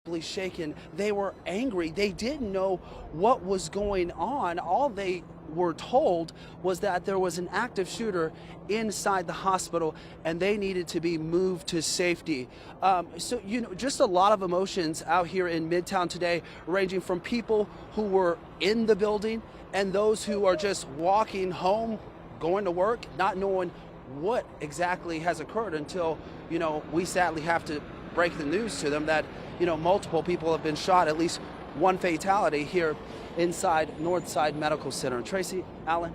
visibly shaken. They were angry. They didn't know what was going on. All they were told was that there was an active shooter inside the hospital and they needed to be moved to safety. So, just a lot of emotions out here in Midtown today, ranging from people who were in the building and those who are just walking home, going to work, not knowing what exactly has occurred until, we sadly have to break the news to them that, multiple people have been shot, at least one fatality here inside Northside Medical Center. Tracy, Allen?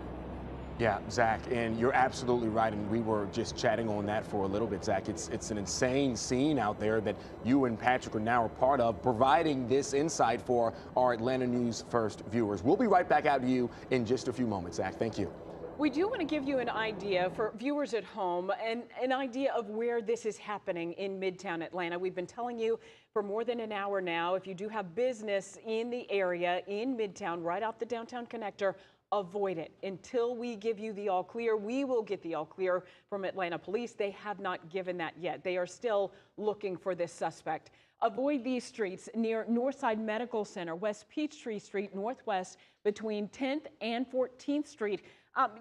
Yeah, Zach, and you're absolutely right, and we were just chatting on that for a little bit, Zach. It's an insane scene out there that you and Patrick are now a part of, providing this insight for our Atlanta News First viewers. We'll be right back out to you in just a few moments, Zach. Thank you. We do want to give you an idea for viewers at home and an idea of where this is happening in Midtown Atlanta. We've been telling you for more than an hour now, if you do have business in the area in Midtown, right off the downtown connector, avoid it until we give you the all clear. We will get the all clear from Atlanta Police. They have not given that yet. They are still looking for this suspect. Avoid these streets near Northside Medical Center, West Peachtree Street, Northwest between 10th and 14th Street.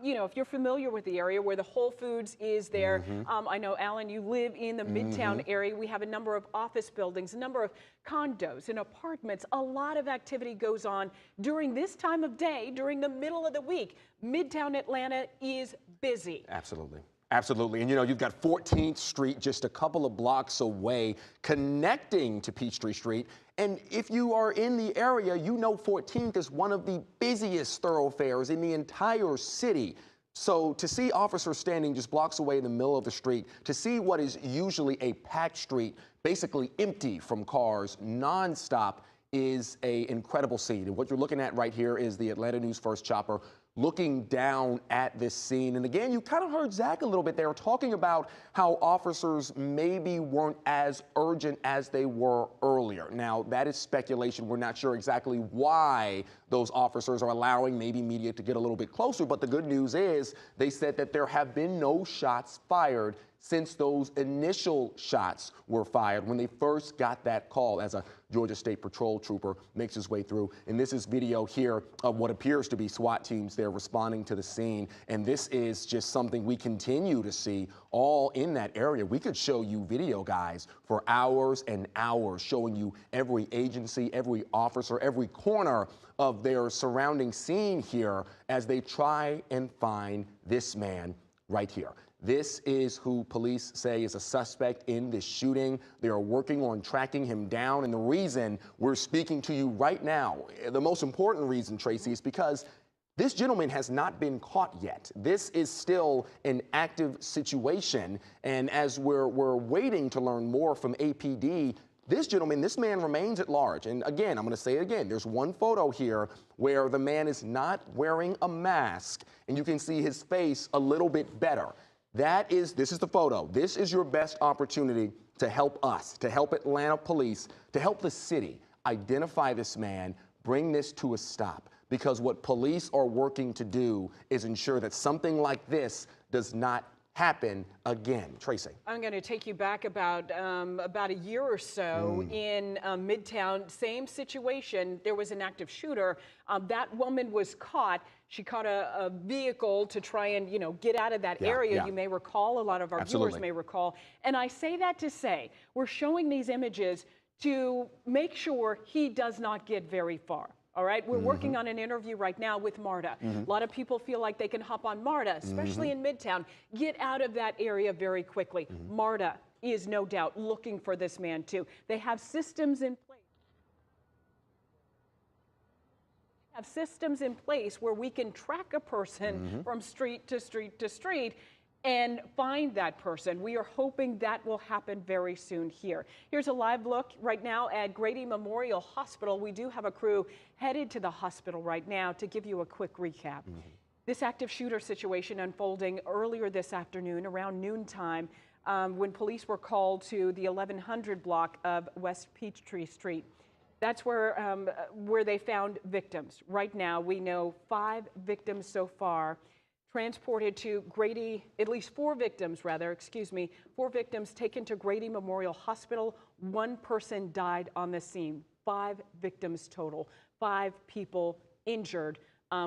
If you're familiar with the area where the Whole Foods is there, I know, Alan, you live in the Midtown area. We have a number of office buildings, a number of condos and apartments. A lot of activity goes on during this time of day, during the middle of the week. Midtown Atlanta is busy. Absolutely. Absolutely. And you've got 14th Street just a couple of blocks away connecting to Peachtree Street. And if you are in the area, 14th is one of the busiest thoroughfares in the entire city. So to see officers standing just blocks away in the middle of the street, to see what is usually a packed street, basically empty from cars nonstop, is an incredible scene. And what you're looking at right here is the Atlanta News First chopper looking down at this scene. And again, you kind of heard Zach a little bit there talking about how officers maybe weren't as urgent as they were earlier. Now, that is speculation. We're not sure exactly why those officers are allowing maybe media to get a little bit closer. But the good news is they said that there have been no shots fired since those initial shots were fired when they first got that call, as a Georgia State Patrol trooper makes his way through. And this is video here of what appears to be SWAT teams there responding to the scene. And this is just something we continue to see all in that area. We could show you video, guys, for hours and hours, showing you every agency, every officer, every corner of their surrounding scene here as they try and find this man right here. This is who police say is a suspect in this shooting. They are working on tracking him down. And the reason we're speaking to you right now, the most important reason, Tracy, is because this gentleman has not been caught yet. This is still an active situation. And as we're waiting to learn more from APD, this man remains at large. And again, I'm going to say it again. There's one photo here where the man is not wearing a mask, and you can see his face a little bit better. This is the photo. This is your best opportunity to help us, to help Atlanta Police, to help the city identify this man, bring this to a stop. Because what police are working to do is ensure that something like this does not happen again. Tracy. I'm going to take you back about a year or so in Midtown. Same situation. There was an active shooter. That woman was caught. She caught a vehicle to try and, get out of that area. Yeah. You may recall, a lot of our viewers may recall. And I say that to say, we're showing these images to make sure he does not get very far. All right, we're working on an interview right now with MARTA. A lot of people feel like they can hop on MARTA, especially in Midtown. Get out of that area very quickly. MARTA is no doubt looking for this man too. They have systems in place. Where we can track a person from street to street to street and find that person. We are hoping that will happen very soon here. Here's a live look right now at Grady Memorial Hospital. We do have a crew headed to the hospital right now to give you a quick recap. This active shooter situation unfolding earlier this afternoon around noontime when police were called to the 1100 block of West Peachtree Street. That's where they found victims. Right now, we know 5 victims so far. transported to Grady, at least 4 victims rather, excuse me, 4 victims taken to Grady Memorial Hospital. 1 person died on the scene. 5 victims total, 5 people injured.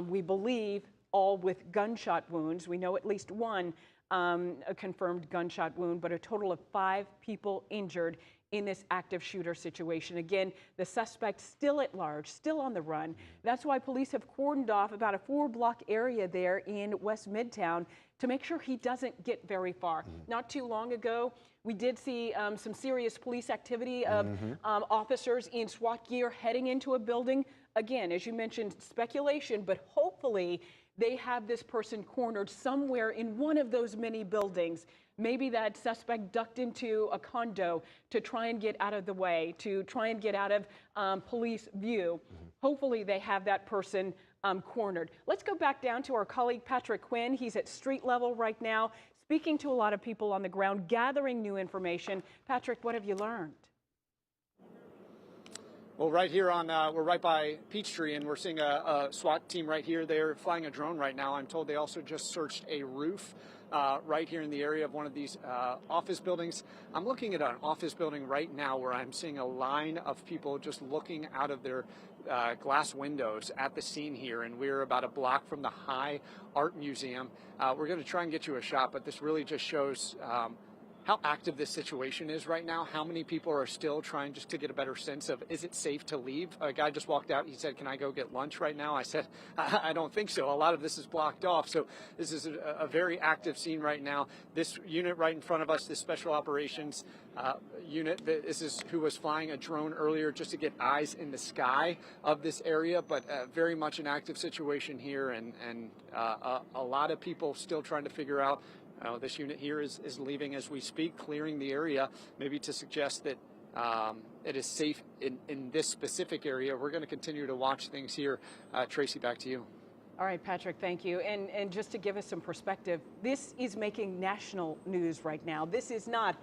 We believe all with gunshot wounds. We know at least 1 a confirmed gunshot wound, but a total of 5 people injured in this active shooter situation. Again, the suspect still at large, still on the run. That's why police have cordoned off about a 4-block area there in West Midtown to make sure he doesn't get very far. Not too long ago, we did see some serious police activity of officers in SWAT gear heading into a building. Again, as you mentioned, speculation, but hopefully they have this person cornered somewhere in one of those many buildings. Maybe that suspect ducked into a condo to try and get out of the way, to try and get out of police view. Hopefully they have that person cornered. Let's go back down to our colleague Patrick Quinn. He's at street level right now, speaking to a lot of people on the ground, gathering new information. Patrick, what have you learned? Well, right here on, we're right by Peachtree, and we're seeing a SWAT team right here. They're flying a drone right now. I'm told they also just searched a roof right here in the area of one of these office buildings. I'm looking at an office building right now where I'm seeing a line of people just looking out of their glass windows at the scene here, and we're about a block from the High Art Museum. We're going to try and get you a shot, but this really just shows how active this situation is right now, how many people are still trying just to get a better sense of, is it safe to leave? A guy just walked out, he said, can I go get lunch right now? I said, I don't think so. A lot of this is blocked off. So this is a very active scene right now. This unit right in front of us, this special operations unit, this is who was flying a drone earlier just to get eyes in the sky of this area, but very much an active situation here, and a lot of people still trying to figure out. This unit here is leaving as we speak, clearing the area, maybe to suggest that it is safe in this specific area. We're going to continue to watch things here. Tracy, back to you. All right, Patrick, thank you. And just to give us some perspective, this is making national news right now. This is not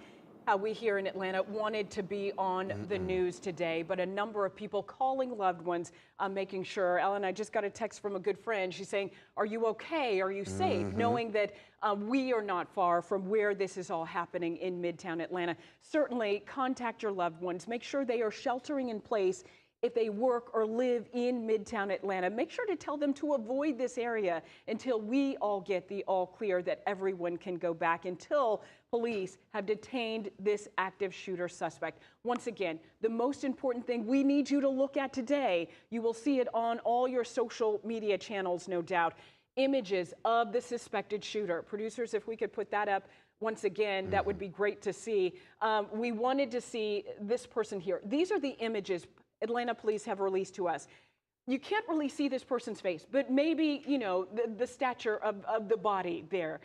how we here in Atlanta wanted to be on the news today, but a number of people calling loved ones, making sure. Ellen, I just got a text from a good friend. She's saying, are you okay? Are you safe? Knowing that we are not far from where this is all happening in Midtown Atlanta. Certainly contact your loved ones. Make sure they are sheltering in place. If they work or live in Midtown Atlanta, make sure to tell them to avoid this area until we all get the all clear that everyone can go back, until police have detained this active shooter suspect. Once again, the most important thing we need you to look at today, you will see it on all your social media channels, no doubt, images of the suspected shooter. Producers, if we could put that up once again, that would be great to see. We wanted to see this person here. These are the images Atlanta police have released to us. You can't really see this person's face, but maybe, you know, the stature of the body there,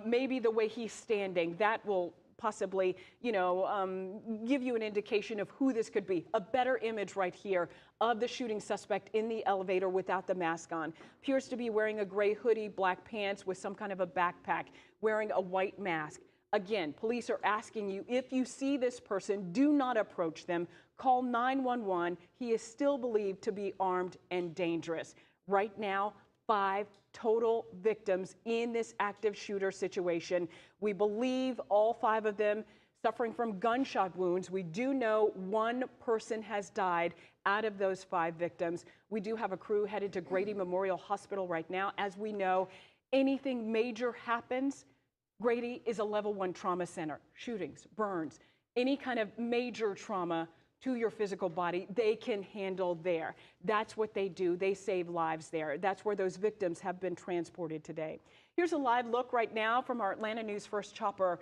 maybe the way he's standing, that will possibly, you know, give you an indication of who this could be. A better image right here of the shooting suspect in the elevator without the mask on. Appears to be wearing a gray hoodie, black pants with some kind of a backpack, wearing a white mask. Again, police are asking you, if you see this person, do not approach them. Call 911. He is still believed to be armed and dangerous. Right now, 5 total victims in this active shooter situation. We believe all 5 of them suffering from gunshot wounds. We do know 1 person has died out of those 5 victims. We do have a crew headed to Grady Memorial Hospital right now. As we know, anything major happens, Grady is a level 1 trauma center. Shootings, burns, any kind of major trauma to your physical body, they can handle there. That's what they do. They save lives there. That's where those victims have been transported today. Here's a live look right now from our Atlanta News First chopper,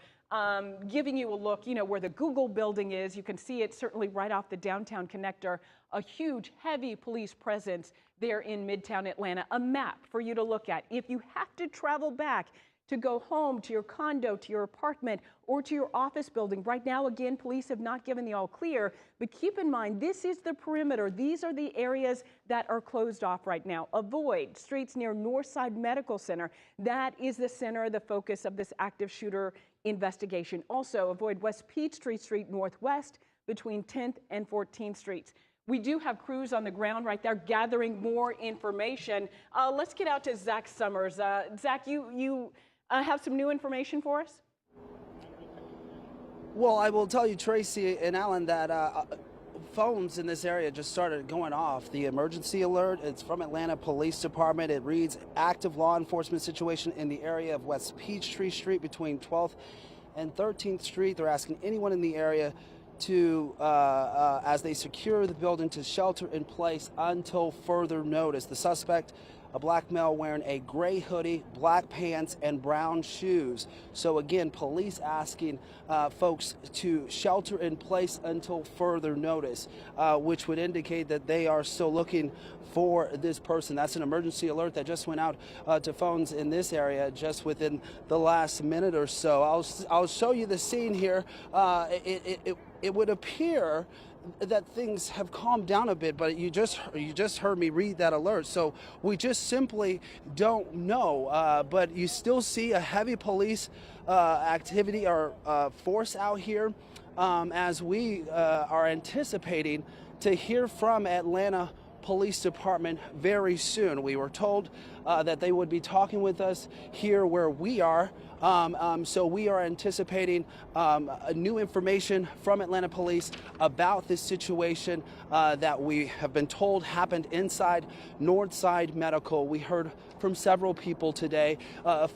giving you a look, you know, where the Google building is. You can see it certainly right off the downtown connector. A huge, heavy police presence there in Midtown Atlanta. A map for you to look at. If you have to travel back to go home, to your condo, to your apartment, or to your office building. Right now, again, police have not given the all clear, but keep in mind, this is the perimeter. These are the areas that are closed off right now. Avoid streets near Northside Medical Center. That is the center, the focus of this active shooter investigation. Also, avoid West Peachtree Street Northwest between 10th and 14th Streets. We do have crews on the ground right there gathering more information. Let's get out to Zach Summers. Zach, you have some new information for us? Well, I will tell you, Tracy and Alan, that phones in this area just started going off. The emergency alert, it's from Atlanta Police Department. It reads active law enforcement situation in the area of West Peachtree Street between 12th and 13th Street. They're asking anyone in the area to, as they secure the building, to shelter in place until further notice. The suspect, a black male wearing a gray hoodie, black pants, and brown shoes. So again, police asking folks to shelter in place until further notice, which would indicate that they are still looking for this person. That's an emergency alert that just went out to phones in this area just within the last minute or so. I'll show you the scene here. It would appear that things have calmed down a bit, but you just heard me read that alert, so we just simply don't know. But you still see a heavy police activity or force out here as we are anticipating to hear from Atlanta Police Department very soon. We were told that they would be talking with us here where we are. So we are anticipating new information from Atlanta Police about this situation that we have been told happened inside Northside Medical. We heard from several people today,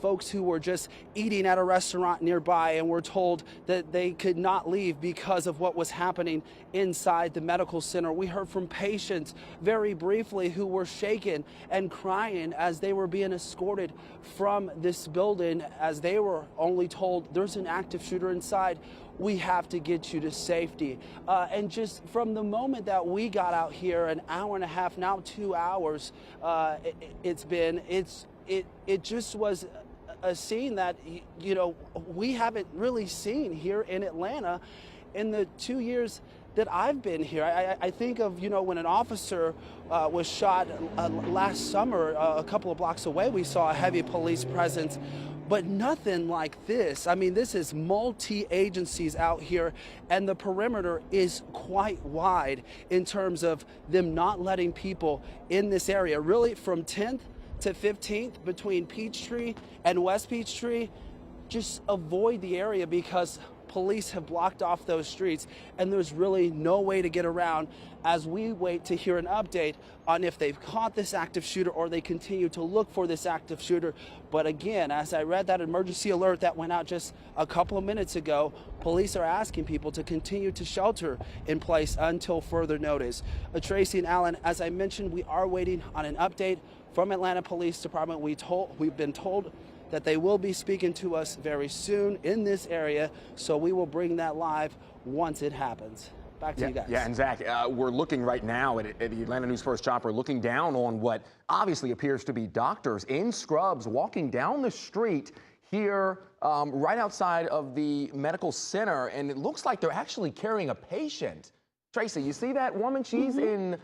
folks who were just eating at a restaurant nearby and were told that they could not leave because of what was happening inside the medical center. We heard from patients very briefly who were shaken and crying as they were being escorted from this building, as they were only told there's an active shooter inside. We have to get you to safety. And just from the moment that we got out here, an hour and a half, now 2 hours, it just was a scene that, you know, we haven't really seen here in Atlanta in the 2 years that I've been here. I think of, you know, when an officer was shot last summer, a couple of blocks away, we saw a heavy police presence. But nothing like this. I mean, this is multi-agencies out here, and the perimeter is quite wide in terms of them not letting people in this area. Really, from 10th to 15th, between Peachtree and West Peachtree, just avoid the area because police have blocked off those streets, and there's really no way to get around as we wait to hear an update on if they've caught this active shooter or they continue to look for this active shooter. But again, as I read that emergency alert that went out just a couple of minutes ago, police are asking people to continue to shelter in place until further notice. Tracy and Alan, as I mentioned, we are waiting on an update from Atlanta Police Department. We've been told that they will be speaking to us very soon in this area, so we will bring that live once it happens. Back to you guys. Yeah, and Zach, we're looking right now at the Atlanta News First Chopper, looking down on what obviously appears to be doctors in scrubs walking down the street here right outside of the medical center, and it looks like they're actually carrying a patient. Tracy, you see that woman? She's in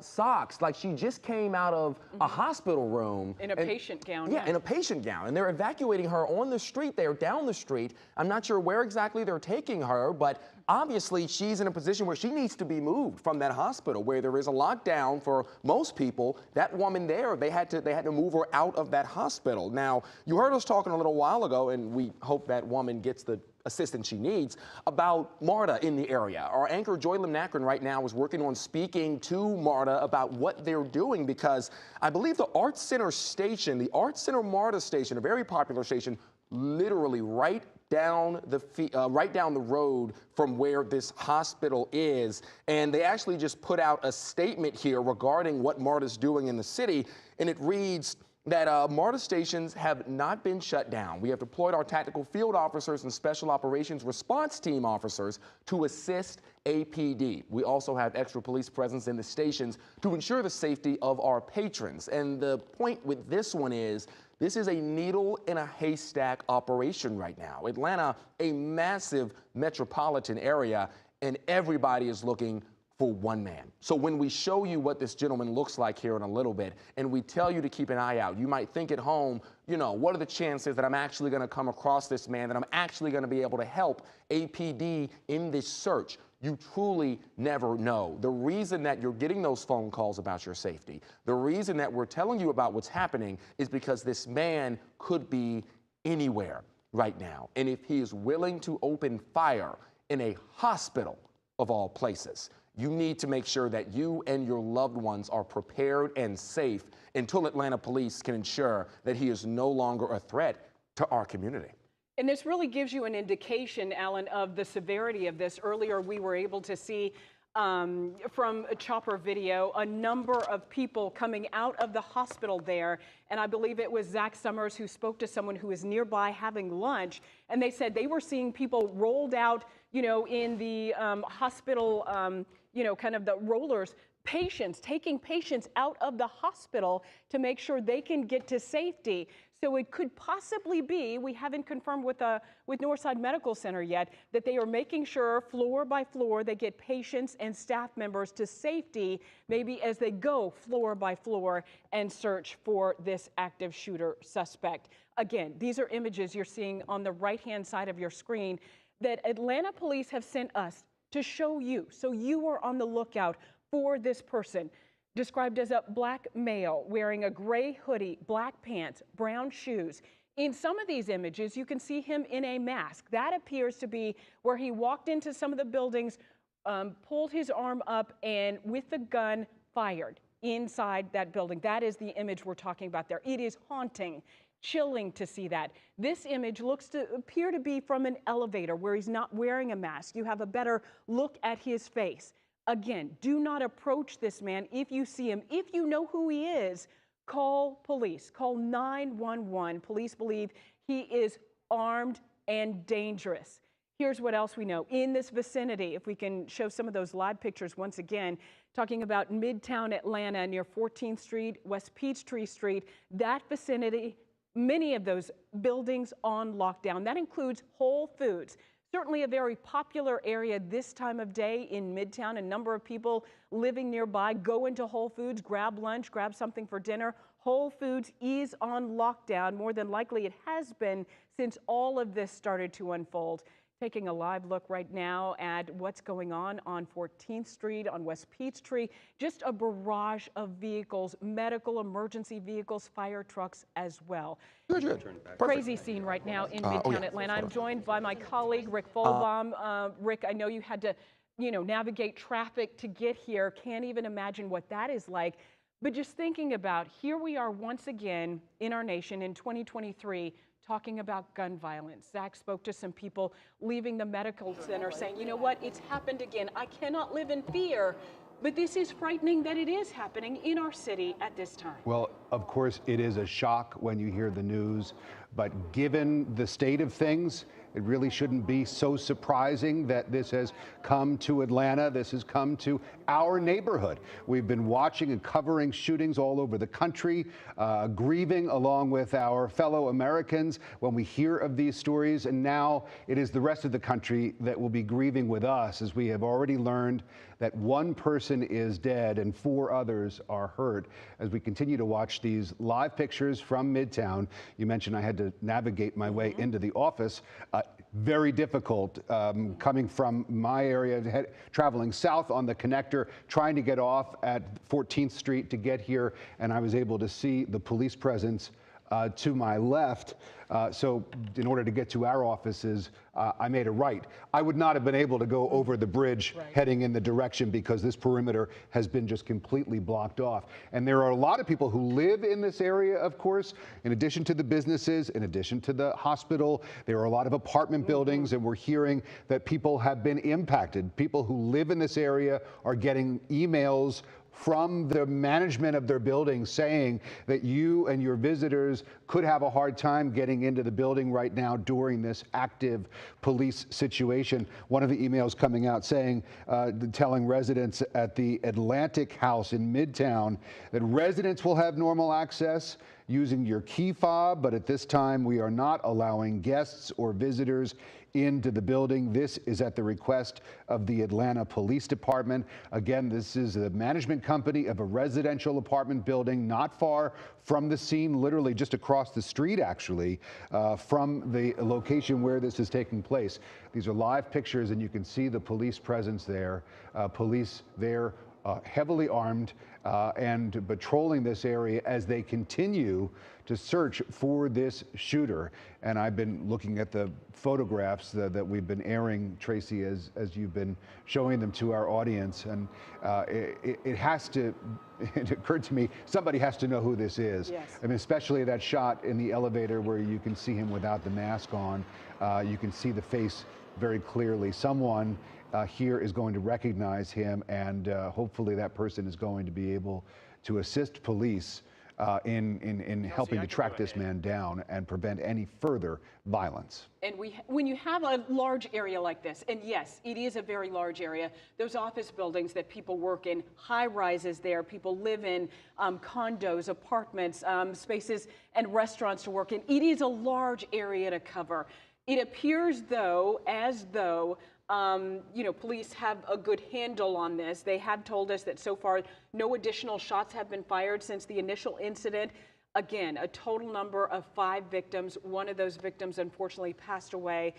socks, like she just came out of a hospital room. In a patient gown. Yeah, in a patient gown. And they're evacuating her on the street there, down the street. I'm not sure where exactly they're taking her, but obviously she's in a position where she needs to be moved from that hospital where there is a lockdown for most people. That woman there, they had to move her out of that hospital. Now, you heard us talking a little while ago, and we hope that woman gets the assistance she needs, about MARTA in the area. Our anchor Joy Limnakron right now is working on speaking to MARTA about what they're doing, because I believe the Arts Center station, the Arts Center MARTA station, a very popular station, literally right down the road from where this hospital is. And they actually just put out a statement here regarding what MARTA's doing in the city, and it reads that MARTA stations have not been shut down. We have deployed our tactical field officers and special operations response team officers to assist APD. We also have extra police presence in the stations to ensure the safety of our patrons. And the point with this one is, this is a needle in a haystack operation right now. Atlanta, a massive metropolitan area, and everybody is looking for one man. So when we show you what this gentleman looks like here in a little bit, and we tell you to keep an eye out, you might think at home, you know, what are the chances that I'm actually gonna come across this man, that I'm actually gonna be able to help APD in this search? You truly never know. The reason that you're getting those phone calls about your safety, the reason that we're telling you about what's happening is because this man could be anywhere right now. And if he is willing to open fire in a hospital of all places, you need to make sure that you and your loved ones are prepared and safe until Atlanta police can ensure that he is no longer a threat to our community. And this really gives you an indication, Alan, of the severity of this. Earlier, we were able to see from a chopper video a number of people coming out of the hospital there. And I believe it was Zach Summers who spoke to someone who was nearby having lunch. And they said they were seeing people rolled out, you know, in the hospital, you know, kind of the rollers, patients, taking patients out of the hospital to make sure they can get to safety. So it could possibly be, we haven't confirmed with Northside Medical Center yet, that they are making sure floor by floor they get patients and staff members to safety, maybe as they go floor by floor and search for this active shooter suspect. Again, these are images you're seeing on the right-hand side of your screen that Atlanta police have sent us to show you, so you are on the lookout for this person. Described as a black male wearing a gray hoodie, black pants, brown shoes. In some of these images, you can see him in a mask. That appears to be where he walked into some of the buildings, pulled his arm up, and with the gun fired inside that building. That is the image we're talking about there. It is haunting, chilling to see that. This image looks to appear to be from an elevator where he's not wearing a mask. You have a better look at his face. Again, do not approach this man if you see him. If you know who he is, call police. Call 911. Police believe he is armed and dangerous. Here's what else we know. In this vicinity, if we can show some of those live pictures once again, talking about Midtown Atlanta near 14th Street, West Peachtree Street, that vicinity, many of those buildings on lockdown. That includes Whole Foods. Certainly a very popular area this time of day in Midtown. A number of people living nearby go into Whole Foods, grab lunch, grab something for dinner. Whole Foods is on lockdown. More than likely it has been since all of this started to unfold. Taking a live look right now at what's going on 14th Street, on West Peachtree. Just a barrage of vehicles, medical emergency vehicles, fire trucks as well. Good. Crazy scene right now in Midtown Atlanta. I'm joined by my colleague, Rick Folbaum. Rick, I know you had to, navigate traffic to get here. Can't even imagine what that is like. But just thinking about, here we are once again in our nation in 2023, talking about gun violence. Zach spoke to some people leaving the medical center saying, you know what, it's happened again. I cannot live in fear. But this is frightening that it is happening in our city at this time. Well, of course, it is a shock when you hear the news. But given the state of things, it really shouldn't be so surprising that this has come to Atlanta. This has come to our neighborhood. We've been watching and covering shootings all over the country, grieving along with our fellow Americans when we hear of these stories. And now it is the rest of the country that will be grieving with us, as we have already learned that one person is dead and 4 others are hurt. As we continue to watch these live pictures from Midtown, you mentioned I had to navigate my way into the office. Very difficult coming from my area, traveling south on the connector, trying to get off at 14th Street to get here, and I was able to see the police presence to my left. So in order to get to our offices, I made a right. I would not have been able to go over the bridge heading in the direction because this perimeter has been just completely blocked off. And there are a lot of people who live in this area, of course, in addition to the businesses, in addition to the hospital. There are a lot of apartment buildings, and we're hearing that people have been impacted. People who live in this area are getting emails from the management of their building saying that you and your visitors could have a hard time getting into the building right now during this active police situation. One of the emails coming out saying, telling residents at the Atlantic House in Midtown that residents will have normal access using your key fob, but at this time we are not allowing guests or visitors into the building. This is at the request of the Atlanta Police Department. Again, this is the management company of a residential apartment building not far from the scene, literally just across the street, actually, from the location where this is taking place. These are live pictures, and you can see the police presence there. Police there heavily armed and patrolling this area as they continue to search for this shooter. And I've been looking at the photographs that we've been airing, Tracy, as you've been showing them to our audience. And it has to, it occurred to me, somebody has to know who this is. Yes. I mean, especially that shot in the elevator where you can see him without the mask on. You can see the face very clearly. Someone here is going to recognize him, and hopefully that person is going to be able to assist police in helping to track this man down and prevent any further violence. And when you have a large area like this, and yes, it is a very large area, those office buildings that people work in, high rises there, people live in, condos, apartments, spaces and restaurants to work in, it is a large area to cover. It appears as though police have a good handle on this. They have told us that so far no additional shots have been fired since the initial incident. Again, a total number of 5 victims. One of those victims unfortunately passed away.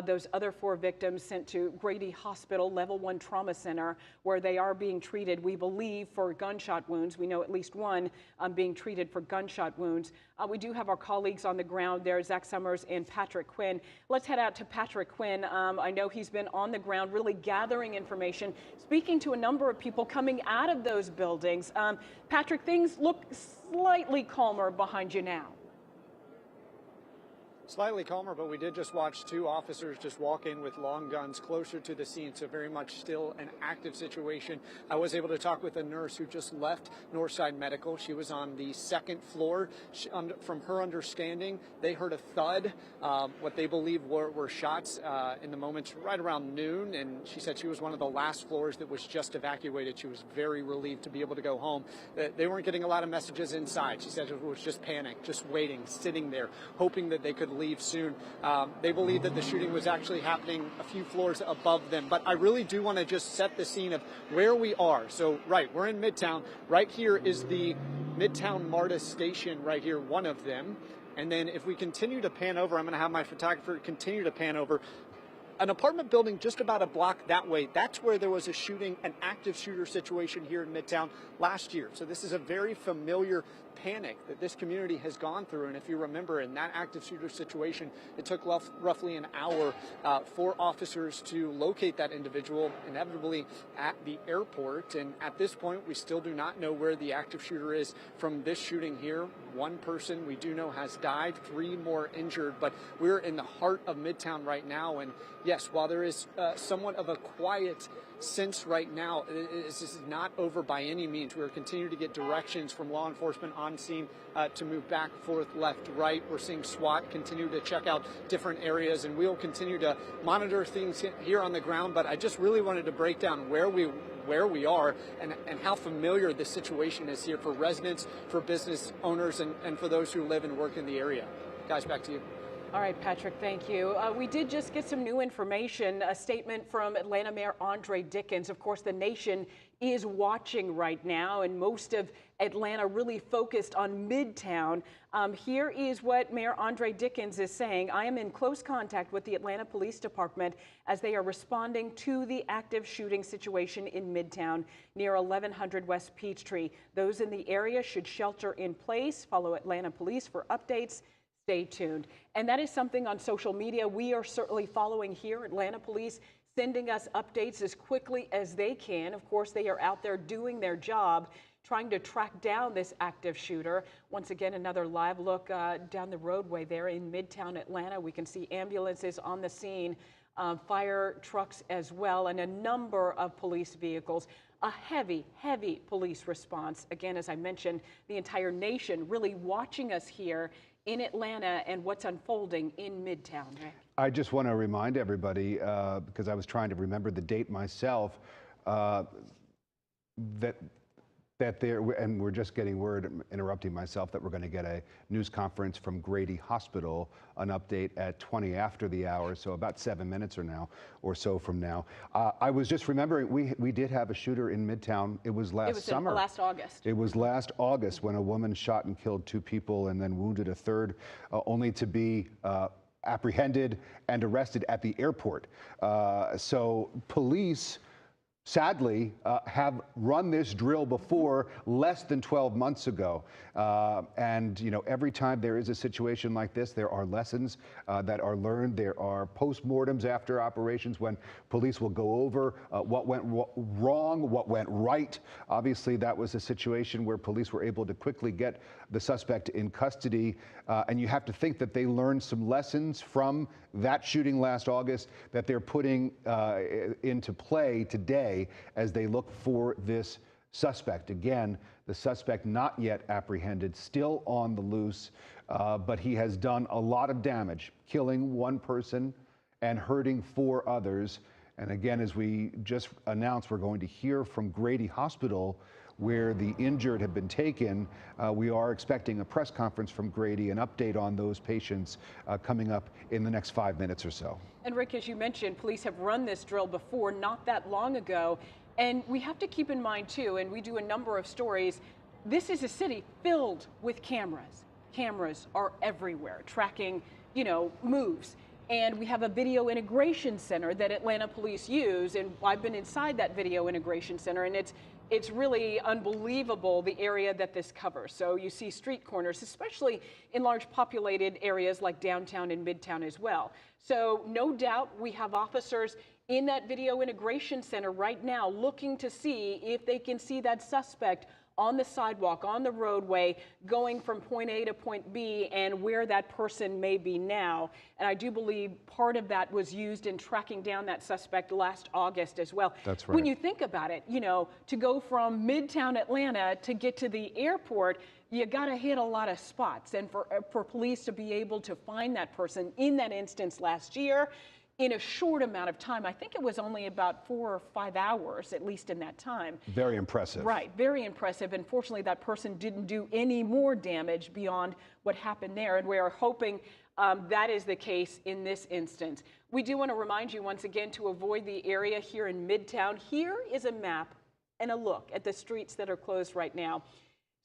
Those other 4 victims sent to Grady Hospital, Level 1 Trauma Center, where they are being treated, we believe, for gunshot wounds. We know at least one being treated for gunshot wounds. We do have our colleagues on the ground there, Zach Summers and Patrick Quinn. Let's head out to Patrick Quinn. I know he's been on the ground really gathering information, speaking to a number of people coming out of those buildings. Patrick, things look slightly calmer behind you now. Slightly calmer, but we did just watch 2 officers just walk in with long guns closer to the scene, so very much still an active situation. I was able to talk with a nurse who just left Northside Medical. She was on the 2nd floor. From her understanding, they heard a thud, what they believe were shots in the moments right around noon, and she said she was one of the last floors that was just evacuated. She was very relieved to be able to go home. They weren't getting a lot of messages inside. She said it was just panic, just waiting, sitting there, hoping that they could leave soon. They believe that the shooting was actually happening a few floors above them. But I really do want to just set the scene of where we are. So, right, we're in Midtown. Right here is the Midtown MARTA station right here, one of them. And then if we continue to pan over, I'm going to have my photographer continue to pan over. An apartment building just about a block that way, that's where there was a shooting, an active shooter situation here in Midtown last year. So this is a very familiar panic that this community has gone through. And if you remember, in that active shooter situation, it took roughly an hour for officers to locate that individual, inevitably at the airport. And at this point, we still do not know where the active shooter is from this shooting here. 1 person we do know has died, 3 more injured, but we're in the heart of Midtown right now. And yes, while there is somewhat of a quiet sense right now, this is not over by any means. We're continuing to get directions from law enforcement on scene to move back, forth, left, right. We're seeing SWAT continue to check out different areas, and we'll continue to monitor things here on the ground. But I just really wanted to break down where we are and how familiar the situation is here for residents, for business owners, and for those who live and work in the area. Guys, back to you. All right, Patrick, thank you. We did just get some new information, a statement from Atlanta Mayor Andre Dickens. Of course, the nation is watching right now, and most of Atlanta really focused on Midtown. Here is what Mayor Andre Dickens is saying. I am in close contact with the Atlanta Police Department as they are responding to the active shooting situation in Midtown near 1100 West Peachtree. Those in the area should shelter in place. Follow Atlanta Police for updates. Stay tuned. And that is something on social media we are certainly following here. Atlanta Police sending us updates as quickly as they can. Of course, they are out there doing their job, trying to track down this active shooter. Once again, another live look down the roadway there in Midtown Atlanta. We can see ambulances on the scene, fire trucks as well, and a number of police vehicles. A heavy, heavy police response. Again, as I mentioned, the entire nation really watching us here in Atlanta and what's unfolding in Midtown. Rick? I just want to remind everybody, because I was trying to remember the date myself, that that and we're just getting word, interrupting myself, that we're going to get a news conference from Grady Hospital, an update at 20 after the hour, so about 7 minutes or so from now. I was just remembering, we did have a shooter in Midtown. It was last summer. It was last August. It was last August when a woman shot and killed 2 people and then wounded a third, only to be apprehended and arrested at the airport. So police, sadly, have run this drill before less than 12 months ago. And, you know, every time there is a situation like this, there are lessons that are learned. There are postmortems after operations when police will go over what went wrong, what went right. Obviously, that was a situation where police were able to quickly get the suspect in custody. And you have to think that they learned some lessons from that shooting last August that they're putting into play today as they look for this suspect. Again, the suspect not yet apprehended, still on the loose, but he has done a lot of damage, killing 1 person and hurting 4 others. And again, as we just announced, we're going to hear from Grady Hospital, where the injured have been taken. We are expecting a press conference from Grady, an update on those patients coming up in the next 5 minutes or so. And Rick, as you mentioned, police have run this drill before not that long ago. And we have to keep in mind too, and we do a number of stories, this is a city filled with cameras. Cameras are everywhere, tracking, you know, moves. And we have a video integration center that Atlanta police use, and I've been inside that video integration center, and it's really unbelievable, the area that this covers. So you see street corners, especially in large populated areas like downtown and Midtown as well. So no doubt we have officers in that video integration center right now looking to see if they can see that suspect on the sidewalk, on the roadway, going from point A to point B, and where that person may be now. And I do believe part of that was used in tracking down that suspect last August as well. That's right. When you think about it, you know, to go from Midtown Atlanta to get to the airport, you got to hit a lot of spots. And for police to be able to find that person in that instance last year, in a short amount of time, I think it was only about 4 or 5 hours, at least in that time. Very impressive. Right, very impressive. And fortunately, that person didn't do any more damage beyond what happened there. And we are hoping that is the case in this instance. We do want to remind you once again to avoid the area here in Midtown. Here is a map and a look at the streets that are closed right now.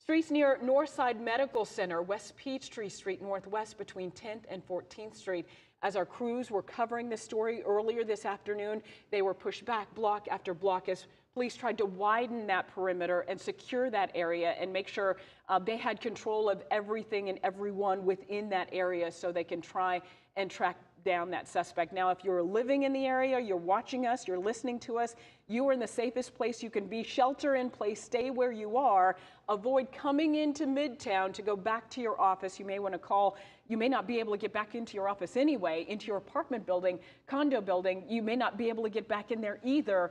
Streets near Northside Medical Center, West Peachtree Street Northwest between 10th and 14th Street. As our crews were covering this story earlier this afternoon, they were pushed back block after block as police tried to widen that perimeter and secure that area and make sure they had control of everything and everyone within that area so they can try and track down that suspect. Now, if you're living in the area, you're watching us, you're listening to us, you are in the safest place you can be. Shelter in place, stay where you are. Avoid coming into Midtown to go back to your office. You may want to call. You may not be able to get back into your office anyway, into your apartment building, condo building. You may not be able to get back in there either.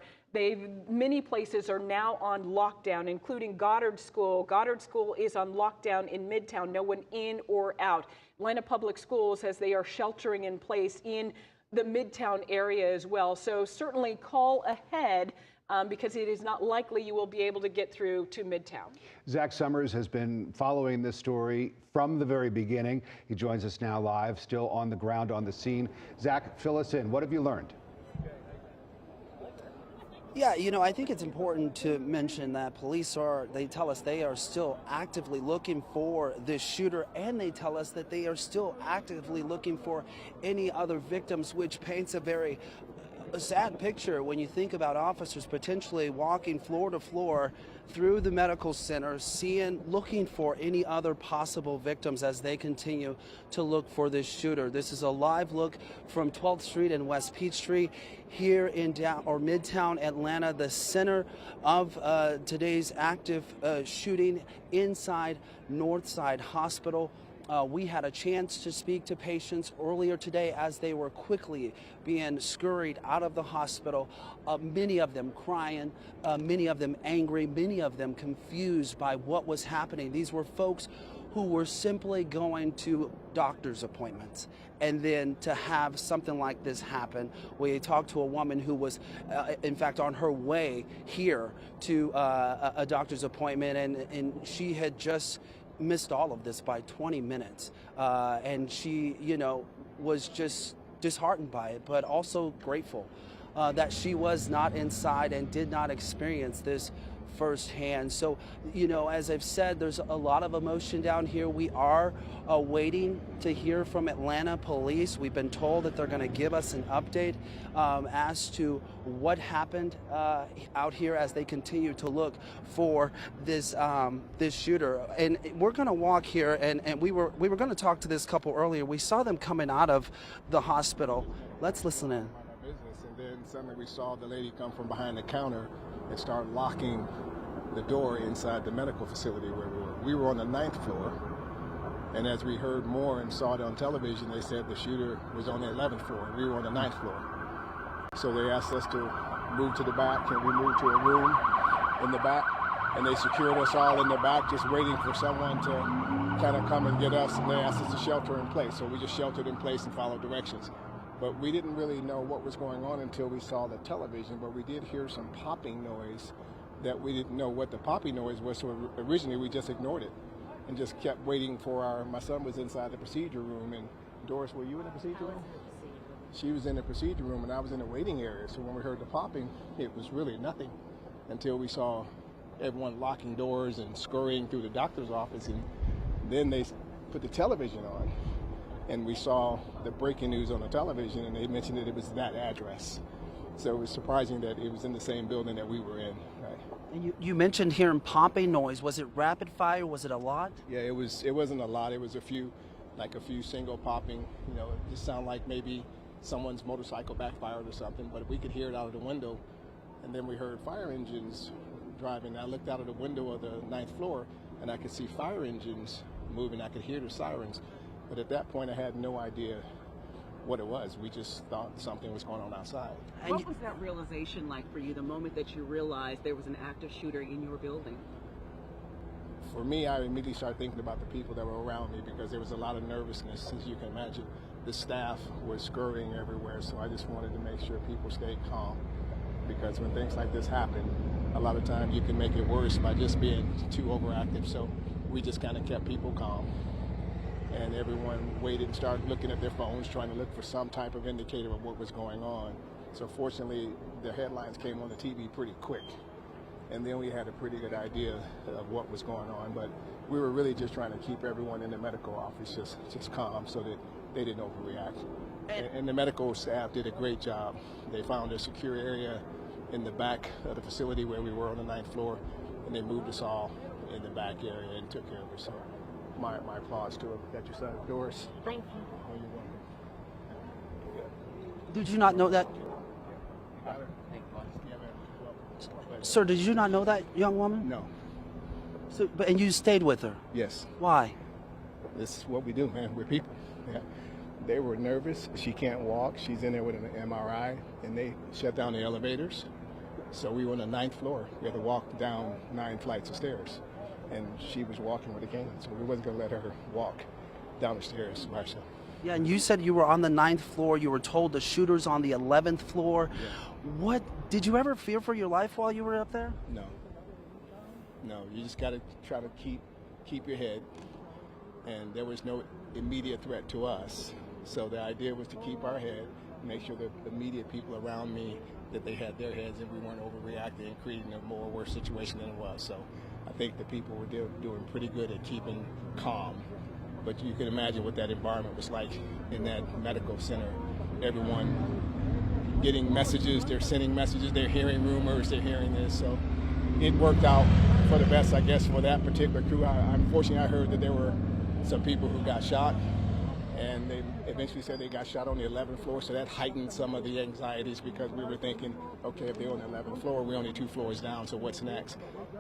Many places are now on lockdown, including Goddard School. Goddard School is on lockdown in Midtown, no one in or out. Atlanta Public Schools says they are sheltering in place in the Midtown area as well. So certainly call ahead because it is not likely you will be able to get through to Midtown. Zach Summers has been following this story from the very beginning. He joins us now live, still on the ground on the scene. Zach, fill us in. What have you learned? Yeah, you know, I think it's important to mention that they tell us they are still actively looking for this shooter, and they tell us that they are still actively looking for any other victims, which paints a very sad picture when you think about officers potentially walking floor to floor through the medical center, looking for any other possible victims as they continue to look for this shooter. This is a live look from 12th Street and West Peachtree here in Midtown Atlanta, the center of today's active shooting inside Northside Hospital. We had a chance to speak to patients earlier today as they were quickly being scurried out of the hospital, many of them crying, many of them angry, many of them confused by what was happening. These were folks who were simply going to doctor's appointments, and then to have something like this happen. We talked to a woman who was, in fact, on her way here to a doctor's appointment, and she had just missed all of this by 20 minutes. And she, was just disheartened by it, but also grateful that she was not inside and did not experience this firsthand. So, as I've said, there's a lot of emotion down here. We are waiting to hear from Atlanta police. We've been told that they're going to give us an update as to what happened out here as they continue to look for this this shooter. And we're going to walk here, and we were going to talk to this couple earlier. We saw them coming out of the hospital. Let's listen in. Business, and then suddenly we saw the lady come from behind the counter and start locking the door inside the medical facility where we were. We were on the 9th floor, and as we heard more and saw it on television, they said the shooter was on the 11th floor. We were on the 9th floor. So they asked us to move to the back, and we moved to a room in the back, and they secured us all in the back, just waiting for someone to kind of come and get us, and they asked us to shelter in place. So we just sheltered in place and followed directions. But we didn't really know what was going on until we saw the television, but we did hear some popping noise that we didn't know what the popping noise was, so originally we just ignored it and just kept waiting for my son was inside the procedure room, and Doris, were you in the procedure room? She was in the procedure room and I was in the waiting area, so when we heard the popping, it was really nothing until we saw everyone locking doors and scurrying through the doctor's office, and then they put the television on. And we saw the breaking news on the television, and they mentioned that it was that address. So it was surprising that it was in the same building that we were in. Right? And you mentioned hearing popping noise. Was it rapid fire? Was it a lot? Yeah, it wasn't a lot. It was a few single popping. It just sounded like maybe someone's motorcycle backfired or something. But we could hear it out of the window, and then we heard fire engines driving. I looked out of the window of the 9th floor, and I could see fire engines moving. I could hear the sirens. But at that point, I had no idea what it was. We just thought something was going on outside. What was that realization like for you, the moment that you realized there was an active shooter in your building? For me, I immediately started thinking about the people that were around me, because there was a lot of nervousness, as you can imagine. The staff was scurrying everywhere, so I just wanted to make sure people stayed calm, because when things like this happen, a lot of times you can make it worse by just being too overactive. So we just kind of kept people calm. And everyone waited and started looking at their phones, trying to look for some type of indicator of what was going on. So fortunately, the headlines came on the TV pretty quick. And then we had a pretty good idea of what was going on. But we were really just trying to keep everyone in the medical office just calm so that they didn't overreact. And the medical staff did a great job. They found a secure area in the back of the facility where we were on the 9th floor, and they moved us all in the back area and took care of us. So my applause to her. Got your son, Doris. Thank you. Oh, you're welcome. Did you not know that? Sir, did you not know that young woman? No. So, and you stayed with her? Yes. Why? This is what we do, man. We're people. Yeah. They were nervous. She can't walk. She's in there with an MRI, and they shut down the elevators. So we were on the 9th floor. We had to walk down 9 flights of stairs. And she was walking with a cane, so we wasn't going to let her walk down the stairs by herself. Yeah, and you said you were on the 9th floor. You were told the shooter's on the 11th floor. Yeah. What, did you ever fear for your life while you were up there? No. No, you just got to try to keep your head. And there was no immediate threat to us. So the idea was to keep our head, make sure that the immediate people around me, that they had their heads and we weren't overreacting and creating a more worse situation than it was. So I think the people were doing pretty good at keeping calm. But you can imagine what that environment was like in that medical center. Everyone getting messages, they're sending messages, they're hearing rumors, they're hearing this. So it worked out for the best, I guess, for that particular crew. Unfortunately, I heard that there were some people who got shot, and they eventually said they got shot on the 11th floor, so that heightened some of the anxieties because we were thinking, okay, if they're on the 11th floor, we're only 2 floors down, so what's next?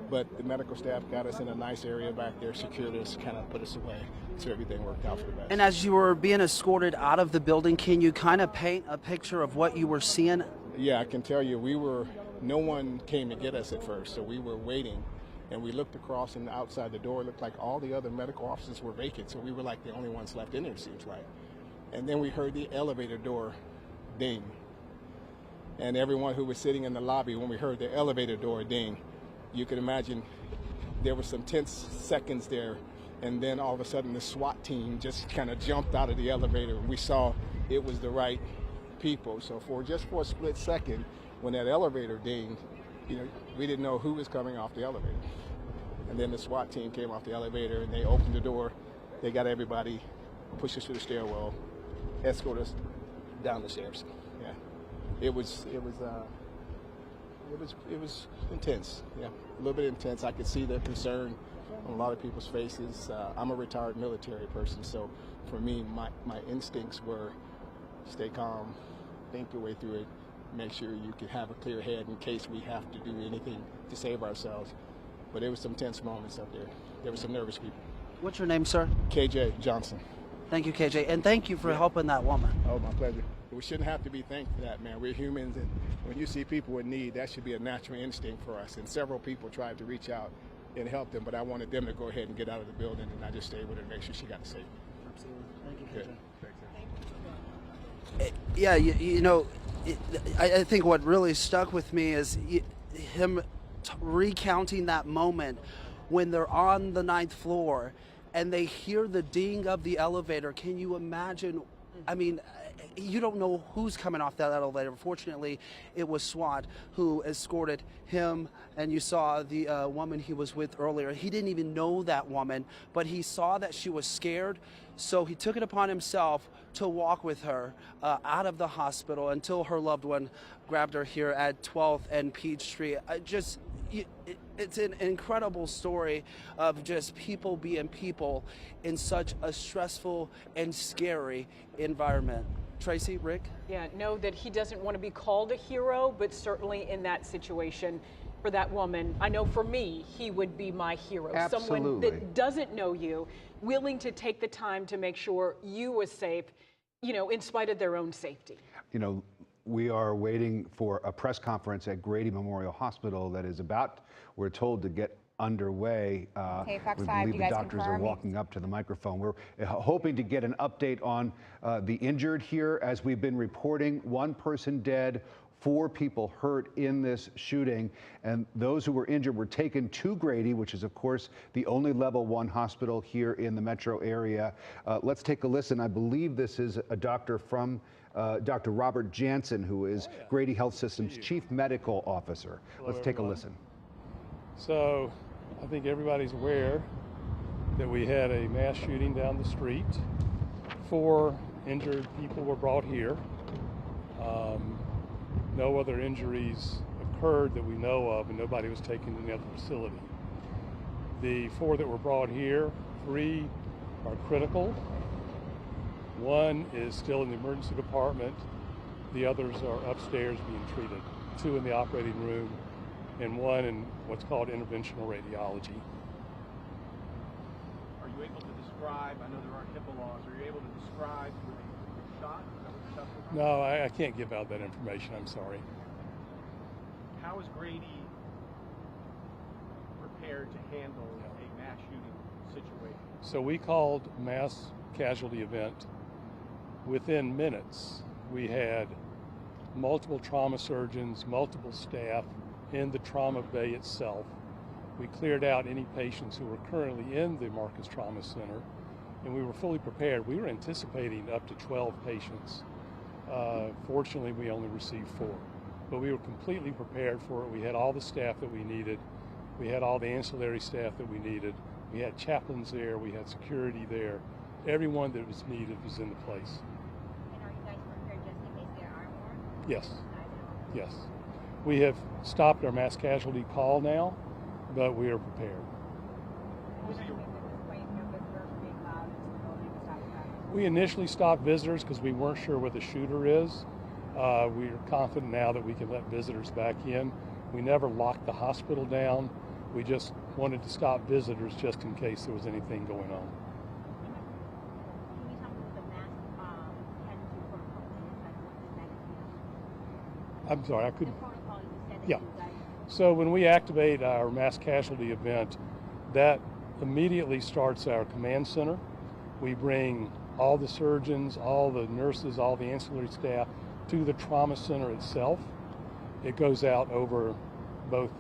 But the medical staff got us in a nice area back there, secured us, kind of put us away, so everything worked out for the best. And as you were being escorted out of the building, can you kind of paint a picture of what you were seeing? Yeah, I can tell you, no one came to get us at first, so we were waiting. And we looked across, and outside the door, it looked like all the other medical offices were vacant, so we were like the only ones left in there, it seems like. And then we heard the elevator door ding. And everyone who was sitting in the lobby, when we heard the elevator door ding, you could imagine there were some tense seconds there. And then all of a sudden, the SWAT team just kind of jumped out of the elevator, and we saw it was the right people. So for a split second, when that elevator dinged, we didn't know who was coming off the elevator. And then the SWAT team came off the elevator, and they opened the door. They got everybody, pushed us to the stairwell, escorted us down the stairs. Yeah, it was intense. Yeah, a little bit intense. I could see the concern on a lot of people's faces. I'm a retired military person, so for me, my instincts were stay calm, think your way through it, make sure you can have a clear head in case we have to do anything to save ourselves. But there was some tense moments up there. There were some nervous people. What's your name, sir? KJ Johnson. Thank you, KJ, and thank you for helping that woman. Oh, my pleasure. We shouldn't have to be thanked for that, man. We're humans, and when you see people in need, that should be a natural instinct for us. And several people tried to reach out and help them, but I wanted them to go ahead and get out of the building, and I just stayed with her to make sure she got safe. Absolutely. Thank you, KJ. Good. Yeah, I think what really stuck with me is him recounting that moment when they're on the 9th floor and they hear the ding of the elevator. Can you imagine? I mean, you don't know who's coming off that elevator. Fortunately, it was SWAT who escorted him, and you saw the woman he was with earlier. He didn't even know that woman, but he saw that she was scared, so he took it upon himself to walk with her out of the hospital until her loved one grabbed her here at 12th and Peachtree. It's an incredible story of just people being people in such a stressful and scary environment. Tracy, Rick? Yeah, know that he doesn't want to be called a hero, but certainly in that situation for that woman, I know for me, he would be my hero. Absolutely. Someone that doesn't know you, willing to take the time to make sure you was safe, in spite of their own safety. We are waiting for a press conference at Grady Memorial Hospital that is about, we're told, to get underway. Okay, Fox we 5, believe you the guys doctors are confirm? walking up to the microphone. We're hoping to get an update on the injured here. As we've been reporting, 1 person dead, 4 people hurt in this shooting, and those who were injured were taken to Grady, which is, of course, the only level 1 hospital here in the metro area. Let's take a listen. I believe this is a doctor from Dr. Robert Jansen, who is Grady Health System's Chief Medical Officer. Let's take a listen. So I think everybody's aware that we had a mass shooting down the street. 4 injured people were brought here. No other injuries occurred that we know of, and nobody was taken to any other facility. The 4 that were brought here, 3 are critical. 1 is still in the emergency department. The others are upstairs being treated. 2 in the operating room, and 1 in what's called interventional radiology. Are you able to describe, I know there aren't HIPAA laws, are you able to describe where they were shot? Is that what the stuff was on? No, I can't give out that information, I'm sorry. How is Grady prepared to handle a mass shooting situation? So we called mass casualty event. Within minutes, we had multiple trauma surgeons, multiple staff in the trauma bay itself. We cleared out any patients who were currently in the Marcus Trauma Center, and we were fully prepared. We were anticipating up to 12 patients. Fortunately, we only received 4, but we were completely prepared for it. We had all the staff that we needed. We had all the ancillary staff that we needed. We had chaplains there. We had security there. Everyone that was needed was in the place. And are you guys prepared just in case there are more? Yes. Yes. We have stopped our mass casualty call now, but we are prepared. We initially stopped visitors because we weren't sure where the shooter is. We are confident now that we can let visitors back in. We never locked the hospital down. We just wanted to stop visitors just in case there was anything going on. Can you tell me what the mass casualty protocol is? I'm sorry, I couldn't. The protocol you said that Yeah. you guys. So when we activate our mass casualty event, that immediately starts our command center. We bring all the surgeons, all the nurses, all the ancillary staff to the trauma center itself. It goes out over both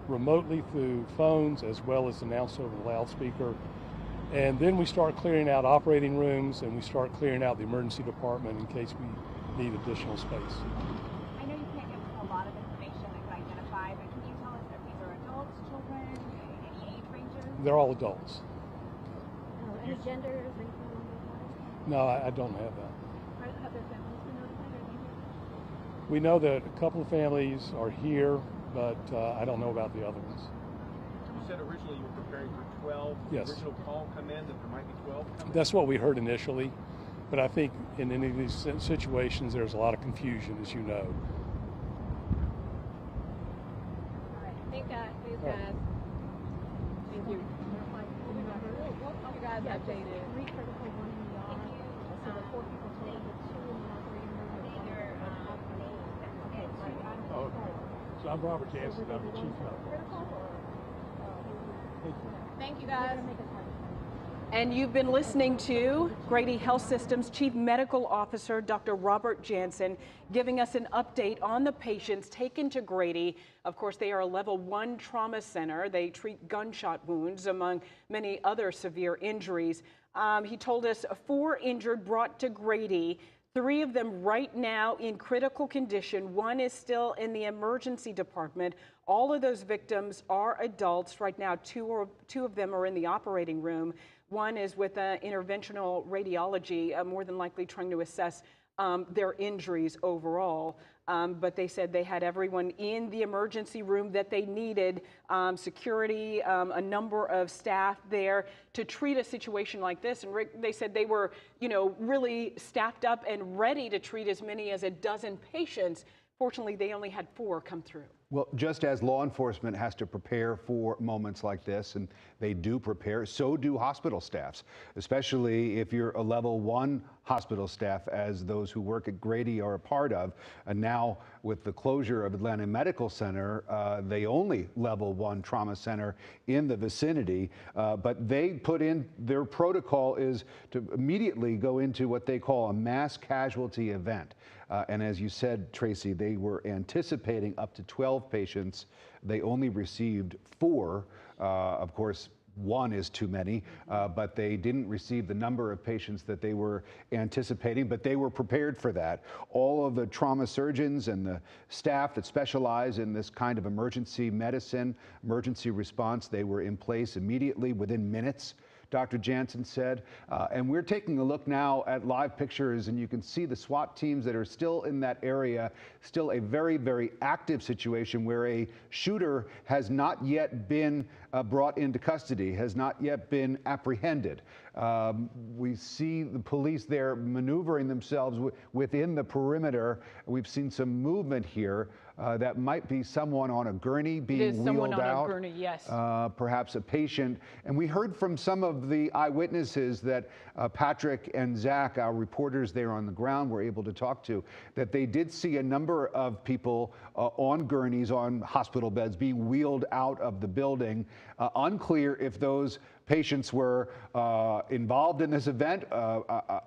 remotely through phones as well as announced over the loudspeaker. And then we start clearing out operating rooms and we start clearing out the emergency department in case we need additional space. I know you can't give a lot of information that could identify, but can you tell us if these are adults, children, any age ranges? They're all adults. Any genders or anything along those lines? No, I don't have that. Have their families been notified or anything? We know that a couple of families are here, but I don't know about the other ones. You said originally you were preparing for 12. Yes. The original call come in that there might be 12 coming? That's what we heard initially, but I think in any of these situations there's a lot of confusion, as you know. All right. Thank God. Thank All right. God. Thank you. You guys updated. 3 critical, 1 in the yard. So the 4 people told the 2 in the operating room. Okay. Oh, okay. So I'm Robert Jansen, I'm the chief medical officer. Thank you. Thank you, guys. And you've been listening to Grady Health System's Chief Medical Officer, Dr. Robert Jansen, giving us an update on the patients taken to Grady. Of course, they are a level 1 trauma center. They treat gunshot wounds, among many other severe injuries. He told us 4 injured brought to Grady. 3 of them right now in critical condition. 1 is still in the emergency department. All of those victims are adults. Right now, 2 of them are in the operating room. 1 is with interventional radiology, more than likely trying to assess their injuries overall. But they said they had everyone in the emergency room that they needed, security, a number of staff there to treat a situation like this. And they said they were, really staffed up and ready to treat as many as a dozen patients. Fortunately, they only had 4 come through. Well, just as law enforcement has to prepare for moments like this, and they do prepare, so do hospital staffs, especially if you're a level 1 hospital staff, as those who work at Grady are a part of. And now with the closure of Atlanta Medical Center, the only level 1 trauma center in the vicinity, but they put in, their protocol is to immediately go into what they call a mass casualty event. And as you said, Tracy, they were anticipating up to 12 patients. They only received 4. Of course, 1 is too many, but they didn't receive the number of patients that they were anticipating, but they were prepared for that. All of the trauma surgeons and the staff that specialize in this kind of emergency medicine, emergency response, they were in place immediately within minutes, Dr. Jansen said. And we're taking a look now at live pictures, and you can see the SWAT teams that are still in that area, still a very, very active situation where a shooter has not yet been brought into custody, has not yet been apprehended. We see the police there maneuvering themselves within the perimeter. We've seen some movement here. That might be someone on a gurney being wheeled out. It is someone on a gurney, yes. Perhaps a patient. And we heard from some of the eyewitnesses that Patrick and Zach, our reporters there on the ground, were able to talk to, that they did see a number of people on gurneys, on hospital beds, being wheeled out of the building. Unclear if those patients were involved in this event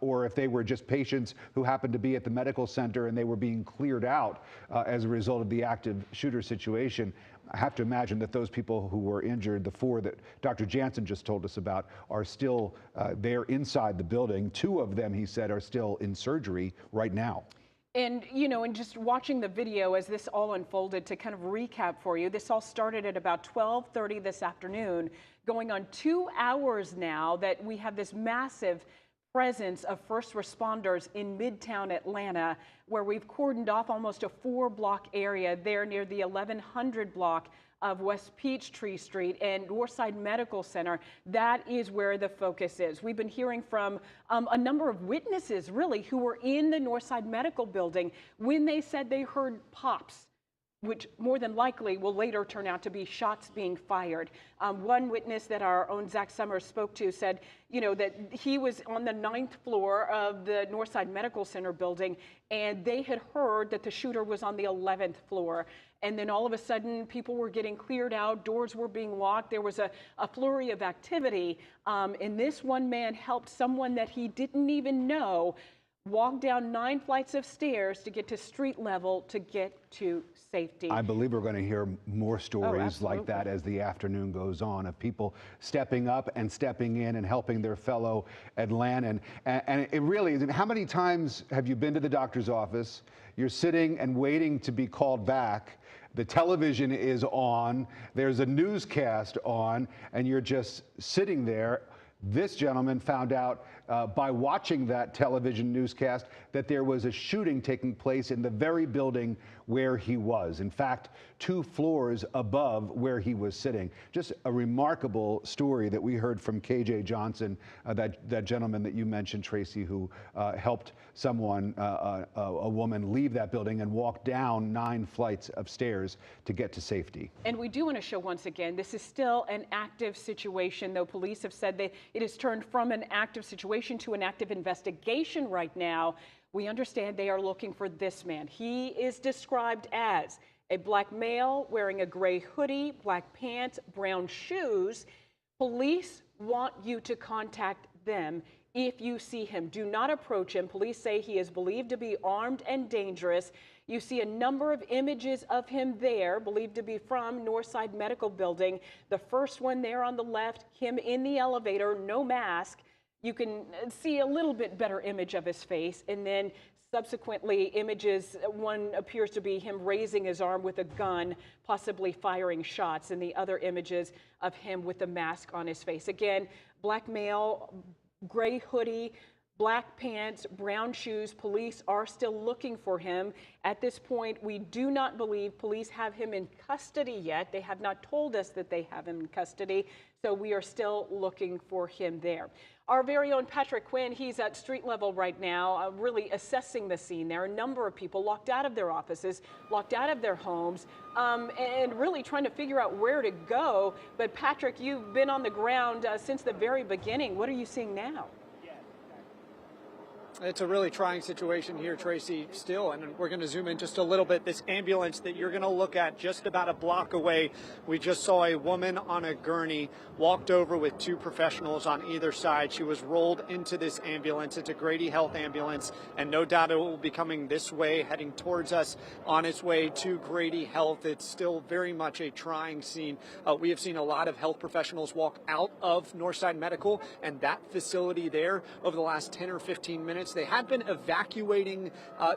or if they were just patients who happened to be at the medical center and they were being cleared out as a result of the active shooter situation. I have to imagine that those people who were injured, the 4 that Dr. Jansen just told us about, are still there inside the building. 2 of them, he said, are still in surgery right now. And, and just watching the video as this all unfolded, to kind of recap for you, this all started at about 12:30 this afternoon, going on 2 hours now that we have this massive presence of first responders in Midtown Atlanta, where we've cordoned off almost a 4-block area there near the 1100 block of West Peachtree Street and Northside Medical Center. That is where the focus is. We've been hearing from a number of witnesses, really, who were in the Northside Medical Building when they said they heard pops, which more than likely will later turn out to be shots being fired. One witness that our own Zach Summers spoke to said, that he was on the 9th floor of the Northside Medical Center building, and they had heard that the shooter was on the 11th floor. And then all of a sudden, people were getting cleared out, doors were being locked. There was a flurry of activity. And this one man helped someone that he didn't even know walk down 9 flights of stairs to get to street level to get to safety. I believe we're going to hear more stories like that as the afternoon goes on, of people stepping up and stepping in and helping their fellow Atlantan. And it really is. How many times have you been to the doctor's office? You're sitting and waiting to be called back. The television is on. There's a newscast on, and you're just sitting there. This gentleman found out by watching that television newscast that there was a shooting taking place in the very building where he was. In fact, 2 floors above where he was sitting. Just a remarkable story that we heard from KJ Johnson, that gentleman that you mentioned, Tracy, who helped someone, a woman, leave that building and walk down 9 flights of stairs to get to safety. And we do want to show once again, this is still an active situation, though police have said that it has turned from an active situation to an active investigation right now. We understand they are looking for this man. He is described as a black male wearing a gray hoodie, black pants, brown shoes. Police want you to contact them if you see him. Do not approach him. Police say he is believed to be armed and dangerous. You see a number of images of him there, believed to be from Northside Medical Building. The first one there on the left, him in the elevator, no mask. You can see a little bit better image of his face, and then subsequently images, one appears to be him raising his arm with a gun, possibly firing shots, and the other images of him with the mask on his face. Again, black male, gray hoodie, black pants, brown shoes. Police are still looking for him. At this point, we do not believe police have him in custody yet. They have not told us that they have him in custody, so we are still looking for him there. Our very own Patrick Quinn, he's at street level right now, really assessing the scene. There are a number of people locked out of their offices, locked out of their homes, and really trying to figure out where to go. But Patrick, you've been on the ground since the very beginning. What are you seeing now? It's a really trying situation here, Tracy, still, and we're going to zoom in just a little bit. This ambulance that you're going to look at just about a block away, we just saw a woman on a gurney walked over with 2 professionals on either side. She was rolled into this ambulance. It's a Grady Health ambulance, and no doubt it will be coming this way, heading towards us on its way to Grady Health. It's still very much a trying scene. We have seen a lot of health professionals walk out of Northside Medical and that facility there over the last 10 or 15 minutes. They had been evacuating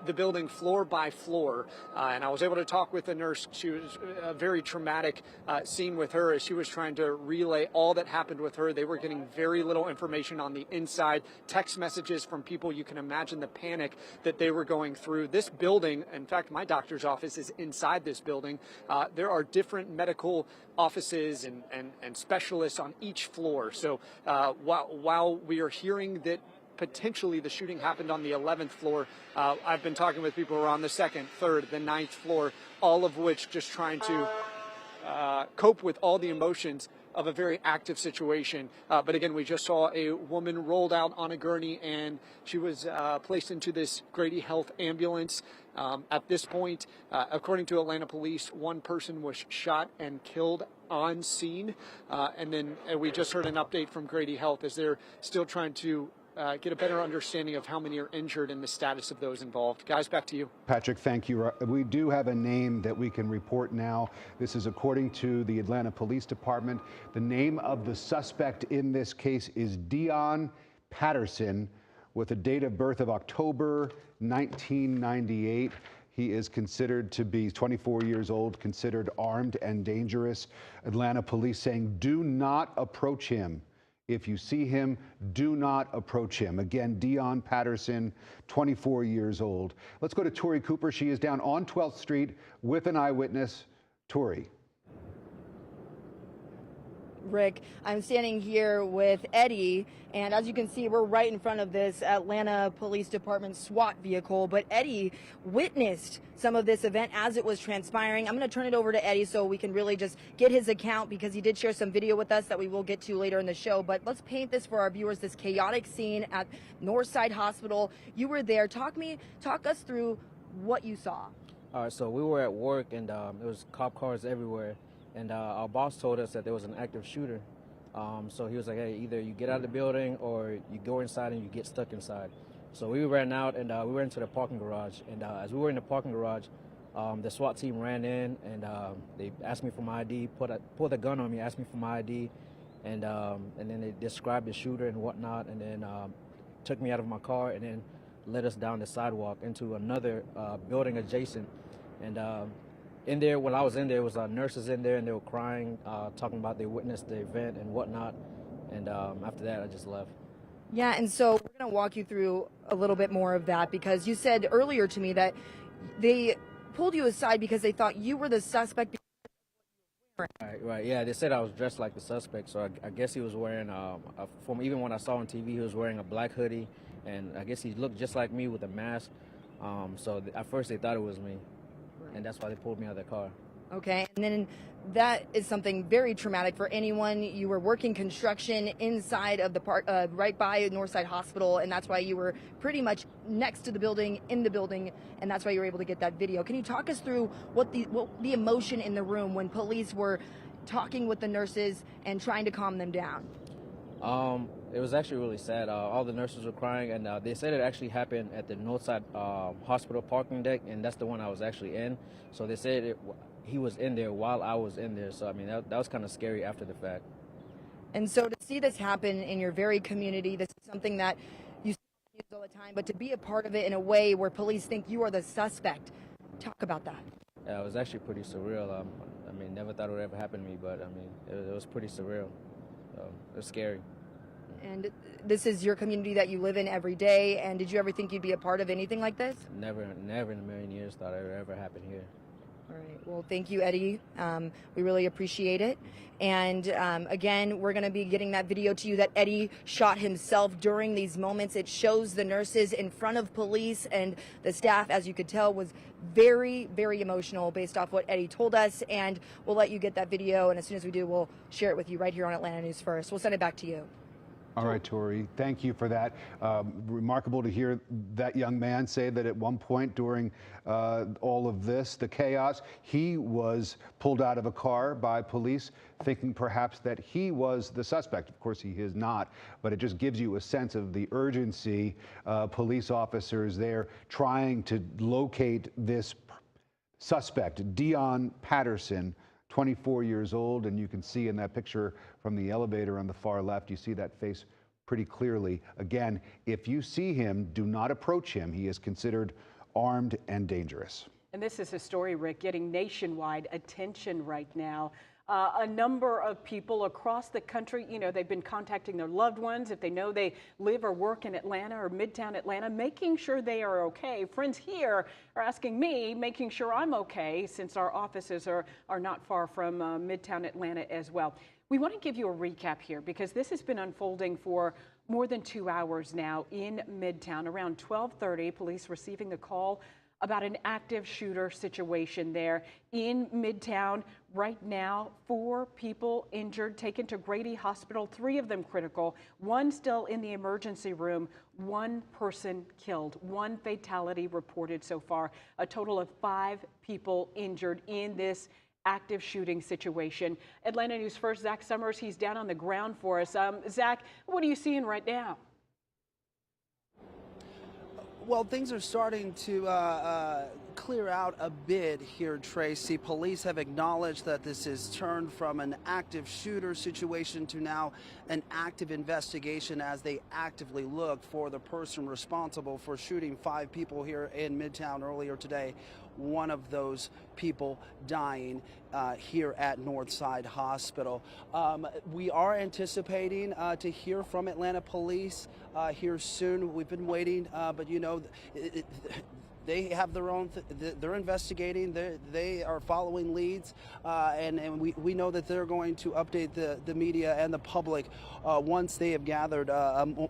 the building floor by floor, and I was able to talk with the nurse. She was a very traumatic scene with her as she was trying to relay all that happened with her. They were getting very little information on the inside, text messages from people. You can imagine the panic that they were going through. This building, in fact, my doctor's office is inside this building. There are different medical offices and specialists on each floor. So while we are hearing that potentially the shooting happened on the 11th floor, I've been talking with people who are on the 2nd, 3rd, the 9th floor, all of which just trying to cope with all the emotions of a very active situation. But again, we just saw a woman rolled out on a gurney, and she was placed into this Grady Health ambulance. At this point, according to Atlanta police, 1 person was shot and killed on scene. And then we just heard an update from Grady Health as they're still trying to get a better understanding of how many are injured and the status of those involved. Guys, back to you. Patrick, thank you. We do have a name that we can report now. This is according to the Atlanta Police Department. The name of the suspect in this case is Dion Patterson, with a date of birth of October 1998. He is considered to be 24 years old, considered armed and dangerous. Atlanta police saying, do not approach him. If you see him, do not approach him. Again, Dion Patterson, 24 years old. Let's go to Tori Cooper. She is down on 12th Street with an eyewitness. Tori. Rick. I'm standing here with Eddie, and as you can see, we're right in front of this Atlanta Police Department SWAT vehicle. But Eddie witnessed some of this event as it was transpiring. I'm going to turn it over to Eddie so we can really just get his account, because he did share some video with us that we will get to later in the show. But let's paint this for our viewers, this chaotic scene at Northside Hospital. You were there. Talk us through what you saw. All right, so we were at work, and there was cop cars everywhere, and our boss told us that there was an active shooter. So he was like, hey, either you get out of the building or you go inside and you get stuck inside. So we ran out, and we went into the parking garage, and as we were in the parking garage, the SWAT team ran in, and they asked me for my ID, pulled a gun on me, asked me for my ID, and then they described the shooter and whatnot, and then took me out of my car, and then led us down the sidewalk into another building adjacent. And in there, when I was in there, was nurses in there, and they were crying, talking about they witnessed the event and whatnot. And after that, I just left. Yeah, and so we're going to walk you through a little bit more of that, because you said earlier to me that they pulled you aside because they thought you were the suspect. Right. Yeah, they said I was dressed like the suspect, so I guess he was wearing, from even when I saw on TV, he was wearing a black hoodie, and I guess he looked just like me with a mask. So at first they thought it was me. And that's why they pulled me out of the car. Okay, and then that is something very traumatic for anyone. You were working construction inside of the park, right by Northside Hospital, and that's why you were pretty much next to the building, in the building, and that's why you were able to get that video. Can you talk us through what the emotion in the room when police were talking with the nurses and trying to calm them down? It was actually really sad. All the nurses were crying, and they said it actually happened at the Northside Hospital parking deck, and that's the one I was actually in. So they said he was in there while I was in there. So, I mean, that was kind of scary after the fact. And so to see this happen in your very community, this is something that you see on the news all the time, but to be a part of it in a way where police think you are the suspect, talk about that. Yeah, it was actually pretty surreal. I mean, never thought it would ever happen to me, but, I mean, it was pretty surreal. It was scary. And this is your community that you live in every day, and did you ever think you'd be a part of anything like this? Never in a million years thought it would ever happen here. All right. Well, thank you, Eddie. We really appreciate it. And again, we're going to be getting that video to you that Eddie shot himself during these moments. It shows the nurses in front of police, and the staff, as you could tell, was very, very emotional based off what Eddie told us. And we'll let you get that video, and as soon as we do, we'll share it with you right here on Atlanta News First. We'll send it back to you. All right, Tori, thank you for that. Remarkable to hear that young man say that at one point during all of this, the chaos, he was pulled out of a car by police, thinking perhaps that he was the suspect. Of course, he is not, but it just gives you a sense of the urgency. Police officers there trying to locate this suspect, Dion Patterson, 24 years old, and you can see in that picture from the elevator on the far left, you see that face pretty clearly. Again, if you see him, do not approach him. He is considered armed and dangerous. And this is a story, Rick, getting nationwide attention right now. A number of people across the country, you know, they've been contacting their loved ones if they know they live or work in Atlanta or Midtown Atlanta, making sure they are okay. Friends here are asking me, making sure I'm okay, since our offices are not far from Midtown Atlanta as well. We want to give you a recap here because this has been unfolding for more than 2 hours now in Midtown. Around 12:30, police receiving a call about an active shooter situation there in Midtown. Right now, 4 people injured, taken to Grady Hospital, 3 of them critical, 1 still in the emergency room, 1 person killed, 1 fatality reported so far, a total of 5 people injured in this active shooting situation. Atlanta News First, Zach Summers, he's down on the ground for us. Zach, what are you seeing right now? Well, things are starting to clear out a bit here, Tracy. Police have acknowledged that this is turned from an active shooter situation to now an active investigation as they actively look for the person responsible for shooting 5 people here in Midtown earlier today. One of those people dying here at Northside Hospital. We are anticipating to hear from Atlanta Police here soon. We've been waiting, but you know, they have their own. They're investigating. They are following leads, and we know that they're going to update the media and the public once they have gathered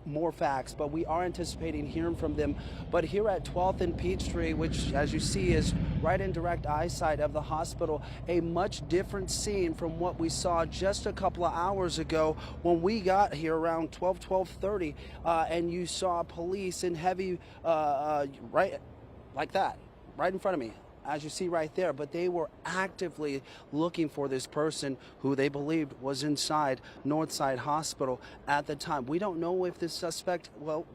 more facts. But we are anticipating hearing from them. But here at 12th and Peachtree, which, as you see, is right in direct eyesight of the hospital, a much different scene from what we saw just a couple of hours ago when we got here around 12:30, and you saw police in heavy right like that, right in front of me, as you see right there. But they were actively looking for this person who they believed was inside Northside Hospital at the time. We don't know if this suspect, well,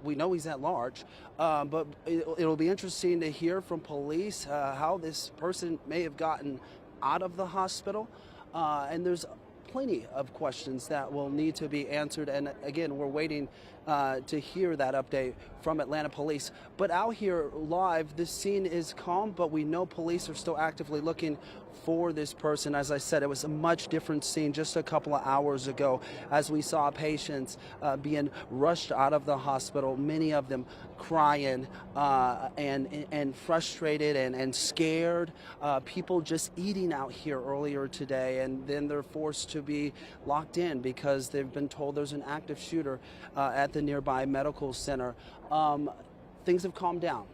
we know he's at large, but it'll be interesting to hear from police how this person may have gotten out of the hospital. And there's plenty of questions that will need to be answered. And again, we're waiting to hear that update from Atlanta Police. But out here live, this scene is calm, but we know police are still actively looking for this person. As I said, it was a much different scene just a couple of hours ago as we saw patients being rushed out of the hospital, many of them crying and frustrated and scared. People just eating out here earlier today, and then they're forced to be locked in because they've been told there's an active shooter at the nearby medical center. Things have calmed down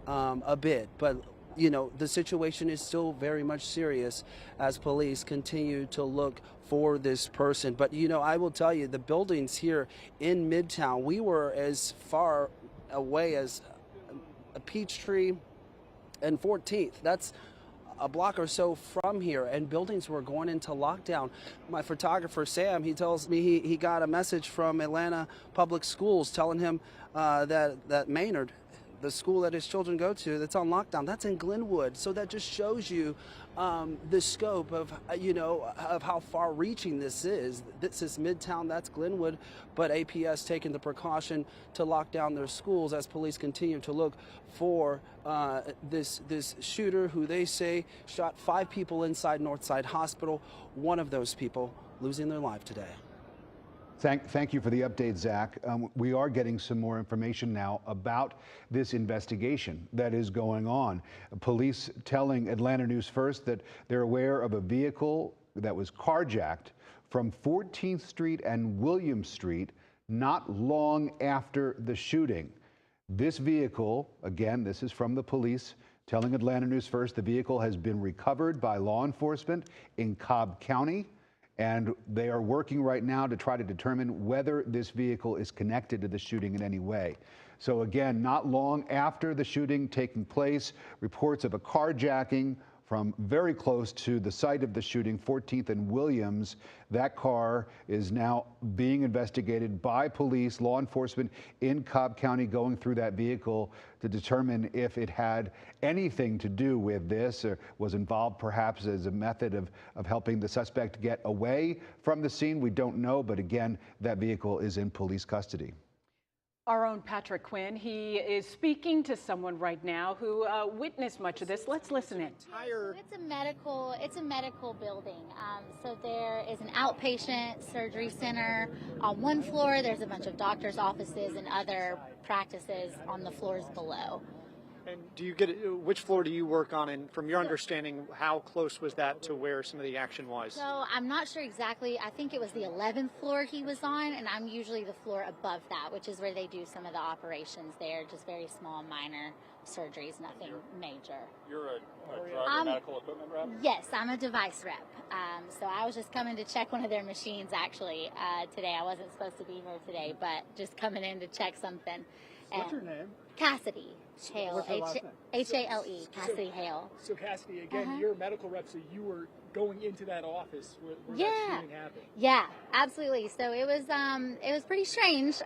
a bit, but you know, the situation is still very much serious as police continue to look for this person. But, you know, I will tell you, the buildings here in Midtown, we were as far away as Peachtree and 14th. That's a block or so from here, and buildings were going into lockdown. My photographer, Sam, he tells me he got a message from Atlanta Public Schools telling him that Maynard, the school that his children go to, that's on lockdown, that's in Glenwood. So that just shows you the scope of, you know, of how far reaching this is. This is Midtown, that's Glenwood, but APS taking the precaution to lock down their schools as police continue to look for this shooter who they say shot 5 people inside Northside Hospital, one of those people losing their life today. Thank you for the update, Zach. We are getting some more information now about this investigation that is going on. Police telling Atlanta News First that they're aware of a vehicle that was carjacked from 14th Street and William Street not long after the shooting. This vehicle, again, this is from the police telling Atlanta News First, the vehicle has been recovered by law enforcement in Cobb County, and they are working right now to try to determine whether this vehicle is connected to the shooting in any way. So again, not long after the shooting taking place, reports of a carjacking from very close to the site of the shooting, 14th and Williams. That car is now being investigated by police, law enforcement in Cobb County, going through that vehicle to determine if it had anything to do with this or was involved perhaps as a method of helping the suspect get away from the scene. We don't know, but again, that vehicle is in police custody. Our own Patrick Quinn, he is speaking to someone right now who witnessed much of this. Let's listen in. So it's a medical building. So there is an outpatient surgery center on one floor. There's a bunch of doctors' offices and other practices on the floors below. And do you which floor do you work on? And from your understanding, how close was that to where some of the action was? So I'm not sure exactly. I think it was the 11th floor he was on, and I'm usually the floor above that, which is where they do some of the operations there, just very small, minor surgeries, nothing major. You're a drug medical equipment rep? Yes, I'm a device rep. So I was just coming to check one of their machines actually today. I wasn't supposed to be here today, but just coming in to check something. What's your name? Cassidy Hale. What's her last name? H-A-L-E. Cassidy Hale. So Cassidy, again, you're a medical rep, so you were going into that office where that shooting happened. Yeah, absolutely. So it was pretty strange.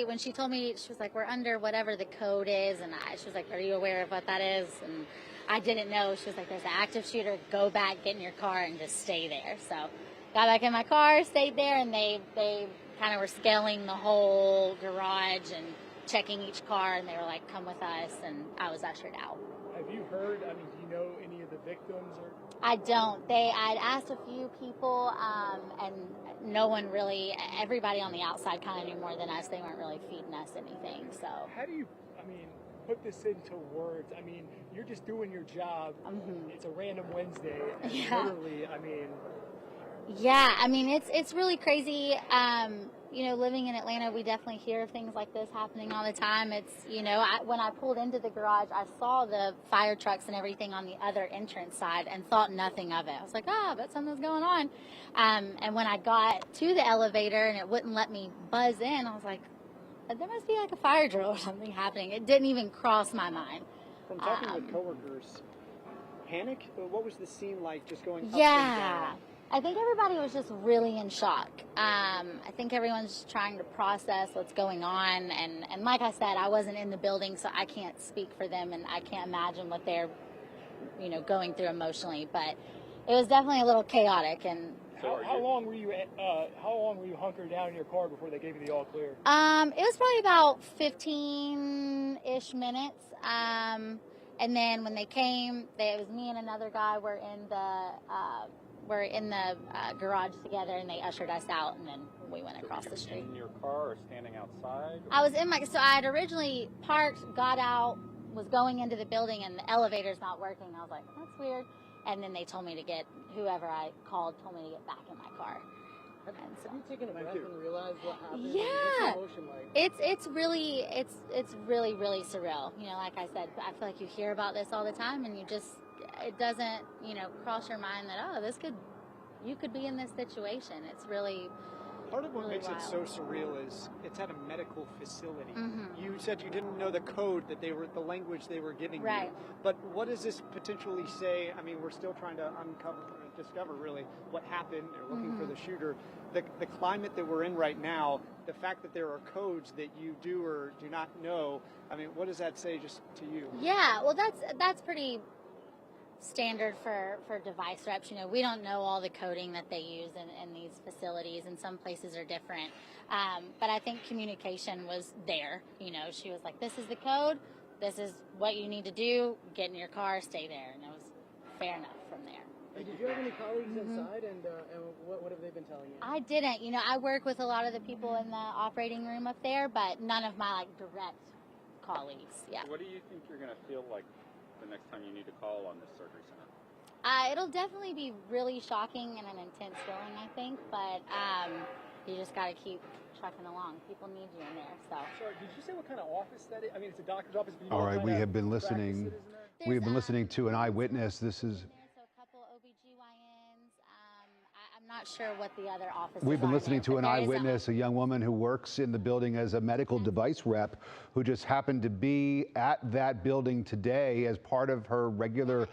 When she told me, she was like, "We're under whatever the code is," and she was like, "Are you aware of what that is?" And I didn't know. She was like, "There's an active shooter. Go back, get in your car, and just stay there." So got back in my car, stayed there, and they kind of were scaling the whole garage and checking each car, and they were like, "Come with us," and I was ushered out. Have you heard, do you know any of the victims? Or? I don't. I'd asked a few people, and no one really, everybody on the outside kind of knew more than us. They weren't really feeding us anything, so. How do you, put this into words. I mean, you're just doing your job. It's a random Wednesday. And literally, I mean. Yeah, I mean, it's really crazy. You know, living in Atlanta, we definitely hear of things like this happening all the time. It's, you know, when I pulled into the garage, I saw the fire trucks and everything on the other entrance side and thought nothing of it. I was like, I bet something's going on. And when I got to the elevator and it wouldn't let me buzz in, I was like, there must be like a fire drill or something happening. It didn't even cross my mind. From talking with coworkers, panic? What was the scene like just going up and Yeah. down? I think everybody was just really in shock. I think everyone's trying to process what's going on. And like I said, I wasn't in the building, so I can't speak for them, and I can't imagine what they're, you know, going through emotionally. But it was definitely a little chaotic. And How long were you hunkered down in your car before they gave you the all clear? it was probably about 15-ish minutes. And then when they came, it was me and another guy were in the garage together, and they ushered us out, and then we went across the street. In your car or standing outside? I was so I had originally parked, got out, was going into the building, and the elevator's not working. I was like, that's weird. And then they told me to whoever I called told me to get back in my car. Have you taken a breath and realized what happened? Yeah. What's the emotion like? It's really, really surreal. You know, like I said, I feel like you hear about this all the time, and it doesn't, you know, cross your mind that, you could be in this situation. It's really, Part of what really makes wild. it so surreal is it's at a medical facility. Mm-hmm. You said you didn't know the code the language they were giving Right. you. But what does this potentially say? I mean, we're still trying to discover really what happened. They're looking for the shooter. The climate that we're in right now, the fact that there are codes that you do or do not know, I mean, what does that say just to you? Yeah, well, that's pretty standard for device reps. You know, we don't know all the coding that they use in these facilities, and some places are different. But I think communication was there. You know, she was like, this is the code, this is what you need to do, get in your car, stay there. And it was fair enough from there. Did you have any colleagues inside, and what have they been telling you? I didn't. You know, I work with a lot of the people in the operating room up there, but none of my direct colleagues. Yeah. What do you think you're going to feel like the next time you need to call on this surgery center? It'll definitely be really shocking and an intense feeling, I think, but you just got to keep trucking along. People need you in there. So. Sorry, did you say what kind of office that is? I mean, it's a doctor's office. But you All know right, what we kind have of been practice listening. it is in there? We have been listening to an eyewitness. This is. So a couple OBGYNs. I'm not sure what the other offices We've been are listening there, to but an there is eyewitness, a young woman who works in the building as a medical device rep, who just happened to be at that building today as part of her regular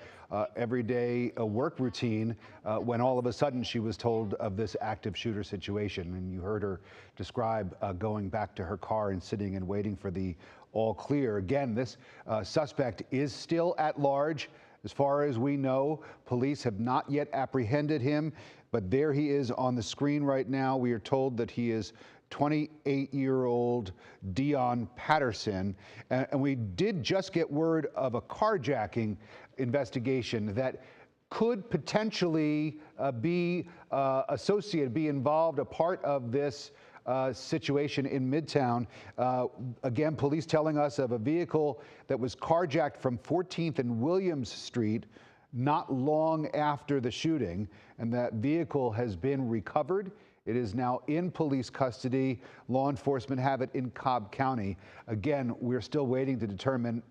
everyday work routine when all of a sudden she was told of this active shooter situation. And you heard her describe going back to her car and sitting and waiting for the all clear. Again, this suspect is still at large. As far as we know, police have not yet apprehended him, but there he is on the screen right now. We are told that he is 28-year-old Dion Patterson, and we did just get word of a carjacking investigation that could potentially be involved, a part of this situation in Midtown. Again, police telling us of a vehicle that was carjacked from 14th and Williams Street not long after the shooting, and that vehicle has been recovered. It is now in police custody. Law enforcement have it in Cobb County. Again, we're still waiting to determine,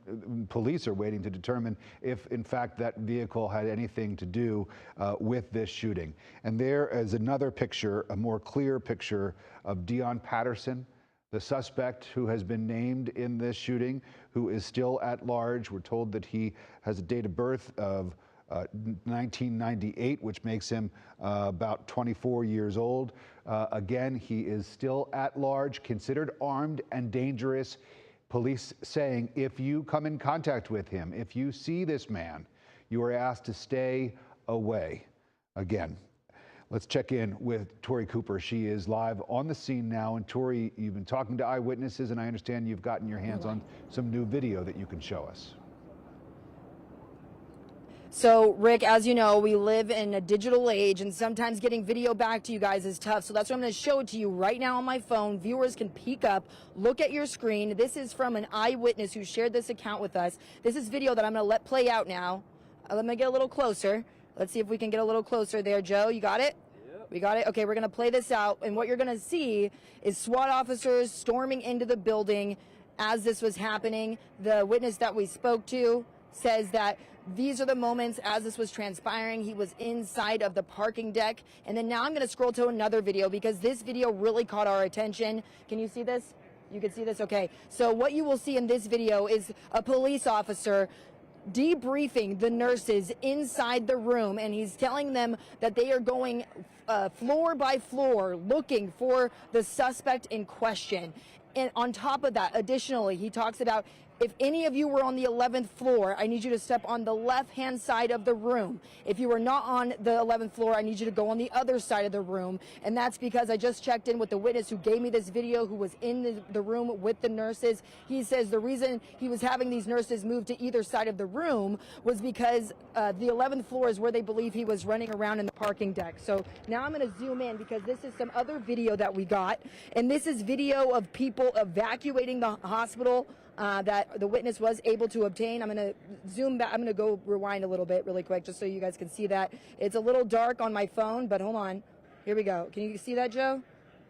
police are waiting to determine if, in fact, that vehicle had anything to do with this shooting. And there is another picture, a more clear picture of Dion Patterson, the suspect who has been named in this shooting, who is still at large. We're told that he has a date of birth of 1998, which makes him about 24 years old. Again, he is still at large, considered armed and dangerous. Police saying if you come in contact with him, if you see this man, you are asked to stay away. Again, let's check in with Tori Cooper. She is live on the scene now. And Tori, you've been talking to eyewitnesses, and I understand you've gotten your hands on some new video that you can show us. So, Rick, as you know, we live in a digital age, and sometimes getting video back to you guys is tough. So that's why I'm going to show it to you right now on my phone. Viewers can peek up, look at your screen. This is from an eyewitness who shared this account with us. This is video that I'm going to let play out now. Let me get a little closer. Let's see if we can get a little closer there, Joe. You got it? Yep. We got it? Okay, we're going to play this out. And what you're going to see is SWAT officers storming into the building as this was happening. The witness that we spoke to says that these are the moments as this was transpiring. He was inside of the parking deck. And then now I'm going to scroll to another video because this video really caught our attention. Can you see this? You can see this? Okay. So what you will see in this video is a police officer debriefing the nurses inside the room, and he's telling them that they are going floor by floor looking for the suspect in question. And on top of that, additionally, he talks about, if any of you were on the 11th floor, I need you to step on the left-hand side of the room. If you were not on the 11th floor, I need you to go on the other side of the room. And that's because I just checked in with the witness who gave me this video, who was in the room with the nurses. He says the reason he was having these nurses move to either side of the room was because the 11th floor is where they believe he was running around in the parking deck. So now I'm going to zoom in because this is some other video that we got. And this is video of people evacuating the hospital that the witness was able to obtain. I'm going to zoom back. I'm going to go rewind a little bit really quick just so you guys can see that. It's a little dark on my phone, but hold on. Here we go. Can you see that, Joe?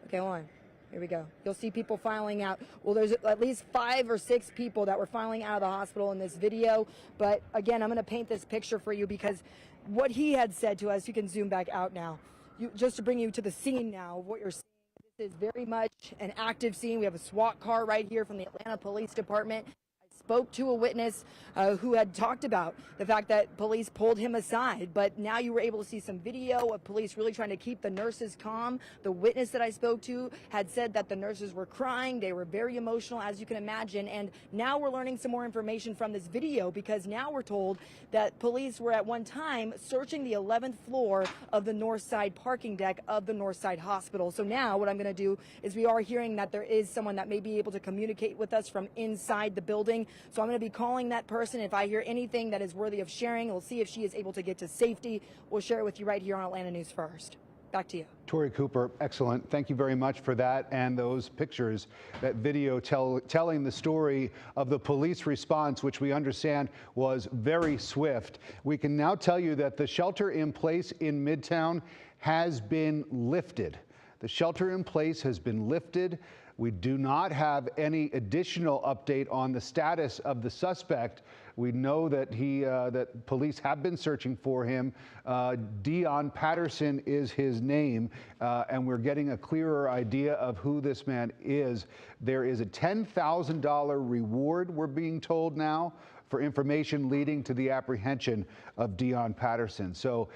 Okay, hold on. Here we go. You'll see people filing out. Well, there's at least 5 or 6 people that were filing out of the hospital in this video. But again, I'm going to paint this picture for you because what he had said to us, you can zoom back out now, just to bring you to the scene now of what you're seeing. Is very much an active scene. We have a SWAT car right here from the Atlanta Police Department. I spoke to a witness who had talked about the fact that police pulled him aside, but now you were able to see some video of police really trying to keep the nurses calm. The witness that I spoke to had said that the nurses were crying. They were very emotional, as you can imagine, and now we're learning some more information from this video because now we're told that police were at one time searching the 11th floor of the north side parking deck of the north side hospital. So now what I'm going to do is we are hearing that there is someone that may be able to communicate with us from inside the building. So I'm going to be calling that person. If I hear anything that is worthy of sharing, we'll see if she is able to get to safety. We'll share it with you right here on Atlanta News First. Back to you. Tori Cooper, excellent. Thank you very much for that and those pictures, that video telling the story of the police response, which we understand was very swift. We can now tell you that the shelter in place in Midtown has been lifted. The shelter in place has been lifted. We do not have any additional update on the status of the suspect. We know that that police have been searching for him. Dion Patterson is his name, and we're getting a clearer idea of who this man is. There is a $10,000 reward, we're being told now, for information leading to the apprehension of Dion Patterson. So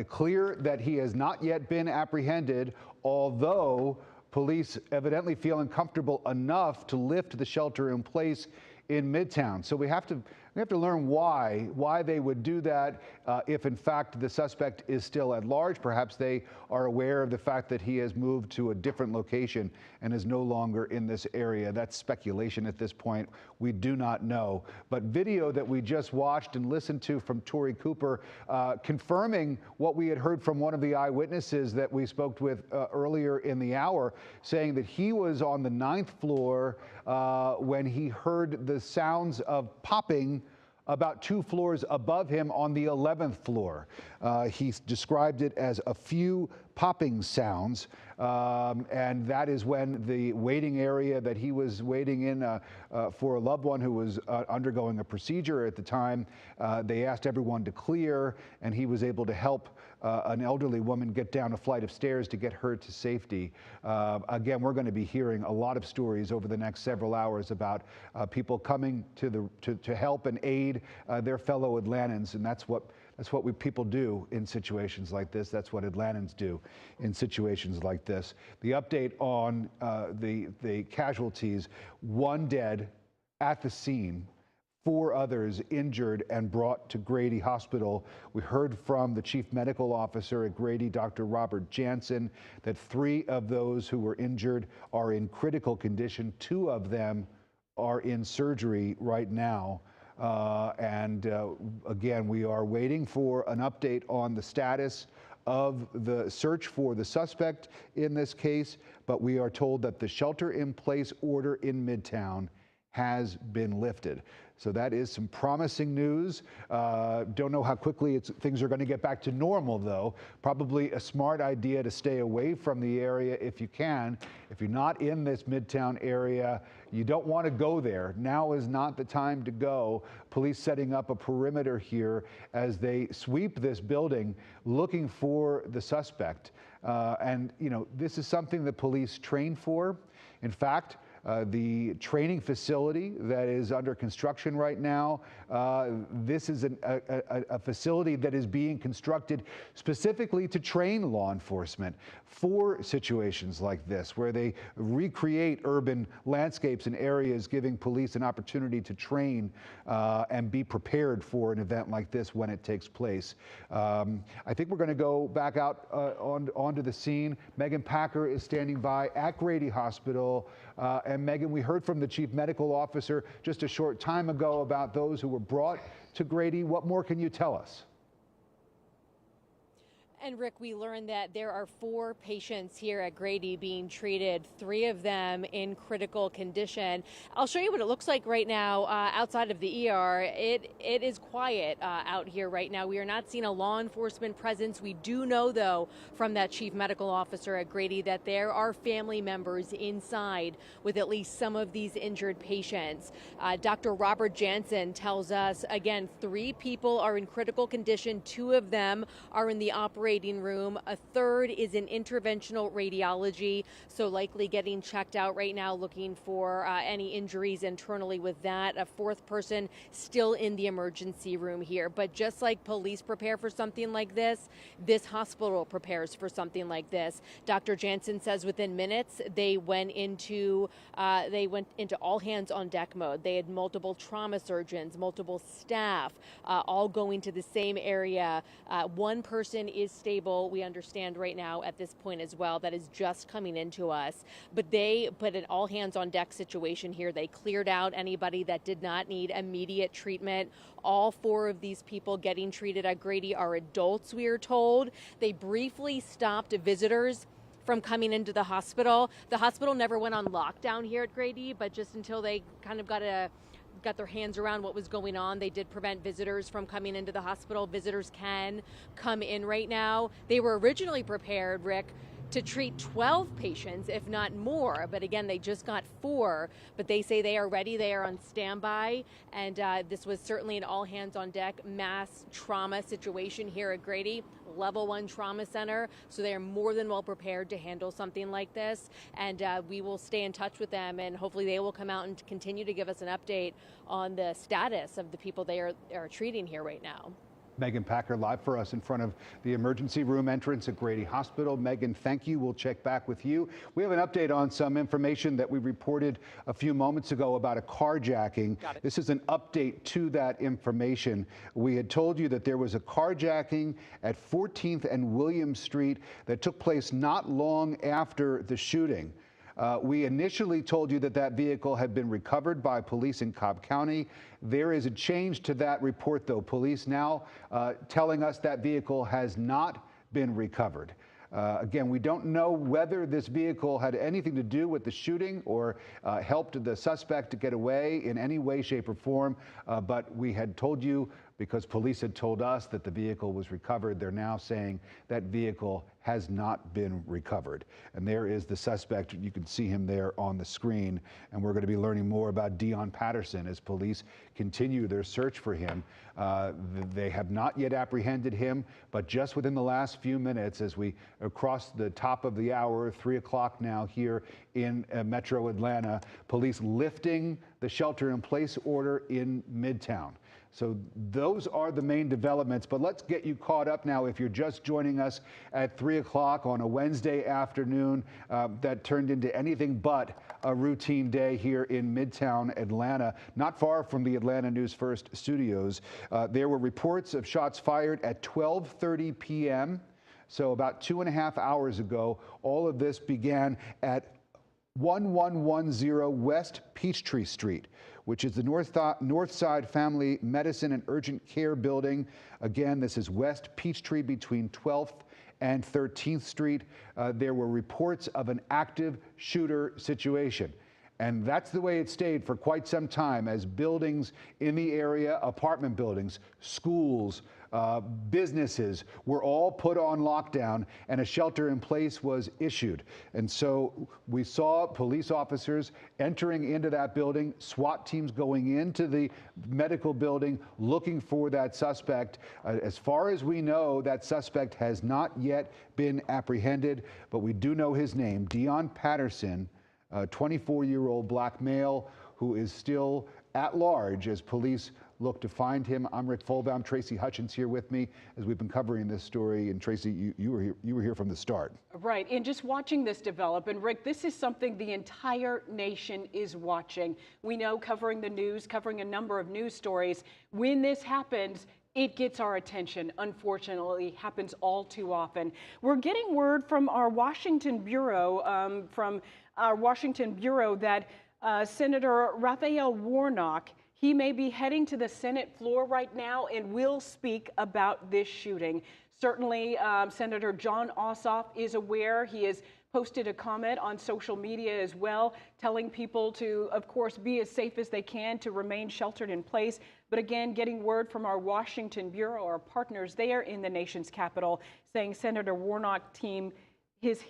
clear that he has not yet been apprehended, although police evidently feeling comfortable enough to lift the shelter in place in Midtown. So we have to learn why they would do that if in fact the suspect is still at large. Perhaps they are aware of the fact that he has moved to a different location and is no longer in this area. That's speculation at this point. We do not know. But video that we just watched and listened to from Tori Cooper confirming what we had heard from one of the eyewitnesses that we spoke with earlier in the hour, saying that he was on the 9th floor when he heard the sounds of popping about 2 floors above him on the 11th floor. He described it as a few popping sounds, and that is when the waiting area that he was waiting in for a loved one who was undergoing a procedure at the time, they asked everyone to clear, and he was able to help an elderly woman get down a flight of stairs to get her to safety. Again, we're going to be hearing a lot of stories over the next several hours about people coming to help and aid their fellow Atlantans, and that's what people do in situations like this. That's what Atlantans do in situations like this. The update on the casualties: 1 dead at the scene, 4 others injured and brought to Grady Hospital. We heard from the chief medical officer at Grady, Dr. Robert Jansen, that 3 of those who were injured are in critical condition. 2 of them are in surgery right now. Again, we are waiting for an update on the status of the search for the suspect in this case, but we are told that the shelter-in-place order in Midtown has been lifted. So that is some promising news. Don't know how quickly things are going to get back to normal, though. Probably a smart idea to stay away from the area if you can. If you're not in this Midtown area, you don't want to go there. Now is not the time to go. Police setting up a perimeter here as they sweep this building looking for the suspect. This is something that police train for. In fact, the training facility that is under construction right now, this is a facility that is being constructed specifically to train law enforcement for situations like this, where they recreate urban landscapes and areas, giving police an opportunity to train and be prepared for an event like this when it takes place. I think we're going to go back out onto the scene. Megan Packer is standing by at Grady Hospital. And Megan, we heard from the chief medical officer just a short time ago about those who were brought to Grady. What more can you tell us? And Rick, we learned that there are 4 patients here at Grady being treated, 3 of them in critical condition. I'll show you what it looks like right now outside of the ER. It is quiet out here right now. We are not seeing a law enforcement presence. We do know, though, from that chief medical officer at Grady that there are family members inside with at least some of these injured patients. Dr. Robert Jansen tells us, again, 3 people are in critical condition. 2 of them are in the operating room. A 3rd is in interventional radiology, so likely getting checked out right now, looking for any injuries internally with that. A 4th person still in the emergency room here. But just like police prepare for something like this, this hospital prepares for something like this. Dr. Jansen says within minutes they went into all hands on deck mode. They had multiple trauma surgeons, multiple staff, all going to the same area. 1 person is stable, we understand right now at this point as well, that is just coming into us. But they put an all hands on deck situation here. They cleared out anybody that did not need immediate treatment. All 4 of these people getting treated at Grady are adults, we are told. They briefly stopped visitors from coming into the hospital. The hospital never went on lockdown here at Grady, but just until they kind of got their hands around what was going on, they did prevent visitors from coming into the hospital. Visitors can come in right now. They were originally prepared, Rick, to treat 12 patients, if not more. But again, they just got 4. But they say they are ready. They are on standby. And this was certainly an all hands on deck mass trauma situation here at Grady. Level 1 trauma center, so they are more than well prepared to handle something like this. And we will stay in touch with them, and hopefully they will come out and continue to give us an update on the status of the people they are treating here right now. Megan Packer live for us in front of the emergency room entrance at Grady Hospital. Megan, thank you. We'll check back with you. We have an update on some information that we reported a few moments ago about a carjacking. This is an update to that information. We had told you that there was a carjacking at 14th and William Street that took place not long after the shooting. We initially told you that that vehicle had been recovered by police in Cobb County. There is a change to that report, though. Police now telling us that vehicle has not been recovered. Again, we don't know whether this vehicle had anything to do with the shooting or helped the suspect to get away in any way, shape, or form, but we had told you because police had told us that the vehicle was recovered. They're now saying that vehicle has not been recovered. And there is the suspect. You can see him there on the screen. And we're going to be learning more about Dion Patterson as police continue their search for him. They have not yet apprehended him, but just within the last few minutes, as we cross the top of the hour, 3 o'clock now here in Metro Atlanta, police lifting the shelter-in-place order in Midtown. So those are the main developments, but let's get you caught up now. If you're just joining us at 3 o'clock on a Wednesday afternoon, that turned into anything but a routine day here in Midtown Atlanta, not far from the Atlanta News First studios. There were reports of shots fired at 12:30 p.m., so about 2.5 hours ago. All of this began at 1110 West Peachtree Street, which is the Northside Family Medicine and Urgent Care building. Again, this is West Peachtree between 12th and 13th Street. There were reports of an active shooter situation. And that's the way it stayed for quite some time as buildings in the area, apartment buildings, schools, businesses were all put on lockdown and a shelter in place was issued. And so we saw police officers entering into that building, SWAT teams going into the medical building looking for that suspect. As far as we know, that suspect has not yet been apprehended, but we do know his name, Dion Patterson, a 24-year-old black male who is still at large as police look to find him. I'm Rick Folbaum. Tracy Hutchins here with me as we've been covering this story. And Tracy, you were here from the start. Right, and just watching this develop. And Rick, this is something the entire nation is watching. We know, covering the news, covering a number of news stories, when this happens, it gets our attention. Unfortunately, happens all too often. We're getting word from our Washington bureau, that Senator Raphael Warnock, he may be heading to the Senate floor right now and will speak about this shooting. Certainly, Senator Jon Ossoff is aware. He has posted a comment on social media as well, telling people to, of course, be as safe as they can, to remain sheltered in place. But again, getting word from our Washington bureau, our partners there in the nation's capital, saying Senator Warnock team, his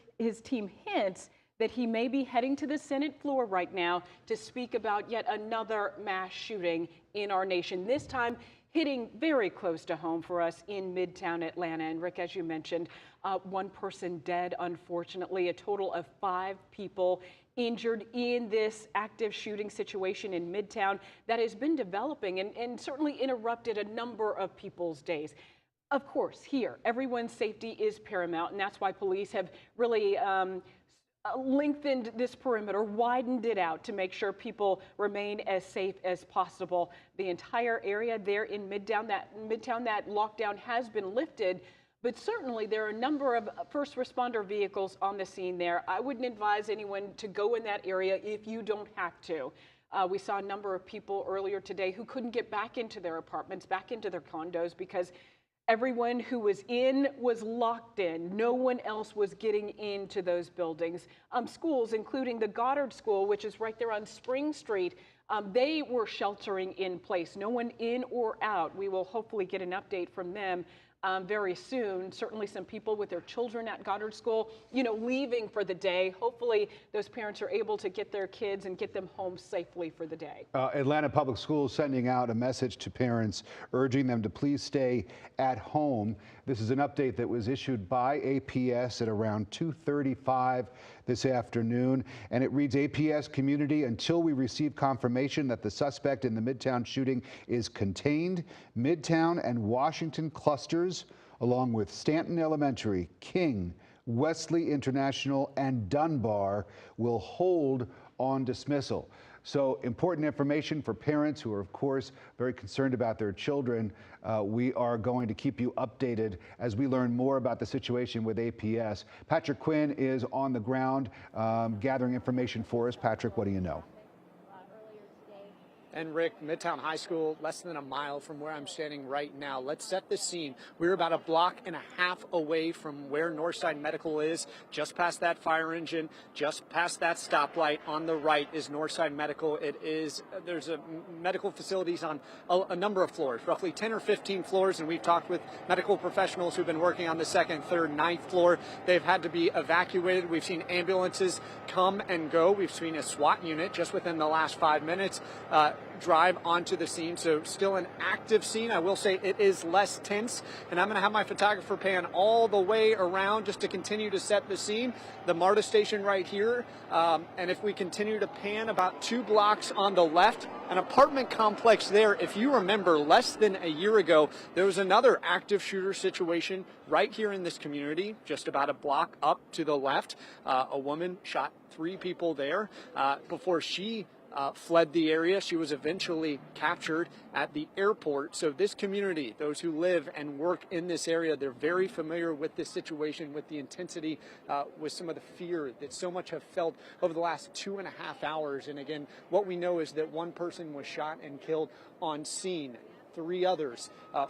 team hints that he may be heading to the Senate floor right now to speak about yet another mass shooting in our nation, this time hitting very close to home for us in Midtown Atlanta. And Rick, as you mentioned, one person dead, unfortunately, a total of 5 people injured in this active shooting situation in Midtown that has been developing and certainly interrupted a number of people's days. Of course, here, everyone's safety is paramount, and that's why police have really lengthened this perimeter, widened it out to make sure people remain as safe as possible. The entire area there in Midtown, that lockdown has been lifted, but certainly there are a number of first responder vehicles on the scene there. I wouldn't advise anyone to go in that area if you don't have to. We saw a number of people earlier today who couldn't get back into their apartments, back into their condos, because everyone who was in was locked in. No one else was getting into those buildings. Schools, including the Goddard School, which is right there on Spring Street, they were sheltering in place. No one in or out. We will hopefully get an update from them very soon. Certainly some people with their children at Goddard School, leaving for the day. Hopefully those parents are able to get their kids and get them home safely for the day. Atlanta Public Schools sending out a message to parents urging them to please stay at home. This is an update that was issued by APS at around 2:35 this afternoon, and it reads, APS community, until we receive confirmation that the suspect in the Midtown shooting is contained, Midtown and Washington clusters, along with Stanton Elementary, King, Wesley International, and Dunbar, will hold on dismissal. So important information for parents who are, of course, very concerned about their children. We are going to keep you updated as we learn more about the situation with APS. Patrick Quinn is on the ground gathering information for us. Patrick, what do you know? And Rick, Midtown High School, less than a mile from where I'm standing right now. Let's set the scene. We're about a block and a half away from where Northside Medical is, just past that fire engine, just past that stoplight. On the right is Northside Medical. There's medical facilities on a number of floors, roughly 10 or 15 floors, and we've talked with medical professionals who've been working on the 2nd, 3rd, 9th floor. They've had to be evacuated. We've seen ambulances come and go. We've seen a SWAT unit just within the last 5 minutes drive onto the scene. So still an active scene. I will say it is less tense, and I'm going to have my photographer pan all the way around just to continue to set the scene. The MARTA station right here, and if we continue to pan about 2 blocks on the left, an apartment complex there. If you remember, less than a year ago, there was another active shooter situation right here in this community, just about a block up to the left. A woman shot 3 people there before she fled the area. She was eventually captured at the airport. So this community, those who live and work in this area, they're very familiar with this situation, with the intensity, with some of the fear that so much have felt over the last 2.5 hours. And again, what we know is that one person was shot and killed on scene.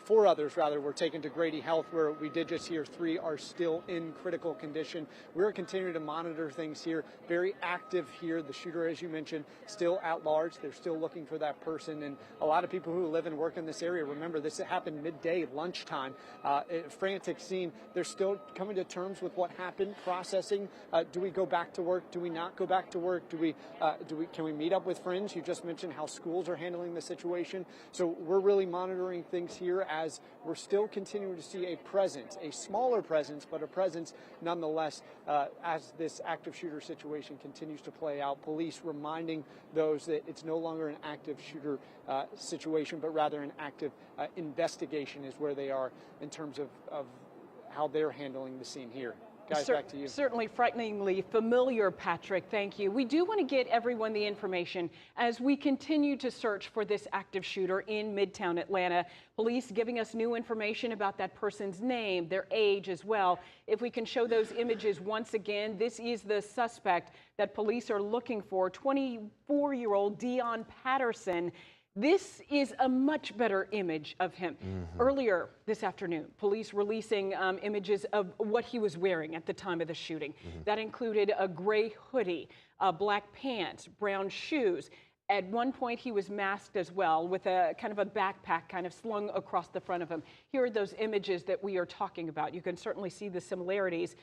Four others were taken to Grady Health, where we did just hear 3 are still in critical condition. We're continuing to monitor things here, very active here. The shooter, as you mentioned, still at large. They're still looking for that person. And a lot of people who live and work in this area, remember, this happened midday, lunchtime, frantic scene. They're still coming to terms with what happened, processing. Do we go back to work? Do we not go back to work? Can we meet up with friends? You just mentioned how schools are handling the situation. So we're really monitoring things here as we're still continuing to see a presence, a smaller presence, but a presence nonetheless, as this active shooter situation continues to play out. Police reminding those that it's no longer an active shooter situation, but rather an active investigation is where they are in terms of how they're handling the scene here. Guys, back to you. Certainly frighteningly familiar, Patrick. Thank you. We do want to get everyone the information as we continue to search for this active shooter in Midtown Atlanta. Police giving us new information about that person's name, their age as well. If we can show those images once again, this is the suspect that police are looking for, 24-year-old Dion Patterson. This is a much better image of him. Earlier this afternoon, police releasing images of what he was wearing at the time of the shooting. That included a gray hoodie, black pants, brown shoes. At one point, he was masked as well with a kind of a backpack kind of slung across the front of him. Here are those images that we are talking about. You can certainly see the similarities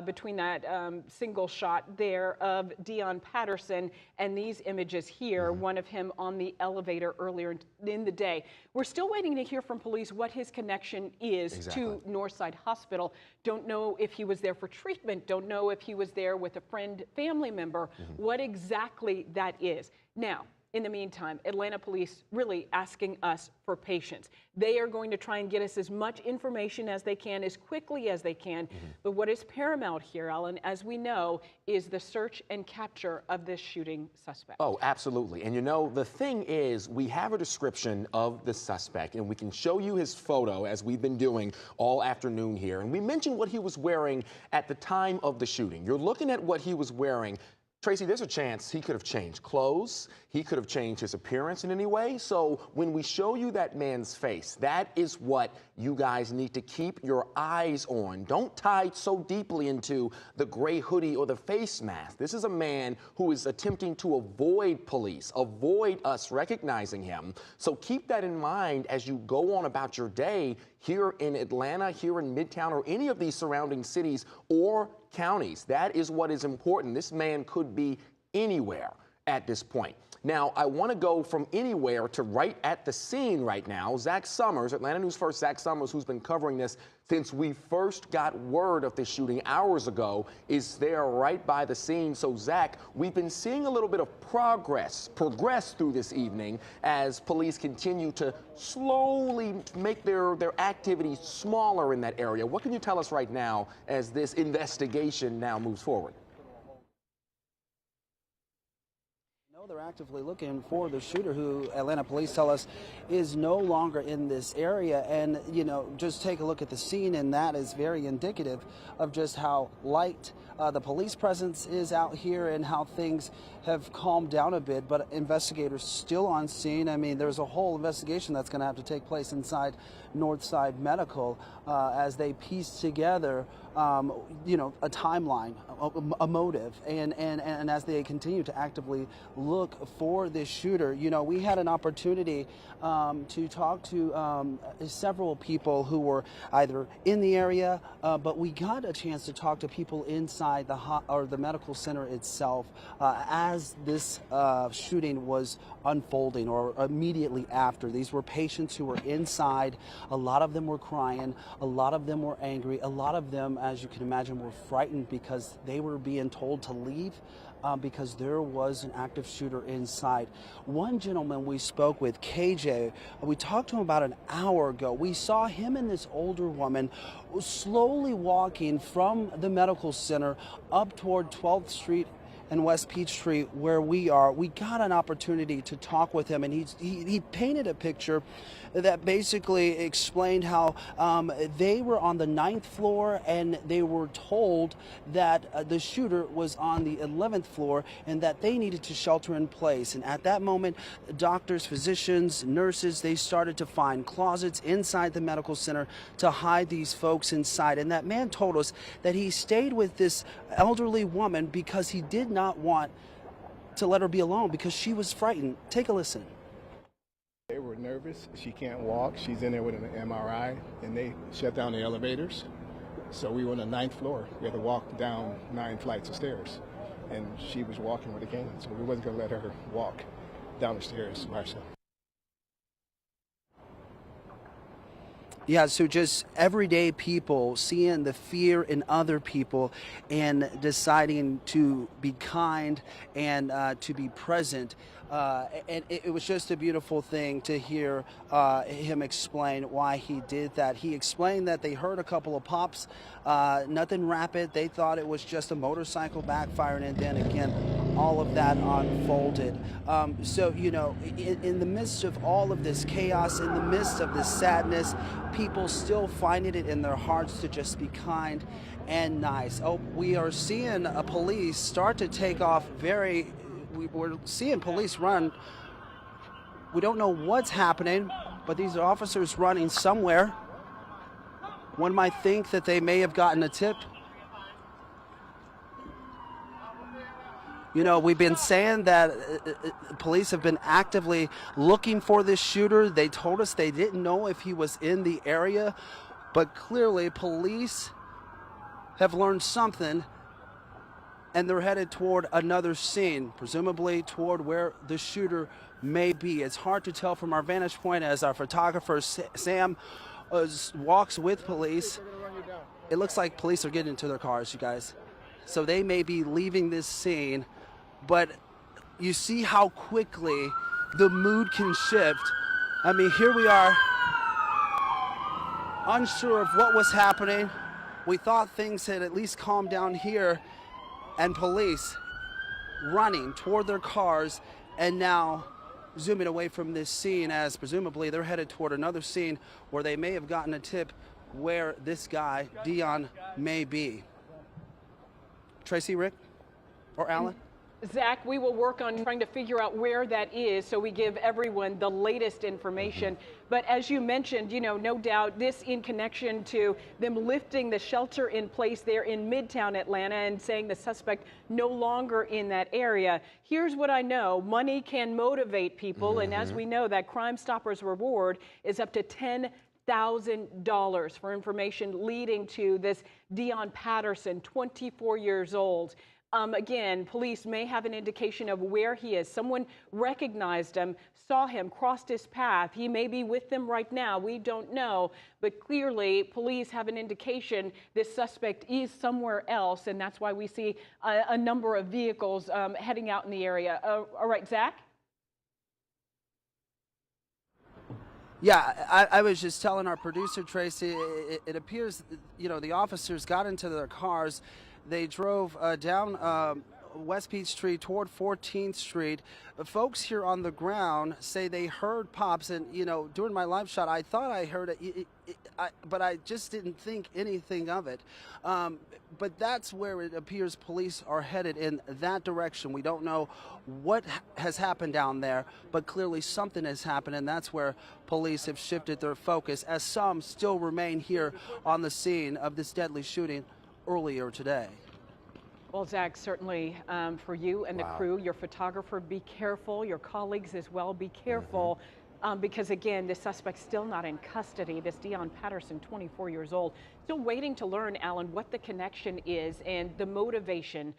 between that single shot there of Dion Patterson and these images here, one of him on the elevator earlier in the day. We're still waiting to hear from police what his connection is to Northside Hospital. Don't know if he was there for treatment, don't know if he was there with a friend, family member, what exactly that is. Now, in the meantime, Atlanta police really asking us for patience. They are going to try and get us as much information as they can, as quickly as they can. But what is paramount here, Alan, as we know, is the search and capture of this shooting suspect. Oh, absolutely. And you know, the thing is, we have a description of the suspect, and we can show you his photo as we've been doing all afternoon here. And we mentioned what he was wearing at the time of the shooting. You're looking at what he was wearing. Tracy, there's a chance he could have changed clothes. He could have changed his appearance in any way. So when we show you that man's face, that is what you guys need to keep your eyes on. Don't tie so deeply into the gray hoodie or the face mask. This is a man who is attempting to avoid police, avoid us recognizing him. So keep that in mind as you go on about your day here in Atlanta, here in Midtown, or any of these surrounding cities or counties. That is what is important. This man could be anywhere at this point. Now, I want to go from anywhere to right at the scene right now. Zach Summers, Atlanta News First Zach Summers, who's been covering this since we first got word of this shooting hours ago, is there right by the scene. So, Zach, we've been seeing a little bit of progress through this evening as police continue to slowly make their activities smaller in that area. What can you tell us right now as this investigation now moves forward? They're actively looking for the shooter, who Atlanta police tell us is no longer in this area. And, you know, just take a look at the scene, and that is very indicative of just how light the police presence is out here and how things have calmed down a bit. But investigators still on scene. I mean, there's a whole investigation that's going to have to take place inside Northside Medical as they piece together, you know, a timeline, a motive, and as they continue to actively look for this shooter. You know, we had an opportunity to talk to several people who were either in the area, but we got a chance to talk to people inside the medical center itself as this shooting was unfolding, or immediately after. These were patients who were inside. A lot of them were crying. A lot of them were angry. A lot of them, as you can imagine, were frightened because they were being told to leave because there was an active shooter inside. One gentleman we spoke with, KJ, we talked to him about an hour ago. We saw him and this older woman slowly walking from the medical center up toward 12th Street and West Peachtree, where we are, we got an opportunity to talk with him, and he painted a picture that basically explained how they were on the 9th floor and they were told that the shooter was on the 11th floor and that they needed to shelter in place. And at that moment, doctors, physicians, nurses, they started to find closets inside the medical center to hide these folks inside. And that man told us that he stayed with this elderly woman because he did not want to let her be alone because she was frightened. Take a listen. They were nervous. She can't walk. She's in there with an MRI, and they shut down the elevators. So we were on the 9th floor. We had to walk down 9 flights of stairs, and she was walking with a cane, so we wasn't going to let her walk down the stairs by herself. Yeah, so just everyday people seeing the fear in other people and deciding to be kind and to be present. And it was just a beautiful thing to hear him explain why he did that. He explained that they heard a couple of pops, nothing rapid. They thought it was just a motorcycle backfiring, and then again, all of that unfolded. So, you know, in the midst of all of this chaos, in the midst of this sadness, people still finding it in their hearts to just be kind and nice. Oh, we are seeing police start to take off we're seeing police run. We don't know what's happening, but these are officers running somewhere. One might think that they may have gotten a tip. You know, we've been saying that police have been actively looking for this shooter. They told us they didn't know if he was in the area, but clearly police have learned something, and they're headed toward another scene, presumably toward where the shooter may be. It's hard to tell from our vantage point as our photographer Sam walks with police. It looks like police are getting into their cars, you guys. So they may be leaving this scene, but you see how quickly the mood can shift. I mean, here we are, unsure of what was happening. We thought things had at least calmed down here, and police running toward their cars and now zooming away from this scene as presumably they're headed toward another scene where they may have gotten a tip where this guy, Dion, may be. Tracy, Rick, or Alan? Zach, we will work on trying to figure out where that is so we give everyone the latest information. But as you mentioned, you know, no doubt this in connection to them lifting the shelter in place there in Midtown Atlanta and saying the suspect no longer in that area. Here's what I know. Money can motivate people. And as we know, that Crime Stoppers reward is up to $10,000 for information leading to this Dion Patterson, 24 years old. Again, police may have an indication of where he is. Someone recognized him, saw him, crossed his path. He may be with them right now. We don't know. But clearly, police have an indication this suspect is somewhere else, and that's why we see a number of vehicles heading out in the area. All right, Zach? Yeah, I was just telling our producer, Tracy, it appears, you know, the officers got into their cars. They drove down West Peachtree toward 14th Street. Folks here on the ground say they heard pops, and, you know, during my live shot, I thought I heard it, but I just didn't think anything of it. But that's where it appears police are headed, in that direction. We don't know what has happened down there, but clearly something has happened, and that's where police have shifted their focus, as some still remain here on the scene of this deadly shooting earlier today. Well, Zach, certainly for you and the crew, your photographer, be careful. Your colleagues as well, be careful. Because again, the suspect's still not in custody. This Dion Patterson, 24 years old, still waiting to learn, Alan, what the connection is and the motivation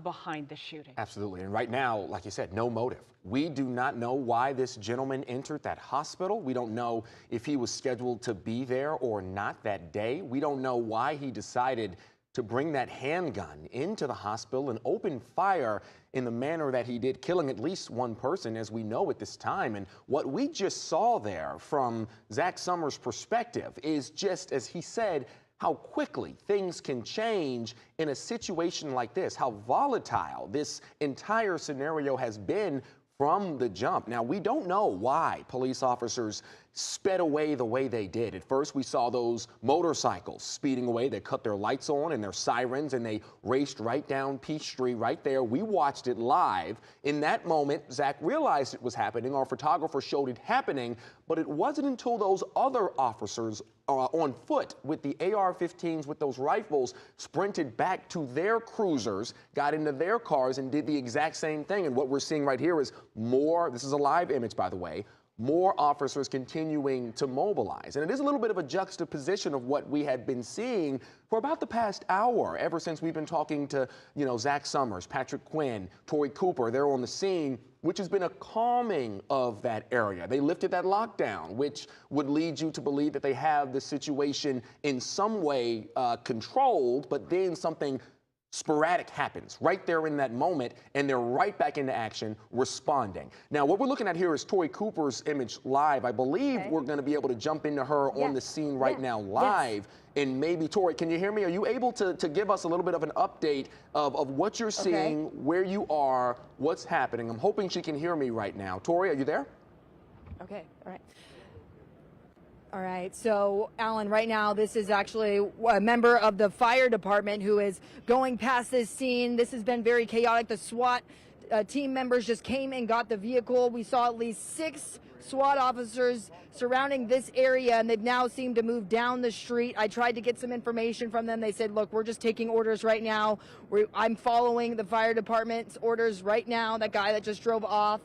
behind the shooting. Absolutely. And right now, like you said, no motive. We do not know why this gentleman entered that hospital. We don't know if he was scheduled to be there or not that day. We don't know why he decided to bring that handgun into the hospital and open fire in the manner that he did, killing at least one person, as we know at this time. And what we just saw there from Zach Summers' perspective is just, as he said, how quickly things can change in a situation like this, how volatile this entire scenario has been from the jump. Now, we don't know why police officers sped away the way they did. At first, we saw those motorcycles speeding away. They cut their lights on and their sirens, and they raced right down Peachtree right there. We watched it live. In that moment, Zach realized it was happening. Our photographer showed it happening, but it wasn't until those other officers on foot with the AR-15s, with those rifles, sprinted back to their cruisers, got into their cars, and did the exact same thing. And what we're seeing right here is more, this is a live image, by the way, more officers continuing to mobilize. And it is a little bit of a juxtaposition of what we had been seeing for about the past hour, ever since we've been talking to, Zach Summers, Patrick Quinn, Tori Cooper. They're on the scene, which has been a calming of that area. They lifted that lockdown, which would lead you to believe that they have the situation in some way controlled, but then something sporadic happens right there in that moment, and they're right back into action, responding. Now, what we're looking at here is Tori Cooper's image live. I believe we're going to be able to jump into her on the scene right now live. And maybe, Tori, can you hear me? Are you able to give us a little bit of an update of what you're seeing, where you are, what's happening? I'm hoping she can hear me right now. Tori, are you there? Okay, all right. All right, so Alan, right now this is actually a member of the fire department who is going past this scene. This has been very chaotic. The SWAT team members just came and got the vehicle. We saw at least 6 SWAT officers surrounding this area, and they've now seemed to move down the street. I tried to get some information from them. They said, look, we're just taking orders right now. I'm following the fire department's orders right now, that guy that just drove off.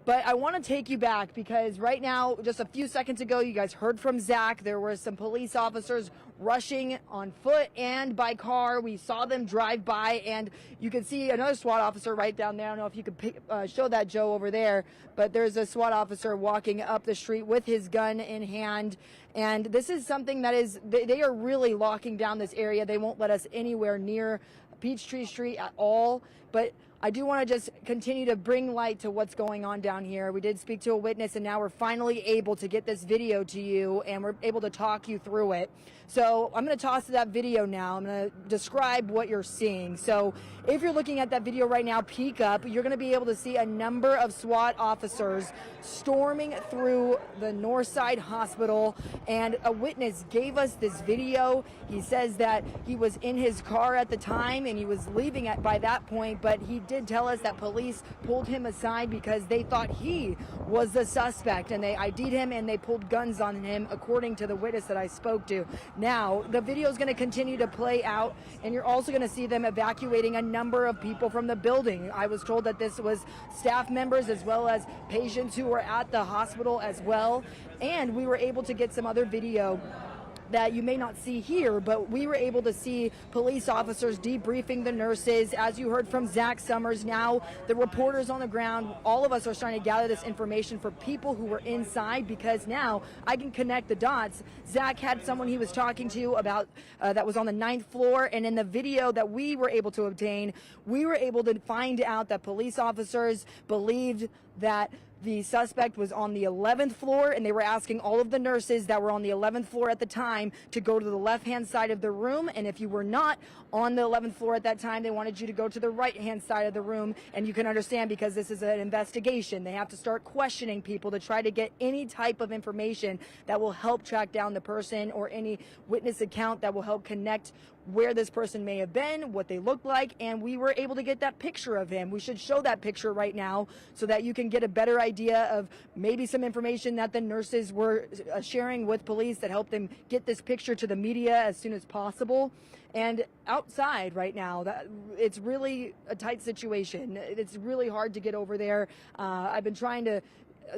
But I want to take you back because right now, just a few seconds ago, you guys heard from Zach. There were some police officers rushing on foot and by car. We saw them drive by, and you can see another SWAT officer right down there. I don't know if you could show that, Joe, over there, but there's a SWAT officer walking up the street with his gun in hand. And this is something that is, they are really locking down this area. They won't let us anywhere near Peachtree Street at all. But I do want to just continue to bring light to what's going on down here. We did speak to a witness, and now we're finally able to get this video to you, and we're able to talk you through it. So I'm going to toss that video now. I'm going to describe what you're seeing. So if you're looking at that video right now, peek up, you're going to be able to see a number of SWAT officers storming through the Northside Hospital, and a witness gave us this video. He says that he was in his car at the time, and he was leaving by that point, but he did tell us that police pulled him aside because they thought he was the suspect, and they ID'd him and they pulled guns on him, according to the witness that I spoke to. Now, the video is going to continue to play out, and you're also going to see them evacuating a number of people from the building. I was told that this was staff members as well as patients who were at the hospital as well, and we were able to get some other video that you may not see here, but we were able to see police officers debriefing the nurses. As you heard from Zach Summers, now the reporters on the ground, all of us are trying to gather this information for people who were inside, because now I can connect the dots. Zach had someone he was talking to about that was on the 9th floor, and in the video that we were able to obtain, we were able to find out that police officers believed that the suspect was on the 11th floor, and they were asking all of the nurses that were on the 11th floor at the time to go to the left-hand side of the room. And if you were not on the 11th floor at that time, they wanted you to go to the right-hand side of the room. And you can understand, because this is an investigation, they have to start questioning people to try to get any type of information that will help track down the person, or any witness account that will help connect where this person may have been, what they looked like, and we were able to get that picture of him. We should show that picture right now so that you can get a better idea of maybe some information that the nurses were sharing with police that helped them get this picture to the media as soon as possible. And outside right now, it's really a tight situation. It's really hard to get over there. I've been trying to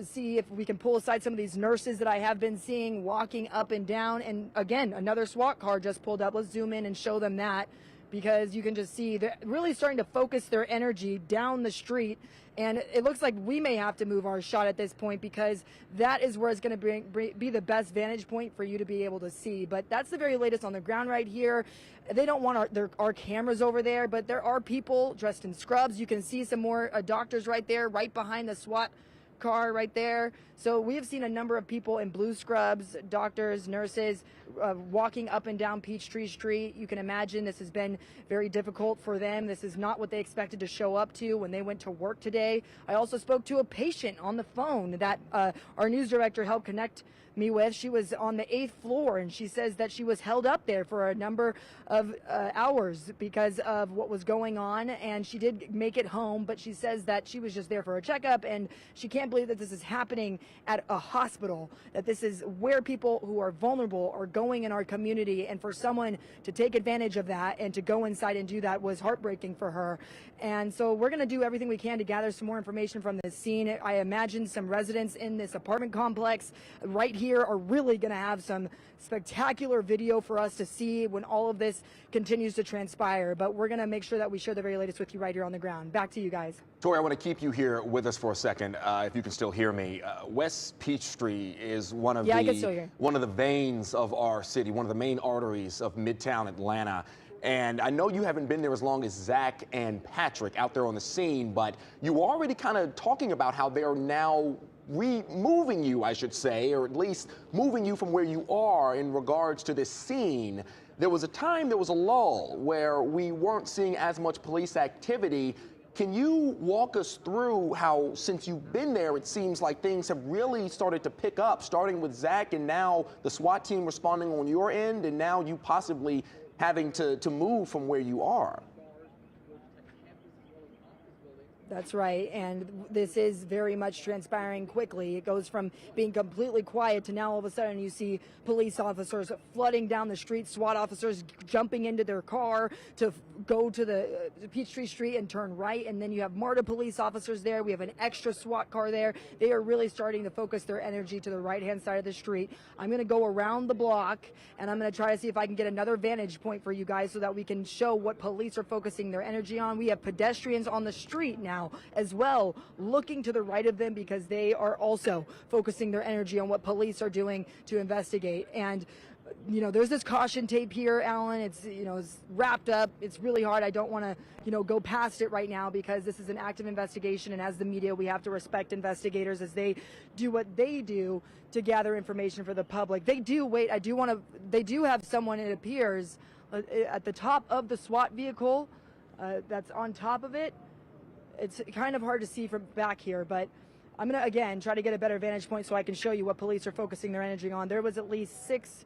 see if we can pull aside some of these nurses that I have been seeing walking up and down. And again, another SWAT car just pulled up. Let's zoom in and show them that, because you can just see they're really starting to focus their energy down the street. And it looks like we may have to move our shot at this point, because that is where it's going to be the best vantage point for you to be able to see. But that's the very latest on the ground right here. They don't want our cameras over there, but there are people dressed in scrubs. You can see some more doctors right there, right behind the SWAT car right there. So we have seen a number of people in blue scrubs, doctors, nurses, walking up and down Peachtree Street. You can imagine this has been very difficult for them. This is not what they expected to show up to when they went to work today. I also spoke to a patient on the phone that our news director helped connect me with. She was on the 8th floor, and she says that she was held up there for a number of hours because of what was going on, and she did make it home, but she says that she was just there for a checkup, and she can't believe that this is happening at a hospital, that this is where people who are vulnerable are going in our community, and for someone to take advantage of that and to go inside and do that was heartbreaking for her. And so we're going to do everything we can to gather some more information from this scene. I imagine some residents in this apartment complex right here are really going to have some spectacular video for us to see when all of this continues to transpire. But we're going to make sure that we share the very latest with you right here on the ground. Back to you guys. Tori, I want to keep you here with us for a second, if you can still hear me. West Peachtree is one of the veins of our city, one of the main arteries of Midtown Atlanta. And I know you haven't been there as long as Zach and Patrick out there on the scene, but you were already kind of talking about how they're now removing you, I should say, or at least moving you from where you are in regards to this scene. There was a time, there was a lull where we weren't seeing as much police activity. Can you walk us through how, since you've been there, it seems like things have really started to pick up, starting with Zach and now the SWAT team responding on your end, and now you possibly having to move from where you are? That's right, and this is very much transpiring quickly. It goes from being completely quiet to now all of a sudden you see police officers flooding down the street, SWAT officers jumping into their car to go to the Peachtree Street and turn right, and then you have MARTA police officers there. We have an extra SWAT car there. They are really starting to focus their energy to the right-hand side of the street. I'm going to go around the block, and I'm going to try to see if I can get another vantage point for you guys so that we can show what police are focusing their energy on. We have pedestrians on the street now as well, looking to the right of them because they are also focusing their energy on what police are doing to investigate. And you know, there's this caution tape here, Alan. It's, you know, it's wrapped up. It's really hard. I don't want to, you know, go past it right now because this is an active investigation, and as the media, we have to respect investigators as they do what they do to gather information for the public. They do they do have someone, it appears, at the top of the SWAT vehicle that's on top of it. It's kind of hard to see from back here, but I'm going to, again, try to get a better vantage point so I can show you what police are focusing their energy on. There was at least 6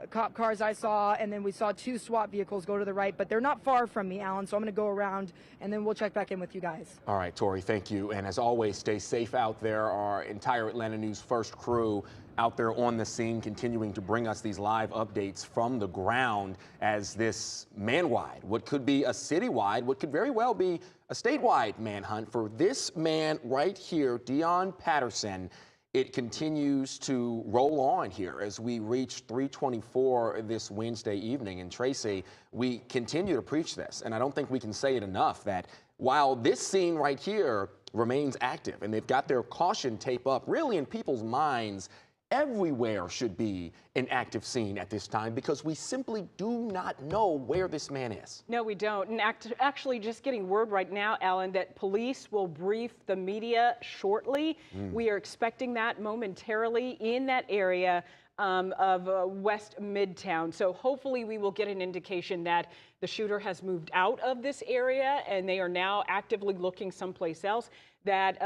cop cars I saw, and then we saw 2 SWAT vehicles go to the right, but they're not far from me, Alan, so I'm going to go around, and then we'll check back in with you guys. All right, Tori, thank you. And as always, stay safe out there. Our entire Atlanta News First crew out there on the scene, continuing to bring us these live updates from the ground as this man-wide, what could be a citywide, what could very well be a statewide manhunt for this man right here, Deon Patterson. It continues to roll on here as we reach 324 this Wednesday evening. And Tracy, we continue to preach this, and I don't think we can say it enough, that while this scene right here remains active and they've got their caution tape up really in people's minds, everywhere should be an active scene at this time because we simply do not know where this man is. No, we don't. And actually just getting word right now, Alan, that police will brief the media shortly. We are expecting that momentarily in that area of West Midtown. So hopefully we will get an indication that the shooter has moved out of this area and they are now actively looking someplace else. That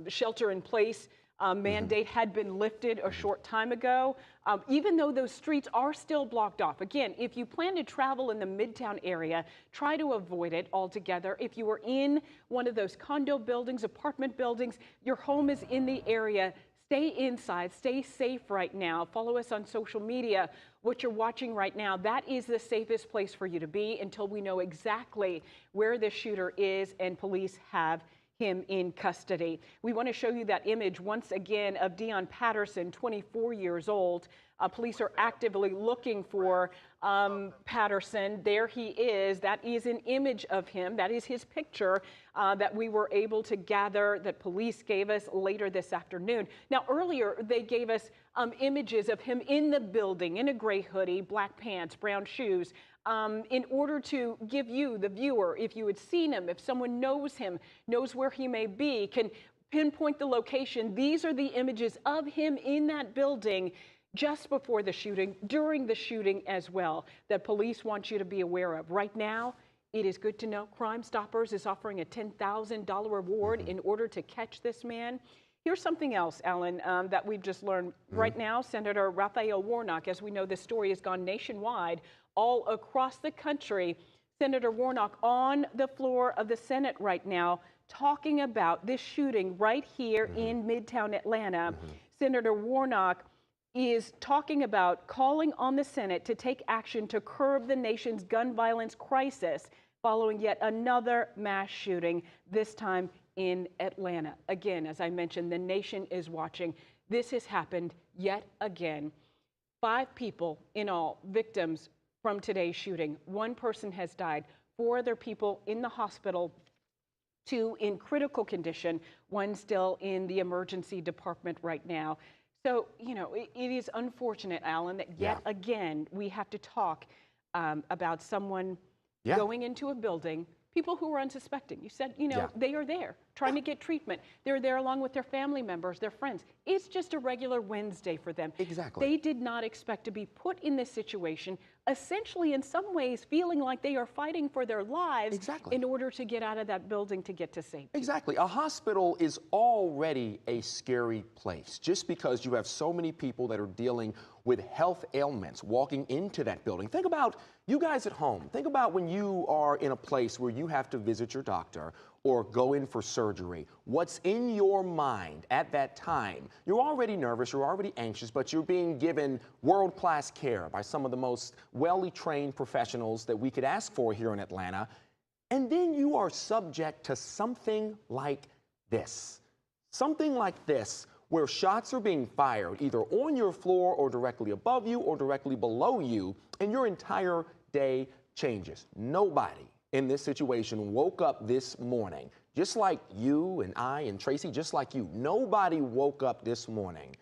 shelter in place mandate had been lifted a short time ago, even though those streets are still blocked off. Again, if you plan to travel in the Midtown area, try to avoid it altogether. If you are in one of those condo buildings, apartment buildings, your home is in the area, stay inside, stay safe right now. Follow us on social media. What you're watching right now, that is the safest place for you to be until we know exactly where the shooter is and police have him in custody. We want to show you that image once again of Deon Patterson, 24 years old. Police are actively looking for Patterson. There he is. That is an image of him. That is his picture that we were able to gather, that police gave us later this afternoon. Now, earlier they gave us images of him in the building, in a gray hoodie, black pants, brown shoes. in order to give you, the viewer, if you had seen him, if someone knows him, knows where he may be, can pinpoint the location. These are the images of him in that building just before the shooting, during the shooting as well, that police want you to be aware of. Right now, it is good to know Crime Stoppers is offering a $10,000 reward in order to catch this man. Here's something else, Alan, that we've just learned. Right now, Senator Raphael Warnock, as we know, this story has gone nationwide, all across the country. Senator Warnock on the floor of the Senate right now talking about this shooting right here in Midtown Atlanta. Senator Warnock is talking about calling on the Senate to take action to curb the nation's gun violence crisis following yet another mass shooting, this time in Atlanta. Again, as I mentioned, the nation is watching. This has happened yet again. 5 people in all victims from today's shooting. 1 person has died. 4 other people in the hospital, 2 in critical condition, 1 still in the emergency department right now. So, you know, it is unfortunate, Alan, that yet again we have to talk about someone going into a building, people who are unsuspecting. You said, you know, they are there trying to get treatment. They're there along with their family members, their friends. It's just a regular Wednesday for them. Exactly. They did not expect to be put in this situation, essentially in some ways feeling like they are fighting for their lives in order to get out of that building to get to safety. Exactly. A hospital is already a scary place just because you have so many people that are dealing with health ailments walking into that building. Think about you guys at home. Think about when you are in a place where you have to visit your doctor or go in for surgery. What's in your mind at that time? You're already nervous, you're already anxious, but you're being given world-class care by some of the most well-trained professionals that we could ask for here in Atlanta. And then you are subject to something like this. Something like this, where shots are being fired either on your floor or directly above you or directly below you, and your entire day changes. Nobody in this situation woke up this morning, just like you and I and Tracy, just like you. Nobody woke up this morning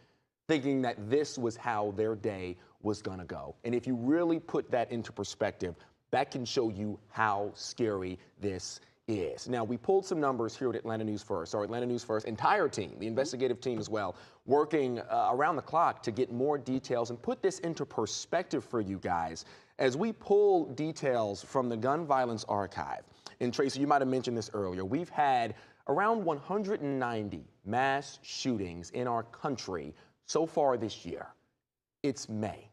thinking that this was how their day was going to go. And if you really put that into perspective, that can show you how scary this is. Now, we pulled some numbers here at Atlanta News First, our Atlanta News First entire team, the investigative team as well, working around the clock to get more details and put this into perspective for you guys as we pull details from the gun violence archive. And Tracy, you might have mentioned this earlier. We've had around 190 mass shootings in our country so far this year. It's May.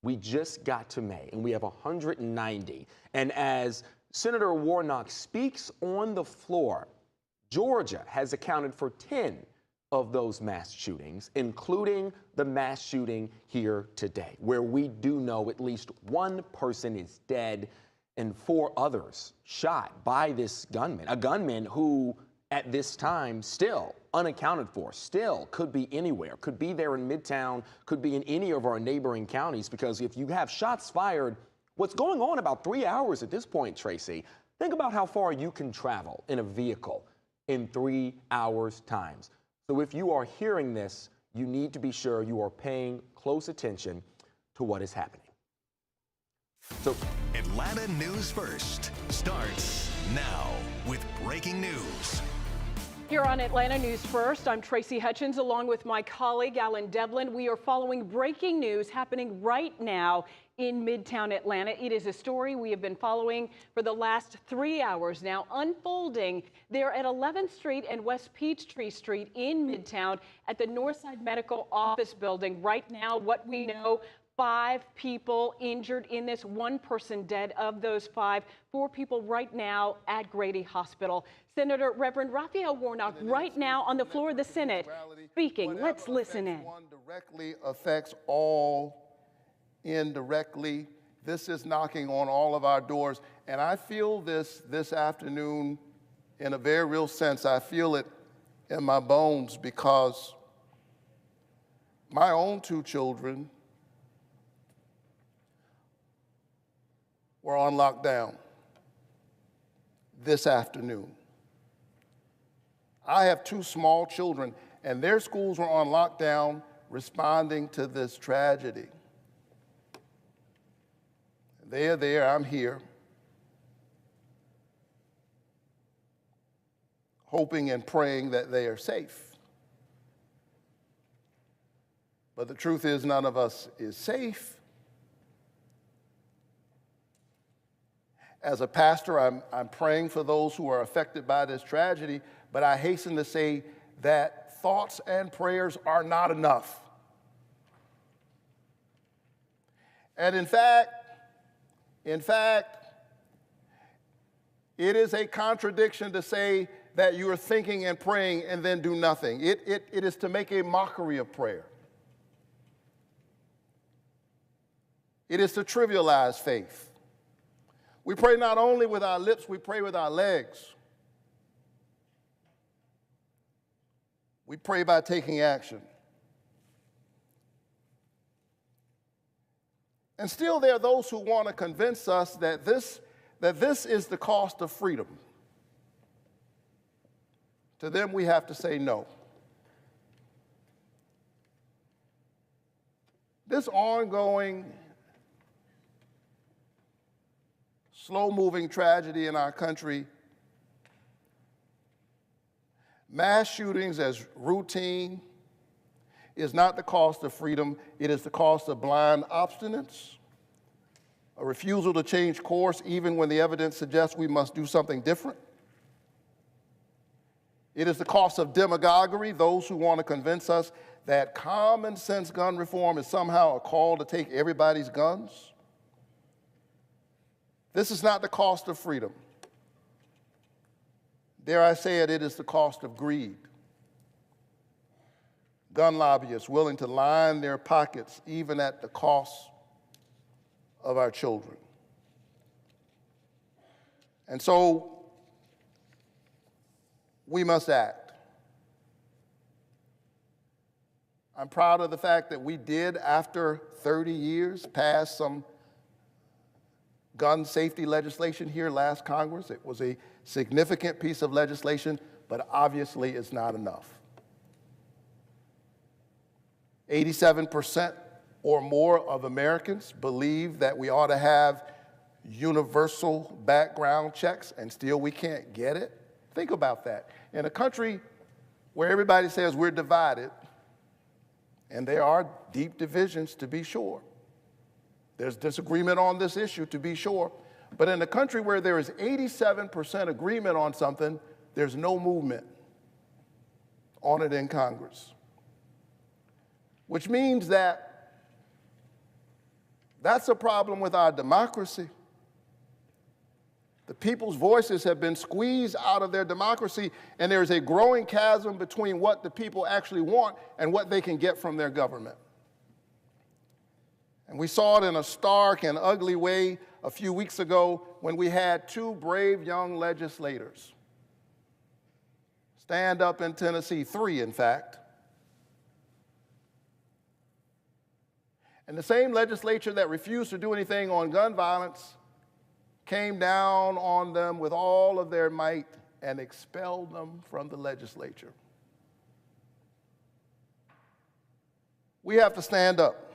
We just got to May, and we have 190. And as Senator Warnock speaks on the floor, Georgia has accounted for 10 of those mass shootings, including the mass shooting here today, where we do know at least 1 person is dead and 4 others shot by this gunman, a gunman who at this time still unaccounted for, still could be anywhere, could be there in Midtown, could be in any of our neighboring counties, because if you have shots fired, what's going on about 3 hours at this point, Tracy, think about how far you can travel in a vehicle in 3 hours' times. So if you are hearing this, you need to be sure you are paying close attention to what is happening. So Atlanta News First starts now with breaking news. Here on Atlanta News First, I'm Tracy Hutchins along with my colleague Alan Devlin. We are following breaking news happening right now in Midtown Atlanta. It is a story we have been following for the last 3 hours now, unfolding there at 11th Street and West Peachtree Street in Midtown at the Northside Medical Office Building. Right now, what we know, 5 people injured in this, 1 person dead. Of those 5, 4 people right now at Grady Hospital. Senator Reverend Raphael Warnock right now on the floor of the Senate speaking. Let's listen in. One directly affects all indirectly. This is knocking on all of our doors. And I feel this afternoon in a very real sense. I feel it in my bones because my own 2 children were on lockdown this afternoon. I have 2 small children, and their schools were on lockdown responding to this tragedy. They are there, I'm here, hoping and praying that they are safe. But the truth is, none of us is safe. As a pastor, I'm praying for those who are affected by this tragedy, but I hasten to say that thoughts and prayers are not enough. And in fact, it is a contradiction to say that you are thinking and praying and then do nothing. It is to make a mockery of prayer. It is to trivialize faith. We pray not only with our lips, we pray with our legs. We pray by taking action. And still there are those who want to convince us that this is the cost of freedom. To them, we have to say no. This ongoing, slow-moving tragedy in our country, mass shootings as routine, is not the cost of freedom. It is the cost of blind obstinance, a refusal to change course even when the evidence suggests we must do something different. It is the cost of demagoguery, those who want to convince us that common sense gun reform is somehow a call to take everybody's guns. This is not the cost of freedom. Dare I say it, it is the cost of greed. Gun lobbyists willing to line their pockets even at the cost of our children. And so we must act. I'm proud of the fact that we did, after 30 years, pass some gun safety legislation here last Congress. It was a significant piece of legislation, but obviously it's not enough. 87% or more of Americans believe that we ought to have universal background checks, and still we can't get it. Think about that. In a country where everybody says we're divided, and there are deep divisions to be sure. There's disagreement on this issue to be sure. But in a country where there is 87% agreement on something, there's no movement on it in Congress. Which means that that's a problem with our democracy. The people's voices have been squeezed out of their democracy, and there's a growing chasm between what the people actually want and what they can get from their government. And we saw it in a stark and ugly way a few weeks ago when we had two brave young legislators stand up in Tennessee, three in fact. And the same legislature that refused to do anything on gun violence came down on them with all of their might and expelled them from the legislature. We have to stand up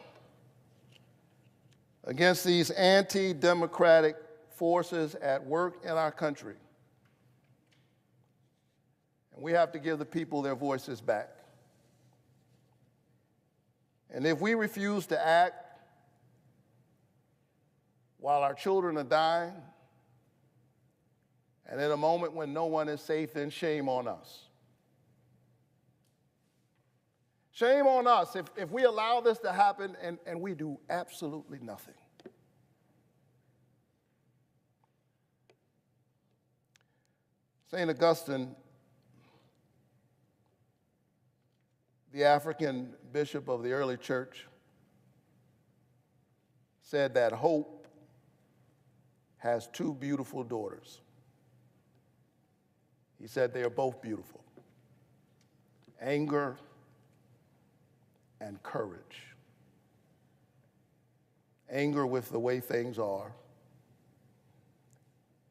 against these anti-democratic forces at work in our country. And we have to give the people their voices back. And if we refuse to act while our children are dying, and in a moment when no one is safe, then shame on us. Shame on us if we allow this to happen and we do absolutely nothing. St. Augustine, the African bishop of the early church, said that hope has two beautiful daughters. He said they are both beautiful: anger and courage. Anger with the way things are,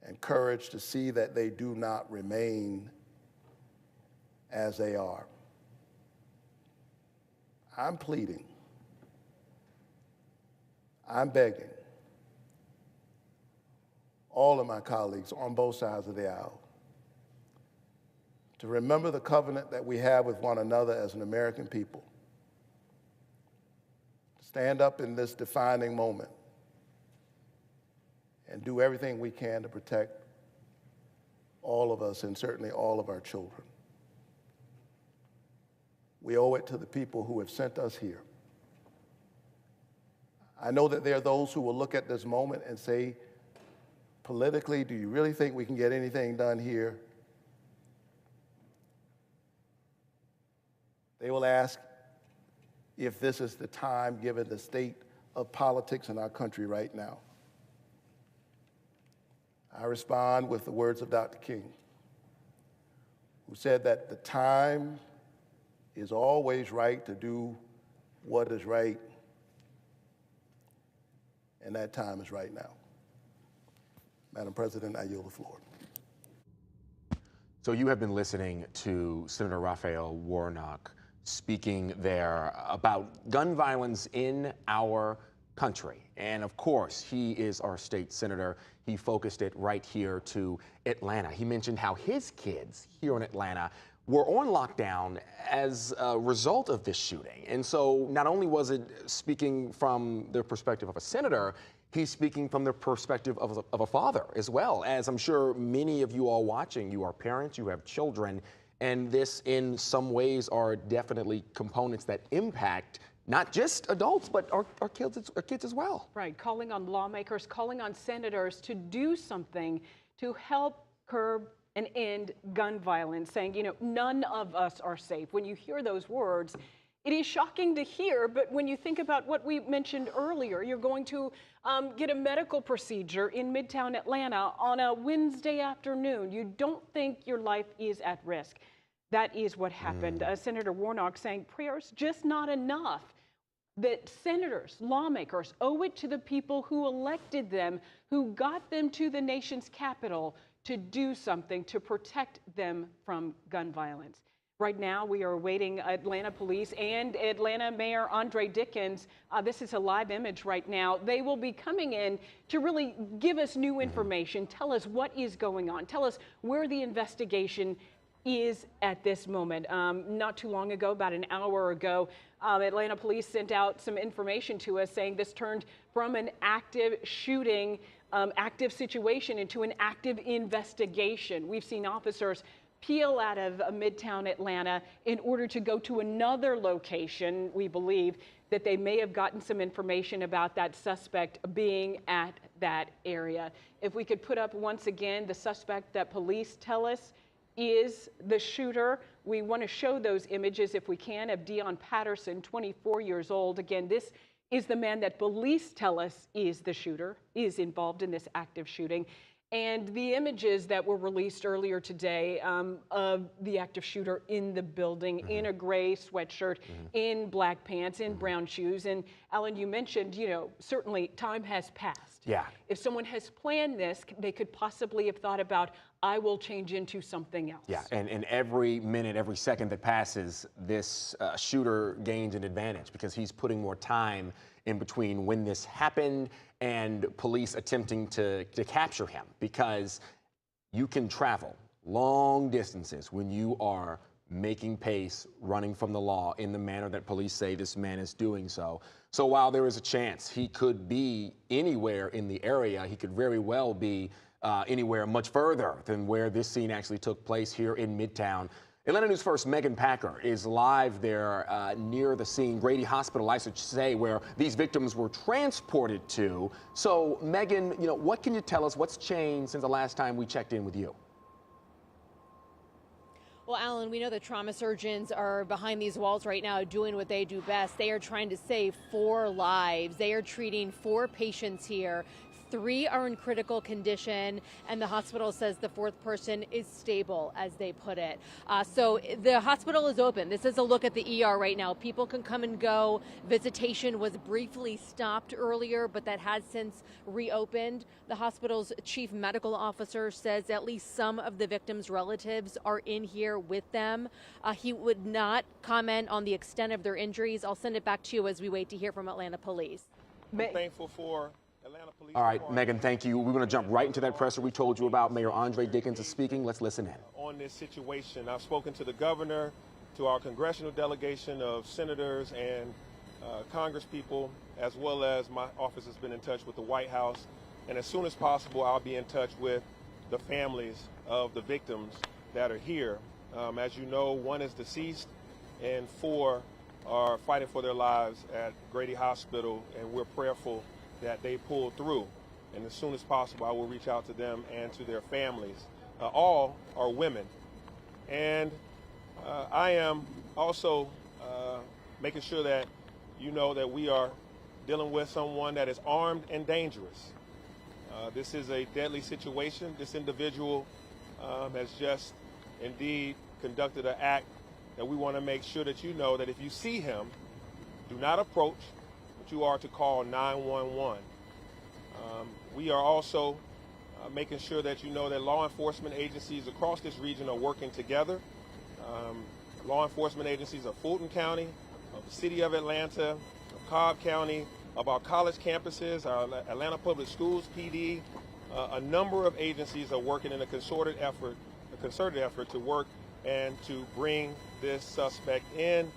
and courage to see that they do not remain as they are. I'm pleading, I'm begging all of my colleagues on both sides of the aisle to remember the covenant that we have with one another as an American people. Stand up in this defining moment and do everything we can to protect all of us and certainly all of our children. We owe it to the people who have sent us here. I know that there are those who will look at this moment and say, politically, do you really think we can get anything done here? They will ask if this is the time, given the state of politics in our country right now. I respond with the words of Dr. King, who said that the time is always right to do what is right, and that time is right now. Madam President, I yield the floor. So you have been listening to Senator Raphael Warnock speaking there about gun violence in our country. And of course, he is our state senator. He focused it right here to Atlanta. He mentioned how his kids here in Atlanta were on lockdown as a result of this shooting. And so not only was it speaking from the perspective of a senator, he's speaking from the perspective of a father as well. As I'm sure many of you all watching, you are parents, you have children, and this in some ways are definitely components that impact not just adults, but our kids as well. Right, calling on lawmakers, calling on senators to do something to help curb and end gun violence, saying, you know, none of us are safe. When you hear those words, it is shocking to hear, but when you think about what we mentioned earlier, you're going to get a medical procedure in Midtown Atlanta on a Wednesday afternoon. You don't think your life is at risk. That is what happened. Senator Warnock saying prayers just not enough. That senators, lawmakers owe it to the people who elected them, who got them to the nation's capital to do something to protect them from gun violence. Right now, we are awaiting Atlanta police and Atlanta Mayor Andre Dickens. This is a live image right now. They will be coming in to really give us new information, tell us what is going on, tell us where the investigation is at this moment. Not too long ago, about an hour ago, Atlanta police sent out some information to us saying this turned from an active shooting, active situation into an active investigation. We've seen officers peel out of Midtown Atlanta in order to go to another location. We believe that they may have gotten some information about that suspect being at that area. If we could put up once again the suspect that police tell us is the shooter. We want to show those images if we can of Deon Patterson, 24 years old. Again, this is the man that police tell us is the shooter, is involved in this active shooting. And the images that were released earlier today of the active shooter in the building, in a gray sweatshirt, in black pants, in brown shoes. And Alan, you mentioned, you know, certainly time has passed. Yeah. If someone has planned this, they could possibly have thought about, I will change into something else. Yeah, and every minute, every second that passes, this shooter gains an advantage because he's putting more time in between when this happened and police attempting to capture him, because you can travel long distances when you are making pace, running from the law in the manner that police say this man is doing so. So while there is a chance he could be anywhere in the area, he could very well be anywhere much further than where this scene actually took place here in Midtown. Atlanta News First Megan Packer is live there near the scene, Grady Hospital, I should say, where these victims were transported to. So, Megan, you know, what can you tell us? What's changed since the last time we checked in with you? Well, Alan, we know that trauma surgeons are behind these walls right now doing what they do best. They are trying to save 4 lives. They are treating 4 patients here. 3 are in critical condition, and the hospital says the 4th person is stable, as they put it. So the hospital is open. This is a look at the ER right now. People can come and go. Visitation was briefly stopped earlier, but that has since reopened. The hospital's chief medical officer says at least some of the victims' relatives are in here with them. He would not comment on the extent of their injuries. I'll send it back to you as we wait to hear from Atlanta police. I'm thankful for Atlanta All right, Megan, thank you. We're going to jump right into that presser we told you about. Mayor Andre Dickens is speaking. Let's listen in. On this situation, I've spoken to the governor, to our congressional delegation of senators and Congress people, as well as my office has been in touch with the White House. And as soon as possible, I'll be in touch with the families of the victims that are here. As you know, 1 is deceased and 4 are fighting for their lives at Grady Hospital, and we're prayerful that they pull through. And as soon as possible, I will reach out to them and to their families. All are women. And I am also making sure that you know that we are dealing with someone that is armed and dangerous. This is a deadly situation. This individual has just indeed conducted an act that we want to make sure that you know that if you see him, do not approach, but you are to call 911. We are also making sure that you know that law enforcement agencies across this region are working together. Law enforcement agencies of Fulton County, of the City of Atlanta, of Cobb County, of our college campuses, our Atlanta Public Schools PD, a number of agencies are working in a concerted effort to work and to bring this suspect in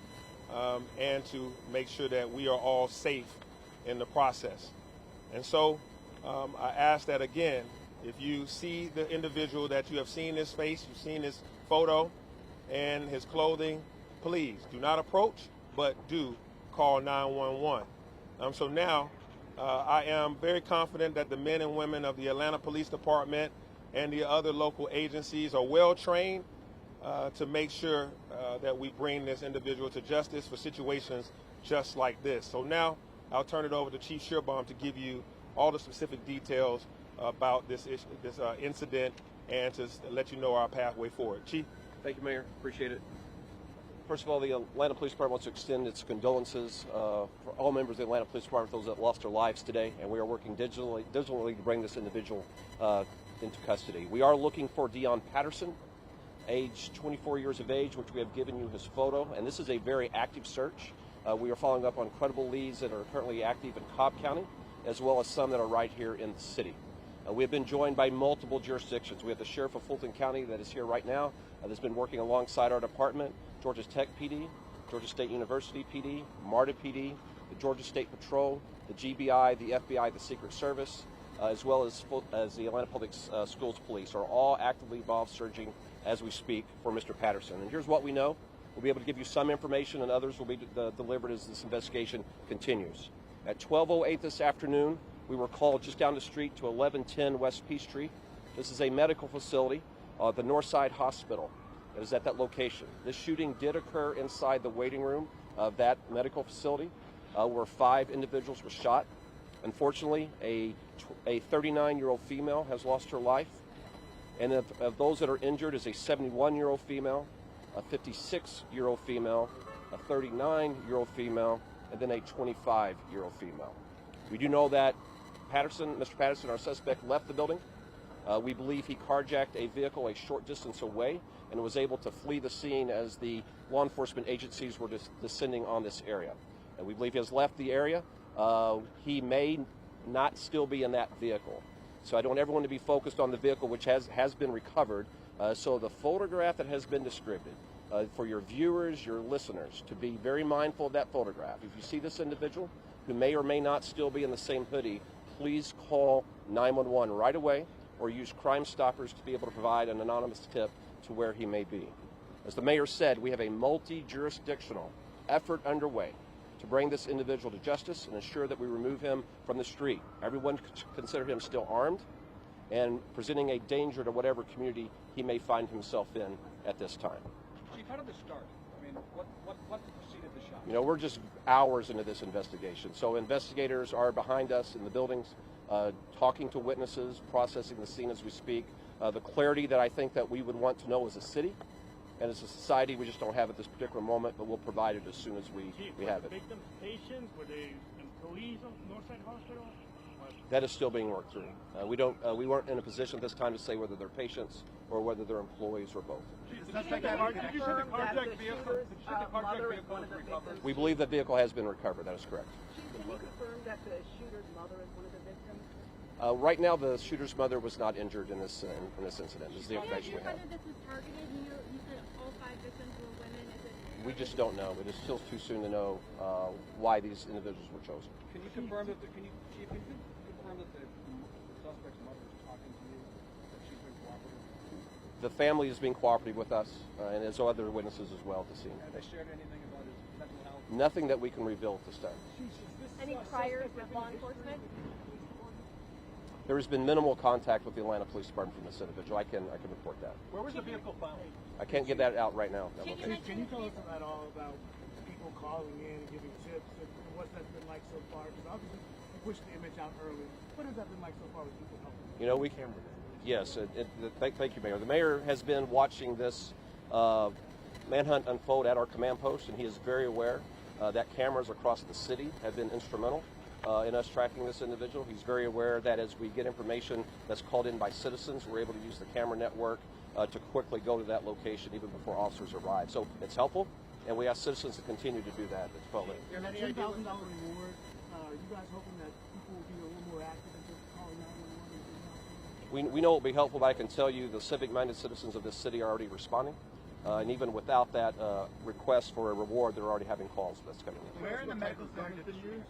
and to make sure that we are all safe in the process. And so I ask that again, if you see the individual that you have seen his face, you've seen his photo and his clothing, please do not approach, but do call 911. So now I am very confident that the men and women of the Atlanta Police Department and the other local agencies are well trained to make sure that we bring this individual to justice for situations just like this. So now I'll turn it over to Chief Shearbaum to give you all the specific details about this incident and to let you know our pathway forward. Chief? Thank you, Mayor. Appreciate it. First of all, the Atlanta Police Department wants to extend its condolences for all members of the Atlanta Police Department, those that lost their lives today, and we are working digitally to bring this individual into custody. We are looking for Deon Patterson, age 24 years of age, which we have given you his photo, and this is a very active search. We are following up on credible leads that are currently active in Cobb County, as well as some that are right here in the city. We have been joined by multiple jurisdictions. We have the Sheriff of Fulton County that is here right now, that's been working alongside our department, Georgia Tech PD, Georgia State University PD, MARTA PD, the Georgia State Patrol, the GBI, the FBI, the Secret Service, as well as the Atlanta Public Schools Police are all actively involved searching as we speak for Mr. Patterson. And here's what we know. We'll be able to give you some information and others will be delivered as this investigation continues. At 12:08 this afternoon, we were called just down the street to 1110 West Peachtree. This is a medical facility, the Northside Hospital. It is at that location. This shooting did occur inside the waiting room of that medical facility where 5 individuals were shot. Unfortunately, a 39-year-old female has lost her life. And of those that are injured is a 71-year-old female, a 56-year-old female, a 39-year-old female, and then a 25-year-old female. We do know that Mr. Patterson, our suspect, left the building. We believe he carjacked a vehicle a short distance away and was able to flee the scene as the law enforcement agencies were descending on this area. And we believe he has left the area. He may not still be in that vehicle. So I don't want everyone to be focused on the vehicle, which has been recovered. So the photograph that has been distributed, for your viewers, your listeners, to be very mindful of that photograph. If you see this individual who may or may not still be in the same hoodie, please call 911 right away or use Crime Stoppers to be able to provide an anonymous tip to where he may be. As the mayor said, we have a multi-jurisdictional effort underway to bring this individual to justice and ensure that we remove him from the street. Everyone consider him still armed and presenting a danger to whatever community he may find himself in at this time. Chief, how did this start? I mean, what preceded the shot? You know, we're just hours into this investigation. So investigators are behind us in the buildings, talking to witnesses, processing the scene as we speak. The clarity that I think that we would want to know as a city and as a society, we just don't have at this particular moment, but we'll provide it as soon as we have it. Victims, patients, were they employees of Northside Hospital? That is still being worked through. We weren't in a position at this time to say whether they're patients or whether they're employees or both. We believe the vehicle has been recovered. That is correct. Can you confirm that the shooter's mother is one of the victims? Right now, the shooter's mother was not injured in this incident. This is the information we have. This was targeted. You said all 5 victims were women. Is it? We just don't know. It is still too soon to know why these individuals were chosen. Can you confirm that? Chief, can you confirm that the suspect's mother is talking to you? That she's been cooperative? The family is being cooperative with us, and there's other witnesses as well at the scene. Have they shared anything about his mental health? Nothing that we can reveal at this time. Any priors with law enforcement? There has been minimal contact with the Atlanta Police Department from this individual. I can report that. Where was the vehicle found? I can't get that out right now. Chief, can you tell us at all about people calling in and giving tips and what that's been like so far? Because obviously you pushed the image out early. What has that been like so far with people helping? You know, yes, thank you, Mayor. The mayor has been watching this manhunt unfold at our command post, and he is very aware that cameras across the city have been instrumental in us tracking this individual. He's very aware that as we get information that's called in by citizens, we're able to use the camera network to quickly go to that location even before officers arrive. So it's helpful, and we ask citizens to continue to do that. It's probably $10,000 reward. Are you guys hoping that people will be a little more active in just calling 911? we know it will be helpful, but I can tell you the civic-minded citizens of this city are already responding. And even without that request for a reward, they're already having calls that's coming in. Where in the medical center did you use?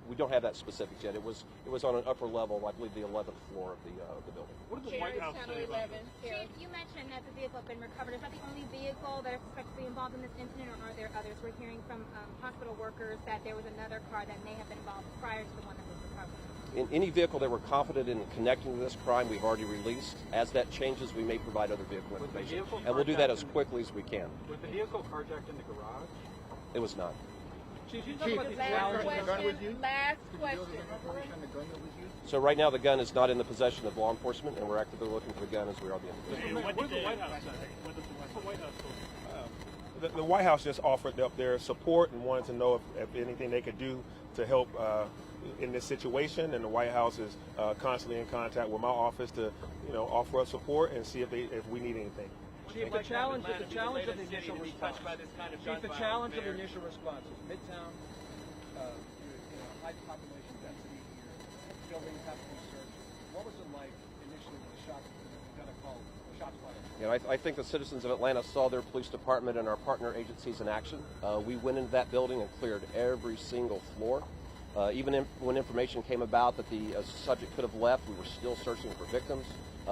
We don't have that specifics yet. It was on an upper level, I believe the 11th floor of the building. What does the White House say about this? Chief, you mentioned that the vehicle had been recovered. Is that the only vehicle that is suspected to be involved in this incident, or are there others? We're hearing from hospital workers that there was another car that may have been involved prior to the one that was recovered. In any vehicle that we're confident in connecting to this crime, we've already released. As that changes, we may provide other vehicle information. And we'll do that as quickly as we can. Was the vehicle carjacked in the garage? It was not. Chief, you talk about these challenges. The gun was used? Last question. So right now the gun is not in the possession of law enforcement, and we're actively looking for the gun as we are the individual. What did the White House say? What's the White House told you? The White House just offered up their support and wanted to know if anything they could do to help in this situation, and the White House is constantly in contact with my office to, offer us support and see if we need anything. Chief, the challenge of the initial response. Chief, the challenge of the initial response is Midtown, high population density here, buildings have to be searched. What was it like initially when the shots got a call, shots fired? I think the citizens of Atlanta saw their police department and our partner agencies in action. We went into that building and cleared every single floor. Even when information came about that the subject could have left, we were still searching for victims.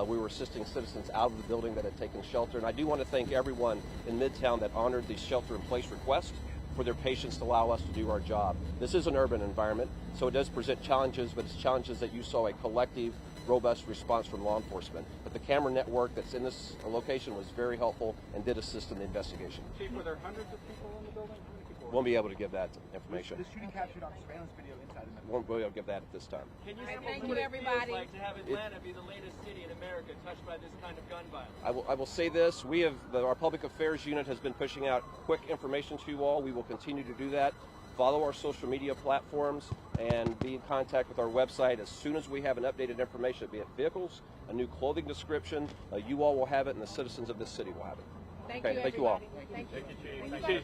We were assisting citizens out of the building that had taken shelter. And I do want to thank everyone in Midtown that honored the shelter-in-place request for their patience to allow us to do our job. This is an urban environment, so it does present challenges, but it's challenges that you saw a collective, robust response from law enforcement. But the camera network that's in this location was very helpful and did assist in the investigation. Chief, were there hundreds of people in the building? How many people? Won't be able to give that information. The shooting captured on surveillance video inside the Won't be able to give that at this time. Can you thank you, everybody. Like to have Atlanta be the latest city in America touched by this kind of gun violence? I will say this: our public affairs unit has been pushing out quick information to you all. We will continue to do that. Follow our social media platforms and be in contact with our website as soon as we have an updated information, be it vehicles, a new clothing description. You all will have it, and the citizens of this city will have it. Thank you all. Thank you.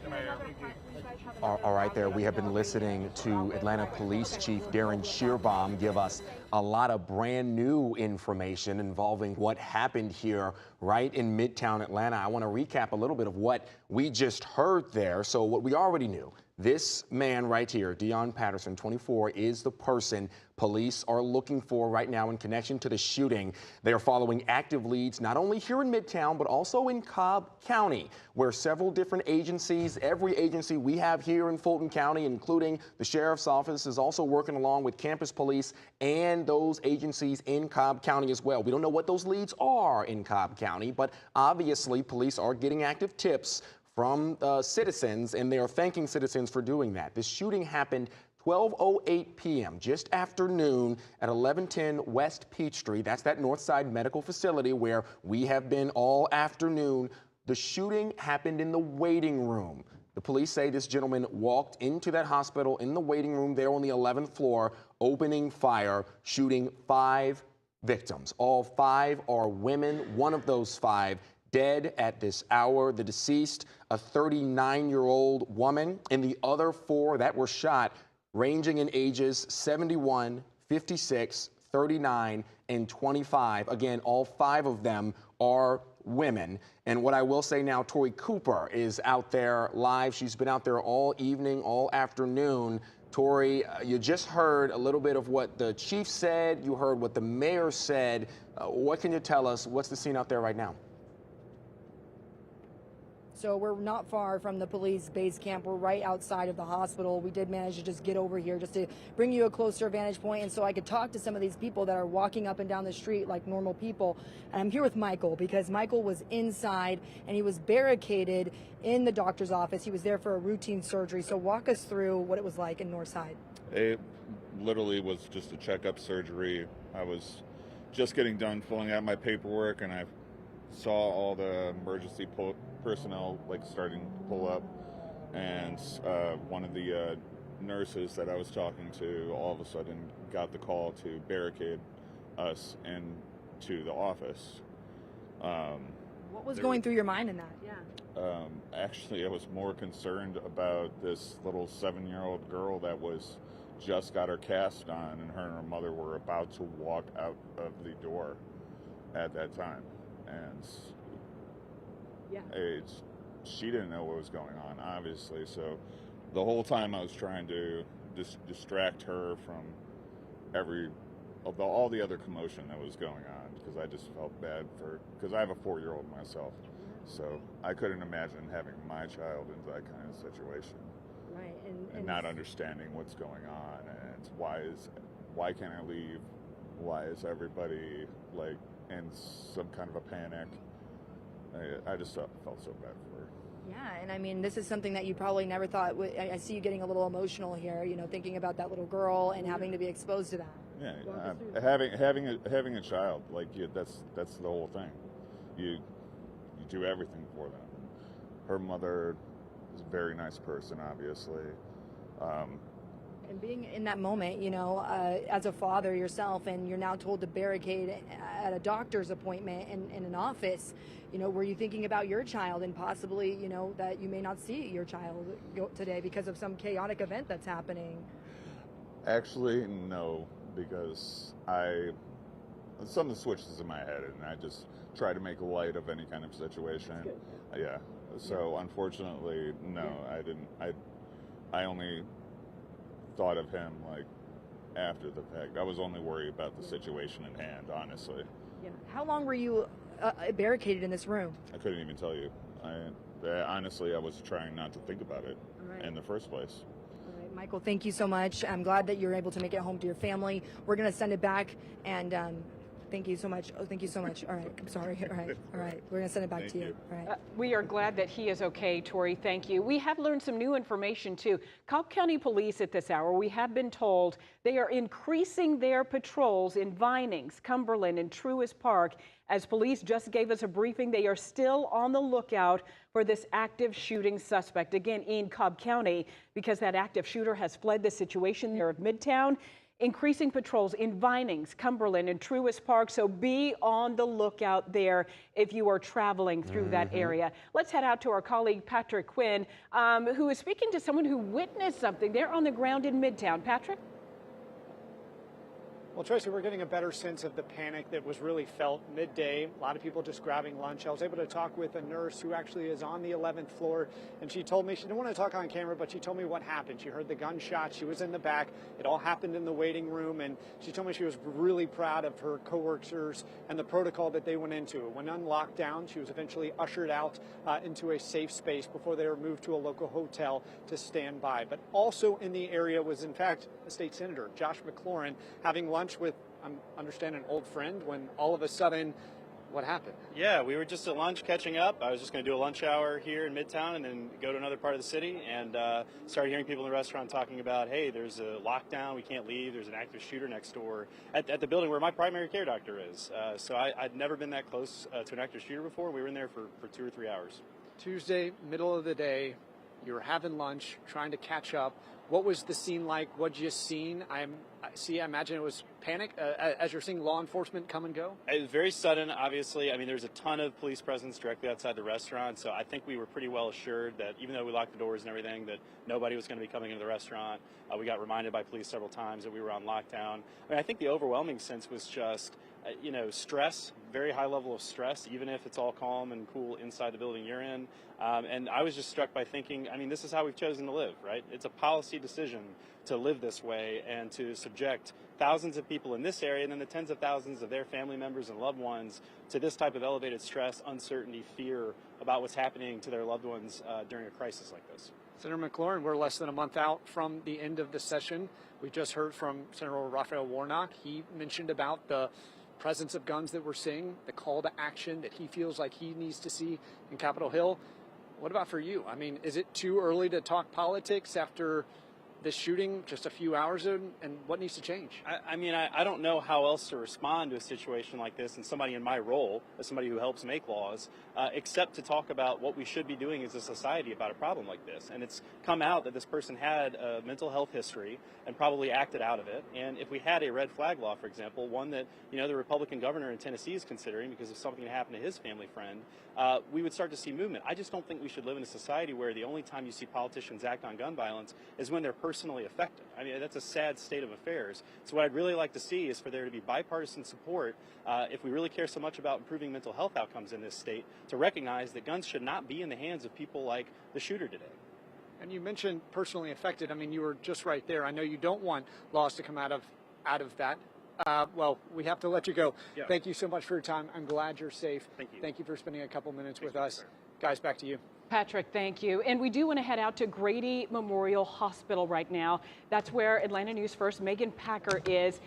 All right, there. We have been listening to Atlanta Police Chief Darren Shearbaum give us a lot of brand new information involving what happened here right in Midtown Atlanta. I want to recap a little bit of what we just heard there. So what we already knew. This man right here, Deon Patterson, 24, is the person police are looking for right now in connection to the shooting. They are following active leads not only here in Midtown, but also in Cobb County, where several different agencies, every agency we have here in Fulton County, including the Sheriff's Office, is also working along with campus police and those agencies in Cobb County as well. We don't know what those leads are in Cobb County, but obviously police are getting active tips from citizens, and they are thanking citizens for doing that. This shooting happened 12:08 p.m., just after noon at 1110 West Peachtree. That's that Northside Medical Facility where we have been all afternoon. The shooting happened in the waiting room. The police say this gentleman walked into that hospital in the waiting room there on the 11th floor, opening fire, shooting 5 victims. All 5 are women. One of those 5 dead at this hour. The deceased, a 39-year-old woman, and the other 4 that were shot, ranging in ages 71, 56, 39, and 25. Again, all 5 of them are women. And what I will say now, Tori Cooper is out there live. She's been out there all evening, all afternoon. Tori, you just heard a little bit of what the chief said. You heard what the mayor said. What can you tell us? What's the scene out there right now? So we're not far from the police base camp. We're right outside of the hospital. We did manage to just get over here just to bring you a closer vantage point, and so I could talk to some of these people that are walking up and down the street like normal people. And I'm here with Michael because Michael was inside and he was barricaded in the doctor's office. He was there for a routine surgery. So walk us through what it was like in Northside. It literally was just a checkup surgery. I was just getting done filling out my paperwork, and I saw all the emergency personnel like starting to pull up, and one of the nurses that I was talking to all of a sudden got the call to barricade us into the office. What was going through your mind in that? Yeah. Actually, I was more concerned about this little 7-year-old girl that was just got her cast on, and her mother were about to walk out of the door at that time. And yeah, she didn't know what was going on, obviously. So the whole time I was trying to distract her from all the other commotion that was going on, because I just felt bad because I have a 4-year-old myself. So I couldn't imagine having my child in that kind of situation. Right, and not understanding what's going on, and why can't I leave? Why is everybody like in some kind of a panic? I just felt so bad for her. Yeah, and I mean, this is something that you probably never thought would. I see you getting a little emotional here, you know, thinking about that little girl and having to be exposed to that. Yeah, having a child, like that's the whole thing. You do everything for them. Her mother is a very nice person, obviously. And being in that moment, you know, as a father yourself, and you're now told to barricade at a doctor's appointment in an office, you know, were you thinking about your child and possibly, you know, that you may not see your child today because of some chaotic event that's happening? Actually, no, because something switches in my head, and I just try to make light of any kind of situation. Yeah. So unfortunately, no, I didn't. I only thought of him like after the fact. I was only worried about the situation in hand, honestly. Yeah. How long were you barricaded in this room? I couldn't even tell you. Honestly, I was trying not to think about it in the first place. All right, Michael, thank you so much. I'm glad that you're able to make it home to your family. We're going to send it back, and thank you so much. Oh, thank you so much. All right, I'm sorry. All right. We're going to send it back to you. All right. We are glad that he is okay, Tori. Thank you. We have learned some new information, too. Cobb County Police at this hour, we have been told they are increasing their patrols in Vinings, Cumberland, and Truist Park. As police just gave us a briefing, they are still on the lookout for this active shooting suspect, again, in Cobb County, because that active shooter has fled the situation there at Midtown. Increasing patrols in Vinings, Cumberland, and Truist Park, so be on the lookout there if you are traveling through that area. Let's head out to our colleague Patrick Quinn, who is speaking to someone who witnessed something. They're on the ground in Midtown. Patrick? Well, Tracy, we're getting a better sense of the panic that was really felt midday. A lot of people just grabbing lunch. I was able to talk with a nurse who actually is on the 11th floor, and she told me, she didn't want to talk on camera, but she told me what happened. She heard the gunshot. She was in the back. It all happened in the waiting room, and she told me she was really proud of her coworkers and the protocol that they went into. When on lockdown, she was eventually ushered out into a safe space before they were moved to a local hotel to stand by. But also in the area was, in fact, a state senator, Josh McLaurin, having lunch with, I understand, an old friend when all of a sudden, what happened? Yeah, we were just at lunch catching up. I was just going to do a lunch hour here in Midtown and then go to another part of the city, and started hearing people in the restaurant talking about, hey, there's a lockdown, we can't leave, there's an active shooter next door at the building where my primary care doctor is. So I'd never been that close to an active shooter before. We were in there for 2 or 3 hours. Tuesday, middle of the day, you were having lunch, trying to catch up. What was the scene like? What'd you seen? I'm I imagine it was panic as you're seeing law enforcement come and go? It was very sudden, obviously. I mean, there's a ton of police presence directly outside the restaurant, so I think we were pretty well assured that even though we locked the doors and everything, that nobody was going to be coming into the restaurant. We got reminded by police several times that we were on lockdown. I mean, I think the overwhelming sense was just, stress, very high level of stress, even if it's all calm and cool inside the building you're in. And I was just struck by thinking, I mean, this is how we've chosen to live, right? It's a policy decision to live this way and to subject thousands of people in this area and then the tens of thousands of their family members and loved ones to this type of elevated stress, uncertainty, fear about what's happening to their loved ones during a crisis like this. Senator McLaurin, we're less than a month out from the end of the session. We just heard from Senator Raphael Warnock. He mentioned about the presence of guns that we're seeing, the call to action that he feels like he needs to see in Capitol Hill. What about for you? I mean, is it too early to talk politics after this shooting just a few hours in, and what needs to change? I don't know how else to respond to a situation like this and somebody in my role as somebody who helps make laws, except to talk about what we should be doing as a society about a problem like this. And it's come out that this person had a mental health history and probably acted out of it. And if we had a red flag law, for example, one that, the Republican governor in Tennessee is considering because of something that happened to his family friend, we would start to see movement. I just don't think we should live in a society where the only time you see politicians act on gun violence is when they're personally affected. I mean, that's a sad state of affairs. So what I'd really like to see is for there to be bipartisan support, if we really care so much about improving mental health outcomes in this state, to recognize that guns should not be in the hands of people like the shooter today. And you mentioned personally affected. I mean, you were just right there. I know you don't want laws to come out of that. Well, we have to let you go. Yeah. Thank you so much for your time. I'm glad you're safe. Thank you. Thank you for spending a couple minutes with us. Guys, back to you. Patrick, thank you. And we do want to head out to Grady Memorial Hospital right now. That's where Atlanta News First Megan Packer is.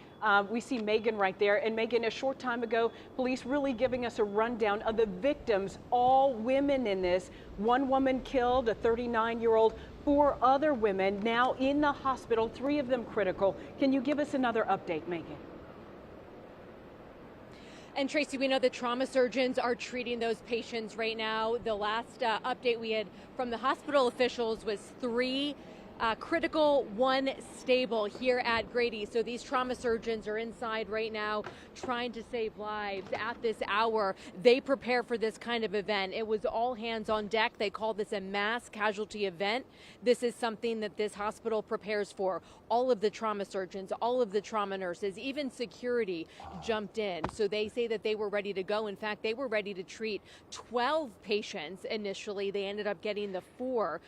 We see Megan right there. And Megan, a short time ago, police really giving us a rundown of the victims, all women in this. One woman killed, a 39-year-old, 4 other women now in the hospital, 3 of them critical. Can you give us another update, Megan? And Tracy, we know the trauma surgeons are treating those patients right now. The last update we had from the hospital officials was 3 critical, 1 stable here at Grady. So these trauma surgeons are inside right now trying to save lives at this hour. They prepare for this kind of event. It was all hands on deck. They call this a mass casualty event. This is something that this hospital prepares for. All of the trauma surgeons, all of the trauma nurses, even security jumped in. So they say that they were ready to go. In fact, they were ready to treat 12 patients initially. They ended up getting the 4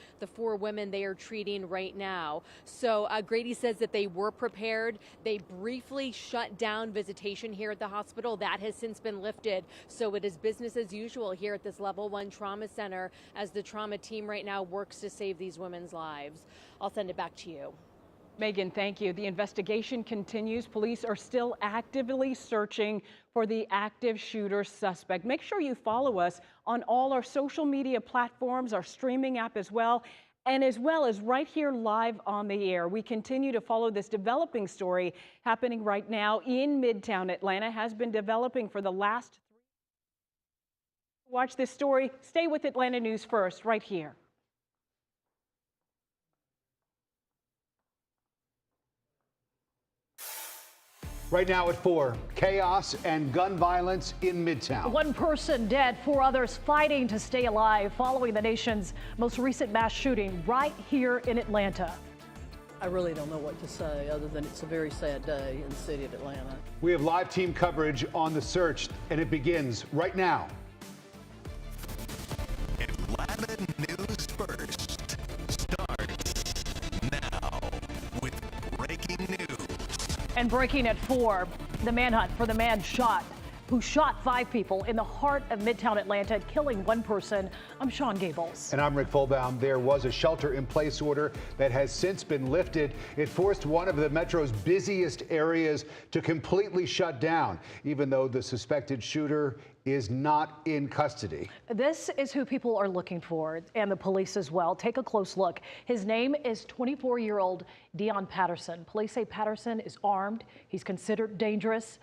women they are treating right now. So Grady says that they were prepared. They briefly shut down visitation here at the hospital. That has since been lifted. So it is business as usual here at this level 1 trauma center as the trauma team right now works to save these women's lives. I'll send it back to you. Megan, thank you. The investigation continues. Police are still actively searching for the active shooter suspect. Make sure you follow us on all our social media platforms, our streaming app as well as right here live on the air. We continue to follow this developing story happening right now in Midtown Atlanta. Has been developing for the last 3 years. Watch this story. Stay with Atlanta News First right here. Right now at 4, chaos and gun violence in Midtown. 1 person dead, 4 others fighting to stay alive following the nation's most recent mass shooting right here in Atlanta. I really don't know what to say other than it's a very sad day in the city of Atlanta. We have live team coverage on the search, and it begins right now. Atlanta News First starts now with breaking news. And breaking at 4, the manhunt for the man who shot 5 people in the heart of Midtown Atlanta, killing 1 person. I'm Sean Gables. And I'm Rick Fulbaum. There was a shelter-in-place order that has since been lifted. It forced one of the metro's busiest areas to completely shut down, even though the suspected shooter is not in custody. This is who people are looking for, and the police as well. Take a close look. His name is 24-year-old Dion Patterson. Police say Patterson is armed. He's considered dangerous.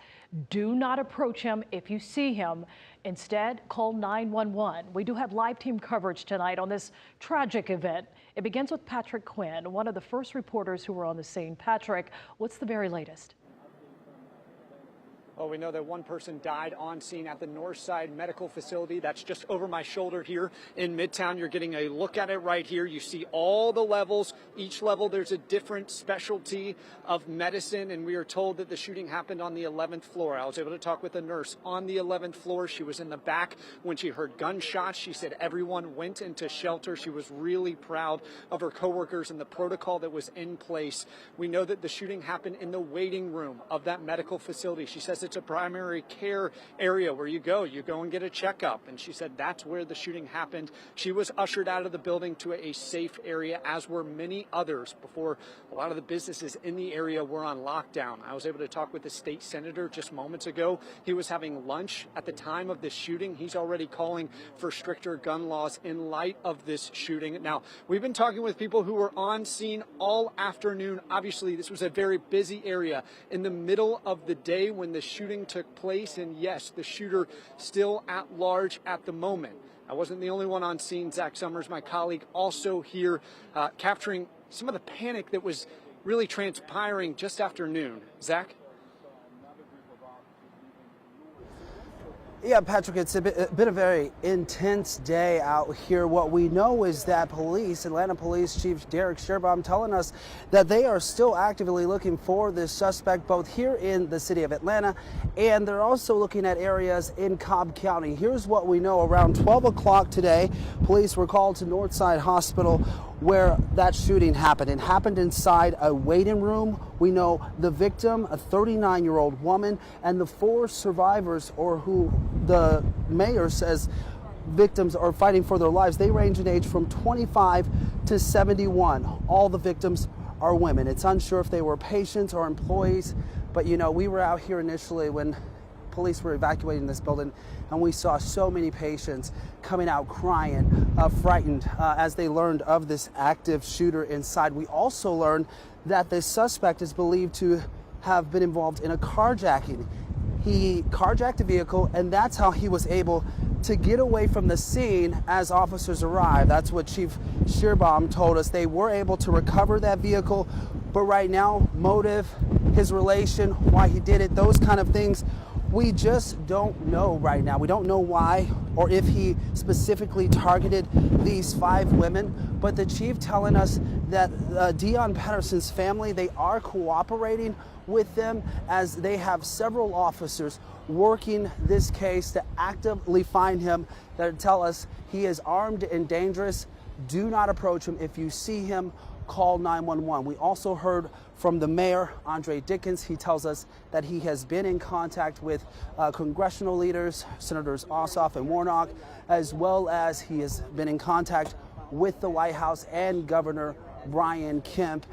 Do not approach him if you see him. Instead, call 911. We do have live team coverage tonight on this tragic event. It begins with Patrick Quinn, one of the first reporters who were on the scene. Patrick, what's the very latest? Well, we know that one person died on scene at the Northside Medical Facility. That's just over my shoulder here in Midtown. You're getting a look at it right here. You see all the levels. Each level, there's a different specialty of medicine, and we are told that the shooting happened on the 11th floor. I was able to talk with a nurse on the 11th floor. She was in the back when she heard gunshots. She said everyone went into shelter. She was really proud of her coworkers and the protocol that was in place. We know that the shooting happened in the waiting room of that medical facility. She says it's a primary care area where you go and get a checkup. And she said that's where the shooting happened. She was ushered out of the building to a safe area, as were many others, before a lot of the businesses in the area were on lockdown. I was able to talk with the state senator just moments ago. He was having lunch at the time of the shooting. He's already calling for stricter gun laws in light of this shooting. Now, we've been talking with people who were on scene all afternoon. Obviously, this was a very busy area in the middle of the day when the shooting took place, and yes, the shooter still at large at the moment. I wasn't the only one on scene. Zach Summers, my colleague, also here capturing some of the panic that was really transpiring just after noon. Zach? Yeah, Patrick, it's been a very intense day out here. What we know is that Atlanta Police Chief Derek Sherbaum, telling us that they are still actively looking for this suspect, both here in the city of Atlanta, and they're also looking at areas in Cobb County. Here's what we know. Around 12 o'clock today, police were called to Northside Hospital where that shooting happened. It happened inside a waiting room. We know the victim, a 39-year-old woman, and the 4 survivors, or who the mayor says victims are fighting for their lives, they range in age from 25 to 71. All the victims are women. It's unsure if they were patients or employees, but you know, we were out here initially when police were evacuating this building, and we saw so many patients coming out crying, frightened as they learned of this active shooter inside. We also learned that the suspect is believed to have been involved in a carjacking. He carjacked a vehicle, and that's how he was able to get away from the scene as officers arrived. That's what Chief Sherbaum told us. They were able to recover that vehicle, but right now, motive, his relation, why he did it, those kind of things, we just don't know right now. We don't know why or if he specifically targeted these 5 women, but the chief telling us that Dion Patterson's family, they are cooperating with them as they have several officers working this case to actively find him, that tell us he is armed and dangerous. Do not approach him. If you see him, call 911. We also heard from the mayor, Andre Dickens. He tells us that he has been in contact with congressional leaders, Senators Ossoff and Warnock, as well as he has been in contact with the White House and Governor Brian Kemp.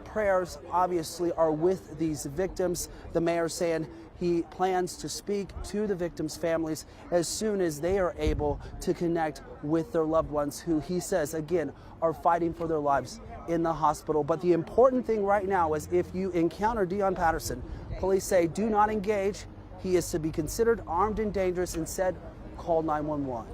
Prayers obviously are with these victims. The mayor saying he plans to speak to the victims' families as soon as they are able to connect with their loved ones, who he says, again, are fighting for their lives in the hospital. But the important thing right now is if you encounter Dion Patterson, police say do not engage. He is to be considered armed and dangerous. Instead, call 911.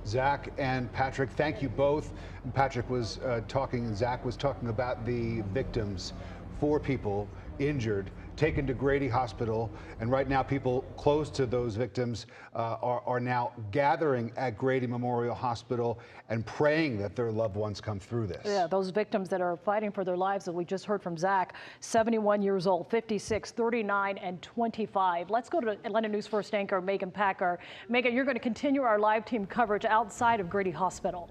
Zach and Patrick, thank you both. Patrick was talking and Zach was talking about the victims. 4 people injured, taken to Grady Hospital, and right now people close to those victims are now gathering at Grady Memorial Hospital and praying that their loved ones come through this. Yeah, those victims that are fighting for their lives that we just heard from Zach, 71 years old, 56, 39, and 25. Let's go to Atlanta News First anchor Megan Packer. Megan, you're going to continue our live team coverage outside of Grady Hospital.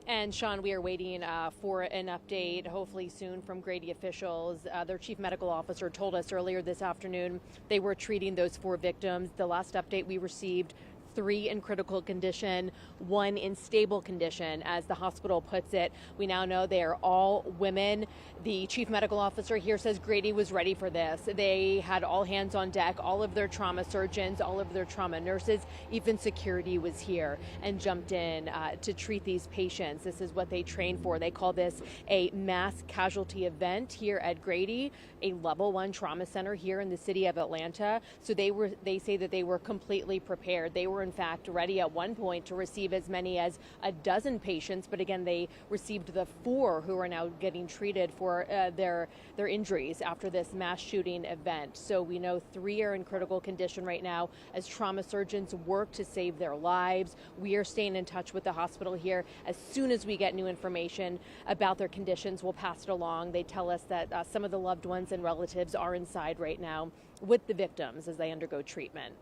And Sean, we are waiting for an update, hopefully soon, from Grady officials. Their chief medical officer told us earlier this afternoon they were treating those 4 victims. The last update we received, 3 in critical condition, 1 in stable condition, as the hospital puts it. We now know they are all women. The chief medical officer here says Grady was ready for this. They had all hands on deck, all of their trauma surgeons, all of their trauma nurses, even security was here and jumped in to treat these patients. This is what they train for. They call this a mass casualty event here at Grady, a level 1 trauma center here in the city of Atlanta. So they say that they were completely prepared. They were in fact ready at one point to receive as many as a dozen patients, but again, they received the 4 who are now getting treated for their injuries after this mass shooting event. So we know 3 are in critical condition right now as trauma surgeons work to save their lives. We are staying in touch with the hospital here. As soon as we get new information about their conditions, we'll pass it along. They tell us that some of the loved ones and relatives are inside right now with the victims as they undergo treatment.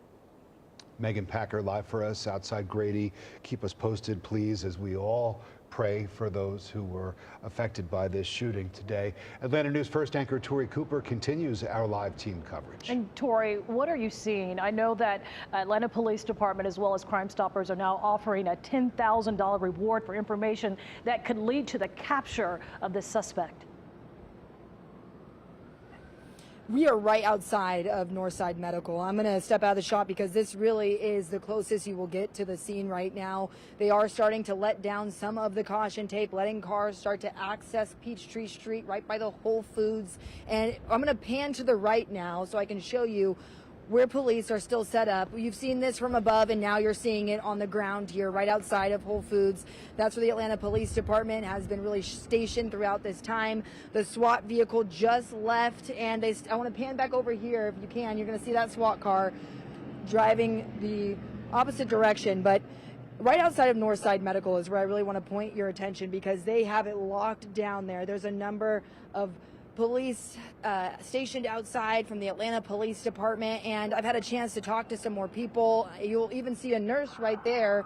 Megan Packer live for us outside Grady. Keep us posted, please, as we all pray for those who were affected by this shooting today. Atlanta News First anchor Tori Cooper continues our live team coverage. And Tori, what are you seeing? I know that Atlanta Police Department as well as Crime Stoppers are now offering a $10,000 reward for information that could lead to the capture of this suspect. We are right outside of Northside Medical. I'm going to step out of the shot because this really is the closest you will get to the scene right now. They are starting to let down some of the caution tape, letting cars start to access Peachtree Street right by the Whole Foods. And I'm going to pan to the right now so I can show you where police are still set up. You've seen this from above, and now you're seeing it on the ground here right outside of Whole Foods. That's where the Atlanta Police Department has been really stationed throughout this time. The SWAT vehicle just left, and I want to pan back over here if you can. You're going to see that SWAT car driving the opposite direction, but right outside of Northside Medical is where I really want to point your attention because they have it locked down there. There's a number of police stationed outside from the Atlanta Police Department, and I've had a chance to talk to some more people. You'll even see a nurse right there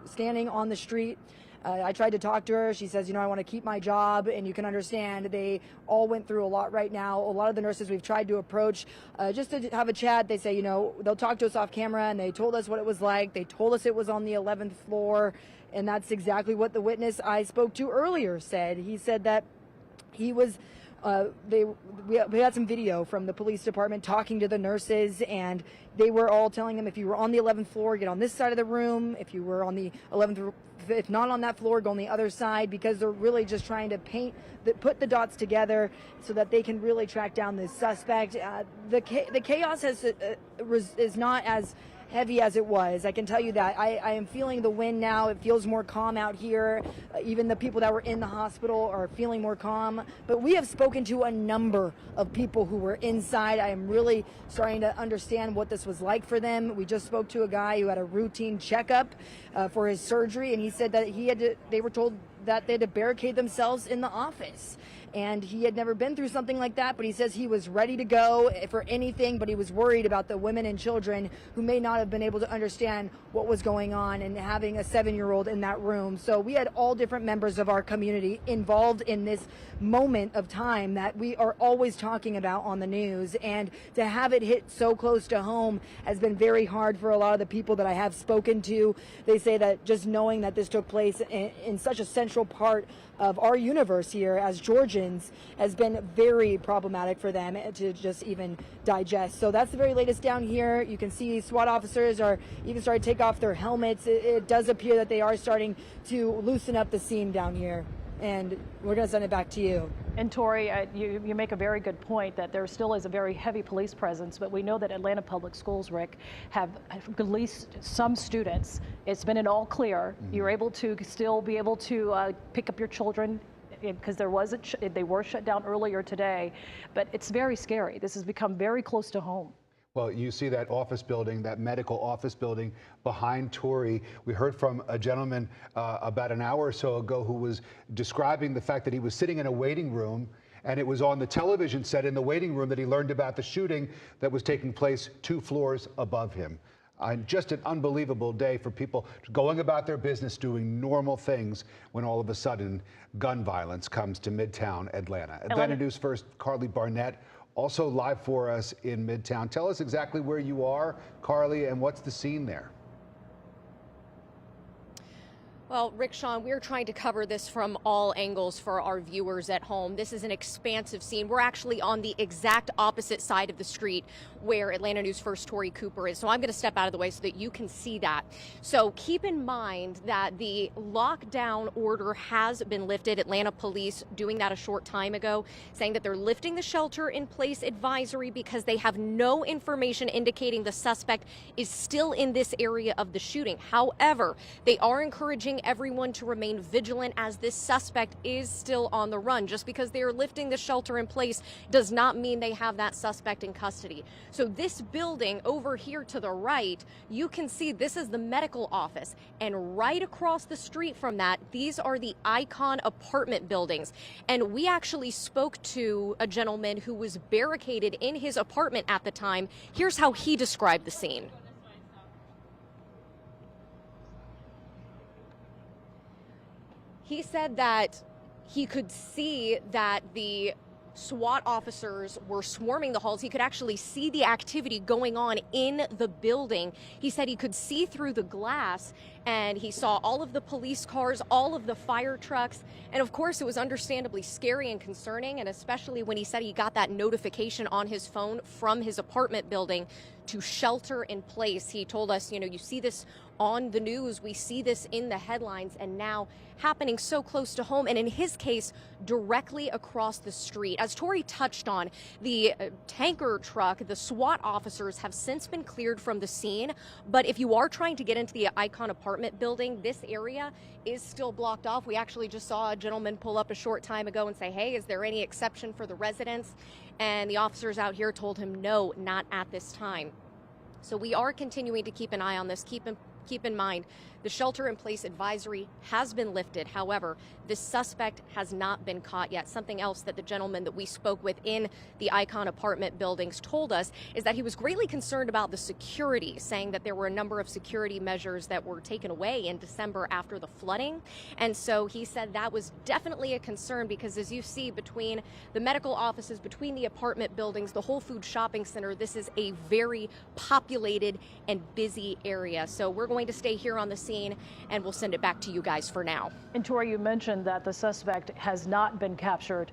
standing on the street. I tried to talk to her. She says, I want to keep my job, and you can understand they all went through a lot right now. A lot of the nurses we've tried to approach just to have a chat. They say, they'll talk to us off camera, and they told us what it was like. They told us it was on the 11th floor, and that's exactly what the witness I spoke to earlier said. He said that he was we had some video from the police department talking to the nurses, and they were all telling them if you were on the 11th floor, get on this side of the room. If you were on the 11th, if not on that floor, go on the other side, because they're really just trying to put the dots together so that they can really track down this suspect. The chaos is not as heavy as it was. I can tell you that. I am feeling the wind now. It feels more calm out here. Even the people that were in the hospital are feeling more calm. But we have spoken to a number of people who were inside. I am really starting to understand what this was like for them. We just spoke to a guy who had a routine checkup for his surgery, and he said that they were told that they had to barricade themselves in the office. And he had never been through something like that, but he says he was ready to go for anything, but he was worried about the women and children who may not have been able to understand what was going on and having a 7-year-old in that room. So we had all different members of our community involved in this moment of time that we are always talking about on the news. And to have it hit so close to home has been very hard for a lot of the people that I have spoken to. They say that just knowing that this took place in such a central part of our universe here as Georgians has been very problematic for them to just even digest. So that's the very latest down here. You can see SWAT officers are even starting to take off their helmets. It does appear that they are starting to loosen up the scene down here. And we're going to send it back to you. And Tori, you make a very good point that there still is a very heavy police presence, but we know that Atlanta Public Schools, Rick, have released some students. It's been an all clear. Mm-hmm. You're able to still be able to pick up your children because they were shut down earlier today, but it's very scary. This has become very close to home. Well, you see that office building, that medical office building behind Tori. We heard from a gentleman about an hour or so ago who was describing the fact that he was sitting in a waiting room, and it was on the television set in the waiting room that he learned about the shooting that was taking place 2 floors above him. Just an unbelievable day for people going about their business, doing normal things, when all of a sudden gun violence comes to Midtown Atlanta. Atlanta News First, Carly Barnett, also live for us in Midtown. Tell us exactly where you are, Carly, and what's the scene there? Well, Rick, Sean, we're trying to cover this from all angles for our viewers at home. This is an expansive scene. We're actually on the exact opposite side of the street where Atlanta News First Tori Cooper is. So I'm going to step out of the way so that you can see that. So keep in mind that the lockdown order has been lifted. Atlanta police doing that a short time ago, saying that they're lifting the shelter in place advisory because they have no information indicating the suspect is still in this area of the shooting. However, they are encouraging everyone to remain vigilant as this suspect is still on the run. Just because they are lifting the shelter in place does not mean they have that suspect in custody. So this building over here to the right, you can see this is the medical office. And right across the street from that, these are the Icon apartment buildings. And we actually spoke to a gentleman who was barricaded in his apartment at the time. Here's how he described the scene. He said that he could see that the SWAT officers were swarming the halls. He could actually see the activity going on in the building. He said he could see through the glass, and he saw all of the police cars, all of the fire trucks. And of course, it was understandably scary and concerning, and especially when he said he got that notification on his phone from his apartment building to shelter in place. He told us, you know, you see this on the news, we see this in the headlines, and now happening so close to home, and in his case, directly across the street. As Tori touched on, the tanker truck, the SWAT officers have since been cleared from the scene, but if you are trying to get into the Icon apartment building, this area is still blocked off. We actually just saw a gentleman pull up a short time ago and say, hey, is there any exception for the residents? And the officers out here told him, no, not at this time. So we are continuing to keep an eye on this. Keep in mind, the shelter-in-place advisory has been lifted. However, this suspect has not been caught yet. Something else that the gentleman that we spoke with in the Icon apartment buildings told us is that he was greatly concerned about the security, saying that there were a number of security measures that were taken away in December after the flooding. And so he said that was definitely a concern because, as you see, between the medical offices, between the apartment buildings, the Whole Foods shopping center, this is a very populated and busy area. So we're going to stay here on the scene, and we'll send it back to you guys for now. And Tori, you mentioned that the suspect has not been captured.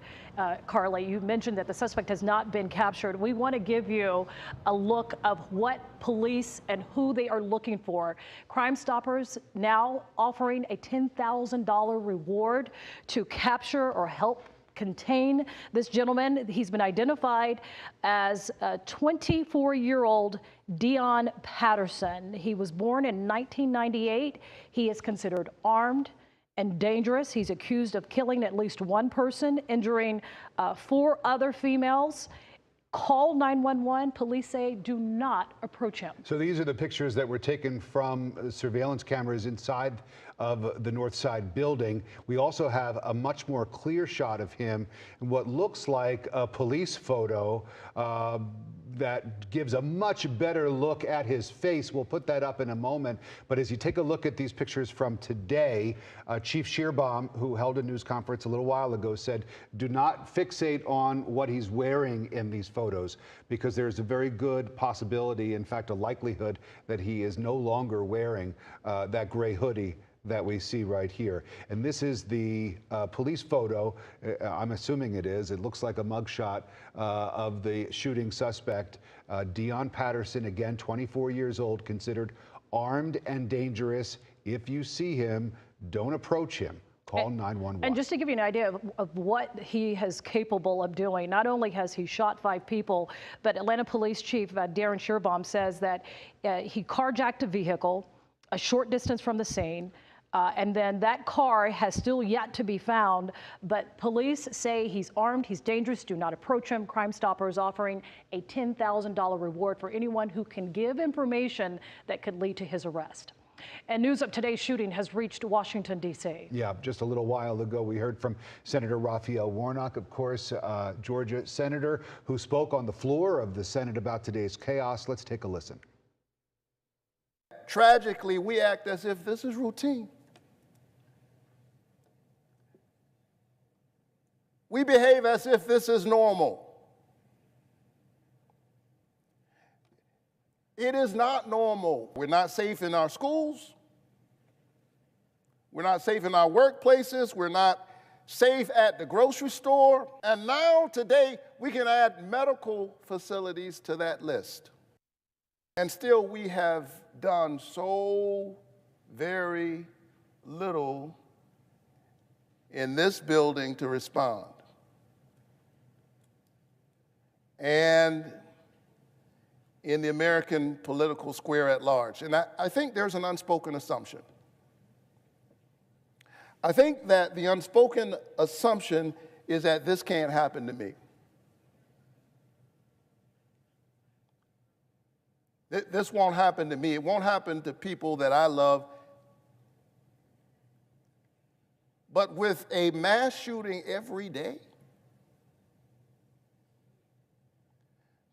Carly, you mentioned that the suspect has not been captured. We want to give you a look of what police and who they are looking for. Crime Stoppers now offering a $10,000 reward to capture or help contain this gentleman. He's been identified as a 24-year-old Dion Patterson. He was born in 1998. He is considered armed and dangerous. He's accused of killing at least one person, injuring 4 other females. Call 911. Police say do not approach him. So these are the pictures that were taken from surveillance cameras inside of the North Side building. We also have a much more clear shot of him in what looks like a police photo that gives a much better look at his face. We'll put that up in a moment. But as you take a look at these pictures from today, Chief Shearbaum, who held a news conference a little while ago, said, do not fixate on what he's wearing in these photos, because there's a very good possibility, in fact, a likelihood, that he is no longer wearing that gray hoodie that we see right here. And this is the police photo. I'm assuming it is. It looks like a mugshot of the shooting suspect, Dion Patterson, again, 24 years old, considered armed and dangerous. If you see him, don't approach him. Call 911. And just to give you an idea of what he is capable of doing, not only has he shot 5 people, but Atlanta Police Chief Darren Shearbaum says that he carjacked a vehicle a short distance from the scene. And then that car has still yet to be found, but police say he's armed, he's dangerous, do not approach him. Crime Stoppers offering a $10,000 reward for anyone who can give information that could lead to his arrest. And news of today's shooting has reached Washington, D.C. Yeah, just a little while ago, we heard from Senator Raphael Warnock, of course, Georgia senator, who spoke on the floor of the Senate about today's chaos. Let's take a listen. Tragically, we act as if this is routine. We behave as if this is normal. It is not normal. We're not safe in our schools. We're not safe in our workplaces. We're not safe at the grocery store. And now, today, we can add medical facilities to that list. And still, we have done so very little in this building to respond. And in the American political square at large. And I think there's an unspoken assumption. I think that the unspoken assumption is that this can't happen to me. This won't happen to me. It won't happen to people that I love. But with a mass shooting every day,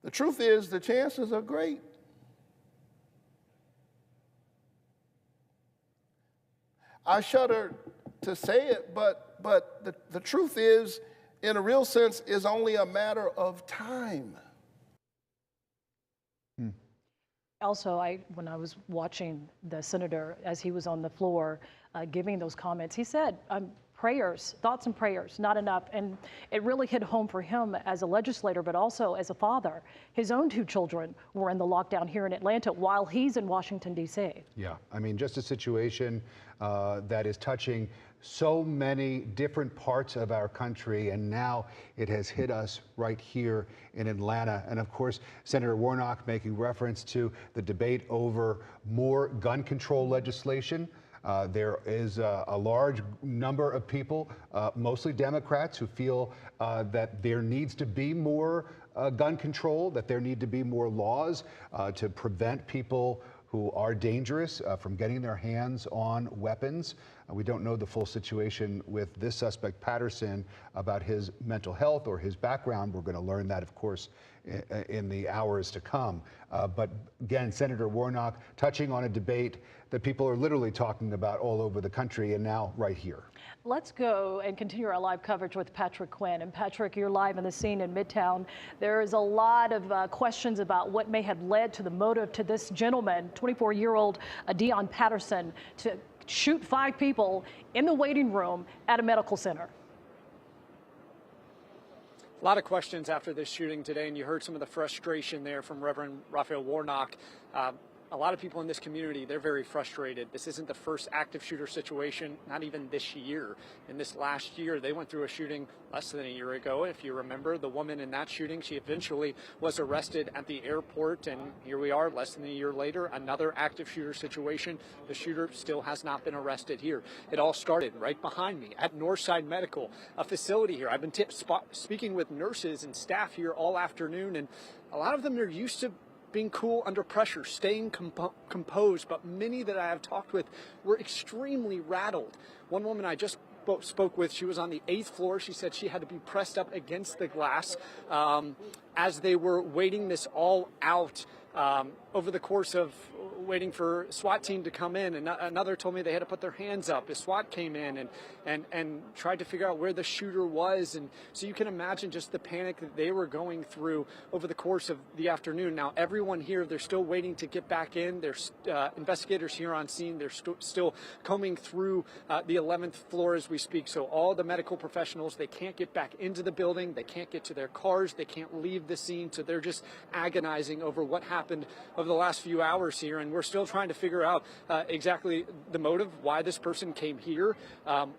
the truth is the chances are great. I shudder to say it, but the truth is, in a real sense, is only a matter of time. Also, when I was watching the senator as he was on the floor giving those comments, he said, prayers, thoughts and prayers, not enough. And it really hit home for him as a legislator, but also as a father. His own 2 children were in the lockdown here in Atlanta while he's in Washington, D.C. Yeah, I mean, just a situation that is touching so many different parts of our country, and now it has hit us right here in Atlanta. And of course, Senator Warnock making reference to the debate over more gun control legislation. There is a large number of people, mostly Democrats, who feel that there needs to be more gun control, that there need to be more laws to prevent people who are dangerous from getting their hands on weapons. We don't know the full situation with this suspect, Patterson, about his mental health or his background. We're going to learn that, of course, in the hours to come. But again, Senator Warnock touching on a debate that people are literally talking about all over the country and now right here. Let's go and continue our live coverage with Patrick Quinn. And Patrick, you're live on the scene in Midtown. There is a lot of questions about what may have led to the motive to this gentleman, 24-year-old Dion Patterson, to shoot 5 people in the waiting room at a medical center. A lot of questions after this shooting today, and you heard some of the frustration there from Reverend Raphael Warnock. A lot of people in this community, they're very frustrated. This isn't the first active shooter situation, not even this year. In this last year, they went through a shooting less than a year ago. If you remember, the woman in that shooting, she eventually was arrested at the airport, and here we are less than a year later, another active shooter situation. The shooter still has not been arrested here. It all started right behind me at Northside Medical, a facility here. I've been speaking with nurses and staff here all afternoon, and a lot of them are used to being cool under pressure, staying composed, but many that I have talked with were extremely rattled. One woman I just spoke with, she was on the 8th floor. She said she had to be pressed up against the glass as they were waiting this all out over the course of waiting for SWAT team to come in. And another told me they had to put their hands up as SWAT came in and tried to figure out where the shooter was. And so you can imagine just the panic that they were going through over the course of the afternoon. Now, everyone here, they're still waiting to get back in. There's investigators here on scene. They're still combing through the 11th floor as we speak. So all the medical professionals, they can't get back into the building. They can't get to their cars. They can't leave the scene. So they're just agonizing over what happened over the last few hours here. And we're still trying to figure out exactly the motive, why this person came here,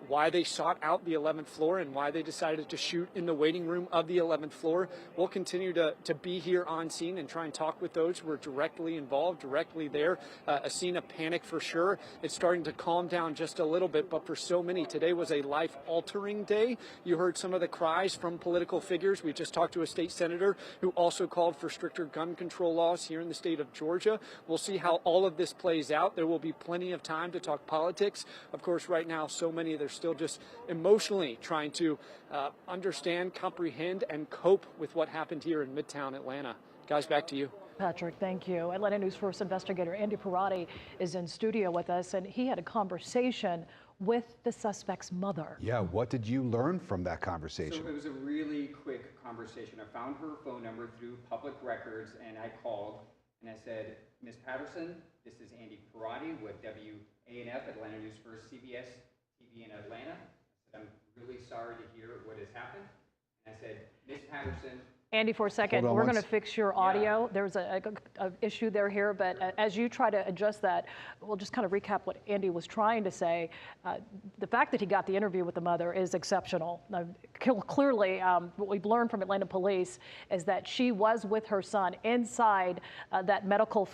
why they sought out the 11th floor, and why they decided to shoot in the waiting room of the 11th floor. We'll continue to be here on scene and try and talk with those who are directly involved, directly there. A scene of panic for sure. It's starting to calm down just a little bit, but for so many, today was a life-altering day. You heard some of the cries from political figures. We just talked to a state senator who also called for stricter gun control laws here in the state of Georgia. We'll see how all of this plays out. There will be plenty of time to talk politics. Of course, right now, so many, they're still just emotionally trying to understand, comprehend, and cope with what happened here in Midtown Atlanta. Guys, back to you. Patrick, thank you. Atlanta News First investigator Andy Parati is in studio with us, and he had a conversation with the suspect's mother. Yeah, what did you learn from that conversation? So it was a really quick conversation. I found her phone number through public records, and I called, and I said, Ms. Patterson, this is Andy Parati with WANF, Atlanta News First CBS TV in Atlanta. I said, I'm really sorry to hear what has happened. And I said, Ms. Patterson. Andy, for a second, we're going to fix your audio. There's a issue there here, but as you try to adjust that, we'll just kind of recap what Andy was trying to say. The fact that he got the interview with the mother is exceptional. Clearly, what we've learned from Atlanta police is that she was with her son inside that medical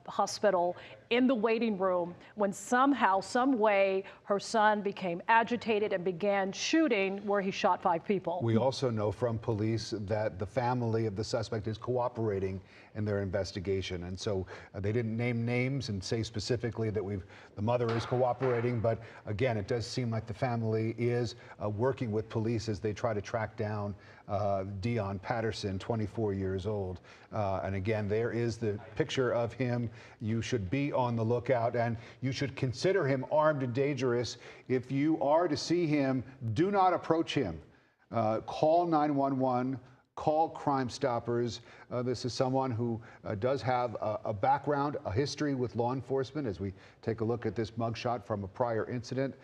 hospital in the waiting room when somehow, some way, her son became agitated and began shooting where he shot 5 people. We also know from police that the family of the suspect is cooperating in their investigation. And so they didn't name names and say specifically that the mother is cooperating. But again, it does seem like the family is working with police as they try to track down Dion Patterson, 24 years old. And again, there is the picture of him. You should be on the lookout, and you should consider him armed and dangerous. If you are to see him, do not approach him. Call 911. Call Crime Stoppers. This is someone who does have a background, a history with law enforcement as we take a look at this mugshot from a prior incident.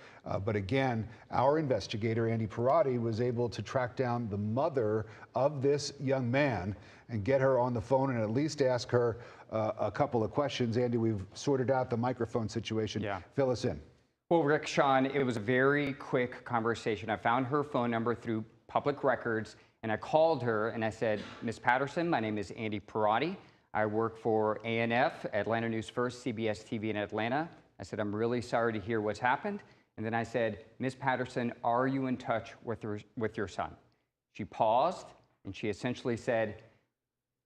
But again, our investigator, Andy Perotti, was able to track down the mother of this young man and get her on the phone and at least ask her a couple of questions. Andy, we've sorted out the microphone situation. Yeah. Fill us in. Well, Rick, Sean, it was a very quick conversation. I found her phone number through public records. And I called her and I said, Ms. Patterson, my name is Andy Perotti. I work for ANF, Atlanta News First, CBS TV in Atlanta. I said, I'm really sorry to hear what's happened. And then I said, Ms. Patterson, are you in touch with your son? She paused and she essentially said,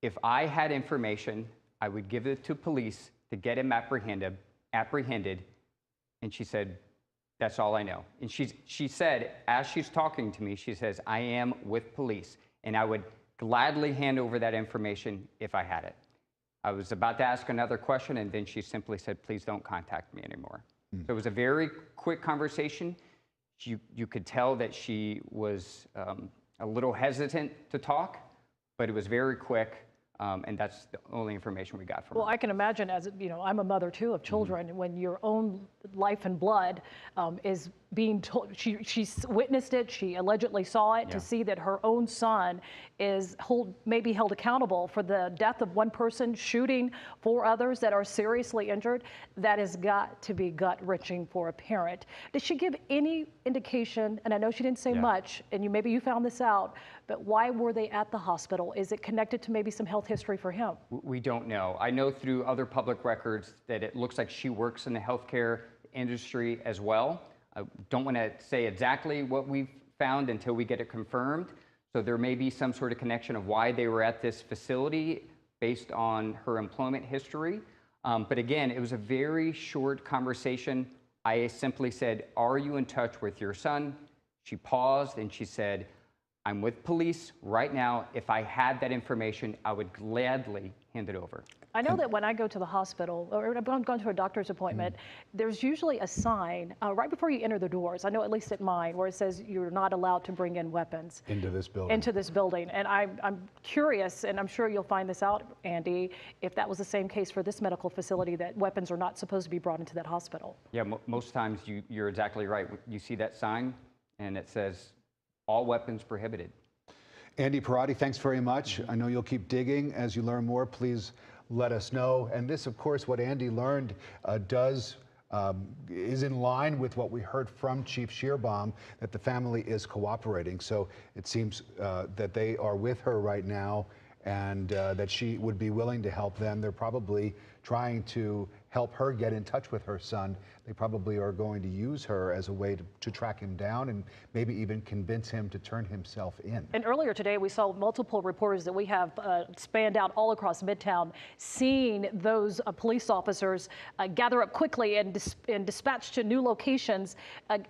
if I had information, I would give it to police to get him apprehended. And she said, that's all I know. And she said, as she's talking to me, she says, I am with police, and I would gladly hand over that information if I had it. I was about to ask another question, and then she simply said, please don't contact me anymore. So it was a very quick conversation. You could tell that she was a little hesitant to talk, but it was very quick. And that's the only information we got from her. Well, I can imagine, as you know, I'm a mother too of children. When your own life and blood is being told, she witnessed it, she allegedly saw it, to see that her own son is maybe held accountable for the death of one person, shooting 4 others that are seriously injured. That has got to be gut-wrenching for a parent. Did she give any indication? And I know she didn't say much, and maybe you found this out, but why were they at the hospital? Is it connected to maybe some health history for him? We don't know. I know through other public records that it looks like she works in the healthcare industry as well. I don't want to say exactly what we've found until we get it confirmed. So there may be some sort of connection of why they were at this facility based on her employment history. But again, it was a very short conversation. I simply said, are you in touch with your son? She paused and she said, I'm with police right now. If I had that information, I would gladly hand it over. I know that when I go to the hospital, or I've gone to a doctor's appointment, there's usually a sign right before you enter the doors, I know at least at mine, where it says you're not allowed to bring in weapons. Into this building. Into this building. And I'm curious, and I'm sure you'll find this out, Andy, if that was the same case for this medical facility, that weapons are not supposed to be brought into that hospital. Yeah, most times you're exactly right. You see that sign, and it says, all weapons prohibited. Andy Perotti, thanks very much. I know you'll keep digging. As you learn more, please let us know. And this, of course, what Andy learned is in line with what we heard from Chief Shearbaum, that the family is cooperating. So it seems that they are with her right now, and that she would be willing to help them. They're probably trying to help her get in touch with her son. They probably are going to use her as a way to track him down and maybe even convince him to turn himself in. And earlier today, we saw multiple reporters that we have spanned out all across Midtown, seeing those police officers gather up quickly and dispatch to new locations.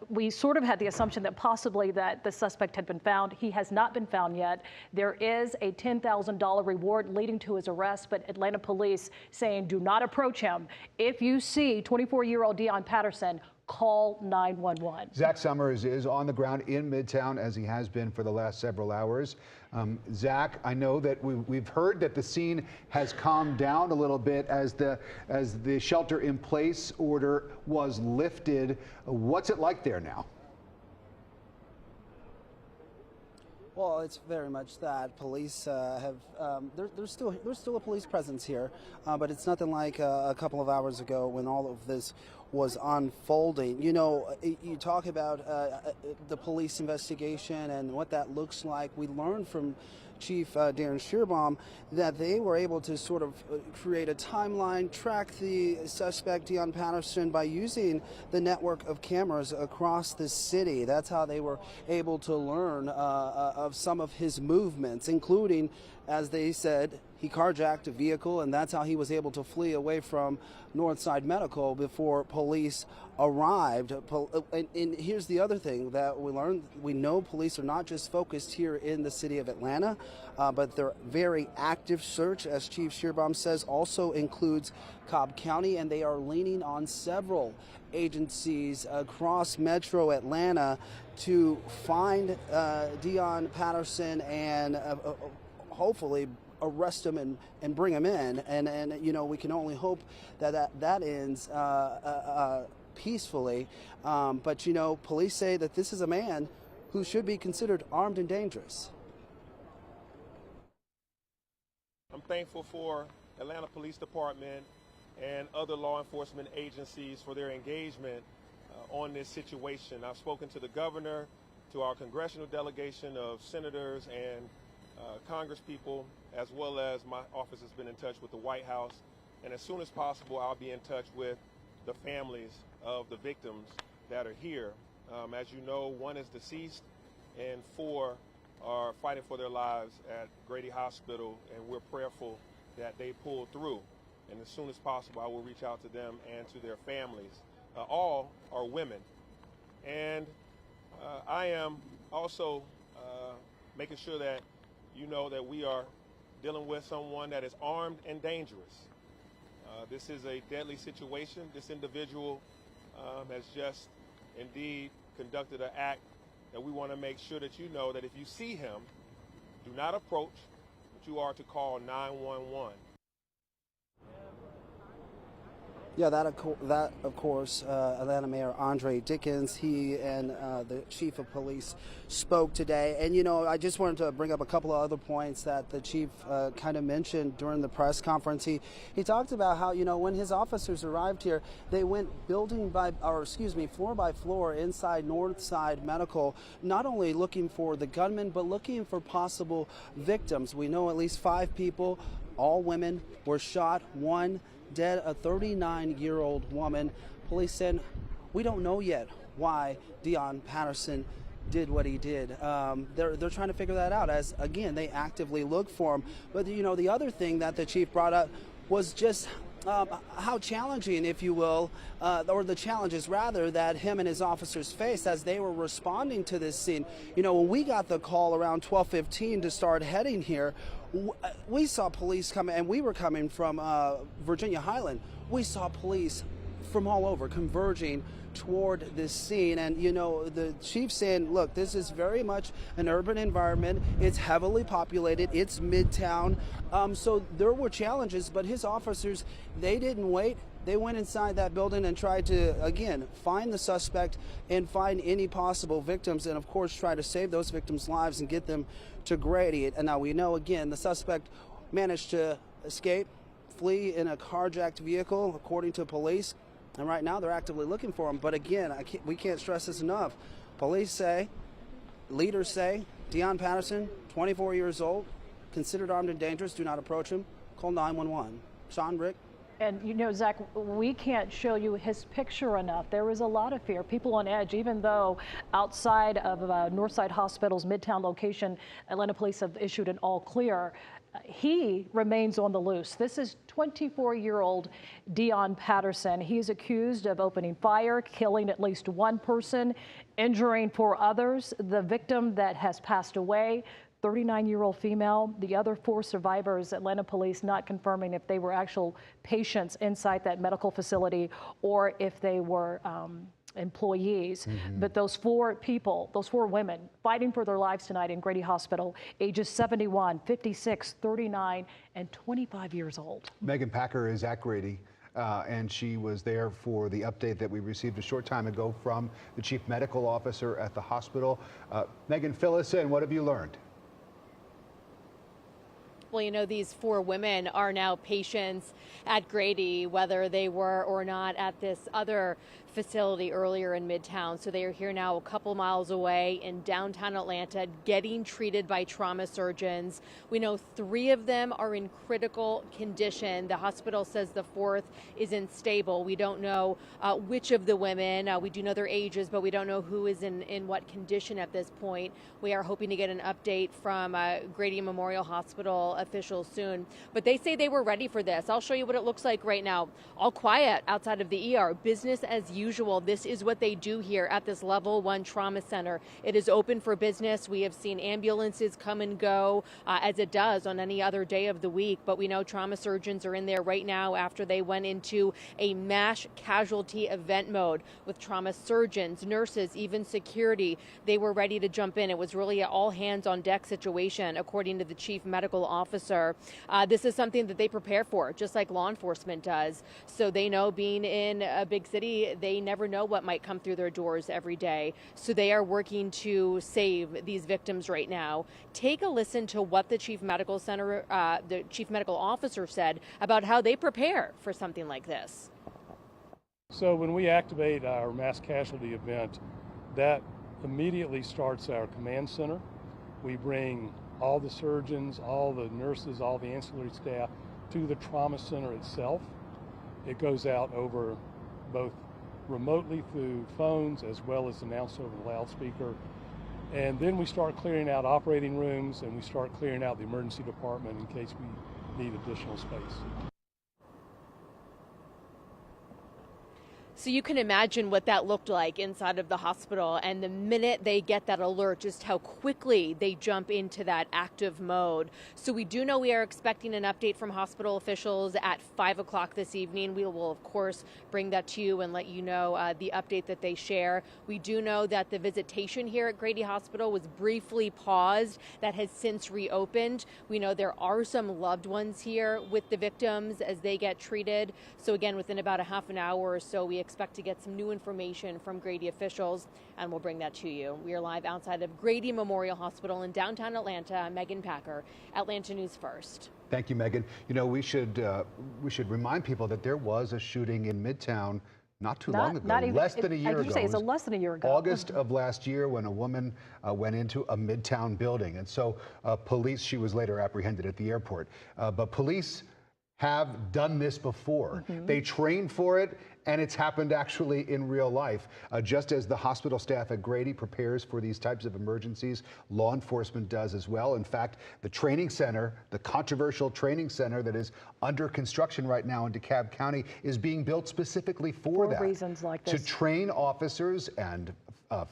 We sort of had the assumption that possibly that the suspect had been found. He has not been found yet. There is a $10,000 reward leading to his arrest, but Atlanta police saying do not approach him. If you see 24-year-old Dion Patterson, call 911. Zach Summers is on the ground in Midtown, as he has been for the last several hours. Zach, I know that we've heard that the scene has calmed down a little bit as the shelter-in-place order was lifted. What's it like there now? Well, it's very much that. Police have there's still a police presence here, but it's nothing like a couple of hours ago when all of this was unfolding. You know, you talk about the police investigation and what that looks like. We learned from Chief Darren Shearbaum that they were able to sort of create a timeline, track the suspect Dion Patterson by using the network of cameras across the city. That's how they were able to learn of some of his movements, including, as they said, he carjacked a vehicle, and that's how he was able to flee away from Northside Medical before police arrived. And here's the other thing that we learned. We know police are not just focused here in the city of Atlanta, but their very active search, as Chief Shearbaum says, also includes Cobb County, and they are leaning on several agencies across Metro Atlanta to find Dion Patterson and hopefully arrest him and bring him in. And you know, we can only hope that ends peacefully. But you know, police say that this is a man who should be considered armed and dangerous. I'm thankful for Atlanta Police Department and other law enforcement agencies for their engagement on this situation. I've spoken to the governor, to our congressional delegation of senators and Congress people, as well as my office has been in touch with the White House. And as soon as possible, I'll be in touch with the families of the victims that are here. As you know, 1 is deceased and 4 are fighting for their lives at Grady Hospital, and we're prayerful that they pull through. And as soon as possible, I will reach out to them and to their families. All are women. And I am also making sure that you know that we are dealing with someone that is armed and dangerous. This is a deadly situation. This individual has just indeed conducted an act that we want to make sure that you know that if you see him, do not approach, but you are to call 911. Yeah, that of course, Atlanta Mayor Andre Dickens, he and the chief of police spoke today. And, you know, I just wanted to bring up a couple of other points that the chief kind of mentioned during the press conference. He talked about how, you know, when his officers arrived here, they went floor by floor inside Northside Medical, not only looking for the gunman, but looking for possible victims. We know at least 5 people, all women, were shot, 1 dead, a 39-year-old woman. Police said, we don't know yet why Dion Patterson did what he did. They're trying to figure that out, as again they actively look for him. But you know, the other thing that the chief brought up was just how challenging, if you will, or the challenges rather, that him and his officers faced as they were responding to this scene. You know, when we got the call around 12:15 to start heading here, we saw police coming, and we were coming from Virginia Highland. We saw police from all over converging toward this scene. And you know, the chief saying, look, this is very much an urban environment. It's heavily populated. It's Midtown. So there were challenges, but his officers, they didn't wait. They went inside that building and tried to, again, find the suspect and find any possible victims, and of course try to save those victims' lives and get them to Grady. And now we know, again, the suspect managed to escape, flee in a carjacked vehicle, according to police. And right now they're actively looking for him. But again, we can't stress this enough. Police say, leaders say, Dion Patterson, 24 years old, considered armed and dangerous. Do not approach him. Call 911. Sean, Rick? And you know, Zach, we can't show you his picture enough. There was a lot of fear, people on edge, even though outside of Northside Hospital's Midtown location, Atlanta police have issued an all clear. He remains on the loose. This is 24-year-old Dion Patterson. He's accused of opening fire, killing at least 1 person, injuring 4 others. The victim that has passed away, 39-year-old female. The other 4 survivors, Atlanta police not confirming if they were actual patients inside that medical facility or if they were employees. But those 4 people, those 4 women fighting for their lives tonight in Grady Hospital, ages 71, 56, 39, and 25 years old. Megan Packer is at Grady. and she was there for the update that we received a short time ago from the chief medical officer at the hospital. Megan, fill us in. What have you learned? Well, you know, these 4 women are now patients at Grady, whether they were or not at this other facility earlier in Midtown. So they are here now a couple miles away in downtown Atlanta getting treated by trauma surgeons. We know 3 of them are in critical condition. The hospital says the 4th is unstable. We don't know which of the women. We do know their ages, but we don't know who is in what condition at this point. We are hoping to get an update from Grady Memorial Hospital officials soon. But they say they were ready for this. I'll show you what it looks like right now. All quiet outside of the ER. Business as usual. This is what they do here at this level 1 trauma center. It is open for business. We have seen ambulances come and go as it does on any other day of the week. But we know trauma surgeons are in there right now after they went into a mass casualty event mode with trauma surgeons, nurses, even security. They were ready to jump in. It was really an all hands on deck situation, according to the chief medical officer. This is something that they prepare for, just like law enforcement does. So they know, being in a big city, they never know what might come through their doors every day. So they are working to save these victims right now. Take a listen to what the chief medical officer said about how they prepare for something like this. So when we activate our mass casualty event, that immediately starts our command center. We bring all the surgeons, all the nurses, all the ancillary staff to the trauma center itself. It goes out over both remotely through phones as well as announced over the loudspeaker. And then we start clearing out operating rooms, and we start clearing out the emergency department in case we need additional space. So you can imagine what that looked like inside of the hospital, and the minute they get that alert, just how quickly they jump into that active mode. So we do know we are expecting an update from hospital officials at 5 o'clock this evening. We will, of course, bring that to you and let you know the update that they share. We do know that the visitation here at Grady Hospital was briefly paused. That has since reopened. We know there are some loved ones here with the victims as they get treated. So again, within about a half an hour or so, we expect to get some new information from Grady officials, and we'll bring that to you. We are live outside of Grady Memorial Hospital in downtown Atlanta. I'm Megan Packer, Atlanta News First. Thank you, Megan. You know, we should remind people that there was a shooting in Midtown not too long ago, less than a year ago. It's less than a year ago. August of last year, when a woman went into a Midtown building. And so police, she was later apprehended at the airport, but police have done this before. They trained for it, and it's happened actually in real life. Just as the hospital staff at Grady prepares for these types of emergencies, law enforcement does as well. In fact, the training center, the controversial training center that is under construction right now in DeKalb County, is being built specifically for that. Reasons like this. To train officers and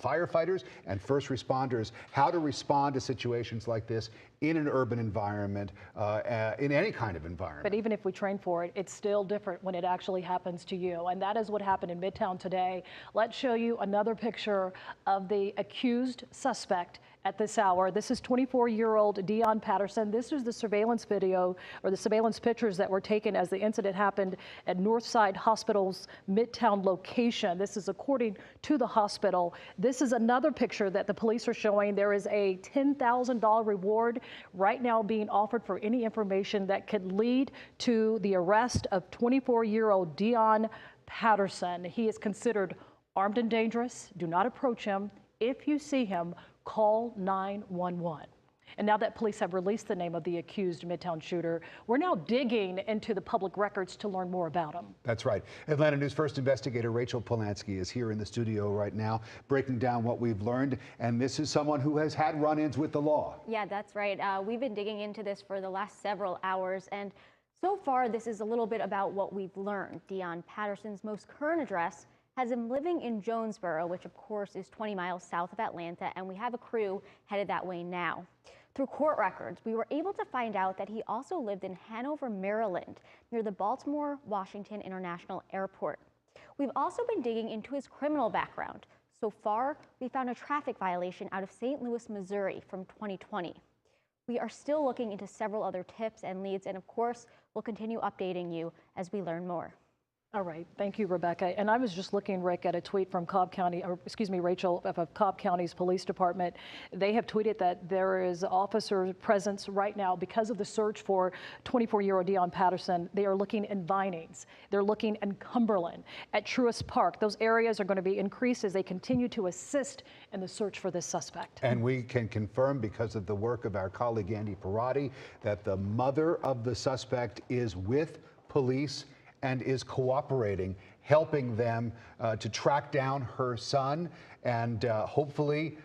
firefighters and first responders how to respond to situations like this in an urban environment, in any kind of environment. But even if we train for it, it's still different when it actually happens to you. And that is what happened in Midtown today. Let's show you another picture of the accused suspect at this hour. This is 24-year-old Dion Patterson. This is the surveillance video, or the surveillance pictures that were taken as the incident happened at Northside Hospital's Midtown location. This is according to the hospital. This is another picture that the police are showing. There is a $10,000 reward right now being offered for any information that could lead to the arrest of 24-year-old Dion Patterson. He is considered armed and dangerous. Do not approach him. If you see him, call 911. And now that police have released the name of the accused Midtown shooter, we're now digging into the public records to learn more about him. That's right. Atlanta News First investigator Rachel Polanski is here in the studio right now, breaking down what we've learned. And this is someone who has had run-ins with the law. Yeah, that's right. We've been digging into this for the last several hours, and so far this is a little bit about what we've learned. Dion Patterson's most current address has him living in Jonesboro, which of course is 20 miles south of Atlanta, and we have a crew headed that way now. Through court records, we were able to find out that he also lived in Hanover, Maryland, near the Baltimore-Washington International Airport. We've also been digging into his criminal background. So far, we found a traffic violation out of St. Louis, Missouri from 2020. We are still looking into several other tips and leads, and of course, we'll continue updating you as we learn more. All right. Thank you, Rebecca. And I was just looking, Rick, at a tweet from Cobb County, or excuse me, Rachel, of Cobb County's police department. They have tweeted that there is officer presence right now because of the search for 24-year-old Dion Patterson. They are looking in Vinings. They're looking in Cumberland, at Truist Park. Those areas are going to be increased as they continue to assist in the search for this suspect. And we can confirm, because of the work of our colleague Andy Parati, that the mother of the suspect is with police and is cooperating, helping them to track down her son and hopefully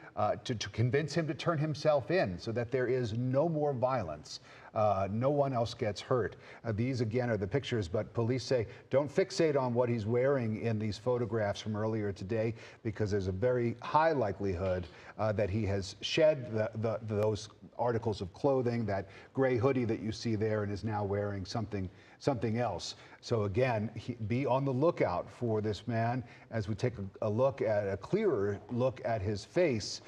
to convince him to turn himself in so that there is no more violence. No one else gets hurt. These again are the pictures, but police say don't fixate on what he's wearing in these photographs from earlier today, because there's a very high likelihood that he has shed those articles of clothing, that gray hoodie that you see there, and is now wearing something else. So again, be on the lookout for this man as we take a clearer look at his face,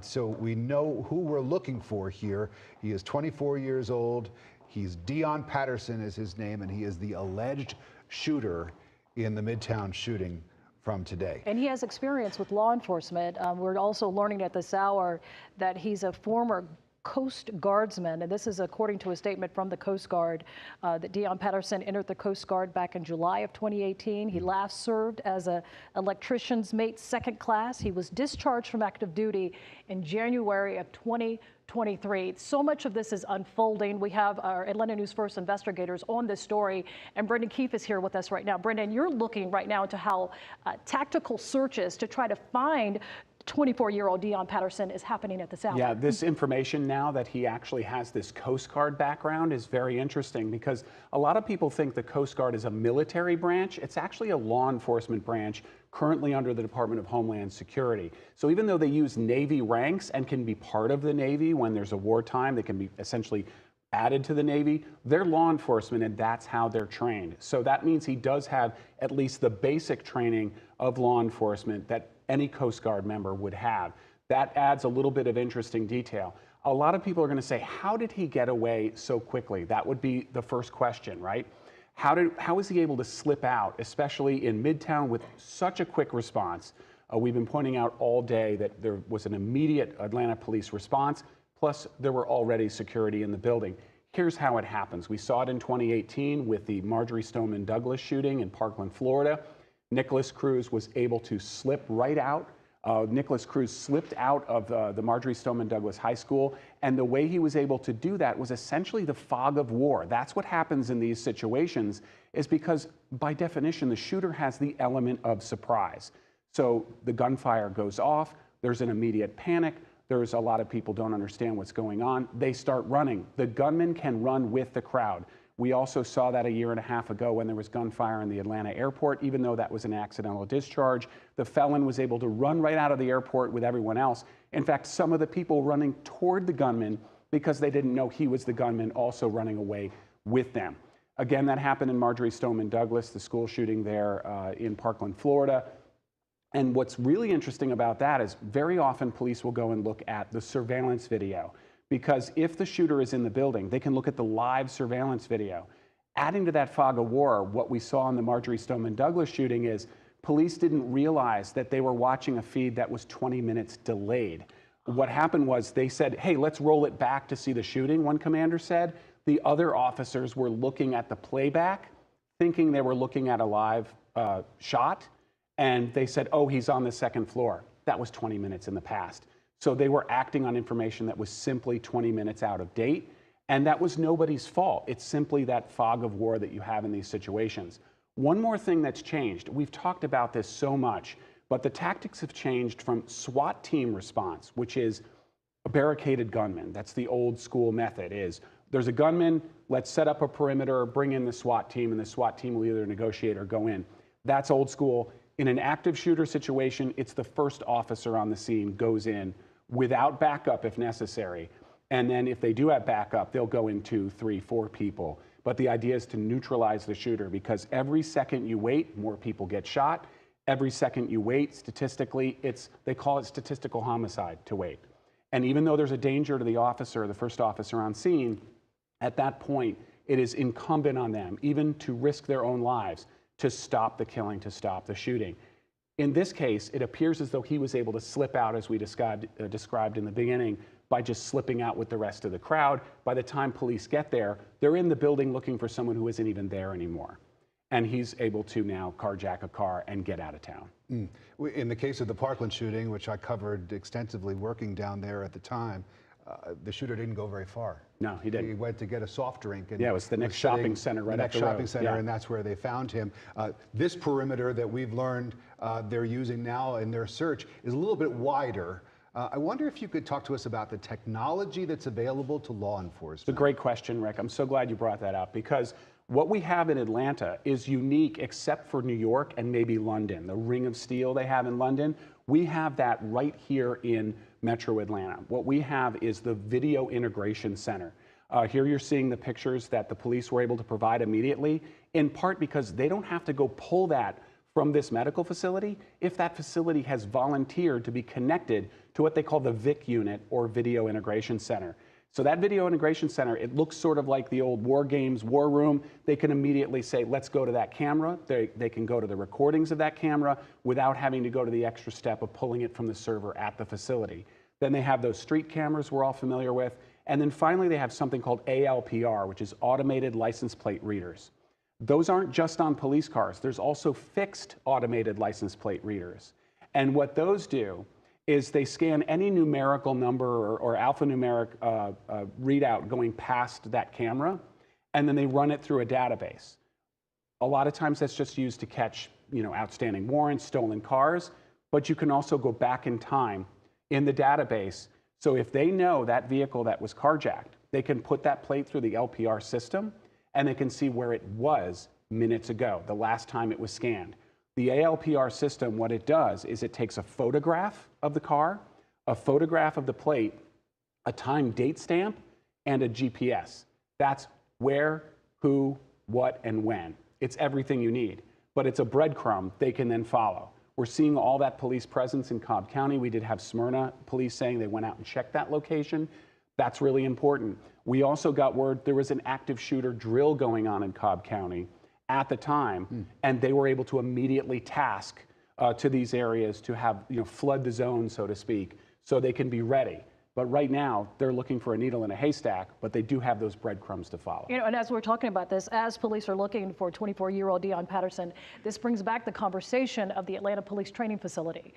so we know who we're looking for here. He is 24 years old. He's Dion Patterson is his name, and he is the alleged shooter in the Midtown shooting from today. And he has experience with law enforcement. We're also learning at this hour that he's a former Coast Guardsman, and this is according to a statement from the Coast Guard, that Dion Patterson entered the Coast Guard back in July of 2018. He last served as an electrician's mate second class. He was discharged from active duty in January of 2023. So much of this is unfolding. We have our Atlanta News First investigators on this story, and Brendan Keefe is here with us right now. Brendan, you're looking right now into how tactical searches to try to find 24-year-old Dion Patterson is happening at this hour. Yeah, this information now that he actually has this Coast Guard background is very interesting, because a lot of people think the Coast Guard is a military branch. It's actually a law enforcement branch currently under the Department of Homeland Security. So even though they use Navy ranks and can be part of the Navy when there's a wartime, they can be essentially added to the Navy, they're law enforcement, and that's how they're trained. So that means he does have at least the basic training of law enforcement that any Coast Guard member would have. That adds a little bit of interesting detail. A lot of people are going to say, how did he get away so quickly? That would be the first question, right? How was he able to slip out, especially in Midtown with such a quick response? We've been pointing out all day that there was an immediate Atlanta police response, plus there were already security in the building. Here's how it happens. We saw it in 2018 with the Marjory Stoneman Douglas shooting in Parkland, Florida. Nicholas Cruz was able to slip right out. Nicholas Cruz slipped out of the Marjory Stoneman Douglas High School, and the way he was able to do that was essentially the fog of war. That's what happens in these situations, is because by definition the shooter has the element of surprise. So the gunfire goes off, there's an immediate panic, there's a lot of people don't understand what's going on, they start running. The gunman can run with the crowd. We also saw that a year and a half ago when there was gunfire in the Atlanta airport. Even though that was an accidental discharge, the felon was able to run right out of the airport with everyone else. In fact, some of the people running toward the gunman, because they didn't know he was the gunman, also running away with them. Again, that happened in Marjory Stoneman Douglas, the school shooting there in Parkland, Florida. And what's really interesting about that is very often police will go and look at the surveillance video, because if the shooter is in the building, they can look at the live surveillance video. Adding to that fog of war, what we saw in the Marjory Stoneman Douglas shooting is police didn't realize that they were watching a feed that was 20 minutes delayed. What happened was they said, hey, let's roll it back to see the shooting, one commander said. The other officers were looking at the playback, thinking they were looking at a live shot, and they said, oh, he's on the second floor. That was 20 minutes in the past. So they were acting on information that was simply 20 minutes out of date, and that was nobody's fault. It's simply that fog of war that you have in these situations. One more thing that's changed, we've talked about this so much, but the tactics have changed from SWAT team response, which is a barricaded gunman. That's the old school method, is there's a gunman, let's set up a perimeter, bring in the SWAT team, and the SWAT team will either negotiate or go in. That's old school. In an active shooter situation, it's the first officer on the scene goes in without backup if necessary. And then if they do have backup, they'll go in 2, 3, 4 people. But the idea is to neutralize the shooter, because every second you wait, more people get shot. Every second you wait, statistically, they call it statistical homicide to wait. And even though there's a danger to the officer, the first officer on scene, at that point, it is incumbent on them, even to risk their own lives, to stop the killing, to stop the shooting. In this case, it appears as though he was able to slip out, as we described in the beginning, by just slipping out with the rest of the crowd. By the time police get there, they're in the building looking for someone who isn't even there anymore. And he's able to now carjack a car and get out of town. In the case of the Parkland shooting, which I covered extensively working down there at the time, the shooter didn't go very far. No, he didn't. He went to get a soft drink. And yeah, it was the next shopping center right up the road. Next shopping center, and that's where they found him. This perimeter that we've learned they're using now in their search is a little bit wider. I wonder if you could talk to us about the technology that's available to law enforcement. It's a great question, Rick. I'm so glad you brought that up, because what we have in Atlanta is unique except for New York and maybe London. The Ring of Steel they have in London, we have that right here in Metro Atlanta. What we have is the Video Integration Center. Here you're seeing the pictures that the police were able to provide immediately, in part because they don't have to go pull that from this medical facility if that facility has volunteered to be connected to what they call the VIC unit, or Video Integration Center. So that Video Integration Center, it looks sort of like the old War Games war room. They can immediately say, let's go to that camera. They can go to the recordings of that camera without having to go to the extra step of pulling it from the server at the facility. Then they have those street cameras we're all familiar with. And then finally, they have something called ALPR, which is automated license plate readers. Those aren't just on police cars. There's also fixed automated license plate readers. And what those do is they scan any numerical number or alphanumeric readout going past that camera, and then they run it through a database. A lot of times that's just used to catch, outstanding warrants, stolen cars, but you can also go back in time in the database. So if they know that vehicle that was carjacked, they can put that plate through the LPR system, and they can see where it was minutes ago, the last time it was scanned. The ALPR system, what it does is it takes a photograph of the car, a photograph of the plate, a time date stamp, and a GPS. That's where, who, what, and when. It's everything you need, but it's a breadcrumb they can then follow. We're seeing all that police presence in Cobb County. We did have Smyrna police saying they went out and checked that location. That's really important. We also got word there was an active shooter drill going on in Cobb County at the time, and they were able to immediately task to these areas to have, flood the zone, so to speak, so they can be ready. But right now, they're looking for a needle in a haystack, but they do have those breadcrumbs to follow. And as we're talking about this, as police are looking for 24-year-old Deon Patterson, this brings back the conversation of the Atlanta Police Training Facility,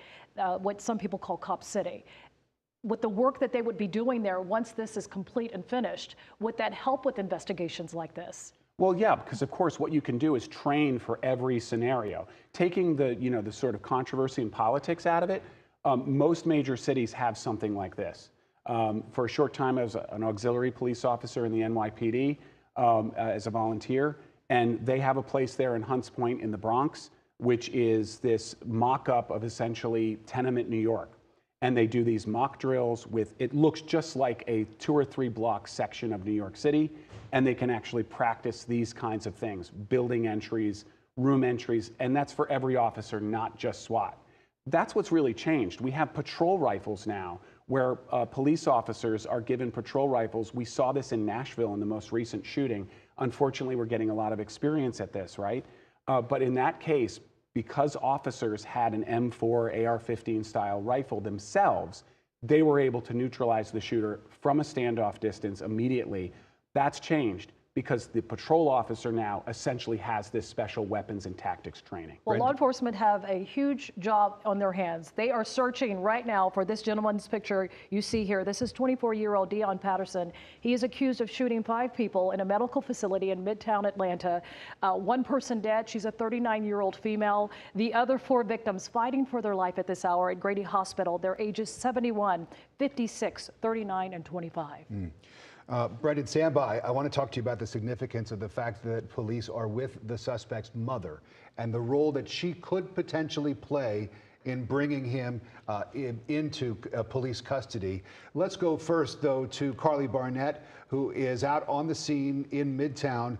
what some people call Cop City. With the work that they would be doing there once this is complete and finished, would that help with investigations like this? Well, yeah, because of course what you can do is train for every scenario. Taking the, the sort of controversy and politics out of it, most major cities have something like this. For a short time, I was an auxiliary police officer in the NYPD as a volunteer, and they have a place there in Hunts Point in the Bronx, which is this mock-up of essentially tenement New York. And they do these mock drills with, it looks just like a 2 or 3 block section of New York City, and they can actually practice these kinds of things, building entries, room entries, and that's for every officer, not just SWAT. That's what's really changed. We have patrol rifles now, where police officers are given patrol rifles. We saw this in Nashville in the most recent shooting. Unfortunately, we're getting a lot of experience at this, right? But in that case, because officers had an M4 AR-15 style rifle themselves, they were able to neutralize the shooter from a standoff distance immediately. That's changed because the patrol officer now essentially has this special weapons and tactics training. Well, law enforcement have a huge job on their hands. They are searching right now for this gentleman's picture you see here. This is 24-year-old Deon Patterson. He is accused of shooting 5 people in a medical facility in Midtown Atlanta. 1 person dead. She's a 39-year-old female. The other 4 victims fighting for their life at this hour at Grady Hospital. Their ages 71, 56, 39, and 25. Brendan, stand by. I want to talk to you about the significance of the fact that police are with the suspect's mother and the role that she could potentially play in bringing him into police custody. Let's go first, though, to Carly Barnett, who is out on the scene in Midtown.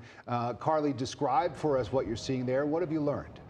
Carly, describe for us what you're seeing there. What have you learned?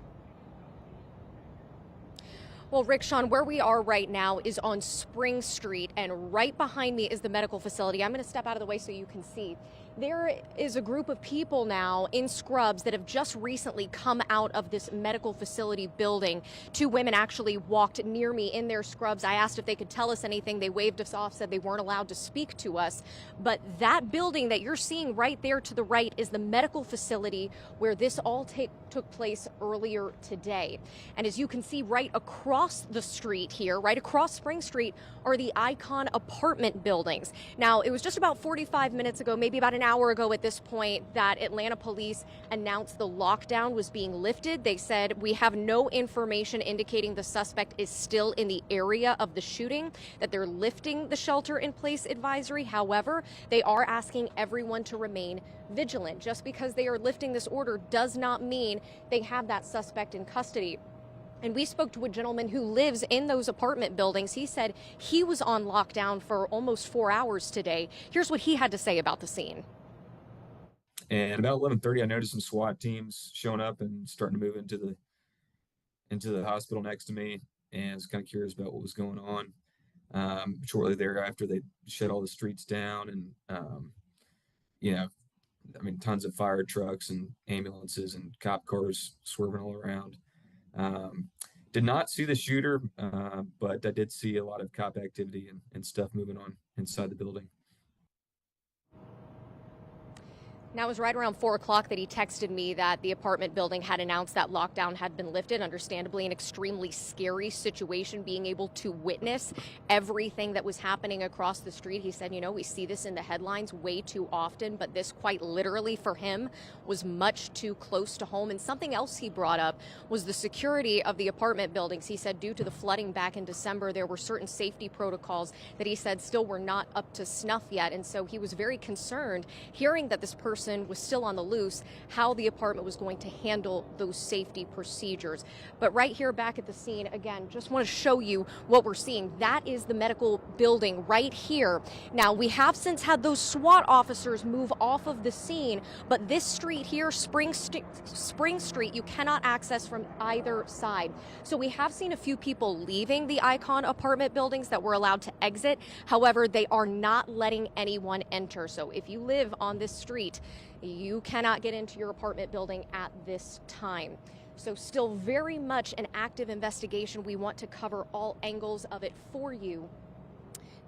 Well, Rick, Sean, where we are right now is on Spring Street, and right behind me is the medical facility. I'm going to step out of the way so you can see. There is a group of people now in scrubs that have just recently come out of this medical facility building. 2 women actually walked near me in their scrubs. I asked if they could tell us anything. They waved us off, said they weren't allowed to speak to us. But that building that you're seeing right there to the right is the medical facility where this all took place earlier today. And as you can see right across the street here, right across Spring Street, are the Icon apartment buildings. Now, it was just about 45 minutes ago, maybe about an hour ago at this point, that Atlanta police announced the lockdown was being lifted. They said, we have no information indicating the suspect is still in the area of the shooting, that they're lifting the shelter-in-place advisory. However, they are asking everyone to remain vigilant. Just because they are lifting this order does not mean they have that suspect in custody. And we spoke to a gentleman who lives in those apartment buildings. He said he was on lockdown for almost 4 hours today. Here's what he had to say about the scene. And about 11:30, I noticed some SWAT teams showing up and starting to move into the hospital next to me, and I was kind of curious about what was going on. Shortly thereafter, they shut all the streets down, and tons of fire trucks and ambulances and cop cars swerving all around. Did not see the shooter, but I did see a lot of cop activity and stuff moving on inside the building. Now, it was right around 4 o'clock that he texted me that the apartment building had announced that lockdown had been lifted. Understandably, an extremely scary situation, being able to witness everything that was happening across the street. He said, we see this in the headlines way too often, but this quite literally for him was much too close to home. And something else he brought up was the security of the apartment buildings. He said due to the flooding back in December, there were certain safety protocols that he said still were not up to snuff yet. And so he was very concerned hearing that this person was still on the loose, how the apartment was going to handle those safety procedures. But right here back at the scene, again, just want to show you what we're seeing. That is the medical building right here. Now, we have since had those SWAT officers move off of the scene, but this street here, Spring Street, you cannot access from either side. So we have seen a few people leaving the Icon apartment buildings that were allowed to exit. However, they are not letting anyone enter. So if you live on this street, you cannot get into your apartment building at this time. So still very much an active investigation. We want to cover all angles of it for you.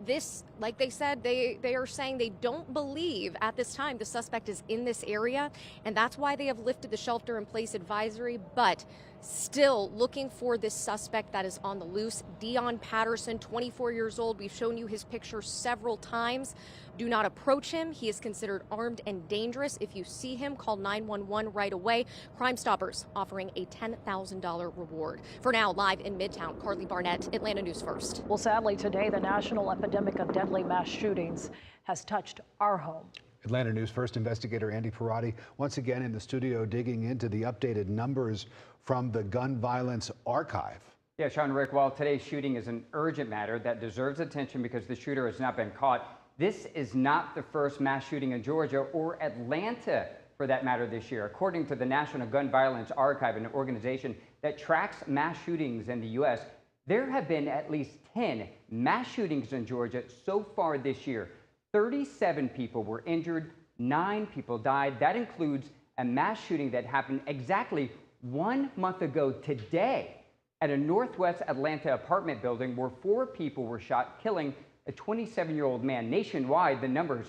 This, like they said, they are saying they don't believe at this time the suspect is in this area, and that's why they have lifted the shelter-in-place advisory, but still looking for this suspect that is on the loose. Dion Patterson, 24 years old. We've shown you his picture several times. Do not approach him. He is considered armed and dangerous. If you see him, call 911 right away. Crime Stoppers offering a $10,000 reward. For now, live in Midtown, Carly Barnett, Atlanta News First. Well, sadly, today, the national epidemic of deadly mass shootings has touched our home. Atlanta News First investigator Andy Parati once again in the studio digging into the updated numbers from the gun violence archive. Yeah, Sean, Rick, while today's shooting is an urgent matter that deserves attention because the shooter has not been caught, this is not the first mass shooting in Georgia or Atlanta, for that matter, this year. According to the National Gun Violence Archive, an organization that tracks mass shootings in the U.S., there have been at least 10 mass shootings in Georgia so far this year. 37 people were injured, 9 people died. That includes a mass shooting that happened exactly 1 month ago today at a Northwest Atlanta apartment building where 4 people were shot, killing a 27-year-old man. Nationwide, the numbers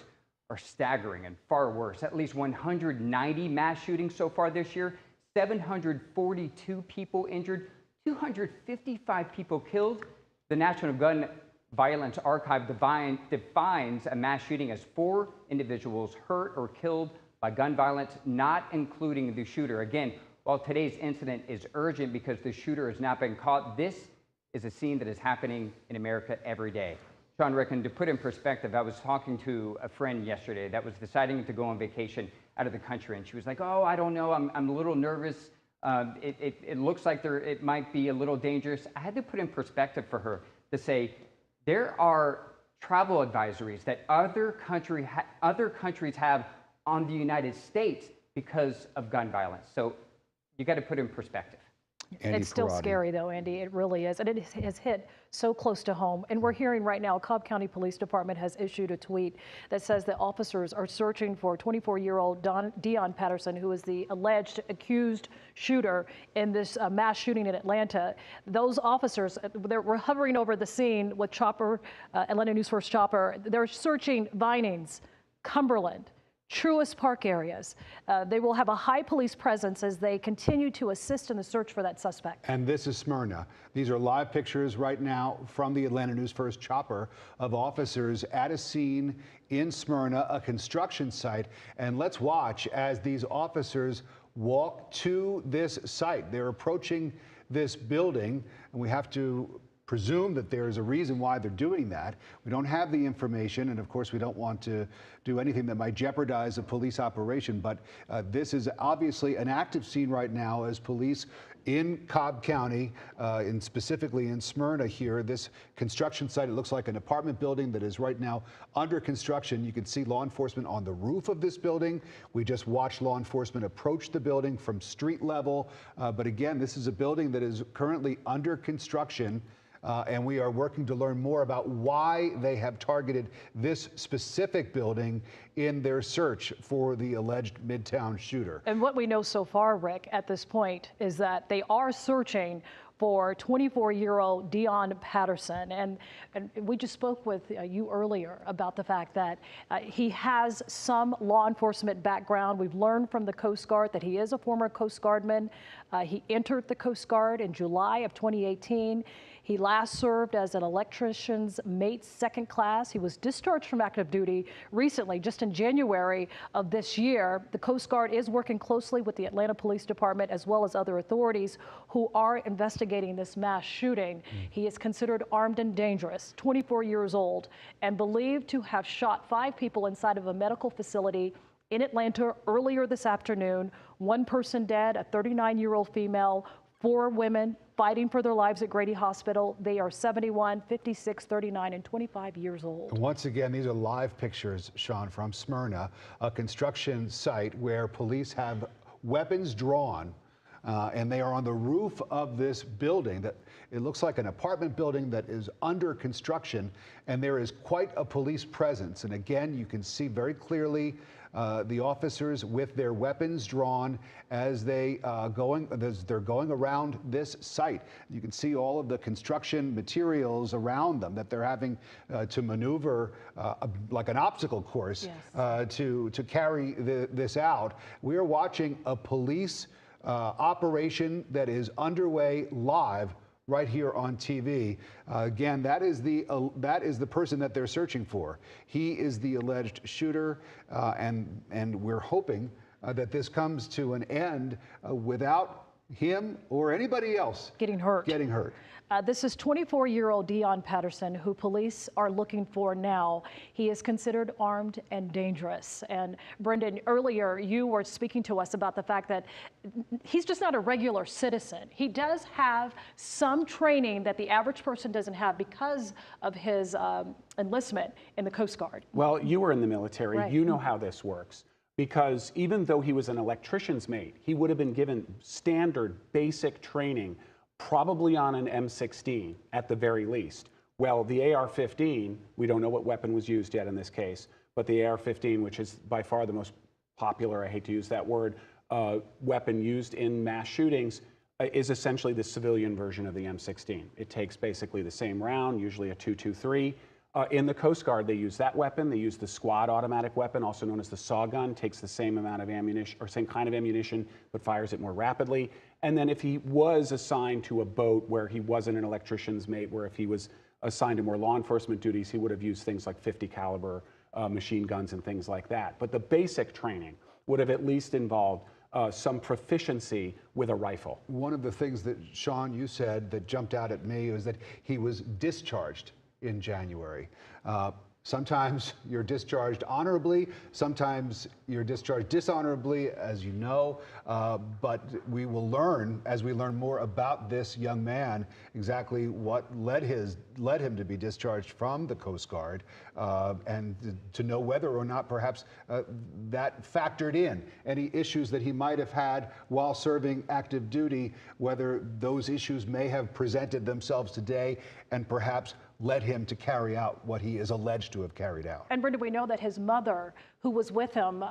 are staggering and far worse. At least 190 mass shootings so far this year, 742 people injured, 255 people killed. The National Gun Violence Archive defines a mass shooting as 4 individuals hurt or killed by gun violence, not including the shooter. Again, while today's incident is urgent because the shooter has not been caught, this is a scene that is happening in America every day. Sean, Rick, and to put in perspective, I was talking to a friend yesterday that was deciding to go on vacation out of the country, and she was like, oh, I don't know, I'm a little nervous. It looks like it might be a little dangerous. I had to put in perspective for her to say, there are travel advisories that other countries have on the United States because of gun violence. So you got to put in perspective. It's still scary, though, Andy. It really is. And it has hit so close to home. And we're hearing right now, Cobb County Police Department has issued a tweet that says that officers are searching for 24-year-old Dion Patterson, who is the alleged accused shooter in this mass shooting in Atlanta. Those officers, we're hovering over the scene with Chopper, Atlanta News First Chopper. They're searching Vinings, Cumberland, Truist Park areas. They will have a high police presence as they continue to assist in the search for that suspect. And this is Smyrna. These are live pictures right now from the Atlanta News First Chopper of officers at a scene in Smyrna, a construction site. And let's watch as these officers walk to this site. They're approaching this building, and we have to presume that there's a reason why they're doing that. We don't have the information, and of course we don't want to do anything that might jeopardize a police operation, but this is obviously an active scene right now as police in Cobb County, and specifically in Smyrna here, this construction site, it looks like an apartment building that is right now under construction. You can see law enforcement on the roof of this building. We just watched law enforcement approach the building from street level, but again, this is a building that is currently under construction. And we are working to learn more about why they have targeted this specific building in their search for the alleged Midtown shooter. And what we know so far, Rick, at this point, is that they are searching for 24-year-old Dion Patterson. And we just spoke with you earlier about the fact that he has some law enforcement background. We've learned from the Coast Guard that he is a former Coast Guardman. He entered the Coast Guard in July of 2018. He last served as an electrician's mate, second class. He was discharged from active duty recently, just in January of this year. The Coast Guard is working closely with the Atlanta Police Department as well as other authorities who are investigating this mass shooting. He is considered armed and dangerous, 24 years old, and believed to have shot 5 people inside of a medical facility in Atlanta earlier this afternoon. 1 person dead, a 39-year-old female, 4 women fighting for their lives at Grady Hospital. They are 71, 56, 39, and 25 years old. And once again, these are live pictures, Sean, from Smyrna, a construction site where police have weapons drawn, and they are on the roof of this building that it looks like an apartment building that is under construction, and there is quite a police presence. And again, you can see very clearly the officers with their weapons drawn as they're going around this site. You can see all of the construction materials around them that they're having to maneuver like an obstacle course, yes, to carry this out. We are watching a police operation that is underway live right here on TV. Again, that is the person that they're searching for. He is the alleged shooter, and we're hoping that this comes to an end without him or anybody else getting hurt. This is 24-year-old Dion Patterson, who police are looking for now. He is considered armed and dangerous. And Brendan, earlier you were speaking to us about the fact that he's just not a regular citizen. He does have some training that the average person doesn't have because of his enlistment in the Coast Guard. Well, you were in the military. Right. You know how this works. Because even though he was an electrician's mate, he would have been given standard basic training, probably on an M16 at the very least. Well, the AR-15, we don't know what weapon was used yet in this case, but the AR-15, which is by far the most popular, I hate to use that word, weapon used in mass shootings, is essentially the civilian version of the M16. It takes basically the same round, usually a .223. In the Coast Guard, they use that weapon. They use the squad automatic weapon, also known as the saw gun. Takes the same amount of ammunition, or same kind of ammunition, but fires it more rapidly. And then if he was assigned to a boat where he wasn't an electrician's mate, where if he was assigned to more law enforcement duties, he would have used things like .50 caliber machine guns and things like that. But the basic training would have at least involved some proficiency with a rifle. One of the things that, Sean, you said that jumped out at me was that he was discharged in January. Sometimes you're discharged honorably, sometimes you're discharged dishonorably, as you know, but we will learn, as we learn more about this young man, exactly what led him to be discharged from the Coast Guard, and to know whether or not perhaps that factored in any issues that he might have had while serving active duty, whether those issues may have presented themselves today and perhaps led him to carry out what he is alleged to have carried out. And Brenda, we know that his mother, who was with him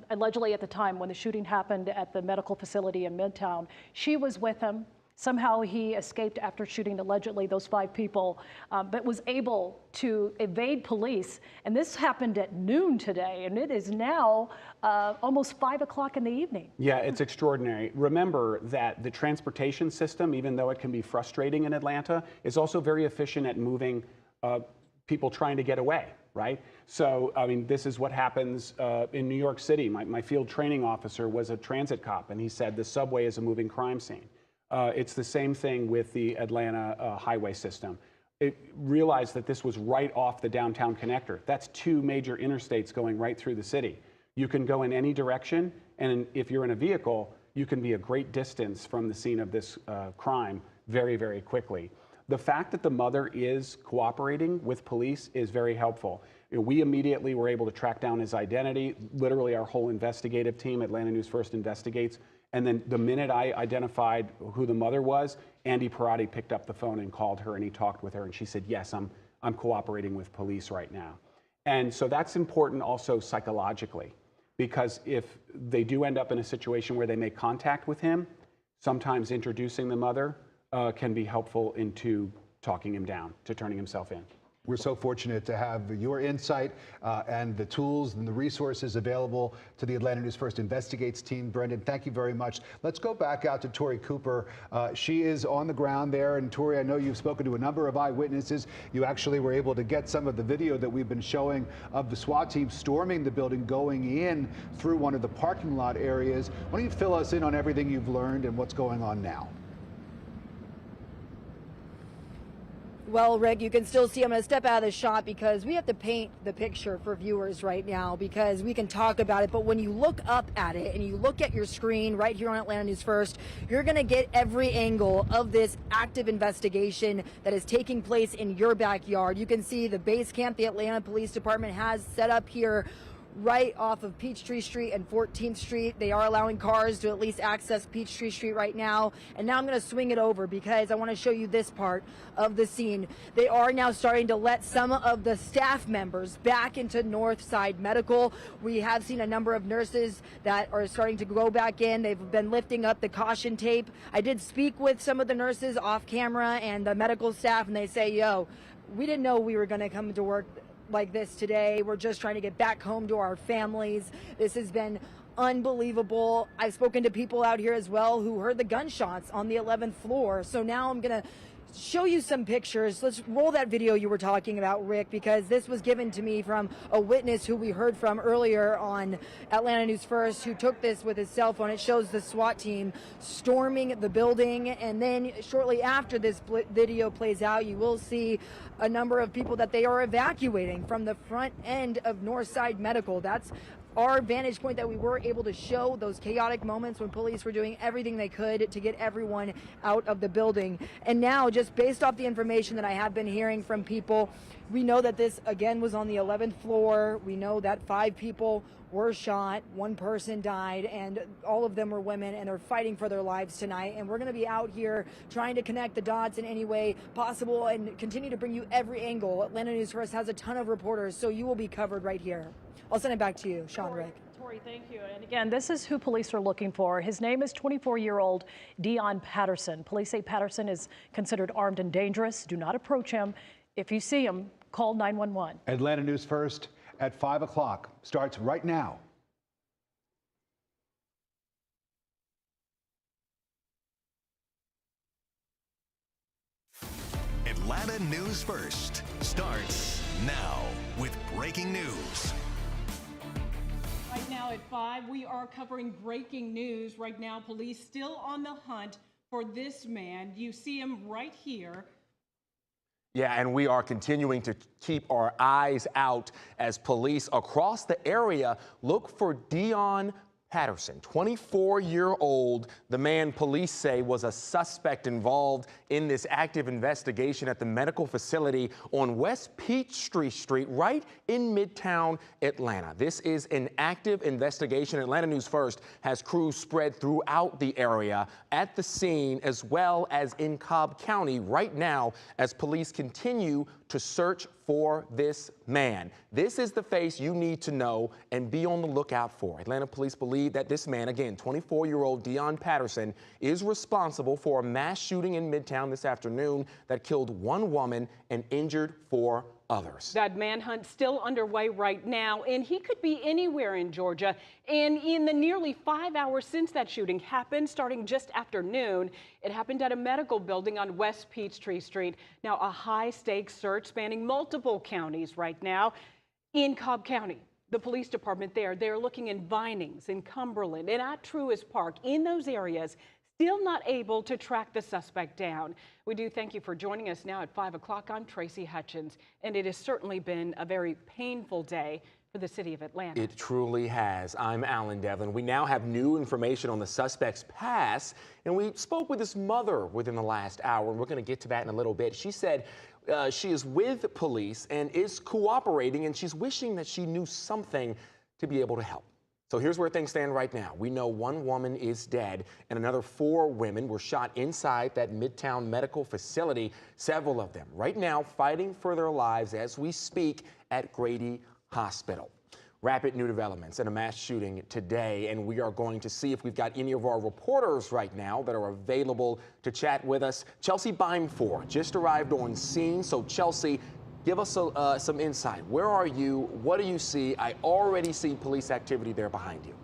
allegedly at the time when the shooting happened at the medical facility in Midtown, she was with him. Somehow he escaped after shooting allegedly those 5 people, but was able to evade police. And this happened at noon today, and it is now almost 5 o'clock in the evening. Yeah, it's extraordinary. Remember that the transportation system, even though it can be frustrating in Atlanta, is also very efficient at moving people trying to get away, right? So, I mean, this is what happens in New York City. My field training officer was a transit cop, and he said the subway is a moving crime scene. It's the same thing with the Atlanta highway system. Realized that this was right off the downtown connector. That's 2 major interstates going right through the city. You can go in any direction, and if you're in a vehicle, you can be a great distance from the scene of this crime very, very quickly. The fact that the mother is cooperating with police is very helpful. We immediately were able to track down his identity. Literally, our whole investigative team, Atlanta News First Investigates. And then the minute I identified who the mother was, Andy Parati picked up the phone and called her, and he talked with her, and she said, yes, I'm cooperating with police right now. And so that's important also psychologically, because if they do end up in a situation where they make contact with him, sometimes introducing the mother can be helpful into talking him down, to turning himself in. We're so fortunate to have your insight and the tools and the resources available to the Atlanta News First Investigates team. Brendan, thank you very much. Let's go back out to Tori Cooper. She is on the ground there. And Tori, I know you've spoken to a number of eyewitnesses. You actually were able to get some of the video that we've been showing of the SWAT team storming the building, going in through one of the parking lot areas. Why don't you fill us in on everything you've learned and what's going on now? Well, Rick, you can still see, I'm going to step out of the shot because we have to paint the picture for viewers right now, because we can talk about it, but when you look up at it and you look at your screen right here on Atlanta News First, you're going to get every angle of this active investigation that is taking place in your backyard. You can see the base camp the Atlanta Police Department has set up here right off of Peachtree Street and 14th Street. They are allowing cars to at least access Peachtree Street right now. And now I'm going to swing it over because I want to show you this part of the scene. They are now starting to let some of the staff members back into Northside Medical. We have seen a number of nurses that are starting to go back in. They've been lifting up the caution tape. I did speak with some of the nurses off camera and the medical staff, and they say, yo, we didn't know we were going to come to work like this today. We're just trying to get back home to our families. This has been unbelievable. I've spoken to people out here as well who heard the gunshots on the 11th floor. So now I'm going to show you some pictures. Let's roll that video you were talking about, Rick, because this was given to me from a witness who we heard from earlier on Atlanta News First, who took this with his cell phone. It shows the SWAT team storming the building, and then shortly after this video plays out, you will see a number of people that they are evacuating from the front end of Northside Medical. That's our vantage point that we were able to show those chaotic moments when police were doing everything they could to get everyone out of the building. And now, just based off the information that I have been hearing from people, we know that this again was on the 11th floor. We know that 5 people were shot, 1 person died, and all of them were women, and they're fighting for their lives tonight. And we're going to be out here trying to connect the dots in any way possible and continue to bring you every angle. Atlanta News First has a ton of reporters, so you will be covered right here. I'll send it back to you, Sean, Rick. Tori, thank you. And again, this is who police are looking for. His name is 24-year-old Dion Patterson. Police say Patterson is considered armed and dangerous. Do not approach him. If you see him, call 911. Atlanta News First at 5 o'clock starts right now. Atlanta News First starts now with breaking news. Right now at 5, we are covering breaking news. Right now, police still on the hunt for this man. You see him right here. Yeah, and we are continuing to keep our eyes out as police across the area look for Dion Patterson, 24-year-old, the man police say was a suspect involved in this active investigation at the medical facility on West Peachtree Street, right in Midtown Atlanta. This is an active investigation. Atlanta News First has crews spread throughout the area at the scene as well as in Cobb County right now as police continue to search for this man. This is the face you need to know and be on the lookout for. Atlanta police believe that this man, again, 24-year-old Dion Patterson, is responsible for a mass shooting in Midtown this afternoon that killed one woman and injured 4 others. That manhunt still underway right now, and he could be anywhere in Georgia. And in the nearly 5 hours since that shooting happened, starting just after noon, it happened at a medical building on West Peachtree Street. Now, a high-stakes search spanning multiple counties right now. In Cobb County, the police department they're looking in Vinings, in Cumberland, and at Truist Park. In those areas, still not able to track the suspect down. We do thank you for joining us now at 5 o'clock. I'm Tracy Hutchins, and it has certainly been a very painful day for the city of Atlanta. It truly has. I'm Alan Devlin. We now have new information on the suspect's past, and we spoke with his mother within the last hour, and we're going to get to that in a little bit. She said she is with police and is cooperating, and she's wishing that she knew something to be able to help. So here's where things stand right now. We know one woman is dead and another 4 women were shot inside that Midtown medical facility, several of them right now fighting for their lives as we speak at Grady Hospital. Rapid new developments in a mass shooting today, and we are going to see if we've got any of our reporters right now that are available to chat with us. Chelsea Beimfor just arrived on scene. So Chelsea, give us some insight. Where are you? What do you see? I already see police activity there behind you.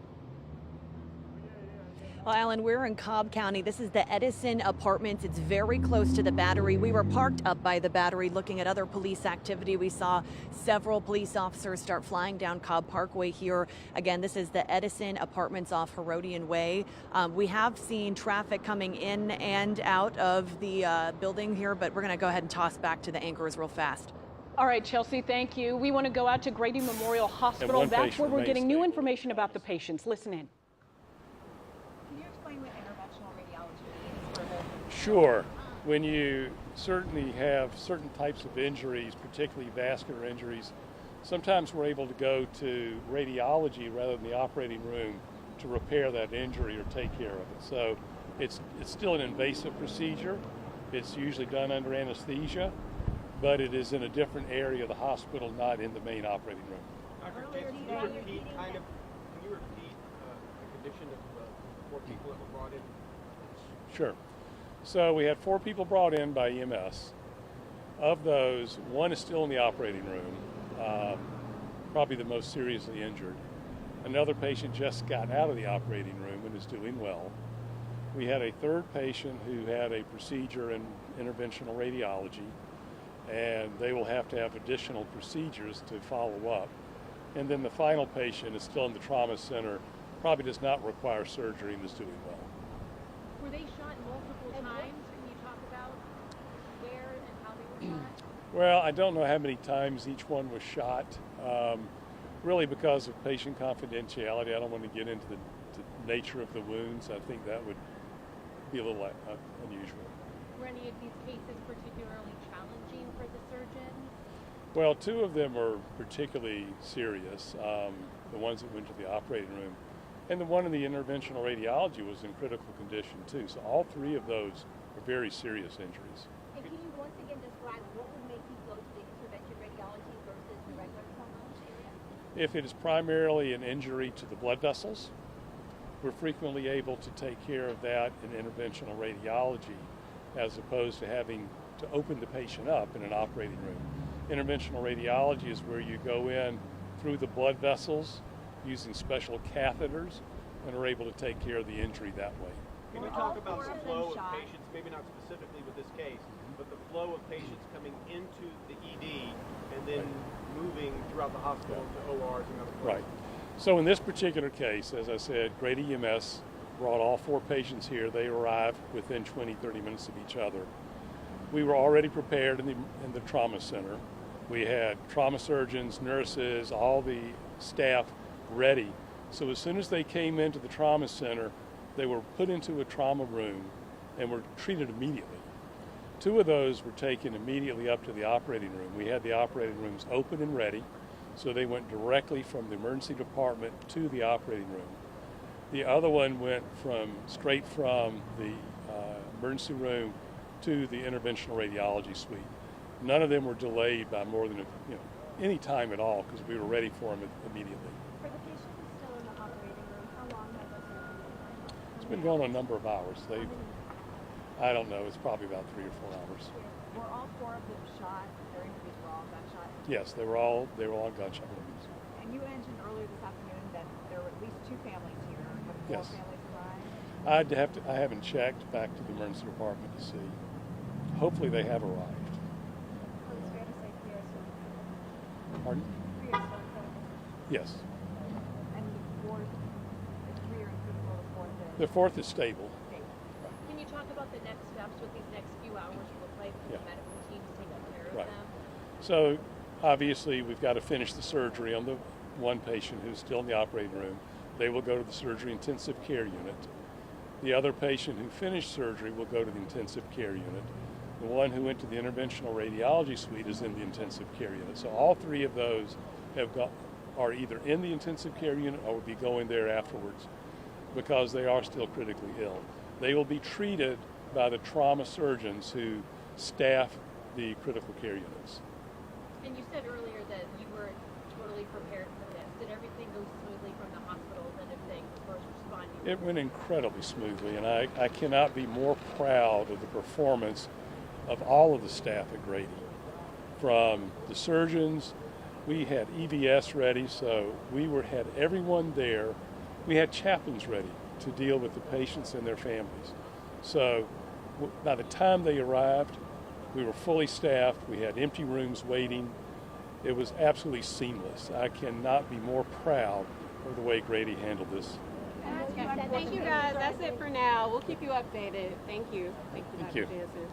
Well, Alan, we're in Cobb County. This is the Edison Apartments. It's very close to the Battery. We were parked up by the Battery looking at other police activity. We saw several police officers start flying down Cobb Parkway here. Again, this is the Edison Apartments off Herodian Way. We have seen traffic coming in and out of the building here, but we're going to go ahead and toss back to the anchors real fast. All right, Chelsea, thank you. We want to go out to Grady Memorial Hospital. That's where we're getting new information about the patients. Listen in. Can you explain what interventional radiology means for the... Sure. When you certainly have certain types of injuries, particularly vascular injuries, sometimes we're able to go to radiology rather than the operating room to repair that injury or take care of it. So it's still an invasive procedure. It's usually done under anesthesia, but it is in a different area of the hospital, not in the main operating room. Dr. Jason, can you repeat the condition of 4 people that were brought in? Sure. So we had 4 people brought in by EMS. Of those, 1 is still in the operating room, probably the most seriously injured. Another patient just got out of the operating room and is doing well. We had a 3rd patient who had a procedure in interventional radiology, and they will have to have additional procedures to follow up. And then the final patient is still in the trauma center, probably does not require surgery and is doing well. Were they shot multiple times? Can you talk about where and how they were shot? Well, I don't know how many times each one was shot. Really because of patient confidentiality, I don't want to get into the nature of the wounds. I think that would be a little unusual. Were any of these cases particularly challenging for the surgeon? Well, 2 of them are particularly serious, the ones that went to the operating room. And the one in the interventional radiology was in critical condition too. So all 3 of those are very serious injuries. And can you once again describe what would make you go to the intervention radiology versus the regular trauma area? If it is primarily an injury to the blood vessels, we're frequently able to take care of that in interventional radiology as opposed to having to open the patient up in an operating room. Interventional radiology is where you go in through the blood vessels using special catheters and are able to take care of the injury that way. Can we talk about the flow of patients, maybe not specifically with this case, but the flow of patients coming into the ED and then moving throughout the hospital to ORs and other places? Right. So in this particular case, as I said, Grady EMS brought all 4 patients here. They arrived within 20-30 minutes of each other. we were already prepared in the trauma center. We had trauma surgeons, nurses, all the staff ready. So as soon as they came into the trauma center, they were put into a trauma room and were treated immediately. 2 of those were taken immediately up to the operating room. We had the operating rooms open and ready, so they went directly from the emergency department to the operating room. The other one went straight from the emergency room to the interventional radiology suite. None of them were delayed by more than any time at all because we were ready for them immediately. For the patients still in the operating room, how long has this been going on? It's been going on a number of hours. I don't know, it's probably about 3 or 4 hours. Were all 4 of them shot? Their injuries were all gunshot? Yes, they were all gunshot wounds. And you mentioned earlier this afternoon that there were at least 2 families here. Have 4 Yes. families arrived? I haven't checked back to the emergency department to see. Hopefully they have arrived. So it's fair to say 3 are still Pardon? 3 are still critical. And Yes. the 4th, the 3 are in critical, the 4th is The 4th is stable. stable. Can you talk about the next steps, what these next few hours will look like for the medical team to take care of Right. them? So obviously we've got to finish the surgery on the one patient who's still in the operating room. They will go to the surgery intensive care unit. The other patient who finished surgery will go to the intensive care unit. The one who went to the interventional radiology suite is in the intensive care unit. So all 3 of those are either in the intensive care unit or will be going there afterwards because they are still critically ill. They will be treated by the trauma surgeons who staff the critical care units. And you said earlier that you were totally prepared for this. Did everything go smoothly from the hospitals and everything first responding? It went incredibly smoothly, and I cannot be more proud of the performance of all of the staff at Grady. From the surgeons, we had EVS ready, so we had everyone there. We had chaplains ready to deal with the patients and their families. So by the time they arrived, we were fully staffed. We had empty rooms waiting. It was absolutely seamless. I cannot be more proud of the way Grady handled this. Thank you, guys. That's it for now. We'll keep you updated. Thank you. Thank you, Thank Dr. you. Jansen.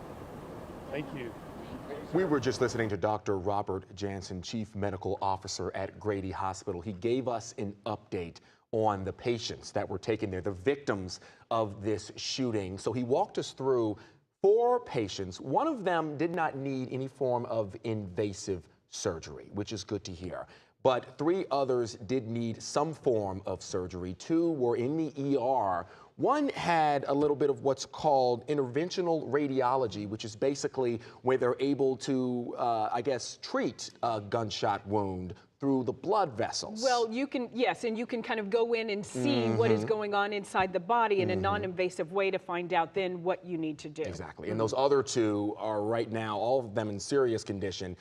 Thank you. We were just listening to Dr. Robert Jansen, Chief Medical Officer at Grady Hospital. He gave us an update on the patients that were taken there, the victims of this shooting. So he walked us through 4 patients. One of them did not need any form of invasive surgery, which is good to hear. But 3 others did need some form of surgery. 2 were in the ER. One had a little bit of what's called interventional radiology, which is basically where they're able to, treat a gunshot wound through the blood vessels. Well, you can, yes, and you can kind of go in and see what is going on inside the body in a non-invasive way to find out then what you need to do. Exactly. And those other 2 are right now, all of them in serious condition.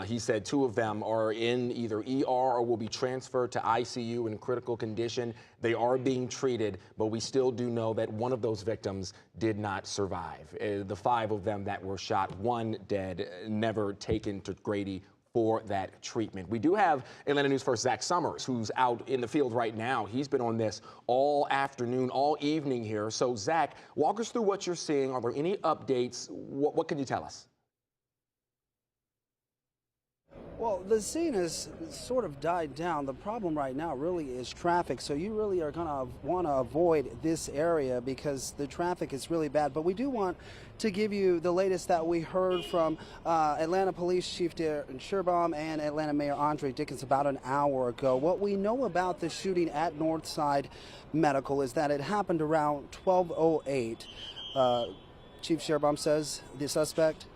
He said 2 of them are in either ER or will be transferred to ICU in critical condition. They are being treated, but we still do know that one of those victims did not survive. The 5 of them that were shot, 1 dead, never taken to Grady for that treatment. We do have Atlanta News First Zach Summers, who's out in the field right now. He's been on this all afternoon, all evening here. So Zach, walk us through what you're seeing. Are there any updates? What can you tell us? Well, the scene has sort of died down. The problem right now really is traffic. So you really are going to want to avoid this area because the traffic is really bad. But we do want to give you the latest that we heard from Atlanta Police Chief Darren Sherbaum and Atlanta Mayor Andre Dickens about an hour ago. What we know about the shooting at Northside Medical is that it happened around 12:08. Chief Sherbaum says the suspect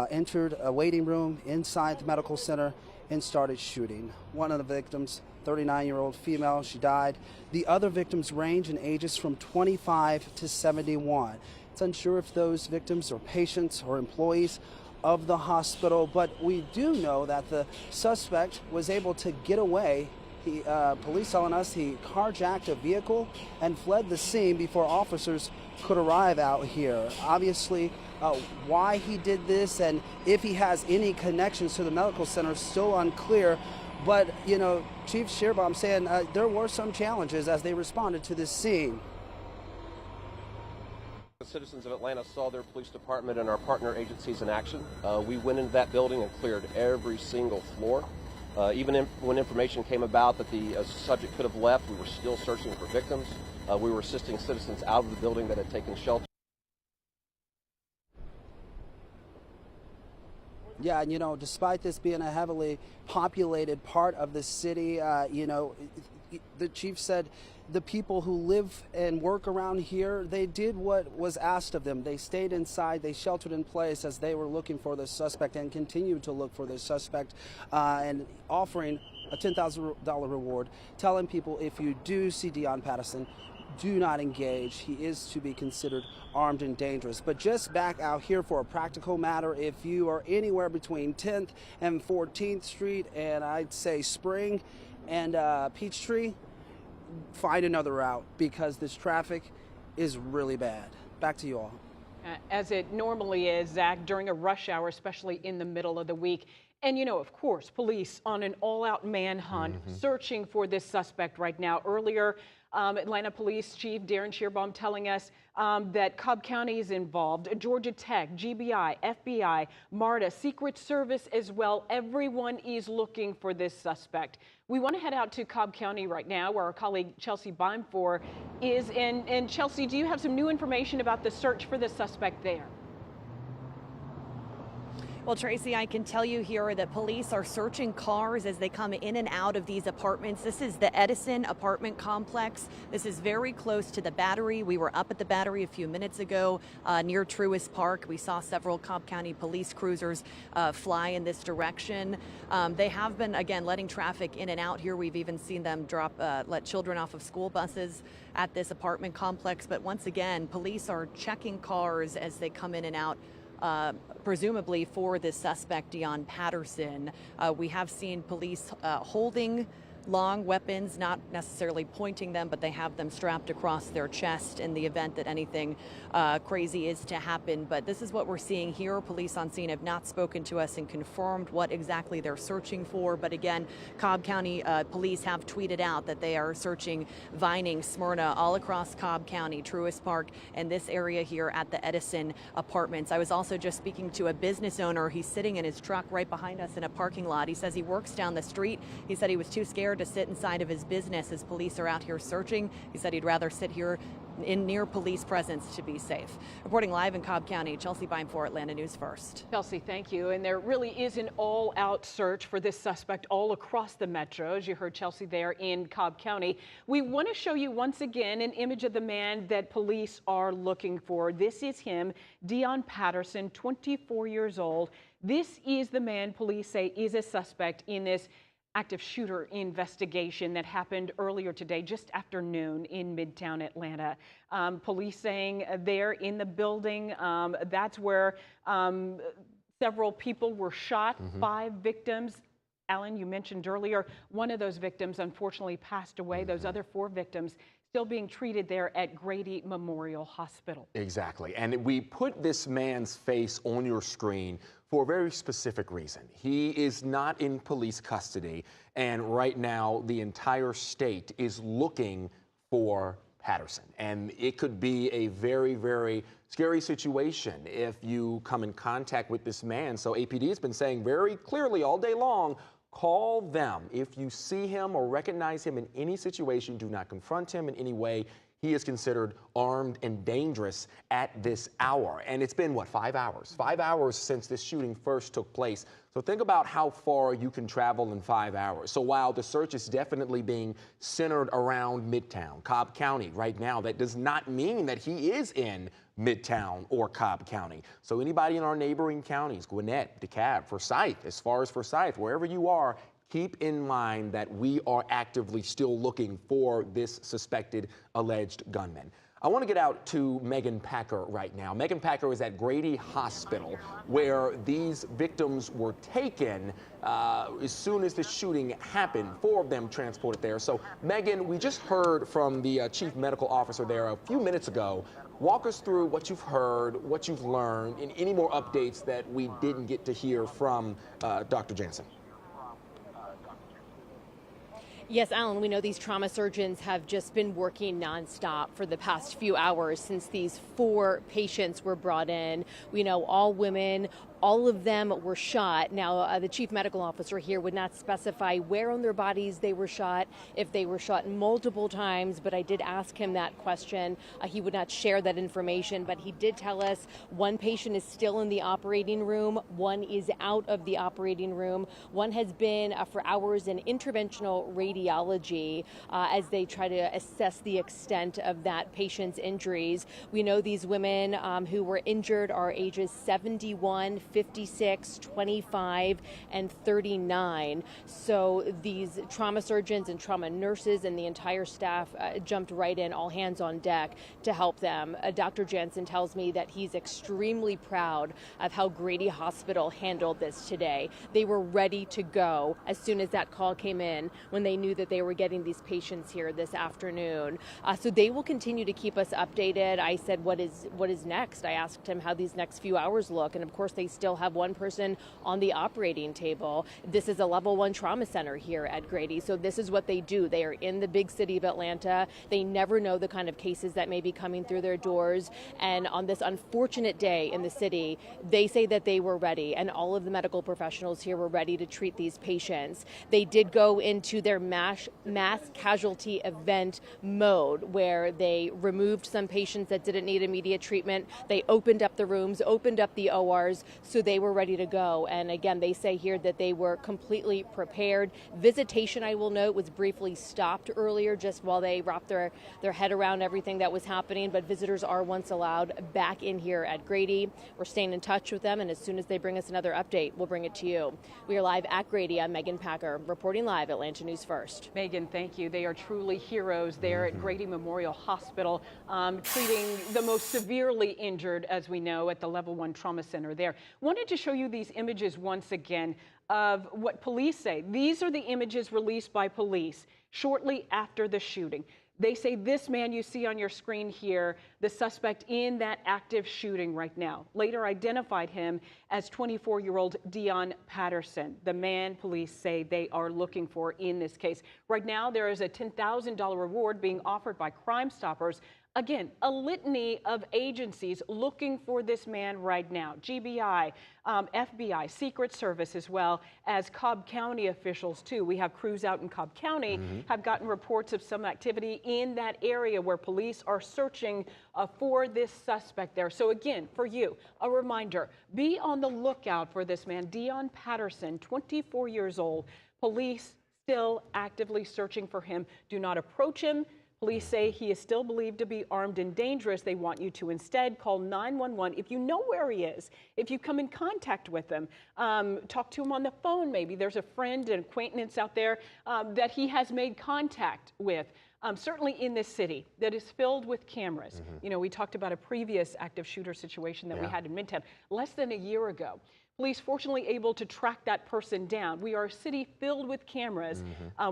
entered a waiting room inside the medical center and started shooting. One of the victims, 39-year-old female, she died. The other victims range in ages from 25 to 71. It's unsure if those victims are patients or employees of the hospital, but we do know that the suspect was able to get away. Police telling us he carjacked a vehicle and fled the scene before officers could arrive out here. Obviously, why he did this and if he has any connections to the medical center is still unclear. But, you know, Chief Sherbaum saying there were some challenges as they responded to this scene. The citizens of Atlanta saw their police department and our partner agencies in action. We went into that building and cleared every single floor. Even when information came about that the subject could have left, we were still searching for victims. We were assisting citizens out of the building that had taken shelter. Yeah, and despite this being a heavily populated part of the city, the chief said the people who live and work around here, they did what was asked of them. They stayed inside, they sheltered in place as they were looking for the suspect and continue to look for the suspect, and offering a $10,000 reward, telling people if you do see Deon Patterson, do not engage. He is to be considered armed and dangerous. But just back out here for a practical matter, if you are anywhere between 10th and 14th Street, and I'd say Spring and Peachtree, find another route because this traffic is really bad. Back to you all. As it normally is, Zach, during a rush hour, especially in the middle of the week. And, of course, police on an all-out manhunt searching for this suspect right now. Earlier, Atlanta Police Chief Darren Shearbaum telling us that Cobb County is involved, Georgia Tech, GBI, FBI, MARTA, Secret Service as well. Everyone is looking for this suspect. We want to head out to Cobb County right now, where our colleague Chelsea Beimfor is. And Chelsea, do you have some new information about the search for the suspect there? Well, Tracy, I can tell you here that police are searching cars as they come in and out of these apartments. This is the Edison apartment complex. This is very close to the Battery. We were up at the Battery a few minutes ago near Truist Park. We saw several Cobb County police cruisers fly in this direction. They have been, again, letting traffic in and out here. We've even seen them let children off of school buses at this apartment complex. But once again, police are checking cars as they come in and out, presumably for this suspect, Deon Patterson. We have seen police holding long weapons, not necessarily pointing them, but they have them strapped across their chest in the event that anything crazy is to happen. But this is what we're seeing here. Police on scene have not spoken to us and confirmed what exactly they're searching for. But again, Cobb County police have tweeted out that they are searching Vining, Smyrna, all across Cobb County, Truist Park, and this area here at the Edison apartments. I was also just speaking to a business owner. He's sitting in his truck right behind us in a parking lot. He says he works down the street. He said he was too scared to sit inside of his business as police are out here searching. He said he'd rather sit here in near police presence to be safe. Reporting live in Cobb County, Chelsea Beimfor, Atlanta News First. Chelsea, thank you. And there really is an all-out search for this suspect all across the metro, as you heard Chelsea there in Cobb County. We want to show you once again an image of the man that police are looking for. This is him, Deon Patterson, 24 years old. This is the man police say is a suspect in this active shooter investigation that happened earlier today, just after noon in Midtown Atlanta. Police saying there in the building, that's where several people were shot, 5 victims. Alan, you mentioned earlier, one of those victims unfortunately passed away. Those other 4 victims still being treated there at Grady Memorial Hospital. Exactly. And we put this man's face on your screen for a very specific reason. He is not in police custody, and right now the entire state is looking for Patterson. And it could be a very, very scary situation if you come in contact with this man. So APD has been saying very clearly all day long, call them. If you see him or recognize him in any situation, do not confront him in any way. He is considered armed and dangerous at this hour. And it's been, what, 5 hours? 5 hours since this shooting first took place. So think about how far you can travel in 5 hours. So while the search is definitely being centered around Midtown, Cobb County right now, that does not mean that he is in Midtown or Cobb County. So anybody in our neighboring counties, Gwinnett, DeKalb, Forsyth, as far as Forsyth, wherever you are, keep in mind that we are actively still looking for this suspected alleged gunman. I want to get out to Megan Packer right now. Megan Packer is at Grady Hospital, where these victims were taken as soon as the shooting happened. 4 of them transported there. So, Megan, we just heard from the chief medical officer there a few minutes ago. Walk us through what you've heard, what you've learned, and any more updates that we didn't get to hear from Dr. Jansen. Yes, Alan, we know these trauma surgeons have just been working nonstop for the past few hours since these 4 patients were brought in. We know all women. All of them were shot. Now, the chief medical officer here would not specify where on their bodies they were shot, if they were shot multiple times, but I did ask him that question. He would not share that information, but he did tell us one patient is still in the operating room, one is out of the operating room, one has been for hours in interventional radiology as they try to assess the extent of that patient's injuries. We know these women who were injured are ages 71, 56, 25, and 39. So these trauma surgeons and trauma nurses and the entire staff jumped right in, all hands on deck to help them. Dr. Jansen tells me that he's extremely proud of how Grady Hospital handled this today. They were ready to go as soon as that call came in when they knew that they were getting these patients here this afternoon. So they will continue to keep us updated. I said, what is next? I asked him how these next few hours look, and of course they still have one person on the operating table. This is a level 1 trauma center here at Grady, so this is what they do. They are in the big city of Atlanta. They never know the kind of cases that may be coming through their doors, and on this unfortunate day in the city, they say that they were ready, and all of the medical professionals here were ready to treat these patients. They did go into their mass casualty event mode, where they removed some patients that didn't need immediate treatment. They opened up the rooms, opened up the ORs, so they were ready to go. And again, they say here that they were completely prepared. Visitation, I will note, was briefly stopped earlier just while they wrapped their head around everything that was happening, but visitors are once allowed back in here at Grady. We're staying in touch with them, and as soon as they bring us another update, we'll bring it to you. We are live at Grady. I'm Megan Packer, reporting live, Atlanta News First. Megan, thank you. They are truly heroes there at Grady Memorial Hospital, treating the most severely injured, as we know, at the level 1 trauma center there. Wanted to show you these images once again of what police say. These are the images released by police shortly after the shooting. They say this man you see on your screen here, the suspect in that active shooting right now, later identified him as 24-year-old Dion Patterson, the man police say they are looking for in this case. Right now, there is a $10,000 reward being offered by Crime Stoppers. Again, a litany of agencies looking for this man right now. GBI, FBI, Secret Service, as well as Cobb County officials, too. We have crews out in Cobb County have gotten reports of some activity in that area where police are searching for this suspect there. So again, for you, a reminder, be on the lookout for this man, Dion Patterson, 24 years old. Police still actively searching for him. Do not approach him. Police say he is still believed to be armed and dangerous. They want you to instead call 911. If you know where he is, if you come in contact with him, talk to him on the phone maybe. There's a friend, an acquaintance out there that he has made contact with. Certainly in this city that is filled with cameras. You know, we talked about a previous active shooter situation that we had in Midtown less than a year ago. Police fortunately able to track that person down. We are a city filled with cameras.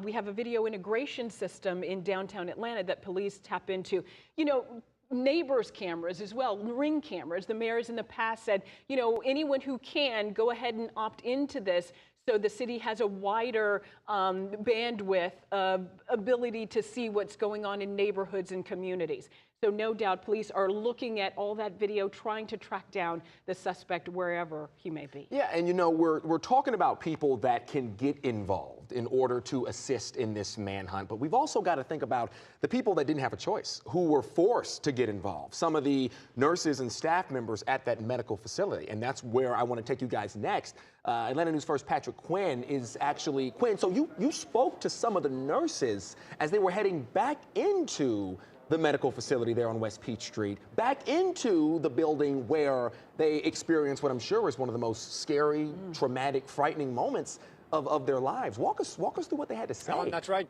We have a video integration system in downtown Atlanta that police tap into. You know, neighbors' cameras as well, Ring cameras. The mayors in the past said, you know, anyone who can go ahead and opt into this, so the city has a wider bandwidth of ability to see what's going on in neighborhoods and communities. So no doubt police are looking at all that video, trying to track down the suspect wherever he may be. Yeah, and you know, we're talking about people that can get involved in order to assist in this manhunt, but we've also got to think about the people that didn't have a choice, who were forced to get involved, some of the nurses and staff members at that medical facility, and that's where I want to take you guys next. Atlanta News First Patrick Quinn is actually, Quinn, so you spoke to some of the nurses as they were heading back into the medical facility there on West Peach Street, back into the building where they experienced what I'm sure is one of the most scary, traumatic, frightening moments of their lives. Walk us through what they had to say. Alan, that's right.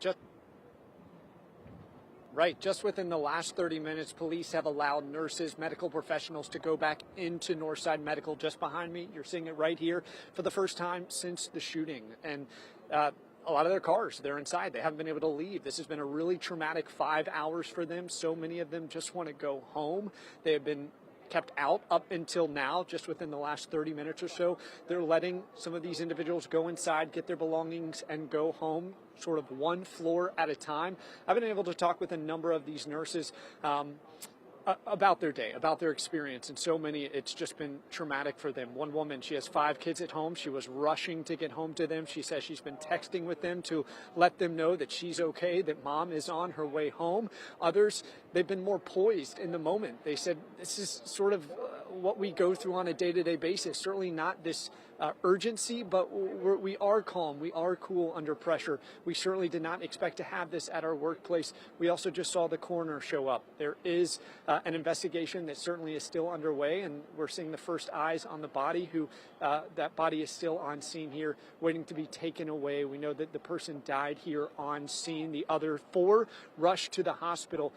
Just within the last 30 minutes, police have allowed nurses, medical professionals to go back into Northside Medical just behind me. You're seeing it right here for the first time since the shooting. And a lot of their cars, they're inside. They haven't been able to leave. This has been a really traumatic 5 hours for them. So many of them just want to go home. They have been kept out up until now, just within the last 30 minutes or so. They're letting some of these individuals go inside, get their belongings, and go home, sort of one floor at a time. I've been able to talk with a number of these nurses about their day, about their experience, and so many, it's just been traumatic for them. One woman, she has 5 kids at home. She was rushing to get home to them. She says she's been texting with them to let them know that she's okay, that mom is on her way home. Others, they've been more poised in the moment. They said this is sort of what we go through on a day-to-day basis. Certainly not this urgency, but we are calm. We are cool under pressure. We certainly did not expect to have this at our workplace. We also just saw the coroner show up. There is an investigation that certainly is still underway, and we're seeing the first eyes on the body. That body is still on scene here, waiting to be taken away. We know that the person died here on scene. The other 4 rushed to the hospital.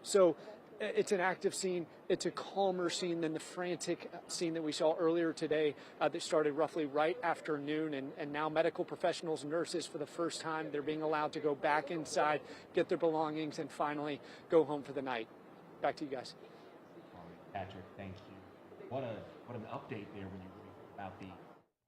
So it's an active scene. It's a calmer scene than the frantic scene that we saw earlier today that started roughly right after noon. And now medical professionals, nurses, for the first time, they're being allowed to go back inside, get their belongings, and finally go home for the night. Back to you guys. Patrick, thank you. What an update there when you really think about the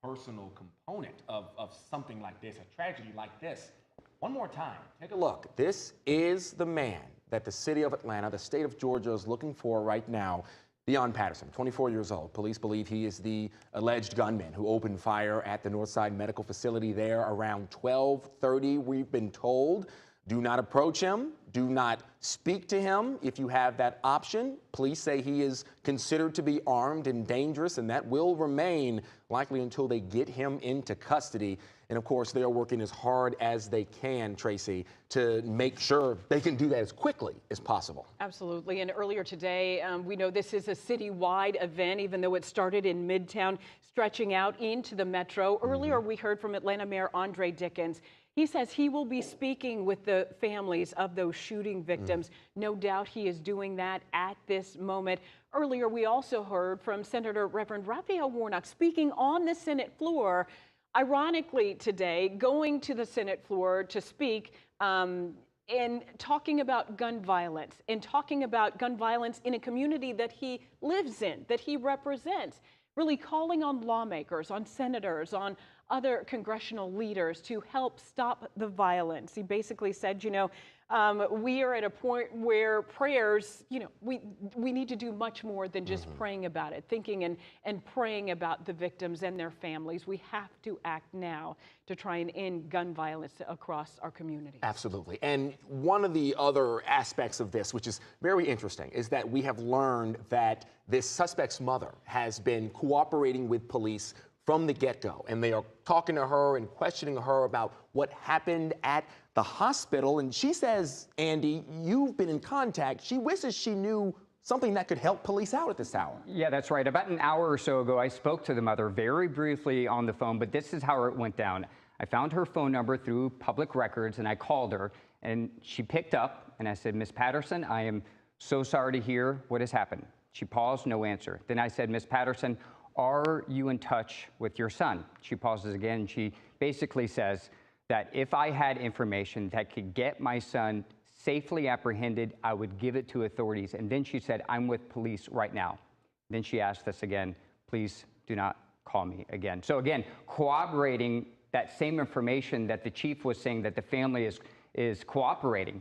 personal component of something like this, a tragedy like this. One more time, take a look. This is the man that the city of Atlanta, the state of Georgia, is looking for right now. Deon Patterson, 24 years old. Police believe he is the alleged gunman who opened fire at the Northside Medical Facility there around 12:30, we've been told. Do not approach him. Do not speak to him if you have that option. Police say he is considered to be armed and dangerous, and that will remain likely until they get him into custody. And of course, they are working as hard as they can, Tracy, to make sure they can do that as quickly as possible. Absolutely. And earlier today, we know this is a citywide event, even though it started in Midtown, stretching out into the metro. Earlier, we heard from Atlanta Mayor Andre Dickens. He says he will be speaking with the families of those shooting victims. No doubt he is doing that at this moment. Earlier, we also heard from Senator Reverend Raphael Warnock speaking on the Senate floor. Ironically today, going to the Senate floor to speak and talking about gun violence, and talking about gun violence in a community that he lives in, that he represents, really calling on lawmakers, on senators, on other congressional leaders to help stop the violence. He basically said, you know, we are at a point where prayers, you know, we need to do much more than just praying about it, thinking and praying about the victims and their families. We have to act now to try and end gun violence across our community. Absolutely. And one of the other aspects of this, which is very interesting, is that we have learned that this suspect's mother has been cooperating with police from the get-go, and they are talking to her and questioning her about what happened at the hospital. And she says, Andy, you've been in contact. She wishes she knew something that could help police out at this hour. Yeah, that's right. About an hour or so ago, I spoke to the mother very briefly on the phone, but this is how it went down. I found her phone number through public records, and I called her, and she picked up, and I said, Miss Patterson, I am so sorry to hear what has happened. She paused, no answer. Then I said, Miss Patterson, are you in touch with your son? She pauses again. She basically says that if I had information that could get my son safely apprehended, I would give it to authorities. And then she said, I'm with police right now. Then she asked us again, please do not call me again. So again, corroborating that same information that the chief was saying, that the family is cooperating.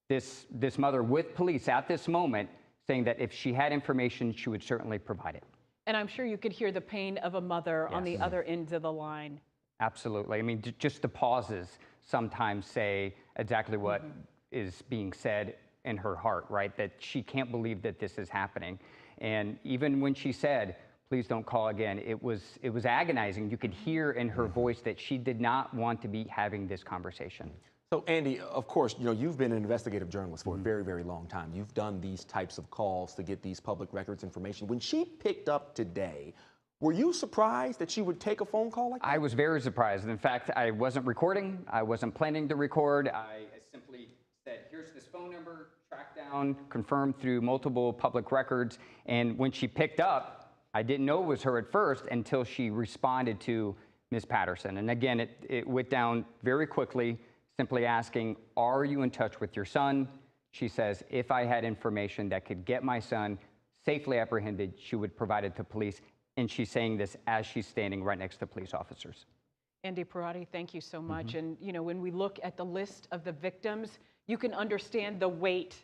This mother with police at this moment saying that if she had information, she would certainly provide it. And I'm sure you could hear the pain of a mother on the other end of the line. Absolutely. I mean, just the pauses sometimes say exactly what is being said in her heart, right? That she can't believe that this is happening. And even when she said, please don't call again, it was agonizing. You could hear in her voice that she did not want to be having this conversation. So, Andy, of course, you know, you've been an investigative journalist for a very, very long time. You've done these types of calls to get these public records information. When she picked up today, were you surprised that she would take a phone call like that? I was very surprised. In fact, I wasn't recording. I wasn't planning to record. I simply said, here's this phone number, tracked down, confirmed through multiple public records. And when she picked up, I didn't know it was her at first until she responded to Ms. Patterson. And again, it went down very quickly, simply asking, are you in touch with your son? She says, if I had information that could get my son safely apprehended, she would provide it to police. And she's saying this as she's standing right next to police officers. Andy Parati, thank you so much. And, you know, when we look at the list of the victims, you can understand the weight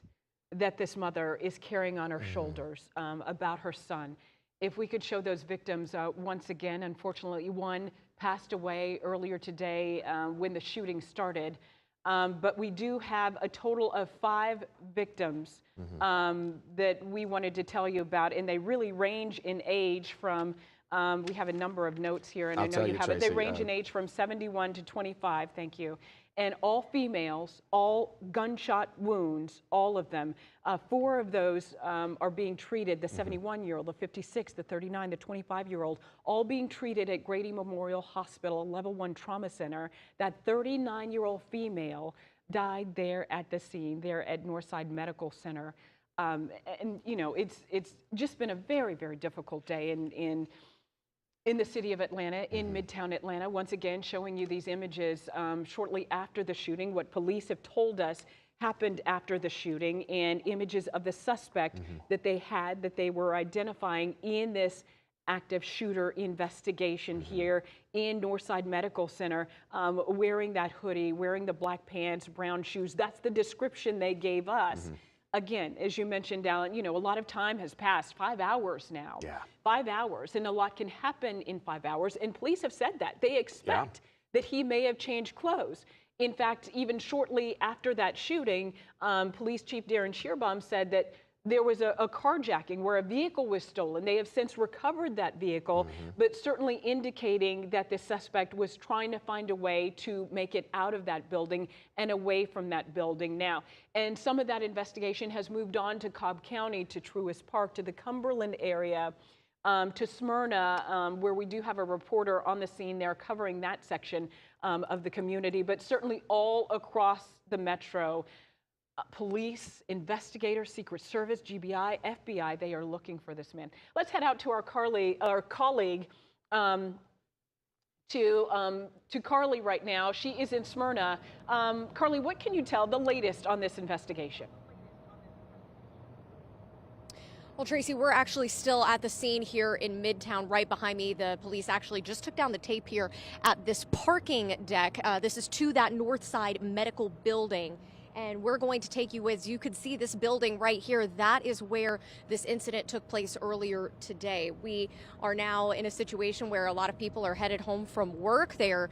that this mother is carrying on her shoulders about her son. If we could show those victims once again, unfortunately, one passed away earlier today when the shooting started. But we do have a total of 5 victims that we wanted to tell you about, and they really range in age from, we have a number of notes here, and I know you have it. They range in age from 71 to 25, thank you. And all females, all gunshot wounds, all of them. 4 of those are being treated, the 71-year-old, the 56, the 39, the 25-year-old, all being treated at Grady Memorial Hospital, Level 1 Trauma Center. That 39-year-old female died there at the scene, there at Northside Medical Center. And, you know, it's just been a very, very difficult day in the city of Atlanta, in Midtown Atlanta. Once again, showing you these images shortly after the shooting, what police have told us happened after the shooting, and images of the suspect that they were identifying in this active shooter investigation here in Northside Medical Center, wearing that hoodie, wearing the black pants, brown shoes. That's the description they gave us. Again, as you mentioned, Alan, you know, a lot of time has passed, 5 hours now. 5 hours, and a lot can happen in 5 hours, and police have said that. They expect that he may have changed clothes. In fact, even shortly after that shooting, Police Chief Darren Shearbaum said that there was a carjacking where a vehicle was stolen. They have since recovered that vehicle, but certainly indicating that the suspect was trying to find a way to make it out of that building and away from that building now. And some of that investigation has moved on to Cobb County, to Truist Park, to the Cumberland area, to Smyrna, where we do have a reporter on the scene there covering that section of the community, but certainly all across the metro. Police, investigators, Secret Service, GBI, FBI, they are looking for this man. Let's head out to our colleague, to Carly right now. She is in Smyrna. Carly, what can you tell the latest on this investigation? Well, Tracy, we're actually still at the scene here in Midtown. Right behind me, the police actually just took down the tape here at this parking deck. This is to that Northside Medical Building. And we're going to take you, as you can see this building right here, that is where this incident took place earlier today. We are now in a situation where a lot of people are headed home from work. They are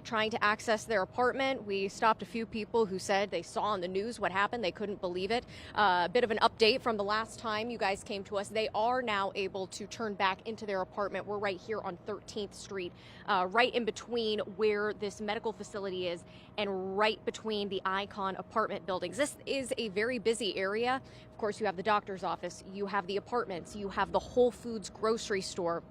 trying to access their apartment. We stopped a few people who said they saw on the news what happened. They couldn't believe it. A bit of an update from the last time you guys came to us. They are now able to turn back into their apartment. We're right here on 13th Street, right in between where this medical facility is and right between the Icon apartment buildings. This is a very busy area. Of course, you have the doctor's office, you have the apartments, you have the Whole Foods grocery store.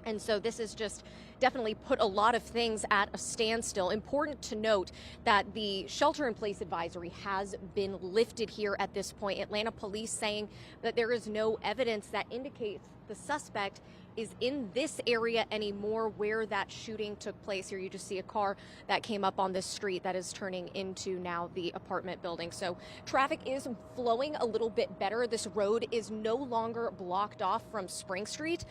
And so this has just definitely put a lot of things at a standstill. Important to note that the shelter-in-place advisory has been lifted here at this point. Atlanta police saying that there is no evidence that indicates the suspect is in this area anymore where that shooting took place. Here you just see a car that came up on this street that is turning into now the apartment building. So traffic is flowing a little bit better. This road is no longer blocked off from Spring Street.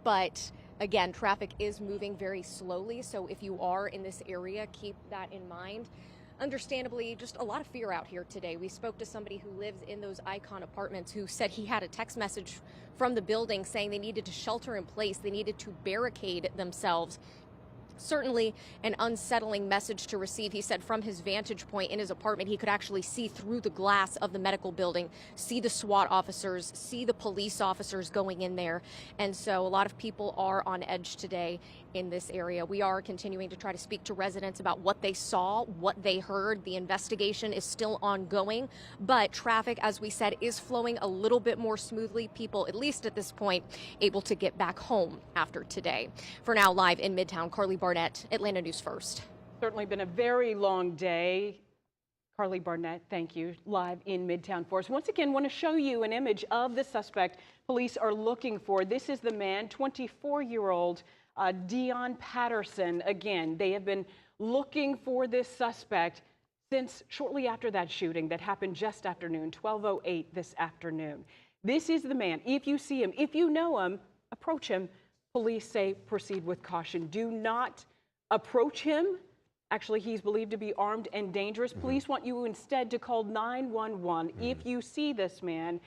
But again, traffic is moving very slowly. So if you are in this area, keep that in mind. Understandably, just a lot of fear out here today. We spoke to somebody who lives in those Icon apartments who said he had a text message from the building saying they needed to shelter in place. They needed to barricade themselves. Certainly an unsettling message to receive. He said from his vantage point in his apartment, he could actually see through the glass of the medical building, see the SWAT officers, see the police officers going in there. And so a lot of people are on edge today in this area. We are continuing to try to speak to residents about what they saw, what they heard. The investigation is still ongoing, but traffic, as we said, is flowing a little bit more smoothly. People, at least at this point, able to get back home after today. For now, live in Midtown, Carly Barnett, Atlanta News First. Certainly been a very long day. Carly Barnett, thank you, live in Midtown for us. Once again, want to show you an image of the suspect police are looking for. This is the man, 24-year-old Dion Patterson. Again, they have been looking for this suspect since shortly after that shooting that happened just after noon, 12:08 this afternoon. This is the man. If you see him, if you know him, approach him. Police say proceed with caution. Do not approach him. Actually, he's believed to be armed and dangerous. Police want you instead to call 911 if you see this man.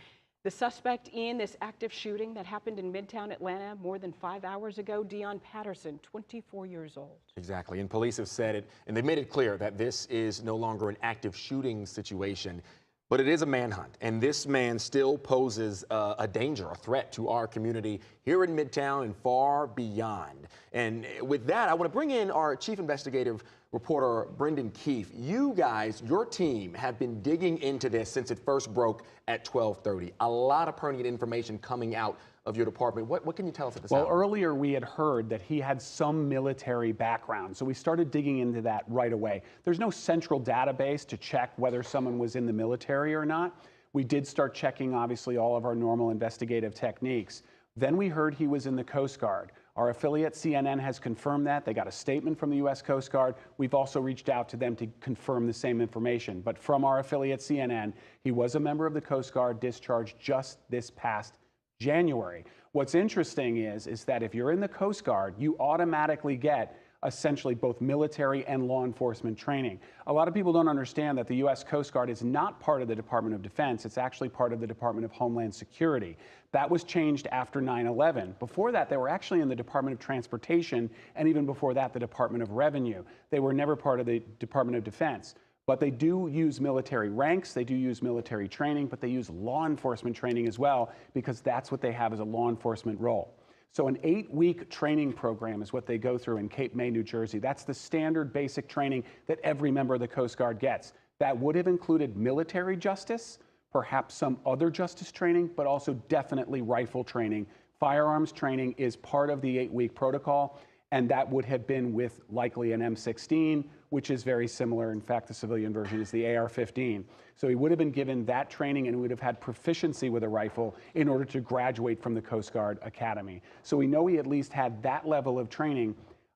The suspect in this active shooting that happened in Midtown Atlanta more than 5 hours ago, Dion Patterson, 24 years old. Exactly, and police have said it, and they made it clear that this is no longer an active shooting situation, but it is a manhunt, and this man still poses a danger, a threat to our community here in Midtown and far beyond. And with that, I want to bring in our chief investigative reporter, Brendan Keefe. You guys, your team, have been digging into this since it first broke at 12:30. A lot of pertinent information coming out of your department. What can you tell us at this hour? Well, earlier we had heard that he had some military background, so we started digging into that right away. There's no central database to check whether someone was in the military or not. We did start checking, obviously, all of our normal investigative techniques. Then we heard he was in the Coast Guard. Our affiliate CNN has confirmed that. They got a statement from the U.S. Coast Guard. We've also reached out to them to confirm the same information. But from our affiliate CNN, he was a member of the Coast Guard, discharged just this past January. What's interesting is that if you're in the Coast Guard, you automatically get essentially both military and law enforcement training. A lot of people don't understand that the U.S. Coast Guard is not part of the Department of Defense. It's actually part of the Department of Homeland Security. That was changed after 9/11. Before that, they were actually in the Department of Transportation, and even before that, the Department of Revenue. They were never part of the Department of Defense. But they do use military ranks, they do use military training, but they use law enforcement training as well, because that's what they have as a law enforcement role. So an 8-week training program is what they go through in Cape May, New Jersey. That's the standard basic training that every member of the Coast Guard gets. That would have included military justice, perhaps some other justice training, but also definitely rifle training. Firearms training is part of the 8-week protocol, and that would have been with likely an M16, which is very similar. In fact, the civilian version is the AR-15. So he would have been given that training and would have had proficiency with a rifle in order to graduate from the Coast Guard Academy. So we know he at least had that level of training.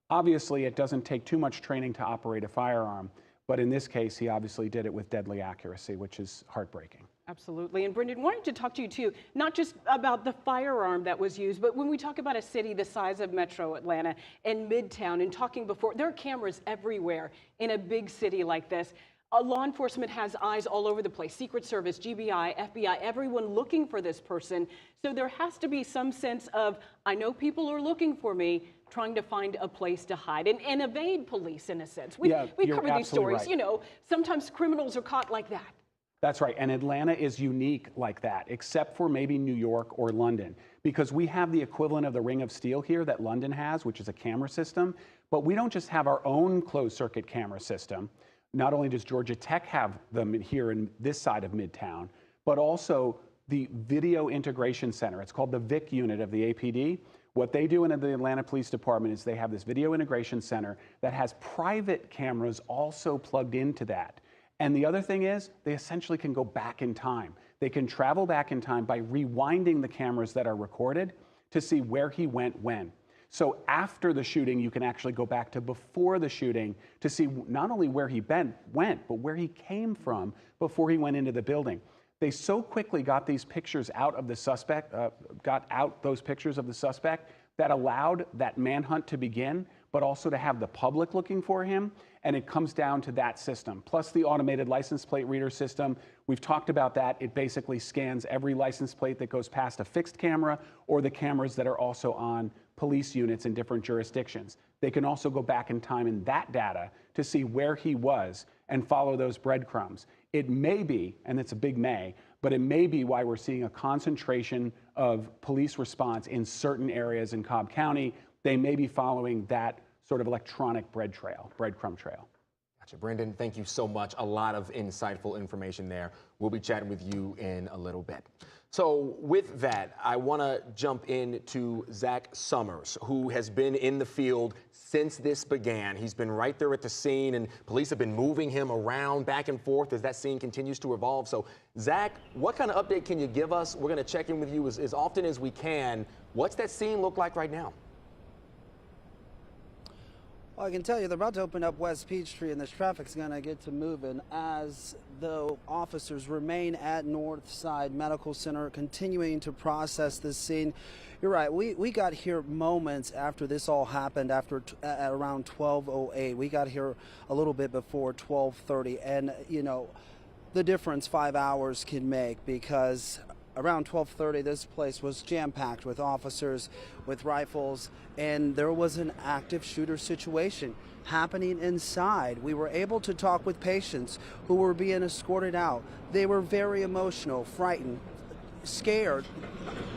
Obviously, it doesn't take too much training to operate a firearm, but in this case, he obviously did it with deadly accuracy, which is heartbreaking. Absolutely. And Brendan, wanted to talk to you too, not just about the firearm that was used, but when we talk about a city the size of Metro Atlanta and Midtown, and talking before, there are cameras everywhere in a big city like this. Law enforcement has eyes all over the place. Secret Service, GBI, FBI, everyone looking for this person. So there has to be some sense of, I know people are looking for me, trying to find a place to hide and evade police in a sense. We've covered these stories, right. You know, sometimes criminals are caught like that. That's right, and Atlanta is unique like that, except for maybe New York or London, because we have the equivalent of the Ring of Steel here that London has, which is a camera system, but we don't just have our own closed-circuit camera system. Not only does Georgia Tech have them here in this side of Midtown, but also the Video Integration Center. It's called the VIC unit of the APD. What they do in the Atlanta Police Department is they have this Video Integration Center that has private cameras also plugged into that. And the other thing is, they essentially can go back in time. They can travel back in time by rewinding the cameras that are recorded to see where he went when. So after the shooting, you can actually go back to before the shooting to see not only where he went, but where he came from before he went into the building. They so quickly got these pictures out of the suspect, those pictures of the suspect, that allowed that manhunt to begin, but also to have the public looking for him. And it comes down to that system, plus the automated license plate reader system. We've talked about that. It basically scans every license plate that goes past a fixed camera or the cameras that are also on police units in different jurisdictions. They can also go back in time in that data to see where he was and follow those breadcrumbs. It may be, and it's a big may, but it may be why we're seeing a concentration of police response in certain areas in Cobb County. They may be following that sort of electronic breadcrumb trail. Gotcha. Brendan, thank you so much. A lot of insightful information there. We'll be chatting with you in a little bit. So with that, I want to jump into Zach Summers, who has been in the field since this began. He's been right there at the scene, and police have been moving him around back and forth as that scene continues to evolve. So, Zach, what kind of update can you give us? We're going to check in with you as often as we can. What's that scene look like right now? Well, I can tell you they're about to open up West Peachtree, and this traffic's going to get to moving as the officers remain at Northside Medical Center, continuing to process this scene. You're right. We got here moments after this all happened, at around 12:08. We got here a little bit before 12:30, and you know, the difference 5 hours can make, because around 12:30, this place was jam-packed with officers with rifles, and there was an active shooter situation happening inside. We were able to talk with patients who were being escorted out. They were very emotional, frightened, scared.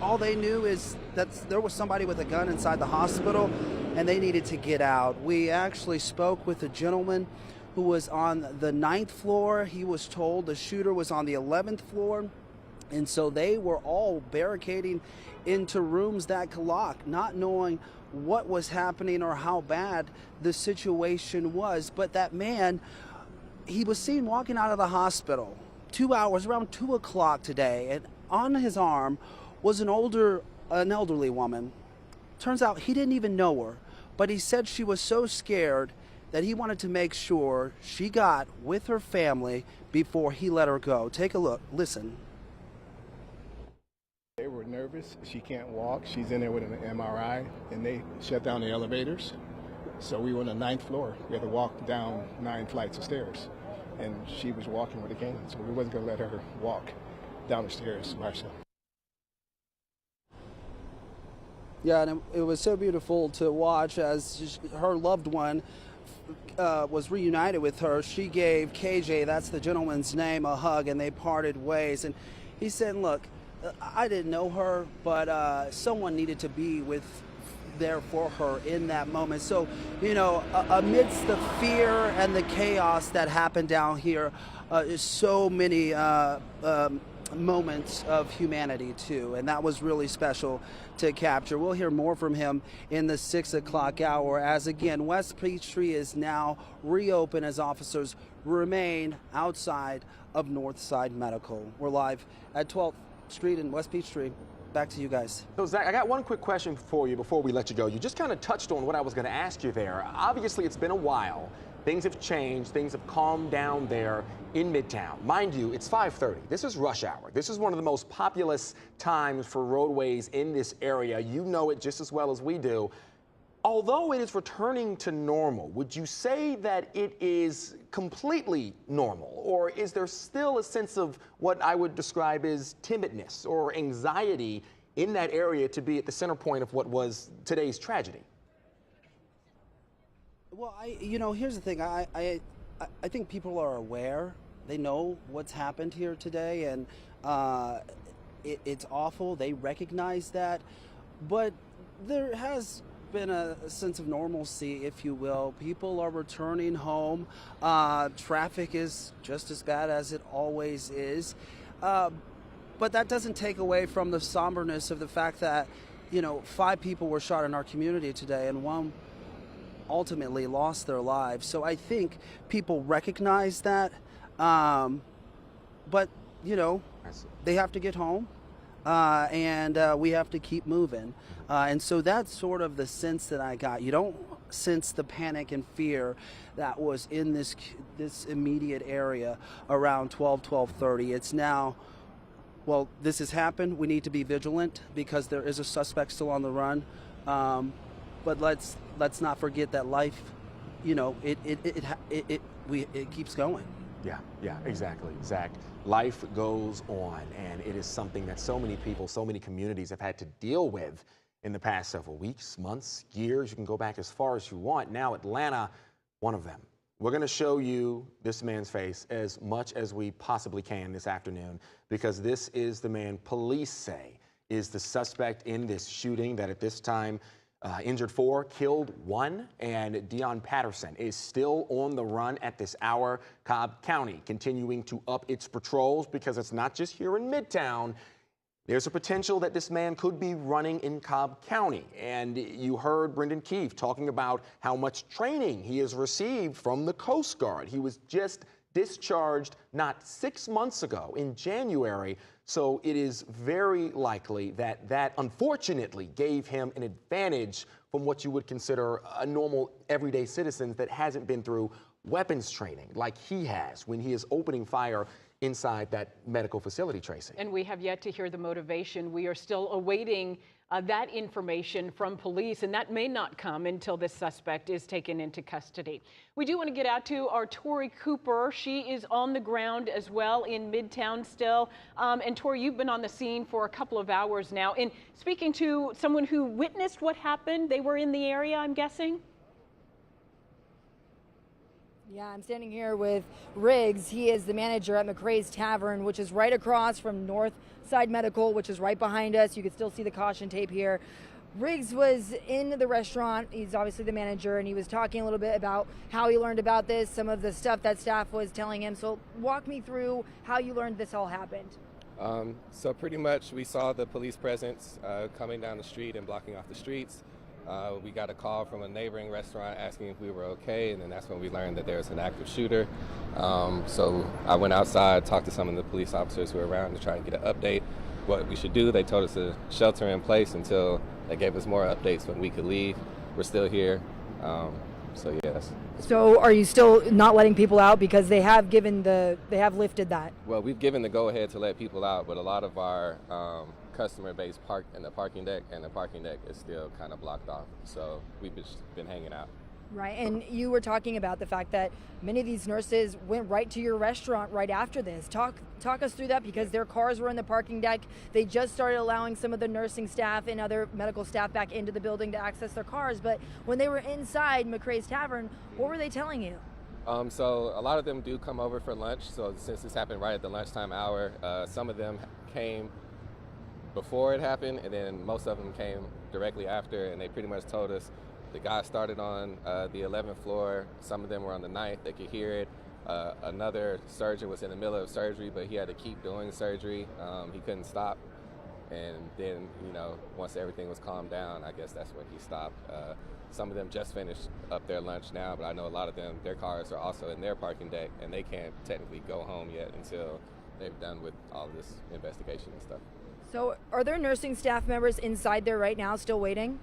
All they knew is that there was somebody with a gun inside the hospital, and they needed to get out. We actually spoke with a gentleman who was on the 9th floor. He was told the shooter was on the 11th floor. And so they were all barricading into rooms that could lock, not knowing what was happening or how bad the situation was. But that man, he was seen walking out of the hospital 2 hours, around 2 o'clock today, and on his arm was an elderly woman. Turns out he didn't even know her, but he said she was so scared that he wanted to make sure she got with her family before he let her go. Take a look, listen. They were nervous. She can't walk. She's in there with an MRI, and they shut down the elevators. So we were on the 9th floor. We had to walk down 9 flights of stairs, and she was walking with a cane, so we wasn't going to let her walk down the stairs by herself. Yeah, and it was so beautiful to watch as her loved one was reunited with her. She gave KJ, that's the gentleman's name, a hug, and they parted ways. And he said, look, I didn't know her, but someone needed to be there for her in that moment. So, you know, amidst the fear and the chaos that happened down here, so many moments of humanity too, and that was really special to capture. We'll hear more from him in the 6 o'clock hour, as again West Peachtree is now reopened as officers remain outside of Northside Medical. We're live at 12th Street in West Peachtree. Back to you guys. So Zach, I got one quick question for you before we let you go. You just kind of touched on what I was going to ask you there. Obviously, it's been a while. Things have changed. Things have calmed down there in Midtown. Mind you, it's 5:30. This is rush hour. This is one of the most populous times for roadways in this area. You know it just as well as we do. Although it is returning to normal, would you say that it is completely normal, or is there still a sense of what I would describe as timidness or anxiety in that area to be at the center point of what was today's tragedy? Well, here's the thing. I think people are aware. They know what's happened here today, and it's awful. They recognize that, but there has been a sense of normalcy, if you will. People are returning home. Traffic is just as bad as it always is, but that doesn't take away from the somberness of the fact that 5 people were shot in our community today, and 1 ultimately lost their lives. So I think people recognize that, but they have to get home, and we have to keep moving. And so that's sort of the sense that I got. You don't sense the panic and fear that was in this immediate area around 12:30. It's now, well, this has happened. We need to be vigilant because there is a suspect still on the run. But let's not forget that life, it keeps going. Yeah, exactly, Zach. Life goes on, and it is something that so many people, so many communities have had to deal with in the past several weeks, months, years. You can go back as far as you want. Now, Atlanta, one of them. We're going to show you this man's face as much as we possibly can this afternoon, because this is the man police say is the suspect in this shooting that at this time injured 4, killed 1, and Deion Patterson is still on the run at this hour. Cobb County continuing to up its patrols because it's not just here in Midtown. There's a potential that this man could be running in Cobb County. And you heard Brendan Keefe talking about how much training he has received from the Coast Guard. He was just discharged not 6 months ago in January. So it is very likely that unfortunately gave him an advantage from what you would consider a normal everyday citizen that hasn't been through weapons training like he has when he is opening fire inside that medical facility, Tracy. And we have yet to hear the motivation. We are still awaiting that information from police, and that may not come until this suspect is taken into custody. We do want to get out to our Tori Cooper. She is on the ground as well in Midtown still. And Tori, you've been on the scene for a couple of hours now. And speaking to someone who witnessed what happened, they were in the area, I'm guessing? Yeah, I'm standing here with Riggs. He is the manager at McRae's Tavern, which is right across from Northside Medical, which is right behind us. You can still see the caution tape here. Riggs was in the restaurant. He's obviously the manager, and he was talking a little bit about how he learned about this, some of the stuff that staff was telling him. So walk me through how you learned this all happened. So pretty much we saw the police presence coming down the street and blocking off the streets. We got a call from a neighboring restaurant asking if we were okay, and then that's when we learned that there was an active shooter. So I went outside, talked to some of the police officers who were around to try and get an update what we should do. They told us to shelter in place until they gave us more updates when we could leave. We're still here. So yes. So are you still not letting people out because they have lifted that? Well, we've given the go-ahead to let people out, but a lot of our customer base parked in the parking deck, and the parking deck is still kind of blocked off. So we've just been hanging out. Right, and you were talking about the fact that many of these nurses went right to your restaurant right after this. Talk us through that, because their cars were in the parking deck. They just started allowing some of the nursing staff and other medical staff back into the building to access their cars. But when they were inside McRae's Tavern, what were they telling you? So a lot of them do come over for lunch. So since this happened right at the lunchtime hour, some of them came before it happened, and then most of them came directly after, and they pretty much told us the guy started on the 11th floor. Some of them were on the 9th. They could hear it. Another surgeon was in the middle of surgery, but he had to keep doing surgery. He couldn't stop. And then, once everything was calmed down, I guess that's when he stopped. Some of them just finished up their lunch now, but I know a lot of them, their cars are also in their parking deck, and they can't technically go home yet until they've done with all of this investigation and stuff. So are there nursing staff members inside there right now still waiting?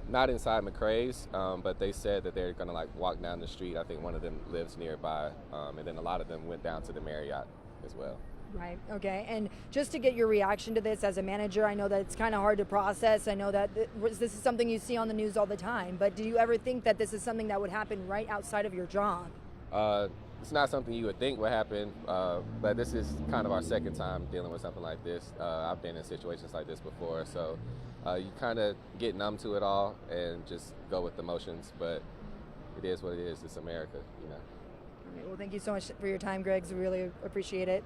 Not inside McRae's, but they said that they're going to walk down the street. I think one of them lives nearby, and then a lot of them went down to the Marriott as well. Right, okay. And just to get your reaction to this as a manager, I know that it's kind of hard to process. I know that this is something you see on the news all the time, but do you ever think that this is something that would happen right outside of your job? It's not something you would think would happen, but this is kind of our second time dealing with something like this. I've been in situations like this before, so you kind of get numb to it all and just go with the motions, but it is what it is. It's America, All right, well, thank you so much for your time, Griggs. We really appreciate it.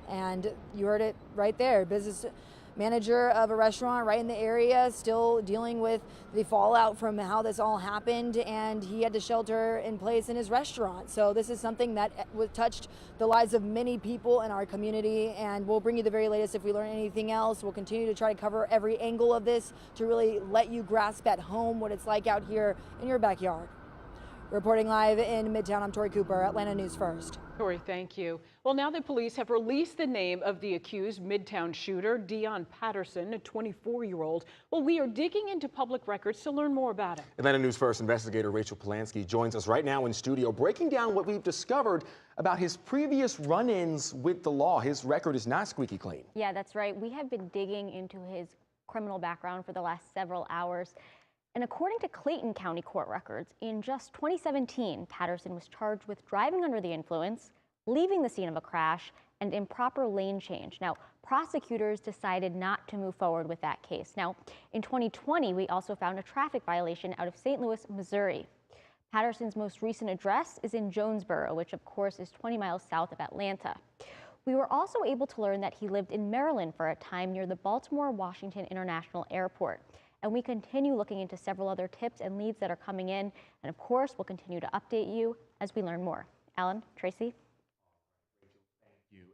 And you heard it right there. Business manager of a restaurant right in the area, still dealing with the fallout from how this all happened, and he had to shelter in place in his restaurant. So this is something that touched the lives of many people in our community, and we'll bring you the very latest if we learn anything else. We'll continue to try to cover every angle of this to really let you grasp at home what it's like out here in your backyard. Reporting live in Midtown, I'm Tori Cooper, Atlanta News First. Tori, thank you. Well, now the police have released the name of the accused Midtown shooter, Dion Patterson, a 24-year-old. Well, we are digging into public records to learn more about it. Atlanta News First investigator Rachel Polanski joins us right now in studio, breaking down what we've discovered about his previous run-ins with the law. His record is not squeaky clean. Yeah, that's right. We have been digging into his criminal background for the last several hours. And according to Clayton County court records, in just 2017, Patterson was charged with driving under the influence, leaving the scene of a crash, and improper lane change. Now, prosecutors decided not to move forward with that case. Now, in 2020, we also found a traffic violation out of St. Louis, Missouri. Patterson's most recent address is in Jonesboro, which of course is 20 miles south of Atlanta. We were also able to learn that he lived in Maryland for a time near the Baltimore-Washington International Airport. And we continue looking into several other tips and leads that are coming in. And of course, we'll continue to update you as we learn more. Alan, Tracy.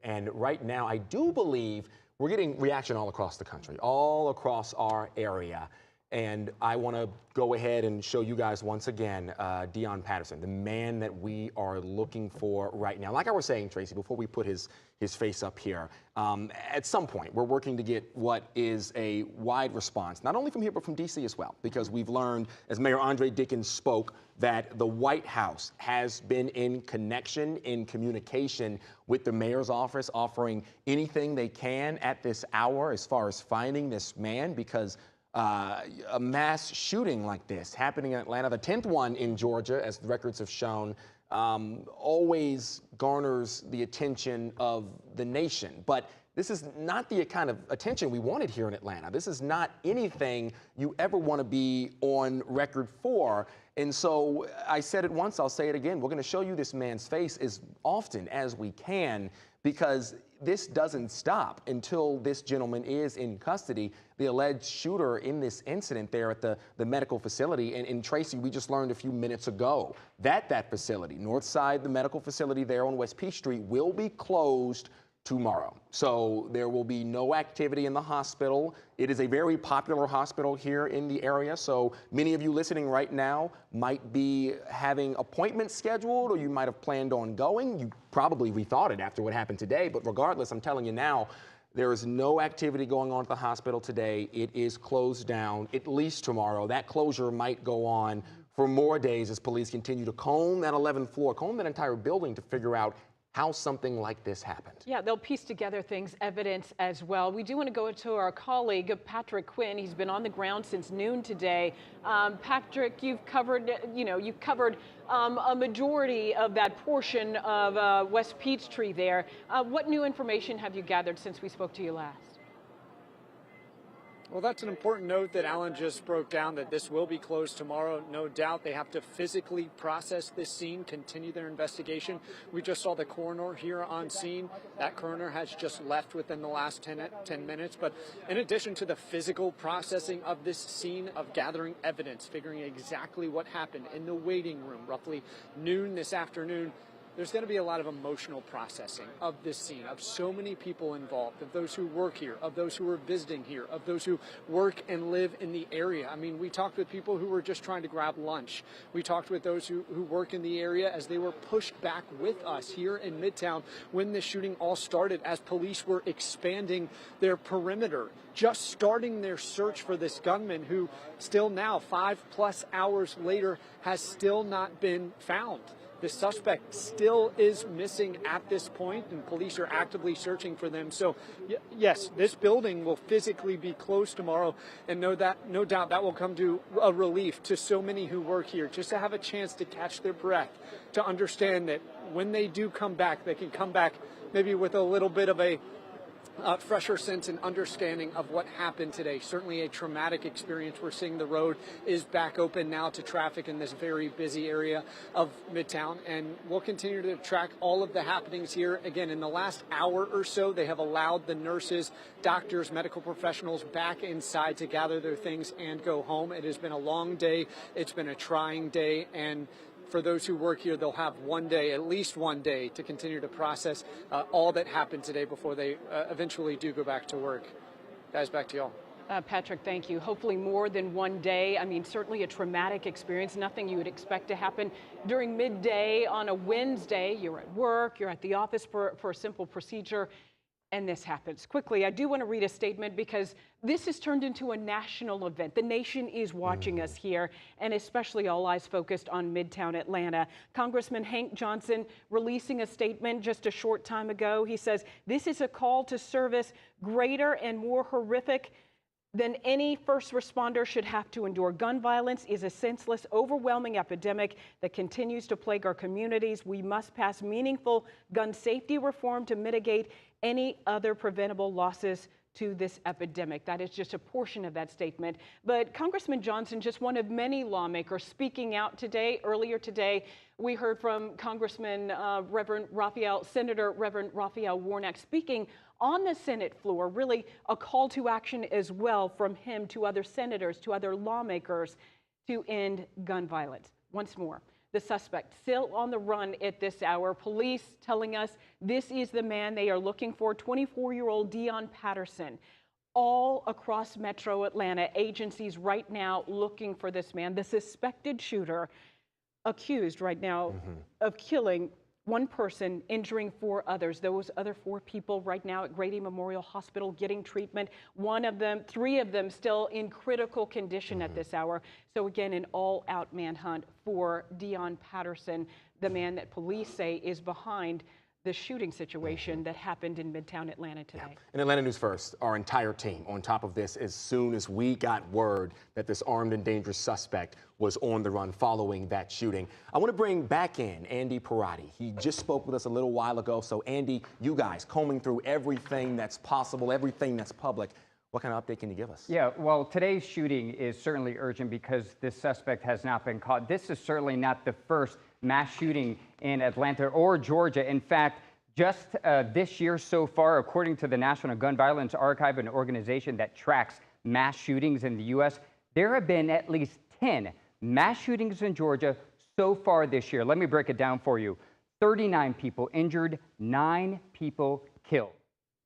And right now, I do believe we're getting reaction all across the country, all across our area. And I want to go ahead and show you guys once again Deon Patterson, the man that we are looking for right now. Like I was saying, Tracy, before we put his face up here, at some point we're working to get what is a wide response, not only from here but from D.C. as well, because we've learned, as Mayor Andre Dickens spoke, that the White House has been in connection, in communication with the mayor's office, offering anything they can at this hour as far as finding this man, because a mass shooting like this happening in Atlanta, the 10th one in Georgia, as the records have shown, always garners the attention of the nation. But this is not the kind of attention we wanted here in Atlanta. This is not anything you ever want to be on record for. And so I said it once, I'll say it again. We're going to show you this man's face as often as we can, because this doesn't stop until this gentleman is in custody, the alleged shooter in this incident there at the medical facility. And Tracy, we just learned a few minutes ago that facility, Northside, the medical facility there on West Peach Street, will be closed tomorrow. So there will be no activity in the hospital. It is a very popular hospital here in the area. So many of you listening right now might be having appointments scheduled, or you might have planned on going. You probably rethought it after what happened today. But regardless, I'm telling you now, there is no activity going on at the hospital today. It is closed down, at least tomorrow. That closure might go on for more days as police continue to comb that 11th floor, comb that entire building to figure out how something like this happened. Yeah, they'll piece together things, evidence as well. We do want to go to our colleague, Patrick Quinn. He's been on the ground since noon today. Patrick, you've covered, a majority of that portion of West Peachtree there. What new information have you gathered since we spoke to you last? Well, that's an important note that Alan just broke down, that this will be closed tomorrow. No doubt they have to physically process this scene, continue their investigation. We just saw the coroner here on scene. That coroner has just left within the last 10 minutes. But in addition to the physical processing of this scene, of gathering evidence, figuring exactly what happened in the waiting room, roughly noon this afternoon, there's going to be a lot of emotional processing of this scene, of so many people involved, of those who work here, of those who are visiting here, of those who work and live in the area. I mean, we talked with people who were just trying to grab lunch. We talked with those who work in the area as they were pushed back with us here in Midtown when the shooting all started, as police were expanding their perimeter, just starting their search for this gunman who still now, 5+ hours later, has still not been found. The suspect still is missing at this point, and police are actively searching for them. So, yes, this building will physically be closed tomorrow, and no doubt that will come to a relief to so many who work here, just to have a chance to catch their breath, to understand that when they do come back, they can come back maybe with a little bit of a fresher sense and understanding of what happened today. Certainly a traumatic experience. We're seeing the road is back open now to traffic in this very busy area of Midtown, and we'll continue to track all of the happenings here. Again, in the last hour or so, they have allowed the nurses, doctors, medical professionals back inside to gather their things and go home. It has been a long day. It's been a trying day, and for those who work here, they'll have one day, at least one day, to continue to process all that happened today before they eventually do go back to work. Guys, back to y'all. Patrick, thank you. Hopefully more than one day. I mean, certainly a traumatic experience, nothing you would expect to happen during midday on a Wednesday. You're at work, you're at the office for a simple procedure, and this happens. Quickly, I do want to read a statement because this has turned into a national event. The nation is watching us here, and especially all eyes focused on Midtown Atlanta. Congressman Hank Johnson releasing a statement just a short time ago. He says, "This is a call to service greater and more horrific than any first responder should have to endure. Gun violence is a senseless, overwhelming epidemic that continues to plague our communities. We must pass meaningful gun safety reform to mitigate any other preventable losses to this epidemic." That is just a portion of that statement. But Congressman Johnson, just one of many lawmakers speaking out today. Earlier today, we heard from Congressman Senator Reverend Raphael Warnock speaking on the Senate floor, really a call to action as well from him to other senators, to other lawmakers to end gun violence. Once more, the suspect still on the run at this hour. Police telling us this is the man they are looking for, 24-year-old Deon Patterson. all across Metro Atlanta, agencies right now looking for this man, the suspected shooter, accused right now of killing one person, injuring 4 others. Those other 4 people right now at Grady Memorial Hospital getting treatment. 3 of them still in critical condition at this hour. So again, an all-out manhunt for Deon Patterson, the man that police say is behind the shooting situation that happened in Midtown Atlanta today. In Atlanta News First, our entire team on top of this as soon as we got word that this armed and dangerous suspect was on the run following that shooting. I want to bring back in Andy Parati. He just spoke with us a little while ago. So Andy, you guys combing through everything that's possible, everything that's public. What kind of update can you give us? Yeah, well, today's shooting is certainly urgent because this suspect has not been caught. This is certainly not the first mass shooting in Atlanta or Georgia. In fact, just this year so far, according to the National Gun Violence Archive, an organization that tracks mass shootings in the U.S., there have been at least 10 mass shootings in Georgia so far this year. Let me break it down for you. 39 people injured, 9 people killed.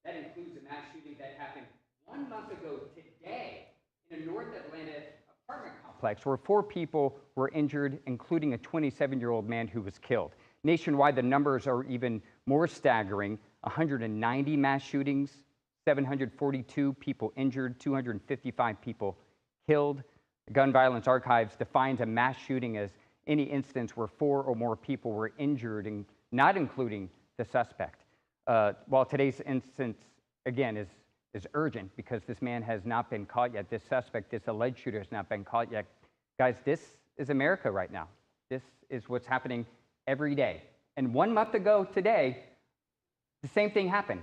That includes a mass shooting that happened 1 month ago today in a North Atlanta apartment complex where 4 people were injured, including a 27-year-old man who was killed. Nationwide, the numbers are even more staggering. 190 mass shootings, 742 people injured, 255 people killed. The Gun Violence Archives defines a mass shooting as any instance where 4 or more people were injured, and not including the suspect. While today's instance, again, is urgent because this man has not been caught yet. This suspect, this alleged shooter, has not been caught yet. Guys, this is America right now. This is what's happening every day. And 1 month ago today, the same thing happened,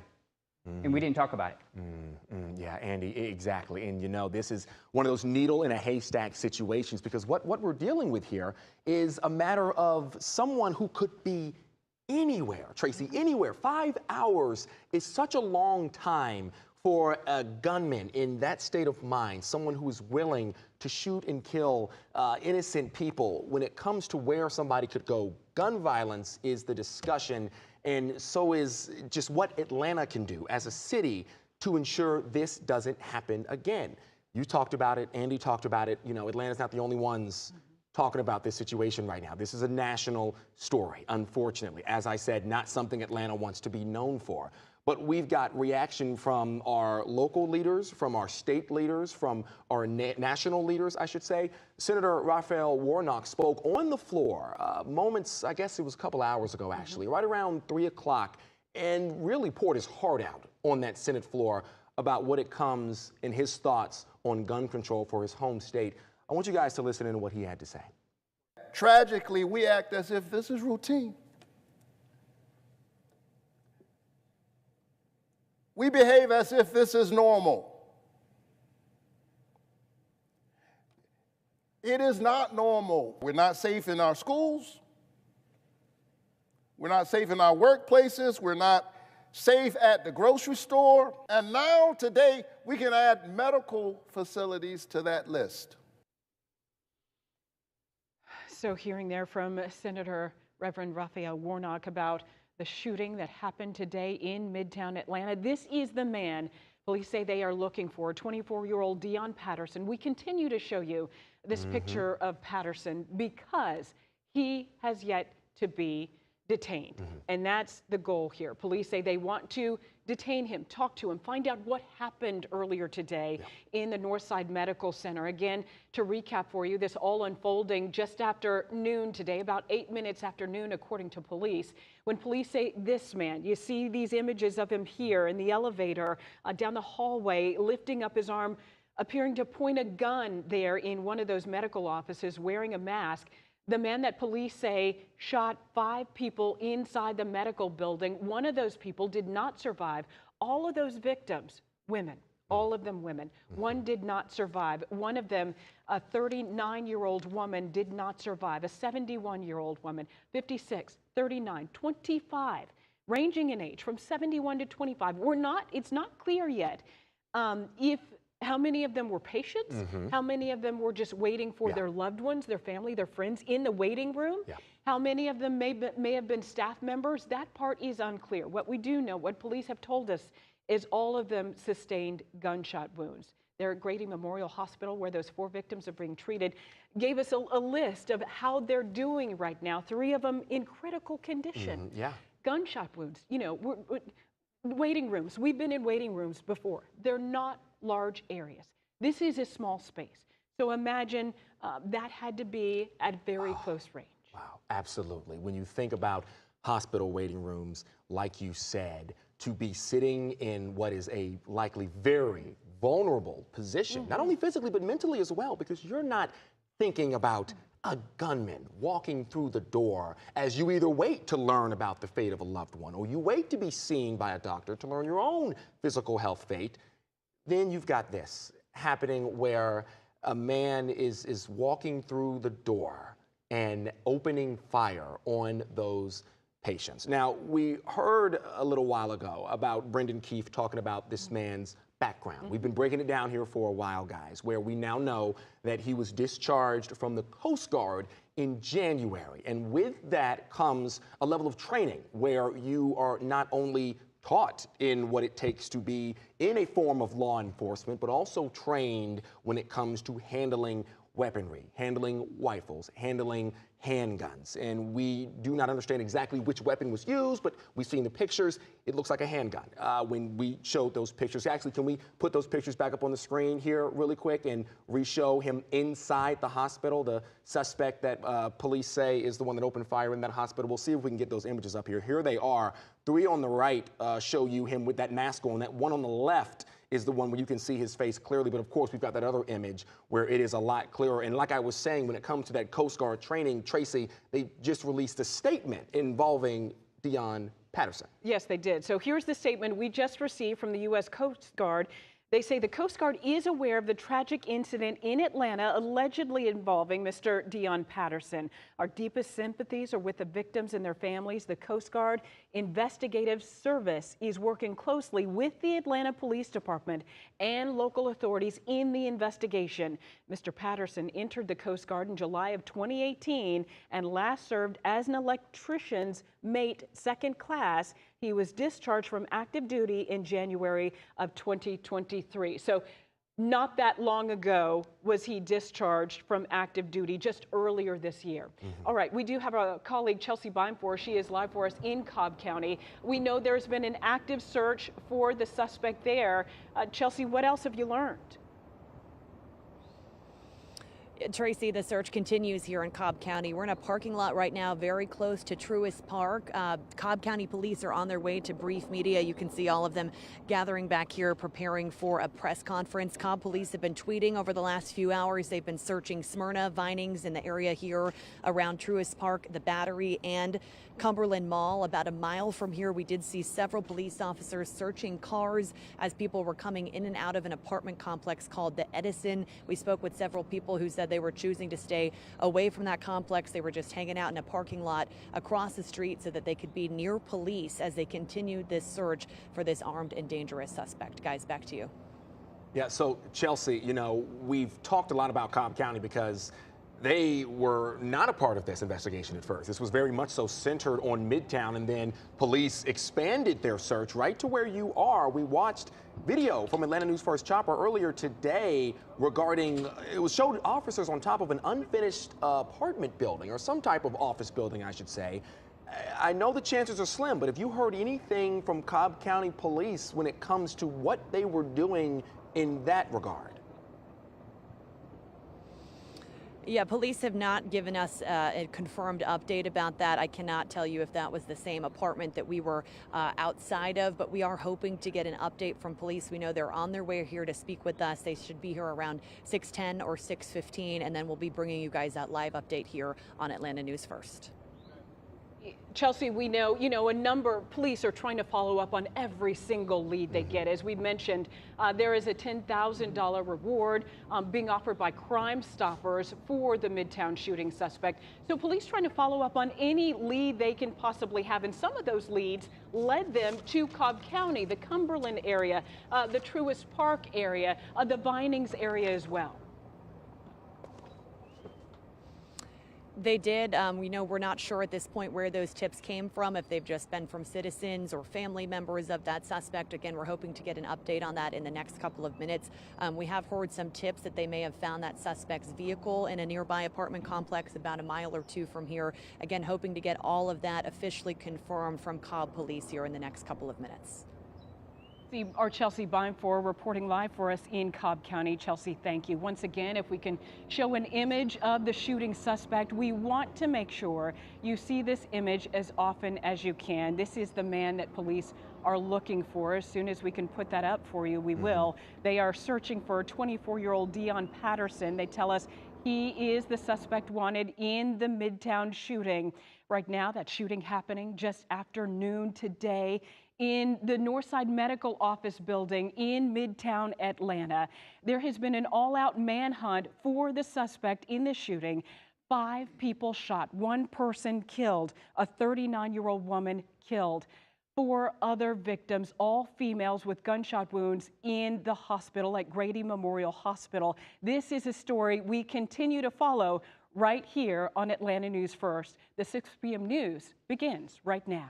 and we didn't talk about it. Yeah, Andy, exactly. And you know, this is one of those needle in a haystack situations because what we're dealing with here is a matter of someone who could be anywhere, Tracy, anywhere. 5 hours is such a long time for a gunman in that state of mind, someone who is willing to shoot and kill innocent people. When it comes to where somebody could go, gun violence is the discussion, and so is just what Atlanta can do as a city to ensure this doesn't happen again. You talked about it, Andy talked about it. You know, Atlanta's not the only ones talking about this situation right now. This is a national story, unfortunately. As I said, not something Atlanta wants to be known for. But we've got reaction from our local leaders, from our state leaders, from our national leaders, I should say. Senator Raphael Warnock spoke on the floor moments, I guess it was a couple hours ago, actually, right around 3 o'clock, and really poured his heart out on that Senate floor about what it comes in his thoughts on gun control for his home state. I want you guys to listen in to what he had to say. Tragically, we act as if this is routine. We behave as if this is normal. It is not normal. We're not safe in our schools. We're not safe in our workplaces. We're not safe at the grocery store. And now, today, we can add medical facilities to that list. So hearing there from Senator Reverend Raphael Warnock about the shooting that happened today in Midtown Atlanta. This is the man police say they are looking for, 24-year-old Deon Patterson. We continue to show you this picture of Patterson because he has yet to be detained. And that's the goal here. Police say they want to detain him, talk to him, find out what happened earlier today in the Northside Medical Center. Again, to recap for you, this all unfolding just after noon today, about 8 minutes after noon, according to police. When police say this man, you see these images of him here in the elevator, down the hallway, lifting up his arm, appearing to point a gun there in one of those medical offices, wearing a mask. The man that police say shot 5 people inside the medical building. One of those people did not survive. All of those victims, women, all of them women. One did not survive. One of them, a 39-year-old woman, did not survive. A 71-year-old woman, 56, 39, 25, ranging in age from 71 to 25. It's not clear yet how many of them were patients, how many of them were just waiting for their loved ones, their family, their friends in the waiting room, how many of them may have been staff members. That part is unclear. What we do know, what police have told us, is all of them sustained gunshot wounds. They're at Grady Memorial Hospital, where those 4 victims are being treated. Gave us a list of how they're doing right now. 3 of them in critical condition. Yeah. Gunshot wounds, you know, waiting rooms. We've been in waiting rooms before. They're not large areas. This is a small space. So imagine that had to be at very close range. Wow, absolutely. When you think about hospital waiting rooms, like you said, to be sitting in what is a likely very vulnerable position, not only physically, but mentally as well, because you're not thinking about a gunman walking through the door as you either wait to learn about the fate of a loved one or you wait to be seen by a doctor to learn your own physical health fate. Then you've got this happening where a man is walking through the door and opening fire on those patients. Now, we heard a little while ago about Brendan Keefe talking about this man's background. We've been breaking it down here for a while, guys, where we now know that he was discharged from the Coast Guard in January. And with that comes a level of training where you are not only taught in what it takes to be in a form of law enforcement, but also trained when it comes to handling weaponry, handling rifles, handling handguns. And we do not understand exactly which weapon was used, but we've seen the pictures. It looks like a handgun when we showed those pictures. Actually, can we put those pictures back up on the screen here really quick and re-show him inside the hospital? The suspect that police say is the one that opened fire in that hospital. We'll see if we can get those images up here. Here they are. 3 on the right show you him with that mask on. That one on the left is the one where you can see his face clearly. But of course, we've got that other image where it is a lot clearer. And like I was saying, when it comes to that Coast Guard training, Tracy, they just released a statement involving Dion Patterson. Yes, they did. So here's the statement we just received from the U.S. Coast Guard. They say the Coast Guard is aware of the tragic incident in Atlanta allegedly involving Mr. Dion Patterson. Our deepest sympathies are with the victims and their families. The Coast Guard Investigative Service is working closely with the Atlanta Police Department and local authorities in the investigation. Mr. Patterson entered the Coast Guard in July of 2018 and last served as an electrician's mate, 2nd class. He was discharged from active duty in January of 2023. So not that long ago was he discharged from active duty, just earlier this year. All right, we do have a colleague, Chelsea Beinfor. She is live for us in Cobb County. We know there's been an active search for the suspect there. Chelsea, what else have you learned? Tracy, the search continues here in Cobb County. We're in a parking lot right now very close to Truist Park. Cobb County police are on their way to brief media. You can see all of them gathering back here preparing for a press conference. Cobb police have been tweeting over the last few hours. They've been searching Smyrna, Vinings in the area here around Truist Park, the Battery, and Cumberland Mall. About a mile from here, we did see several police officers searching cars as people were coming in and out of an apartment complex called the Edison. We spoke with several people who said they were choosing to stay away from that complex. They were just hanging out in a parking lot across the street so that they could be near police as they continued this search for this armed and dangerous suspect. Guys, back to you. Yeah, so Chelsea, you know, we've talked a lot about Cobb County because they were not a part of this investigation at first. This was very much so centered on Midtown, and then police expanded their search right to where you are. We watched video from Atlanta News First Chopper earlier today regarding, it was showed officers on top of an unfinished apartment building, or some type of office building, I should say. I know the chances are slim, but have you heard anything from Cobb County Police when it comes to what they were doing in that regard? Yeah, police have not given us a confirmed update about that. I cannot tell you if that was the same apartment that we were outside of, but we are hoping to get an update from police. We know they're on their way here to speak with us. They should be here around 6:10 or 6:15, and then we'll be bringing you guys that live update here on Atlanta News First. Chelsea, we know, a number of police are trying to follow up on every single lead they get. As we mentioned, there is a $10,000 reward being offered by Crime Stoppers for the Midtown shooting suspect. So police trying to follow up on any lead they can possibly have. And some of those leads led them to Cobb County, the Cumberland area, the Truist Park area, the Vinings area as well. They did. We know we're not sure at this point where those tips came from, if they've just been from citizens or family members of that suspect. Again, we're hoping to get an update on that in the next couple of minutes. We have heard some tips that they may have found that suspect's vehicle in a nearby apartment complex about a mile or two from here. Again, hoping to get all of that officially confirmed from Cobb Police here in the next couple of minutes. Our Chelsea Beinfor reporting live for us in Cobb County. Chelsea, thank you. Once again, if we can show an image of the shooting suspect, we want to make sure you see this image as often as you can. This is the man that police are looking for. As soon as we can put that up for you, we will. They are searching for 24-year-old Dion Patterson. They tell us he is the suspect wanted in the Midtown shooting. Right now, that shooting happening just after noon today in the Northside Medical Office building in Midtown Atlanta. There has been an all-out manhunt for the suspect in the shooting. 5 people shot, 1 person killed, a 39-year-old woman killed. 4 other victims, all females with gunshot wounds in the hospital at Grady Memorial Hospital. This is a story we continue to follow right here on Atlanta News First. The 6 p.m. news begins right now.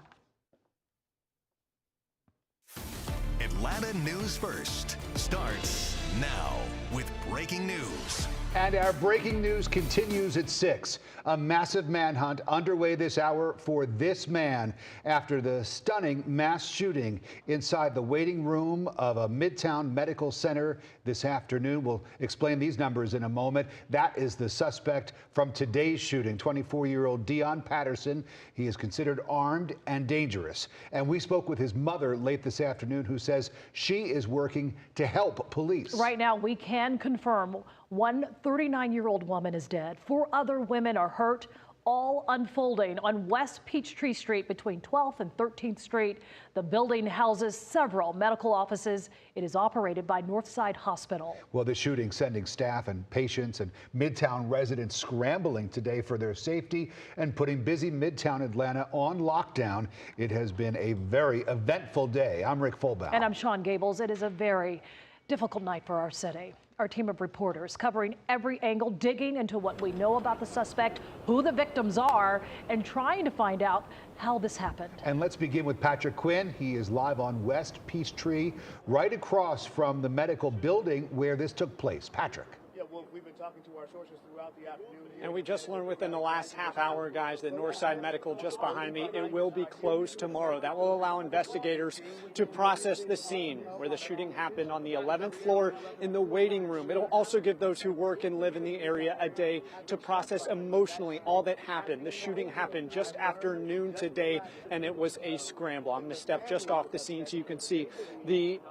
Atlanta News First starts now with breaking news. And our breaking news continues at 6. A massive manhunt underway this hour for this man after the stunning mass shooting inside the waiting room of a Midtown medical center this afternoon. We'll explain these numbers in a moment. That is the suspect from today's shooting, 24-year-old Dion Patterson. He is considered armed and dangerous. And we spoke with his mother late this afternoon, who says she is working to help police. Right now, we can confirm one 39-year-old woman is dead. 4 other women are hurt, all unfolding on West Peachtree Street between 12th and 13th Street. The building houses several medical offices. It is operated by Northside Hospital. Well, the shooting sending staff and patients and Midtown residents scrambling today for their safety and putting busy Midtown Atlanta on lockdown. It has been a very eventful day. I'm Rick Fulbaugh. And I'm Sean Gables. It is a very difficult night for our city. Our team of reporters covering every angle, digging into what we know about the suspect, who the victims are, and trying to find out how this happened. And let's begin with Patrick Quinn. He is live on West Peachtree, right across from the medical building where this took place. Patrick. Yeah, well, we've been talking to our sources throughout the afternoon. And we just learned within the last half hour, guys, that Northside Medical just behind me, it will be closed tomorrow. That will allow investigators to process the scene where the shooting happened on the 11th floor in the waiting room. It'll also give those who work and live in the area a day to process emotionally all that happened. The shooting happened just after noon today, and it was a scramble. I'm going to step just off the scene so you can see the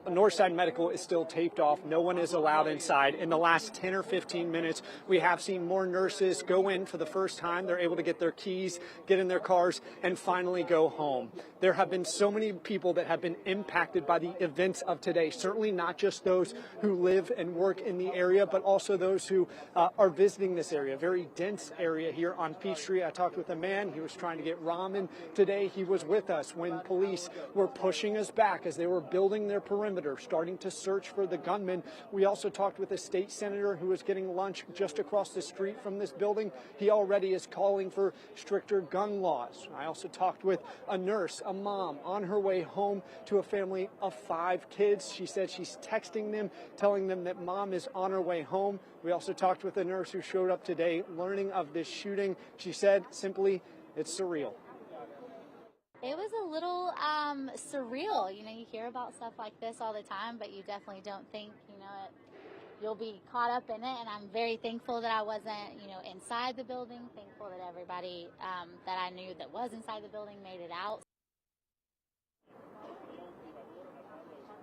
Northside Medical is still taped off. No one is allowed inside. In the last 10 or 15 minutes, we have seen more nurses go in for the first time. They're able to get their keys, get in their cars, and finally go home. There have been so many people that have been impacted by the events of today, certainly not just those who live and work in the area, but also those who are visiting this area, a very dense area here on Peachtree. I talked with a man. He was trying to get ramen today. He was with us when police were pushing us back as they were building their perimeter, starting to search for the gunman. We also talked with a state senator who was getting lunch just across the street from this building. He already is calling for stricter gun laws. I also talked with a nurse, a mom, on her way home to a family of 5 kids. She said she's texting them, telling them that mom is on her way home. We also talked with a nurse who showed up today learning of this shooting. She said simply, it's surreal. It was a little surreal. You know, you hear about stuff like this all the time, but you definitely don't think, you'll be caught up in it. And I'm very thankful that I wasn't, inside the building, thankful that everybody that I knew that was inside the building made it out.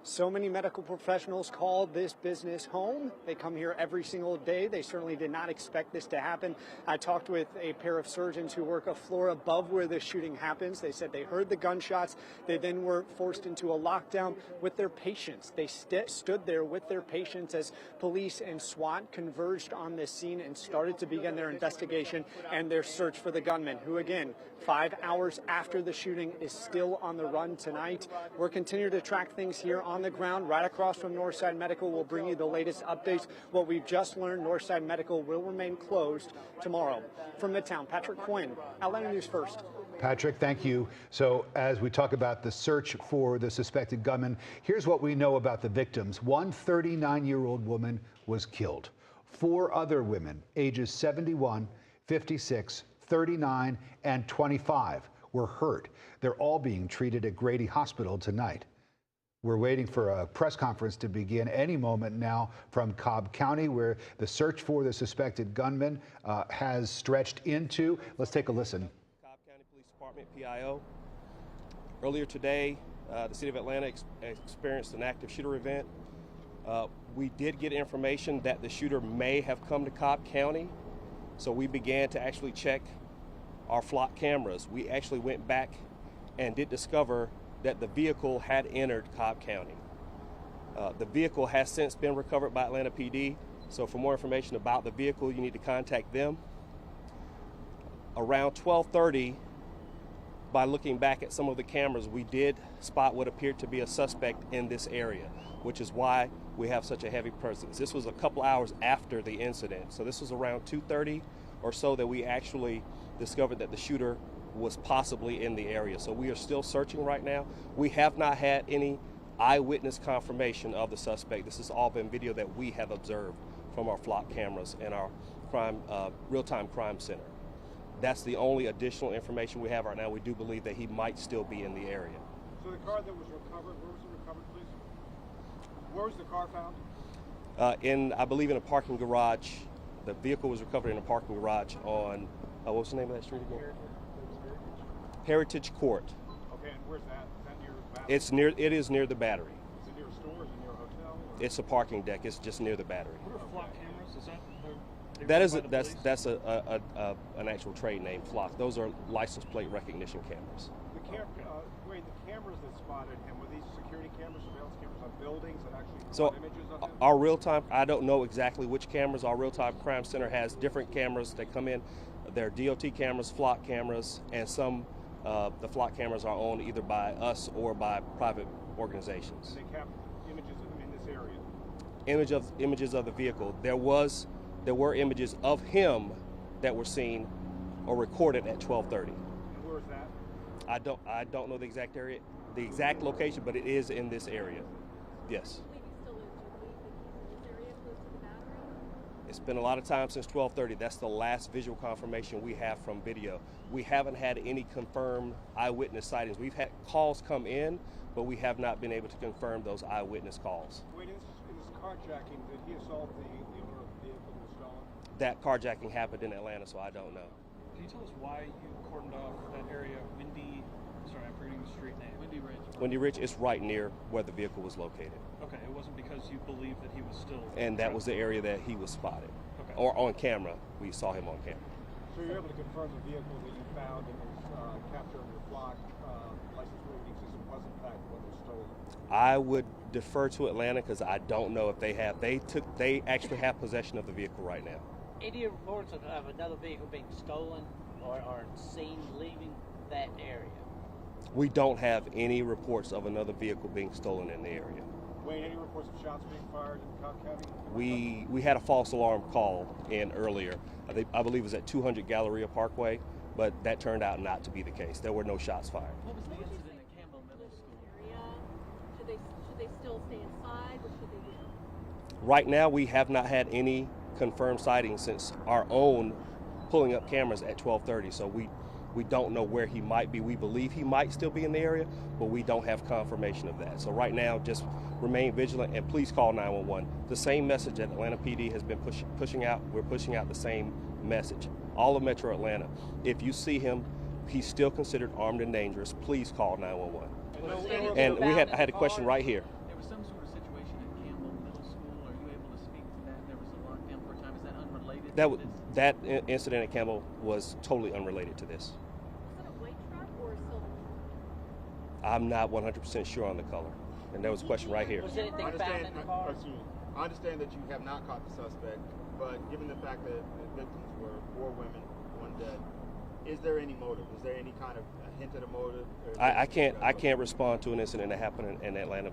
So many medical professionals call this business home. They come here every single day. They certainly did not expect this to happen. I talked with a pair of surgeons who work a floor above where the shooting happens. They said they heard the gunshots. They then were forced into a lockdown with their patients. They stood there with their patients as police and SWAT converged on this scene and started to begin their investigation and their search for the gunman, who again, 5 hours after the shooting is still on the run tonight. We're continuing to track things here on on the ground right across from Northside Medical. We'll bring you the latest updates. What we've just learned, Northside Medical will remain closed tomorrow. From Midtown, Patrick Quinn, Atlanta News First. Patrick, thank you. So as we talk about the search for the suspected gunman, here's what we know about the victims. One 39-year-old woman was killed. 4 other women, ages 71, 56, 39, and 25, were hurt. They're all being treated at Grady Hospital tonight. We're waiting for a press conference to begin any moment now from Cobb County, where the search for the suspected gunman has stretched into. Let's take a listen. Cobb County Police Department, PIO. Earlier today, the city of Atlanta experienced an active shooter event. We did get information that the shooter may have come to Cobb County, so we began to actually check our flock cameras. We actually went back and did discover that the vehicle had entered Cobb County. The vehicle has since been recovered by Atlanta PD, so for more information about the vehicle, you need to contact them. Around 12:30, by looking back at some of the cameras, we did spot what appeared to be a suspect in this area, which is why we have such a heavy presence. This was a couple hours after the incident, so this was around 2:30 or so that we actually discovered that the shooter was possibly in the area. So we are still searching right now. We have not had any eyewitness confirmation of the suspect. This has all been video that we have observed from our flock cameras and our real-time crime center. That's the only additional information we have right now. We do believe that he might still be in the area. So the car that was recovered, where was it recovered, please? Where was the car found? I believe in a parking garage. The vehicle was recovered in a parking garage on, what's the name of that street again? Heritage Court. Okay, and where's that? Is that near the Battery? It is near the Battery. Is it near a store? Is it near a hotel? It's a parking deck. It's just near the Battery. What are flock cameras? Is that That's an actual trade name, flock. Those are license plate recognition cameras. The cameras that spotted him, were these security cameras, surveillance cameras on buildings that actually So provide images of him? our real-time, I don't know exactly which cameras. Our real-time crime center has different cameras that come in. They're DOT cameras, flock cameras, and some the flock cameras are owned either by us or by private organizations. And they captured images of him in this area? Images of the vehicle. There were images of him that were seen or recorded at 12:30. And where is that? I don't know the exact area, the exact location, but it is in this area. Yes. It's been a lot of time since 12:30. That's the last visual confirmation we have from video. We haven't had any confirmed eyewitness sightings. We've had calls come in, but we have not been able to confirm those eyewitness calls. Wait, in this carjacking, did he assault the owner of the vehicle that was stolen? That carjacking happened in Atlanta, so I don't know. Can you tell us why you cordoned off that area? I'm forgetting the street name. Windy Ridge is right near where the vehicle was located. Okay, it wasn't because you believed that he was still... And that was the area that he was spotted. Okay. Or on camera. We saw him on camera. So you're able to confirm the vehicle that you found and was captured on your flock license plate reading system was in fact what was stolen? I would defer to Atlanta because I don't know if they have. They actually have possession of the vehicle right now. Any reports of another vehicle being stolen or seen leaving that area? We don't have any reports of another vehicle being stolen in the area. Wayne, any reports of shots being fired in Cobb County? We had a false alarm call in earlier. I believe it was at 200 Galleria Parkway, but that turned out not to be the case. There were no shots fired. What was the incident at Campbell Middle School? Should they still stay inside? What should they do? Right now, we have not had any confirmed sightings since our own pulling up cameras at 12:30. So we don't know where he might be. We believe he might still be in the area, but we don't have confirmation of that. So right now, just remain vigilant and please call 911. The same message that Atlanta PD has been pushing out, we're pushing out the same message. All of Metro Atlanta, if you see him, he's still considered armed and dangerous, please call 911. And I had a question right here. There was some sort of situation at Campbell Middle School. Are you able to speak to that? There was a lockdown for a time. Is that unrelated? That incident at Campbell was totally unrelated to this. Was it a white truck or a silver truck? I'm not 100% sure on the color. And there was a question right here. Was anything found in the car? I understand that you have not caught the suspect, but given the fact that the victims were 4 women, 1 dead, is there any motive? Is there any kind of hint at a motive? I can't respond to an incident that happened in Atlanta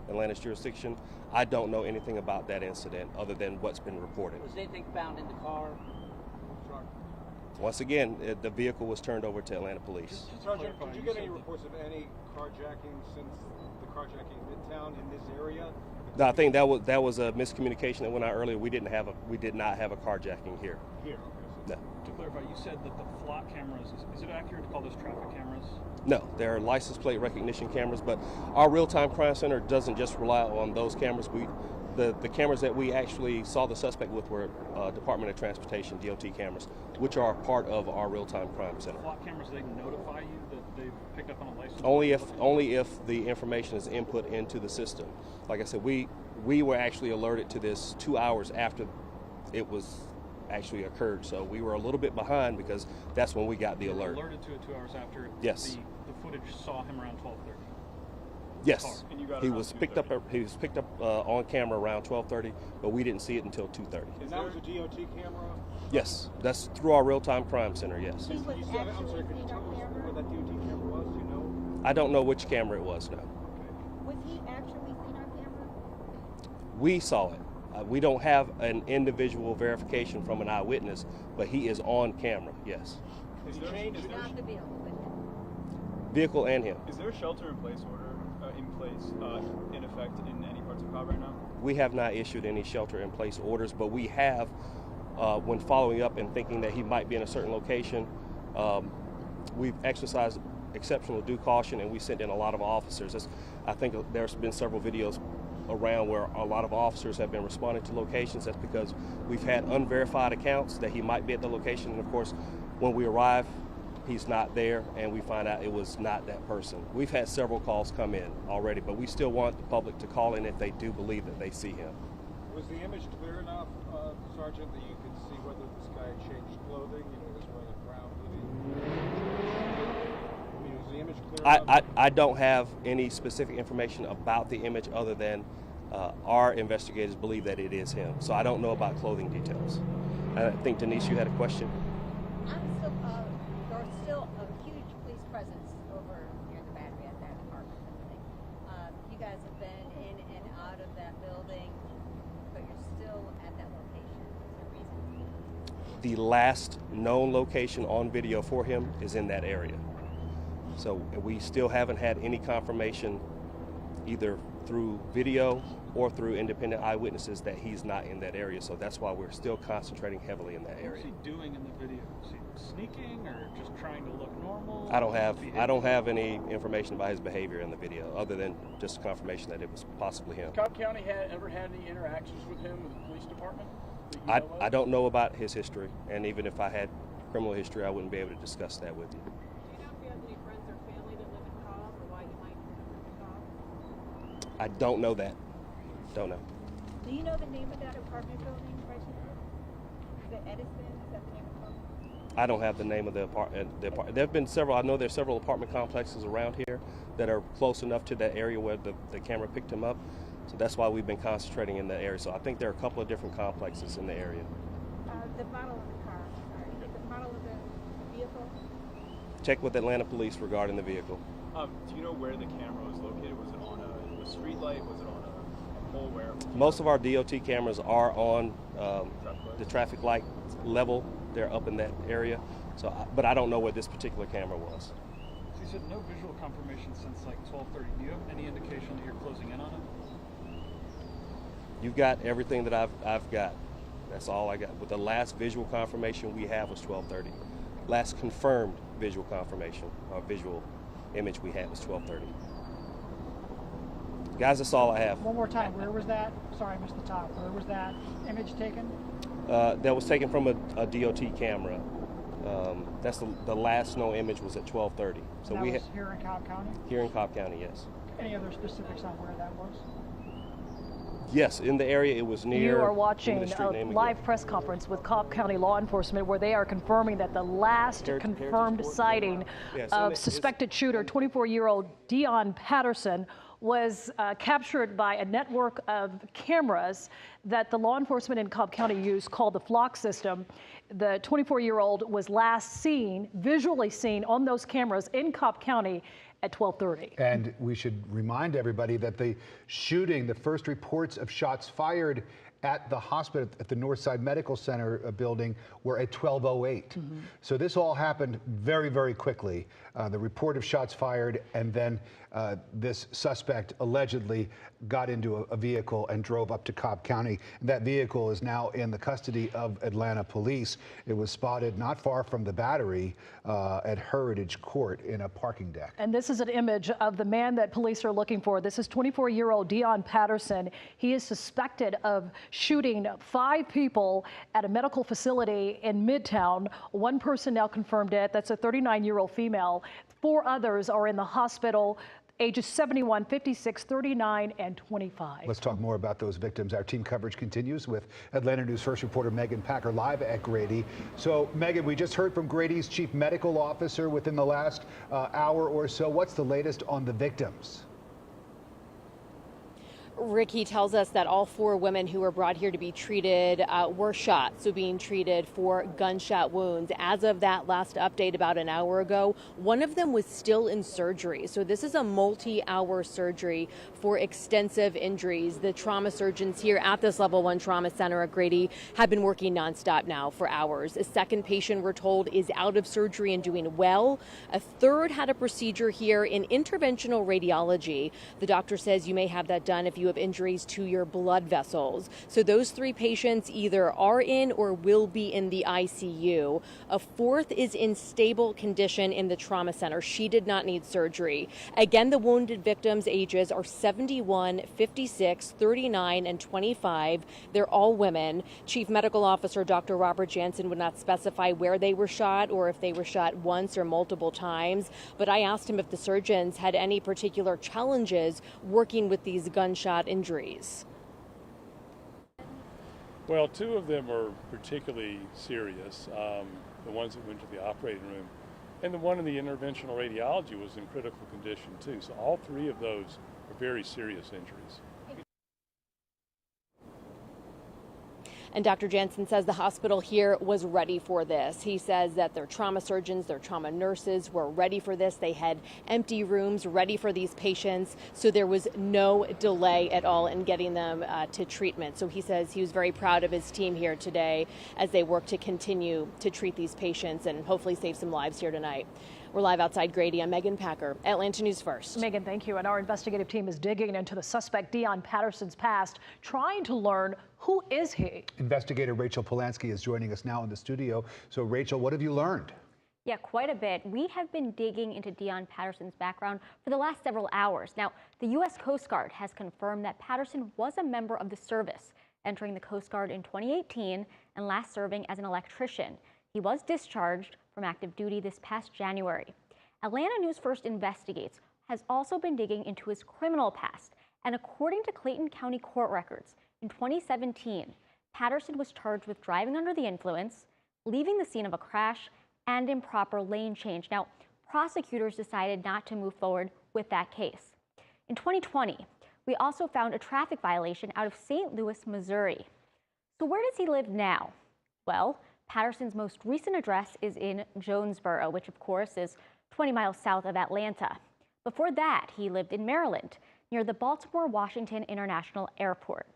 Atlanta's jurisdiction. I don't know anything about that incident other than what's been reported. Was anything found in the car? Once again, the vehicle was turned over to Atlanta Police. Sergeant, did you get any reports of any carjacking since the carjacking in Midtown in this area? No, I think that was a miscommunication that went out earlier. We did not have a carjacking here. Here. No. To clarify, you said that the flock cameras, is it accurate to call those traffic cameras? No, they're license plate recognition cameras, but our real-time crime center doesn't just rely on those cameras. The cameras that we actually saw the suspect with were Department of Transportation, DOT cameras, which are part of our real-time crime center. Flock cameras, they notify you that they've picked up on a license? Only if the information is input into the system. Like I said, we were actually alerted to this 2 hours after it was actually occurred, so we were a little bit behind because that's when we got the alert. Alerted to it 2 hours after. Yes. The footage saw him around 12:30. Yes, he was picked up on camera around 12:30, but we didn't see it until 2:30. And that was a DOT camera? Yes, that's through our real-time crime center. Yes. I'm sorry, could you tell us where that DOT camera was? Do you know? I don't know which camera it was. No. Was he actually seen on camera? We saw it. We don't have an individual verification from an eyewitness, but he is on camera. Yes. Is there not the vehicle with him? Vehicle and him. Is there a shelter-in-place order in effect in any parts of Cobb right now? We have not issued any shelter-in-place orders, but we have, when following up and thinking that he might be in a certain location, we've exercised exceptional due caution, and we sent in a lot of officers. I think there's been several videos around where a lot of officers have been responding to locations. That's because we've had unverified accounts that he might be at the location, and of course, when we arrive, he's not there, and we find out it was not that person. We've had several calls come in already, but we still want the public to call in if they do believe that they see him. Was the image clear enough, Sergeant, that you could see whether this guy had changed clothing? You know, he was wearing a brown hoodie. I mean, was the image clear enough? I don't have any specific information about the image other than our investigators believe that it is him. So I don't know about clothing details. I think, Denise, you had a question? There's still a huge police presence over near the Battery at that apartment building. You guys have been in and out of that building, but you're still at that location. Is there a reason? The last known location on video for him is in that area. So we still haven't had any confirmation either through video or through independent eyewitnesses that he's not in that area. So that's why we're still concentrating heavily in that area. What's he doing in the video? Is he sneaking or just trying to look normal? I don't have any information about his behavior in the video other than just confirmation that it was possibly him. Cobb County ever had any interactions with him with the police department? I don't know about his history, and even if I had criminal history, I wouldn't be able to discuss that with you. Do you know if he has any friends or family that live in Cobb, or why he might live in Cobb? I don't know that. Don't know. Do you know the name of that apartment building right here? Is it Edison? Is that the name of it? I don't have the name of the apartment. There have been several. I know there's several apartment complexes around here that are close enough to that area where the camera picked him up. So that's why we've been concentrating in that area. So I think there are a couple of different complexes in the area. The model of the car, sorry. The model of the vehicle? Check with Atlanta Police regarding the vehicle. Do you know where the camera was located? Was it on a street light? Was it on a pole? Where? Most of our DOT cameras are on the traffic light level. They're up in that area. So, but I don't know where this particular camera was. So you said no visual confirmation since like 12:30. Do you have any indication that you're closing in on him? You've got everything that I've got. That's all I got. But the last visual confirmation we have was 12:30. Last confirmed visual confirmation or visual image we had was 12:30. Guys, that's all I have. One more time, where was that? Sorry, I missed the top. Where was that image taken? That was taken from a DOT camera. That's the last known image was at 12:30. So that was here in Cobb County? Here in Cobb County, yes. Any other specifics on where that was? Yes, in the area it was near. You are watching a live press conference with Cobb County law enforcement where they are confirming that the last confirmed sighting of suspected shooter, 24-year-old Dion Patterson, was captured by a network of cameras that the law enforcement in Cobb County used called the Flock system. The 24-year-old was last seen, visually seen on those cameras in Cobb County at 12:30. And we should remind everybody that the shooting, the first reports of shots fired at the hospital, at the Northside Medical Center building, were at 12:08. So this all happened very, very quickly. The report of shots fired, and then this suspect allegedly got into a vehicle and drove up to Cobb County. That vehicle is now in the custody of Atlanta police. It was spotted not far from the Battery at Heritage Court in a parking deck. And this is an image of the man that police are looking for. This is 24-year-old Dion Patterson. He is suspected of shooting 5 people at a medical facility in Midtown. One person now confirmed it. That's a 39-year-old female. 4 others are in the hospital, ages 71, 56, 39, and 25. Let's talk more about those victims. Our team coverage continues with Atlanta News First reporter Megan Packer live at Grady. So, Megan, we just heard from Grady's chief medical officer within the last hour or so. What's the latest on the victims? Ricky tells us that all 4 women who were brought here to be treated were shot, so being treated for gunshot wounds. As of that last update about an hour ago, one of them was still in surgery. So this is a multi-hour surgery for extensive injuries. The trauma surgeons here at this Level 1 Trauma Center at Grady have been working nonstop now for hours. A second patient, we're told, is out of surgery and doing well. A third had a procedure here in interventional radiology. The doctor says you may have that done if you have injuries to your blood vessels. So those 3 patients either are in or will be in the ICU. A 4th is in stable condition in the trauma center. She did not need surgery. Again, the wounded victims' ages are 71, 56, 39, and 25. They're all women. Chief Medical Officer Dr. Robert Jansen would not specify where they were shot or if they were shot once or multiple times. But I asked him if the surgeons had any particular challenges working with these gunshot injuries. Well, 2 of them are particularly serious, the ones that went to the operating room, and the one in the interventional radiology was in critical condition too. So all 3 of those are very serious injuries. And Dr. Jansen says the hospital here was ready for this. He says that their trauma surgeons, their trauma nurses were ready for this. They had empty rooms ready for these patients, so there was no delay at all in getting them to treatment. So he says he was very proud of his team here today as they work to continue to treat these patients and hopefully save some lives here tonight. We're live outside Grady. I'm Megan Packer, Atlanta News First. Megan, thank you. And our investigative team is digging into the suspect Dion Patterson's past, trying to learn who is he. Investigator Rachel Polanski is joining us now in the studio. So, Rachel, what have you learned? Yeah, quite a bit. We have been digging into Dion Patterson's background for the last several hours. Now, the U.S. Coast Guard has confirmed that Patterson was a member of the service, entering the Coast Guard in 2018 and last serving as an electrician. He was discharged from active duty this past January. Atlanta News First Investigates has also been digging into his criminal past, and according to Clayton County court records, in 2017, Patterson was charged with driving under the influence, leaving the scene of a crash, and improper lane change. Now, prosecutors decided not to move forward with that case. In 2020, we also found a traffic violation out of St. Louis, Missouri. So where does he live now? Well, Patterson's most recent address is in Jonesboro, which of course is 20 miles south of Atlanta. Before that, he lived in Maryland, near the Baltimore-Washington International Airport.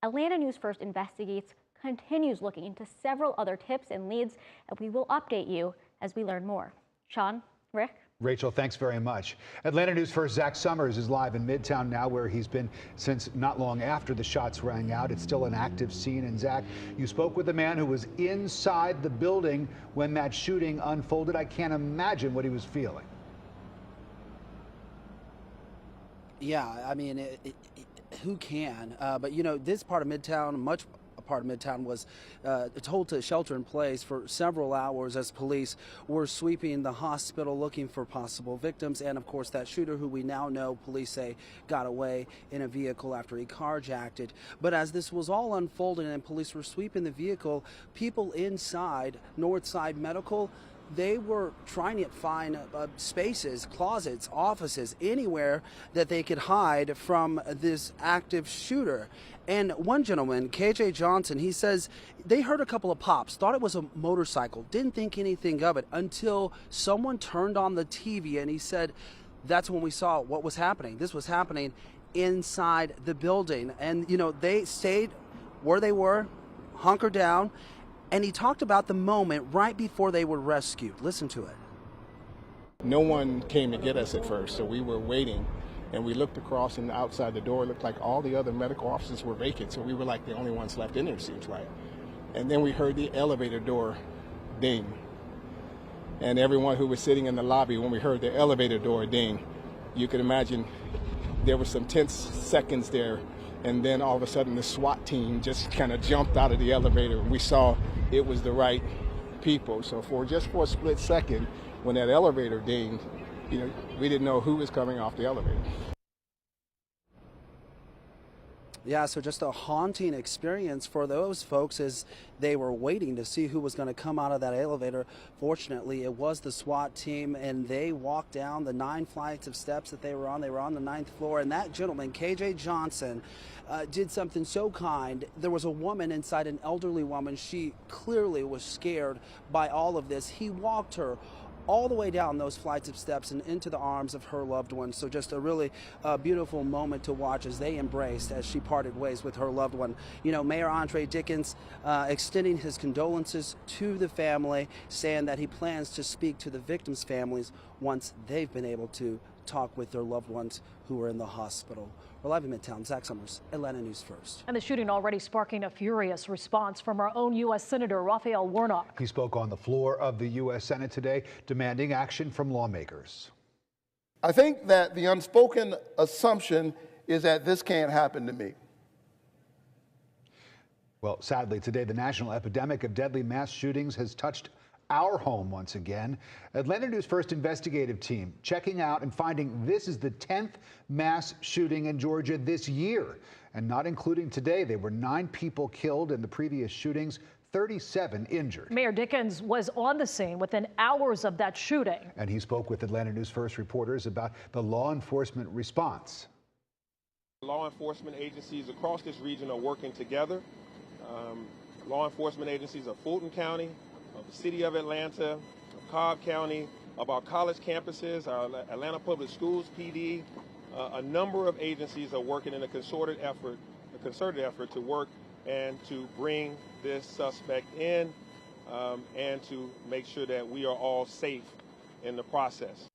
Atlanta News First Investigates continues looking into several other tips and leads, and we will update you as we learn more. Sean, Rick? Rachel, thanks very much. Atlanta News First Zach Summers is live in Midtown now, where he's been since not long after the shots rang out. It's still an active scene. And Zach, you spoke with a man who was inside the building when that shooting unfolded. I can't imagine what he was feeling. Yeah, I mean, who can? But, you know, this part of Midtown, much part of Midtown, was told to shelter in place for several hours as police were sweeping the hospital looking for possible victims. And, of course, that shooter, who we now know police say got away in a vehicle after he carjacked it. But as this was all unfolding and police were sweeping the vehicle, people inside Northside Medical, they were trying to find spaces, closets, offices, anywhere that they could hide from this active shooter. And one gentleman, KJ Johnson, he says they heard a couple of pops, thought it was a motorcycle, didn't think anything of it until someone turned on the TV, and he said that's when we saw what was happening. This was happening inside the building. And, you know, they stayed where they were, hunkered down, and he talked about the moment right before they were rescued. Listen to it. No one came to get us at first, so we were waiting, and we looked across, and outside the door, it looked like all the other medical offices were vacant, so we were like the only ones left in there, it seems like. And then we heard the elevator door ding. And everyone who was sitting in the lobby, when we heard the elevator door ding, you could imagine there were some tense seconds there. And then all of a sudden the SWAT team just kind of jumped out of the elevator, and we saw it was the right people. So for a split second, when that elevator dinged, you know, we didn't know who was coming off the elevator. Yeah, so just a haunting experience for those folks as they were waiting to see who was going to come out of that elevator. Fortunately, it was the SWAT team, and they walked down the 9 flights of steps that they were on. They were on the 9th floor, and that gentleman, KJ Johnson, did something so kind. There was a woman inside, an elderly woman. She clearly was scared by all of this. He walked her all the way down those flights of steps and into the arms of her loved one. So just a really beautiful moment to watch as they embraced as she parted ways with her loved one. You know, Mayor Andre Dickens extending his condolences to the family, saying that he plans to speak to the victims' families once they've been able to talk with their loved ones who are in the hospital. We're live in Midtown. Zach Summers, Atlanta News First. And the shooting already sparking a furious response from our own U.S. Senator Raphael Warnock. He spoke on the floor of the U.S. Senate today, demanding action from lawmakers. I think that the unspoken assumption is that this can't happen to me. Well, sadly, today the national epidemic of deadly mass shootings has touched our home once again. Atlanta News First investigative team checking out and finding this is the 10th mass shooting in Georgia this year. And not including today, there were 9 people killed in the previous shootings, 37 injured. Mayor Dickens was on the scene within hours of that shooting. And he spoke with Atlanta News First reporters about the law enforcement response. Law enforcement agencies across this region are working together. Law enforcement agencies of Fulton County, of the city of Atlanta, of Cobb County, of our college campuses, our Atlanta Public Schools PD, a number of agencies are working in a concerted effort to work and to bring this suspect in and to make sure that we are all safe in the process.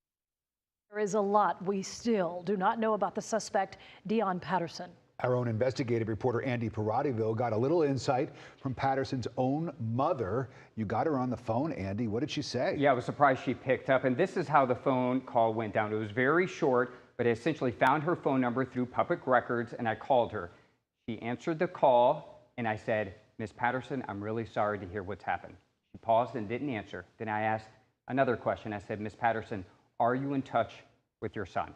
There is a lot we still do not know about the suspect, Dion Patterson. Our own investigative reporter Andy Parativo got a little insight from Patterson's own mother. You got her on the phone, Andy. What did she say? Yeah, I was surprised she picked up, and this is how the phone call went down. It was very short, but I essentially found her phone number through public records, and I called her. She answered the call, and I said, "Miss Patterson, I'm really sorry to hear what's happened." She paused and didn't answer. Then I asked another question. I said, "Miss Patterson, are you in touch with your son?"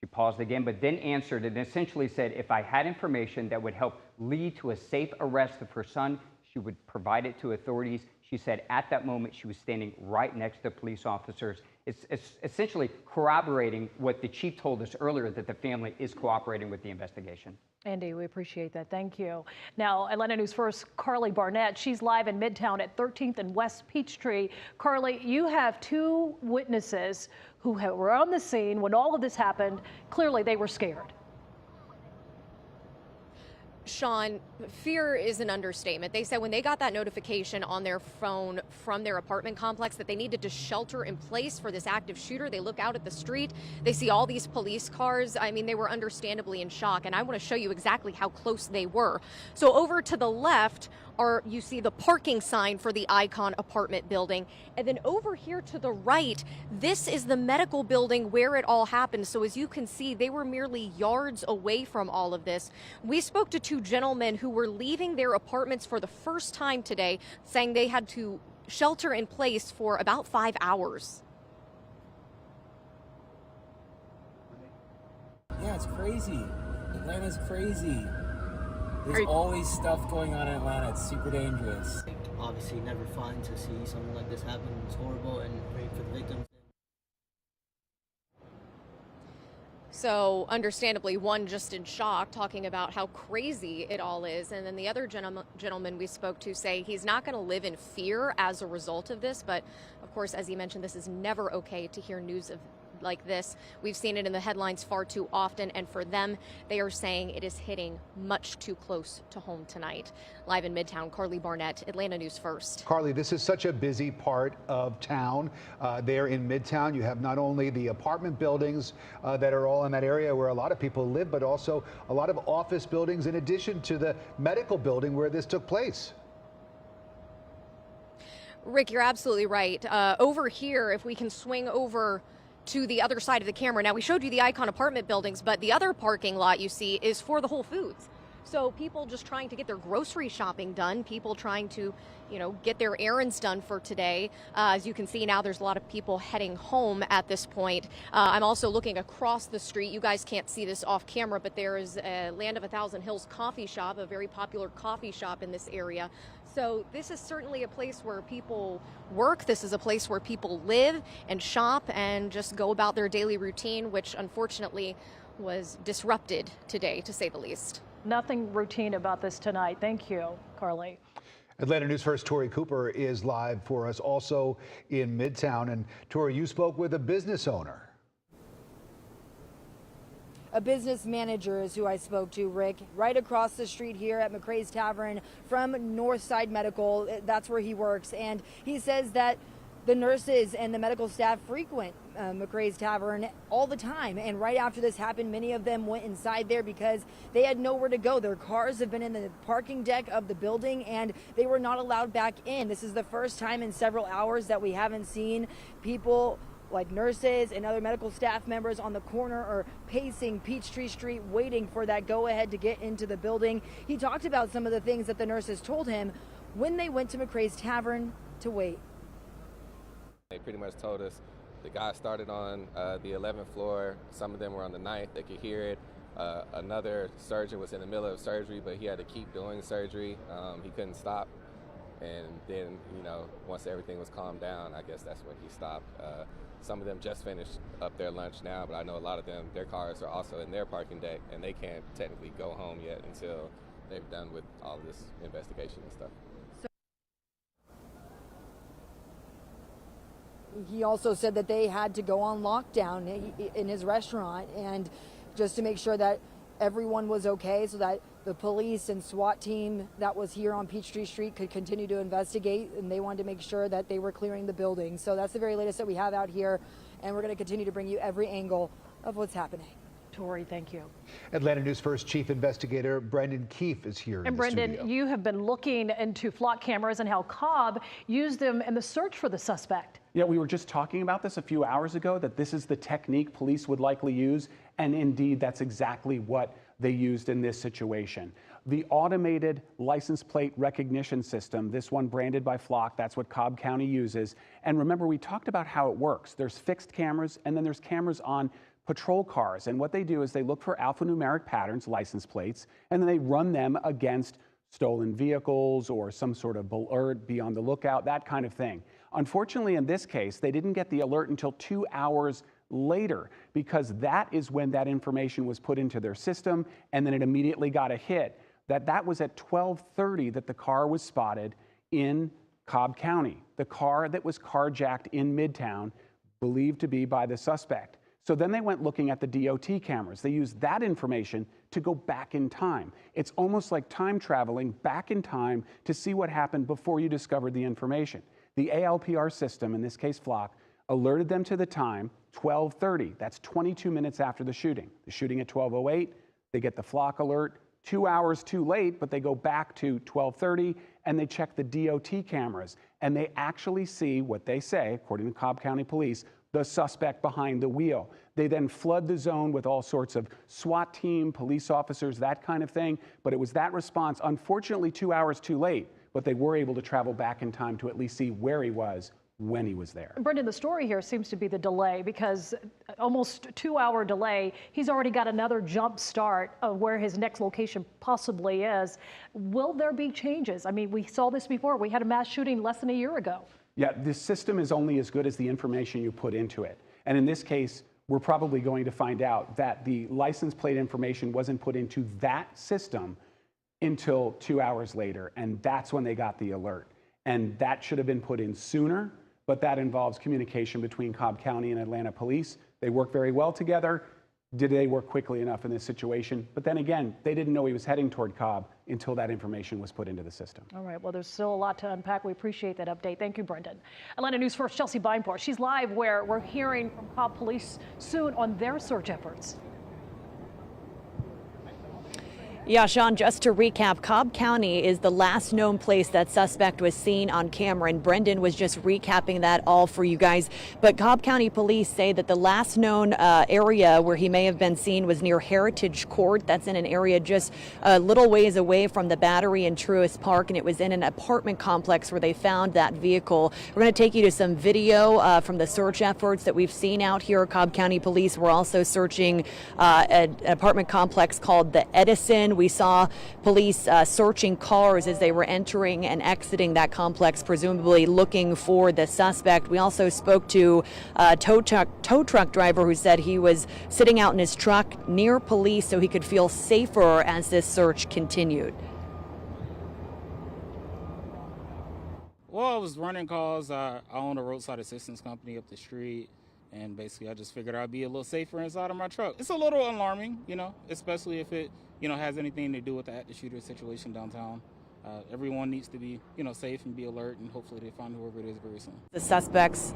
She paused again, but then answered and essentially said if I had information that would help lead to a safe arrest of her son, she would provide it to authorities. She said at that moment she was standing right next to police officers. It's essentially corroborating what the chief told us earlier, that the family is cooperating with the investigation. Andy, we appreciate that. Thank you. Now, Atlanta News First, Carly Barnett. She's live in Midtown at 13th and West Peachtree. Carly, you have 2 witnesses who were on the scene when all of this happened. Clearly, they were scared. Sean, fear is an understatement. They said when they got that notification on their phone from their apartment complex that they needed to shelter in place for this active shooter, they look out at the street, they see all these police cars. I mean, they were understandably in shock, and I want to show you exactly how close they were. So over to the left you see the parking sign for the Icon apartment building, and then over here to the right, this is the medical building where it all happened. So as you can see, they were merely yards away from all of this. We spoke to 2 gentlemen who were leaving their apartments for the first time today, saying they had to shelter in place for about 5 hours. Yeah, it's crazy. Atlanta's crazy. There's always stuff going on in Atlanta. It's super dangerous. Obviously never fun to see something like this happen. It's horrible and great for the victims. So understandably, one just in shock, talking about how crazy it all is. And then the other gentleman we spoke to say he's not going to live in fear as a result of this. But of course, as he mentioned, this is never okay to hear news of like this. We've seen it in the headlines far too often, and for them, they are saying it is hitting much too close to home tonight. Live in Midtown, Carly Barnett, Atlanta News First. Carly, this is such a busy part of town. There in Midtown, you have not only the apartment buildings that are all in that area where a lot of people live, but also a lot of office buildings in addition to the medical building where this took place. Rick, you're absolutely right. Over here, if we can swing over to the other side of the camera. Now, we showed you the Icon apartment buildings, but the other parking lot you see is for the Whole Foods. So people just trying to get their grocery shopping done, people trying to, get their errands done for today. As you can see now, there's a lot of people heading home at this point. I'm also looking across the street. You guys can't see this off camera, but there is a Land of 1,000 Hills coffee shop, a very popular coffee shop in this area. So this is certainly a place where people work. This is a place where people live and shop and just go about their daily routine, which unfortunately was disrupted today, to say the least. Nothing routine about this tonight. Thank you, Carly. Atlanta News First Tori Cooper is live for us also in Midtown. And Tori, you spoke with a business owner. A business manager is who I spoke to, Rick, right across the street here at McRae's Tavern from Northside Medical. That's where he works. And he says that the nurses and the medical staff frequent McRae's Tavern all the time. And right after this happened, many of them went inside there because they had nowhere to go. Their cars have been in the parking deck of the building and they were not allowed back in. This is the first time in several hours that we haven't seen people like nurses and other medical staff members on the corner or pacing Peachtree Street waiting for that go-ahead to get into the building. He talked about some of the things that the nurses told him when they went to McRae's Tavern to wait. They pretty much told us the guy started on the 11th floor. Some of them were on the 9th. They could hear it. Another surgeon was in the middle of surgery, but he had to keep doing surgery. He couldn't stop. And then, once everything was calmed down, I guess that's when he stopped. Some of them just finished up their lunch now, but I know a lot of them, their cars are also in their parking deck, and they can't technically go home yet until they've done with all of this investigation and stuff. He also said that they had to go on lockdown in his restaurant and just to make sure that everyone was okay so that the police and SWAT team that was here on Peachtree Street could continue to investigate, and they wanted to make sure that they were clearing the building. So that's the very latest that we have out here, and we're going to continue to bring you every angle of what's happening. Tori, thank you. Atlanta News First Chief Investigator Brendan Keefe is here. And Brendan, you have been looking into flock cameras and how Cobb used them in the search for the suspect. Yeah, we were just talking about this a few hours ago, that this is the technique police would likely use. And indeed, that's exactly what they used in this situation. The automated license plate recognition system, this one branded by Flock, that's what Cobb County uses. And remember, we talked about how it works. There's fixed cameras, and then there's cameras on patrol cars. And what they do is they look for alphanumeric patterns, license plates, and then they run them against stolen vehicles or some sort of alert, be on the lookout, that kind of thing. Unfortunately, in this case, they didn't get the alert until 2 hours later, because that is when that information was put into their system, and then it immediately got a hit. That was at 12:30 that the car was spotted in Cobb County, the car that was carjacked in Midtown, believed to be by the suspect. So then they went looking at the DOT cameras. They used that information to go back in time. It's almost like time traveling back in time to see what happened before you discovered the information. The ALPR system, in this case Flock, alerted them to the time, 12:30. That's 22 minutes after the shooting. The shooting at 12:08, they get the Flock alert. 2 hours too late, but they go back to 12:30 and they check the DOT cameras, and they actually see what they say, according to Cobb County Police, the suspect behind the wheel. They then flood the zone with all sorts of SWAT team, police officers, that kind of thing. But it was that response, unfortunately 2 hours too late, but they were able to travel back in time to at least see where he was when he was there. Brendan, the story here seems to be the delay, because almost 2 hour delay, he's already got another jump start of where his next location possibly is. Will there be changes? I mean, we saw this before. We had a mass shooting less than a year ago. Yeah, this system is only as good as the information you put into it. And in this case, we're probably going to find out that the license plate information wasn't put into that system until 2 hours later, and that's when they got the alert. And that should have been put in sooner, but that involves communication between Cobb County and Atlanta Police. They work very well together. Did they work quickly enough in this situation? But then again, they didn't know he was heading toward Cobb until that information was put into the system. All right, well, there's still a lot to unpack. We appreciate that update. Thank you, Brendan. Atlanta News First, Chelsea Beinport. She's live where we're hearing from Cobb Police soon on their search efforts. Yeah, Sean, just to recap, Cobb County is the last known place that suspect was seen on camera, and Brendan was just recapping that all for you guys. But Cobb County police say that the last known area where he may have been seen was near Heritage Court. That's in an area just a little ways away from the Battery in Truist Park, and it was in an apartment complex where they found that vehicle. We're going to take you to some video from the search efforts that we've seen out here. Cobb County police were also searching an apartment complex called the Edison. We saw police searching cars as they were entering and exiting that complex, presumably looking for the suspect. We also spoke to a tow truck driver who said he was sitting out in his truck near police so he could feel safer as this search continued. Well, I was running calls. I own a roadside assistance company up the street. And basically, I just figured I'd be a little safer inside of my truck. It's a little alarming, especially if it, has anything to do with the active shooter situation downtown. Everyone needs to be, safe and be alert, and hopefully they find whoever it is very soon. The suspects.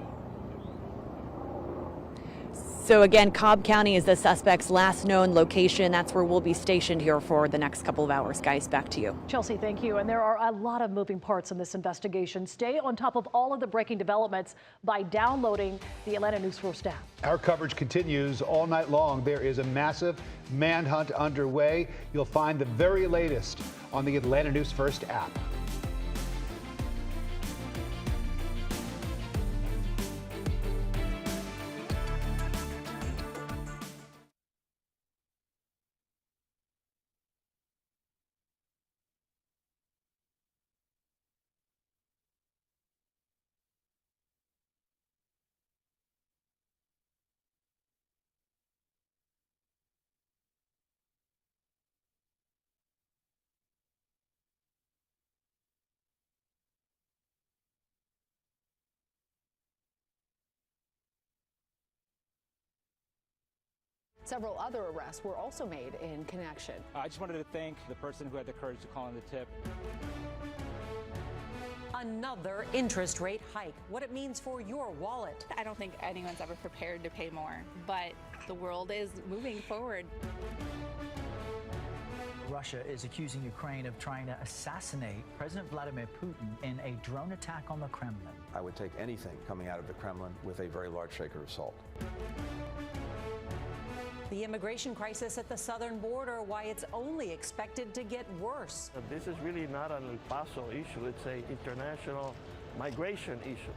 So again, Cobb County is the suspect's last known location. That's where we'll be stationed here for the next couple of hours. Guys, back to you. Chelsea, thank you. And there are a lot of moving parts in this investigation. Stay on top of all of the breaking developments by downloading the Atlanta News First app. Our coverage continues all night long. There is a massive manhunt underway. You'll find the very latest on the Atlanta News First app. Several other arrests were also made in connection. I just wanted to thank the person who had the courage to call in the tip. Another interest rate hike. What it means for your wallet. I don't think anyone's ever prepared to pay more, but the world is moving forward. Russia is accusing Ukraine of trying to assassinate President Vladimir Putin in a drone attack on the Kremlin. I would take anything coming out of the Kremlin with a very large shaker of salt. The immigration crisis at the southern border, why it's only expected to get worse. This is really not an El Paso issue, it's an international migration issue.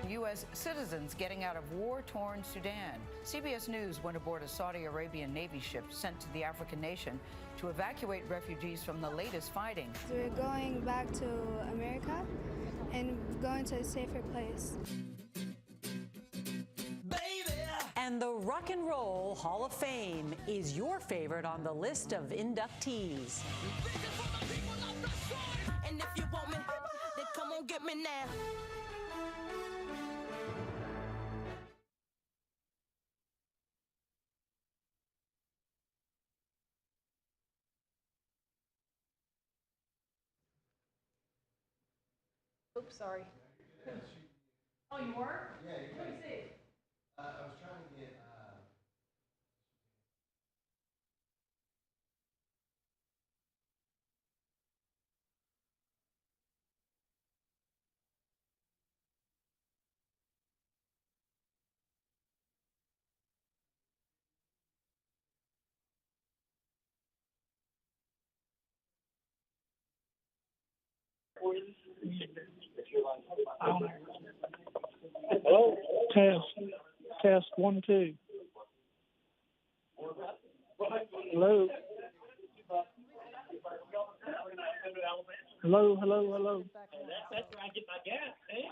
U.S. citizens getting out of war-torn Sudan. CBS News went aboard a Saudi Arabian Navy ship sent to the African nation to evacuate refugees from the latest fighting. So we're going back to America and going to a safer place. And the Rock and Roll Hall of Fame is your favorite on the list of inductees. And if you want me, then come on get me now. Oops, sorry. Oh, you were? Yeah. Let me see. I was trying to get. Hello? Test 1, 2. Hello? Hello? That's where I get my gas, man.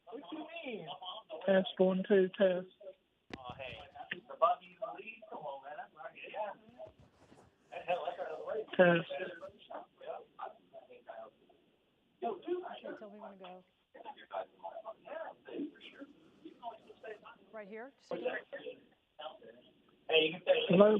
What you mean? Test 1, 2, test. Oh, hey. The buggy lead? Come on, man. That's where I get gas. Hell, that's right on the way. Test. Okay, tell me when to go. right here. Just take a look. Hello.